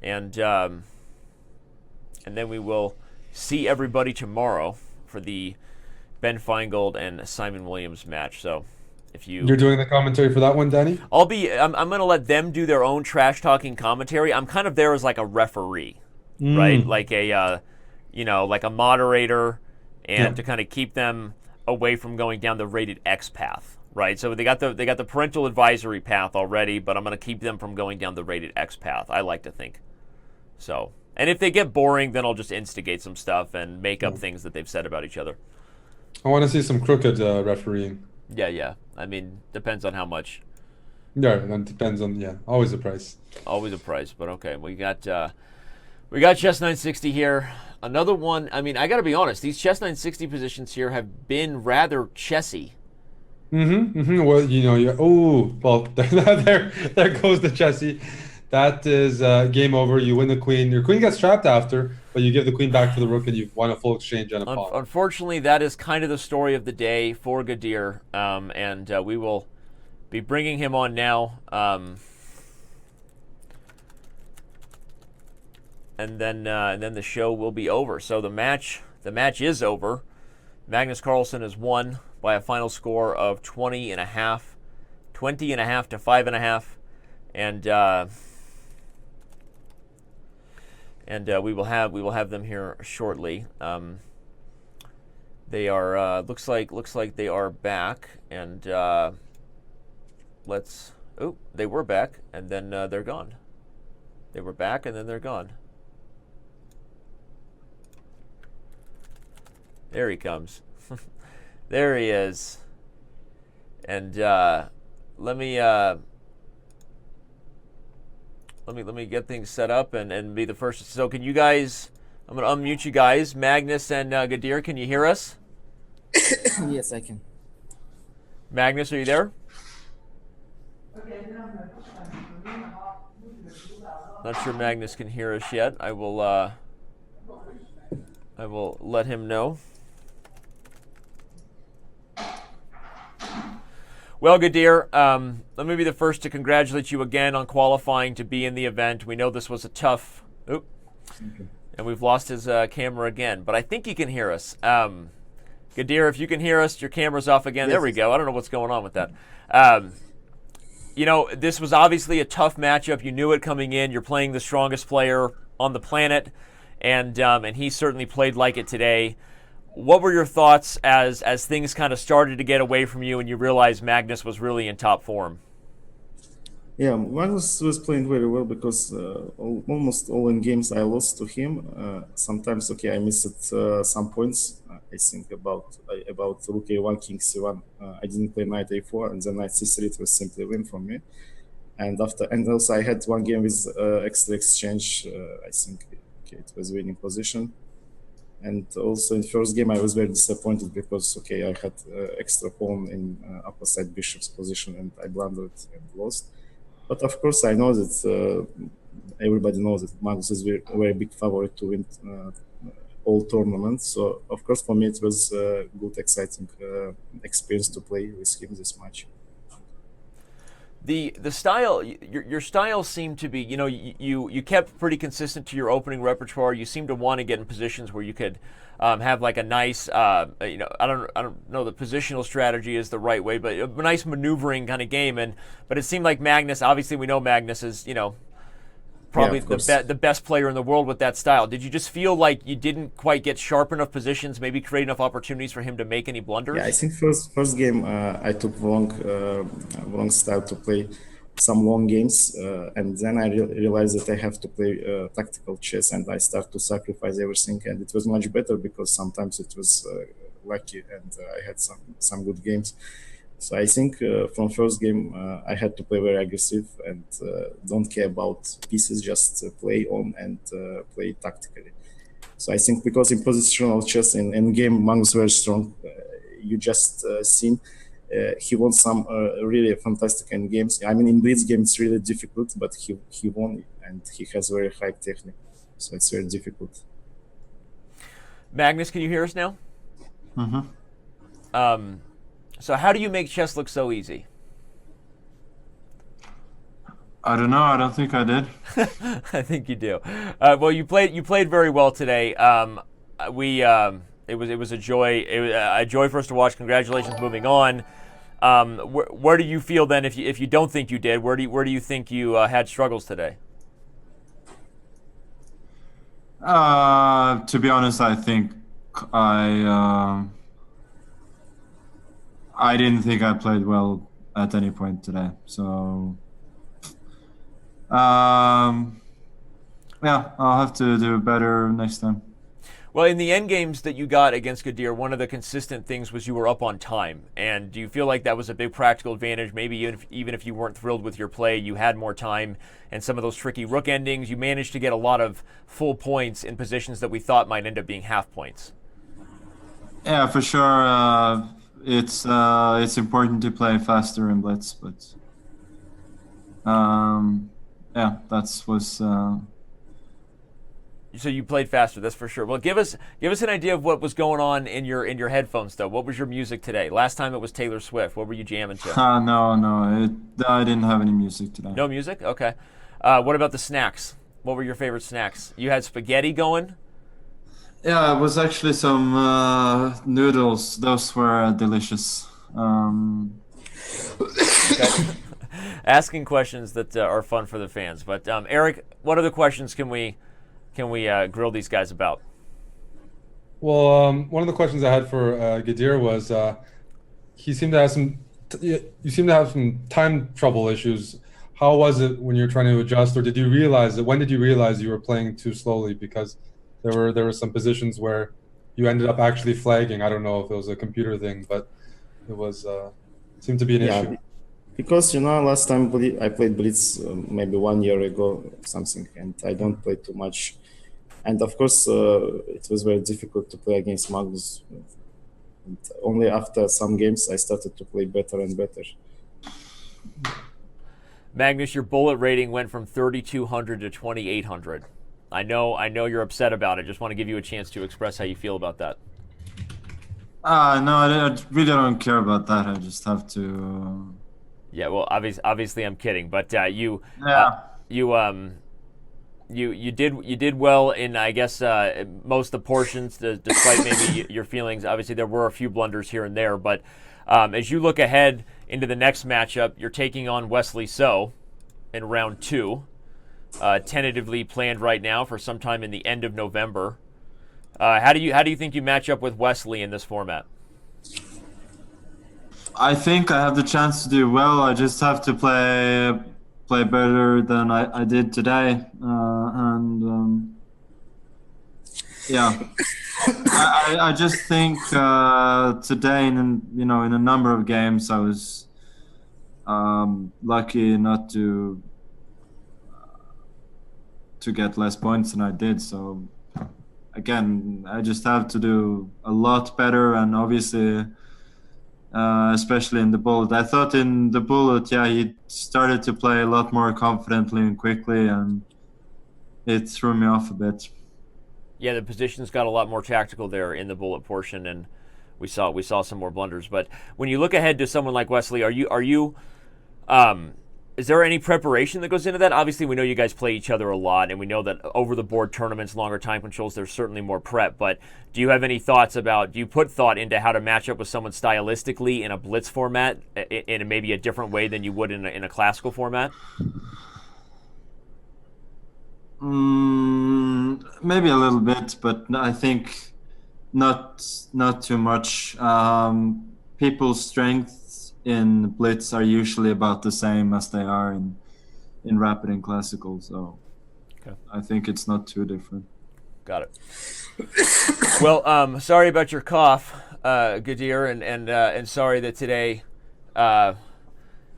and then we will see everybody tomorrow for the Ben Feingold and Simon Williams match. So if You're doing the commentary for that one, Danny? I'm going to let them do their own trash talking commentary. I'm kind of there as like a referee, right? Like a like a moderator, and to kind of keep them away from going down the rated X path, right? So they got the parental advisory path already, but I'm going to keep them from going down the rated X path. I like to think. So, and if they get boring, then I'll just instigate some stuff and make up things that they've said about each other. I want to see some crooked refereeing. Yeah. I mean, depends on how much. Yeah, that depends on, always a price. Always a price, but okay. We got Chess 960 here. Another one. I mean, I got to be honest. These Chess 960 positions here have been rather chessy. Well, there goes the chessy. That is game over. You win the queen. Your queen gets trapped after, but you give the queen back to the rook, and you've won a full exchange and a pawn. Unfortunately, that is kind of the story of the day for Gadir, and we will be bringing him on now. And then the show will be over. So the match is over. Magnus Carlsen has won by a final score of 20.5 to 5.5, and we will have them here shortly. They are looks like they are back, and they were back, and then they're gone. They were back, and then they're gone. There he comes. There he is. And let me get things set up and be the first. So can you guys? I'm gonna unmute you guys. Magnus and Gadir, can you hear us? Yes, I can. Magnus, are you there? Not sure Magnus can hear us yet. I will let him know. Well, Gadir, let me be the first to congratulate you again on qualifying to be in the event. We know this was a tough... And we've lost his camera again, but I think he can hear us. Gadir, if you can hear us, your camera's off again. Yes. There we go. I don't know what's going on with that. This was obviously a tough matchup. You knew it coming in. You're playing the strongest player on the planet, and he certainly played like it today. What were your thoughts as things kind of started to get away from you and you realized Magnus was really in top form? Yeah, Magnus was playing very well because almost all in games I lost to him. Sometimes, I missed some points. I think about rook a1, king c1. I didn't play knight a4, and then knight c3. It was simply a win for me. and also I had one game with extra exchange. I think it was winning position. And also in first game I was very disappointed because I had extra pawn in upper side bishop's position and I blundered and lost. But of course I know that everybody knows that Magnus is a very big favorite to win all tournaments. So of course for me it was a good, exciting experience to play with him this match. The style, your style seemed to be, you kept pretty consistent to your opening repertoire. You seemed to want to get in positions where you could have like a nice, I don't know the positional strategy is the right way, but a nice maneuvering kind of game. But it seemed like Magnus, obviously we know Magnus is, probably the best player in the world with that style. Did you just feel like you didn't quite get sharp enough positions, maybe create enough opportunities for him to make any blunders? Yeah, I think first game I took wrong style to play some long games, and then I realized that I have to play tactical chess, and I start to sacrifice everything, and it was much better because sometimes it was lucky and I had some good games. So I think from first game I had to play very aggressive and don't care about pieces, just play on and play tactically. So I think because in positional chess in Endgame Magnus very strong, you just seen he won some really fantastic endgames. I mean in Blitz game it's really difficult, but he won and he has very high technique, so it's very difficult. Magnus, can you hear us now? Mm-hmm. So how do you make chess look so easy? I don't know. I don't think I did. I think you do. Well, you played very well today. It was a joy for us to watch. Congratulations, moving on. Where do you feel then if you don't think you did? Where do you think you had struggles today? To be honest, I think I didn't think I played well at any point today. So, yeah, I'll have to do better next time. Well, in the end games that you got against Gadir, one of the consistent things was you were up on time. And do you feel like that was a big practical advantage? Maybe even if you weren't thrilled with your play, you had more time, and some of those tricky rook endings, you managed to get a lot of full points in positions that we thought might end up being half points. Yeah, for sure. It's important to play faster in Blitz, but yeah, was. So you played faster, that's for sure. Well, give us an idea of what was going on in your headphones, though. What was your music today? Last time it was Taylor Swift. What were you jamming to? No, I didn't have any music today. No music? Okay. What about the snacks? What were your favorite snacks? You had spaghetti going? Yeah, it was actually some noodles. Those were delicious. Okay. Asking questions that are fun for the fans. But Eric, what other questions can we grill these guys about? Well, one of the questions I had for Gadir was he seemed to have you seem to have some time trouble issues. How was it when you're trying to adjust, or did you realize when did you realize you were playing too slowly? Because there were some positions where you ended up actually flagging. I don't know if it was a computer thing, but it was seemed to be an issue. Because last time I played Blitz maybe 1 year ago something, and I don't play too much. And of course, it was very difficult to play against Magnus. And only after some games I started to play better and better. Magnus, your bullet rating went from 3,200 to 2,800. I know you're upset about it. Just want to give you a chance to express how you feel about that. No, I really don't care about that. I just have to. Yeah, well, obviously I'm kidding, but you did well in, I guess, most of the portions, despite maybe your feelings. Obviously, there were a few blunders here and there, but as you look ahead into the next matchup, you're taking on Wesley So in round 2. Tentatively planned right now for sometime in the end of November. How do you think you match up with Wesley in this format? I think I have the chance to do well. I just have to play better than I did today, yeah. I just think today in a number of games I lucky not to get less points than I did. So again, I just have to do a lot better, and obviously, especially in the bullet. I thought in the bullet, yeah, he started to play a lot more confidently and quickly, and it threw me off a bit. Yeah, the positions got a lot more tactical there in the bullet portion, and we saw some more blunders. But when you look ahead to someone like Wesley, is there any preparation that goes into that? Obviously, we know you guys play each other a lot, and we know that over-the-board tournaments, longer time controls, there's certainly more prep. But do you have any thoughts do you put thought into how to match up with someone stylistically in a blitz format in maybe a different way than you would in a classical format? Maybe a little bit, but I think not too much. People's strengths in blitz are usually about the same as they are in rapid and classical, so okay. I think it's not too different. Got it. Well, sorry about your cough, Gadir, and sorry that today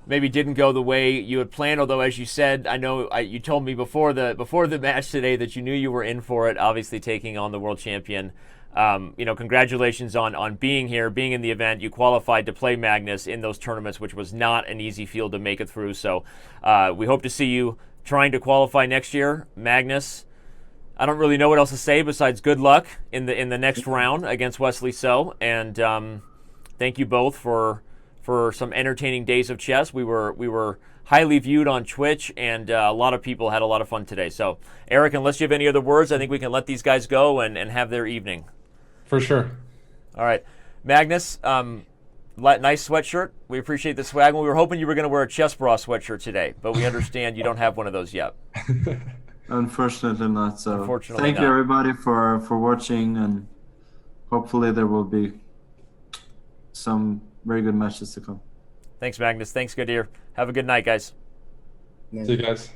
maybe didn't go the way you had planned. Although, as you said, I know you told me before the match today that you knew you were in for it. Obviously, taking on the world champion. Congratulations on being here, being in the event. You qualified to play Magnus in those tournaments, which was not an easy field to make it through. So we hope to see you trying to qualify next year. Magnus, I don't really know what else to say besides good luck in the next round against Wesley So. And thank you both for some entertaining days of chess. We were highly viewed on Twitch, and a lot of people had a lot of fun today. So, Eric, unless you have any other words, I think we can let these guys go and have their evening. For sure. All right. Magnus, nice sweatshirt. We appreciate the swag. We were hoping you were going to wear a Chess Bra sweatshirt today, but we understand you don't have one of those yet. Unfortunately not. So Unfortunately thank not. you everybody for watching, and hopefully there will be some very good matches to come. Thanks, Magnus. Thanks, Gadir. Have a good night, guys. See you guys.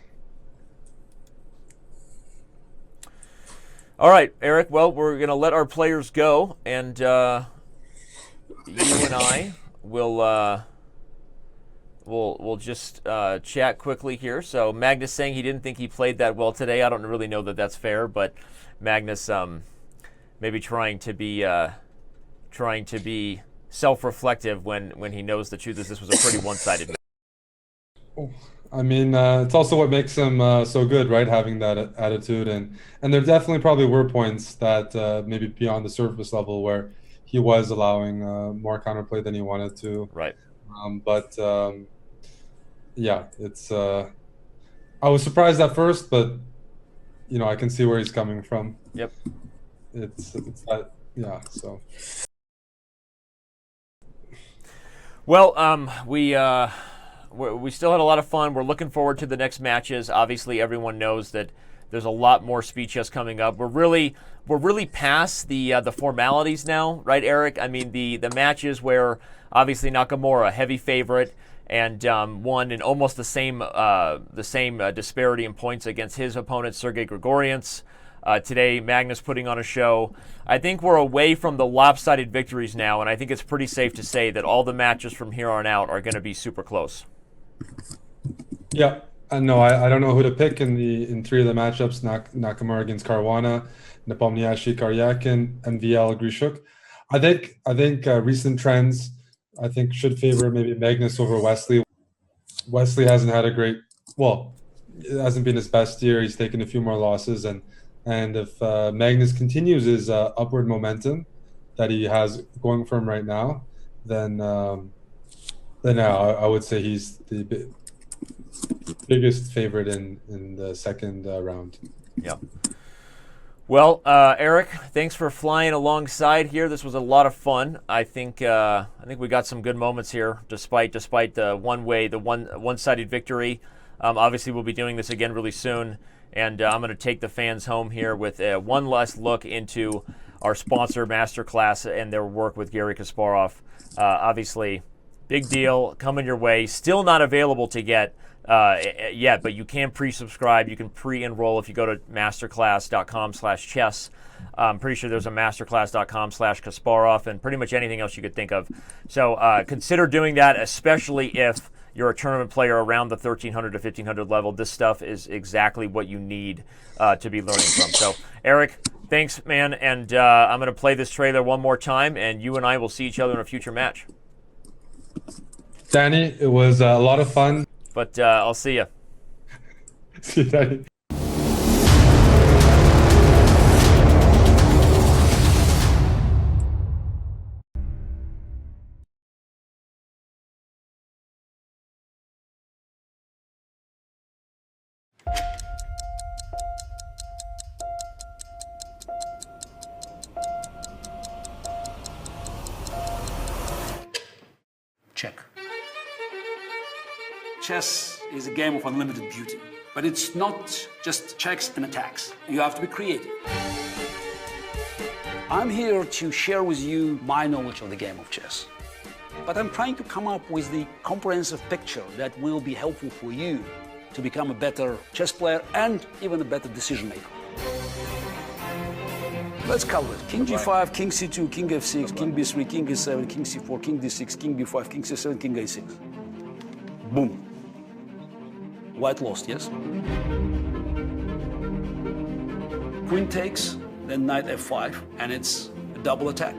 All right, Eric. Well, we're going to let our players go, and you and I will we'll just chat quickly here. So Magnus saying he didn't think he played that well today. I don't really know that that's fair, but Magnus maybe trying to be self-reflective when he knows the truth is this was a pretty one-sided match. I mean, it's also what makes him so good, right? Having that attitude, and there definitely probably were points that maybe beyond the surface level where he was allowing more counterplay than he wanted to. Right. But yeah, it's. I was surprised at first, but I can see where he's coming from. Yep. It's that, yeah. So. Well, we still had a lot of fun. We're looking forward to the next matches. Obviously, everyone knows that there's a lot more speed chess coming up. We're really past the formalities now, right, Eric? I mean, the matches where obviously Nakamura, heavy favorite, and won in almost the same disparity in points against his opponent Sergei Grigorians. Today, Magnus putting on a show. I think we're away from the lopsided victories now, and I think it's pretty safe to say that all the matches from here on out are going to be super close. Yeah, no, I don't know who to pick in three of the matchups: Nakamura against Caruana, Nepomniachtchi Karyakin, and VL Grishuk. I think recent trends should favor maybe Magnus over Wesley. Wesley hasn't had it hasn't been his best year. He's taken a few more losses, and if Magnus continues his upward momentum that he has going for him right now, then I would say he's the biggest favorite in the second round. Yeah. Well, Eric, thanks for flying alongside here. This was a lot of fun. I think we got some good moments here, despite the one-sided victory. Obviously, we'll be doing this again really soon, and I'm going to take the fans home here with one last look into our sponsor, Masterclass, and their work with Garry Kasparov. Obviously, big deal coming your way. Still not available to get yet, but you can pre-subscribe. You can pre-enroll if you go to masterclass.com/chess. I'm pretty sure there's a masterclass.com/Kasparov and pretty much anything else you could think of. So consider doing that, especially if you're a tournament player around the 1,300 to 1,500 level, this stuff is exactly what you need to be learning from. So, Eric, thanks, man, and I'm going to play this trailer one more time, and you and I will see each other in a future match. Danny, it was a lot of fun. But I'll see you. See you, Danny. Check. Chess is a game of unlimited beauty, but it's not just checks and attacks. You have to be creative. I'm here to share with you my knowledge of the game of chess, but I'm trying to come up with the comprehensive picture that will be helpful for you to become a better chess player and even a better decision maker. Let's cover it. King g5, king c2, king f6, king b3, king e7, king c4, king d6, king b5, king c7, king a6. Boom. White lost, yes? Queen takes, then knight f5, and it's a double attack.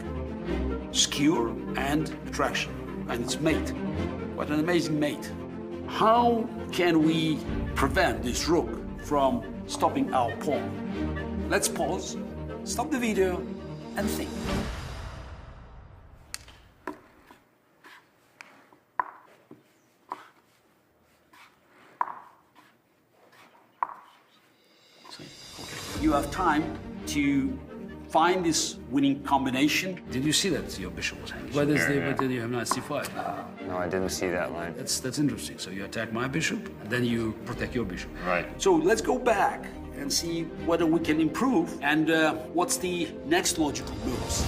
Skewer and attraction, and it's mate. What an amazing mate. How can we prevent this rook from stopping our pawn? Let's pause. Stop the video and think. You have time to find this winning combination. Did you see that your bishop was hanging? Why did you have knight c5? No, I didn't see that line. That's interesting. So you attack my bishop, and then you protect your bishop. Right. So let's go back and see whether we can improve and what's the next logical moves.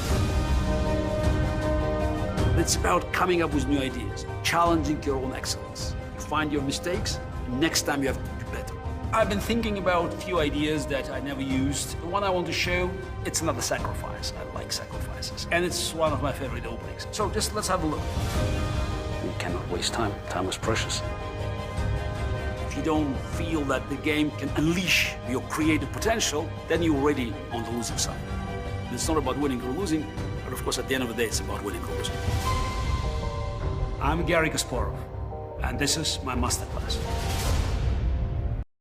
It's about coming up with new ideas, challenging your own excellence. You find your mistakes, next time you have to do better. I've been thinking about a few ideas that I never used. The one I want to show, it's another sacrifice. I like sacrifices. And it's one of my favorite openings. So just let's have a look. You cannot waste time. Time is precious. If you don't feel that the game can unleash your creative potential, then you're already on the losing side. It's not about winning or losing, but of course at the end of the day it's about winning or losing. I'm Gadir Guseinov, and this is my masterclass.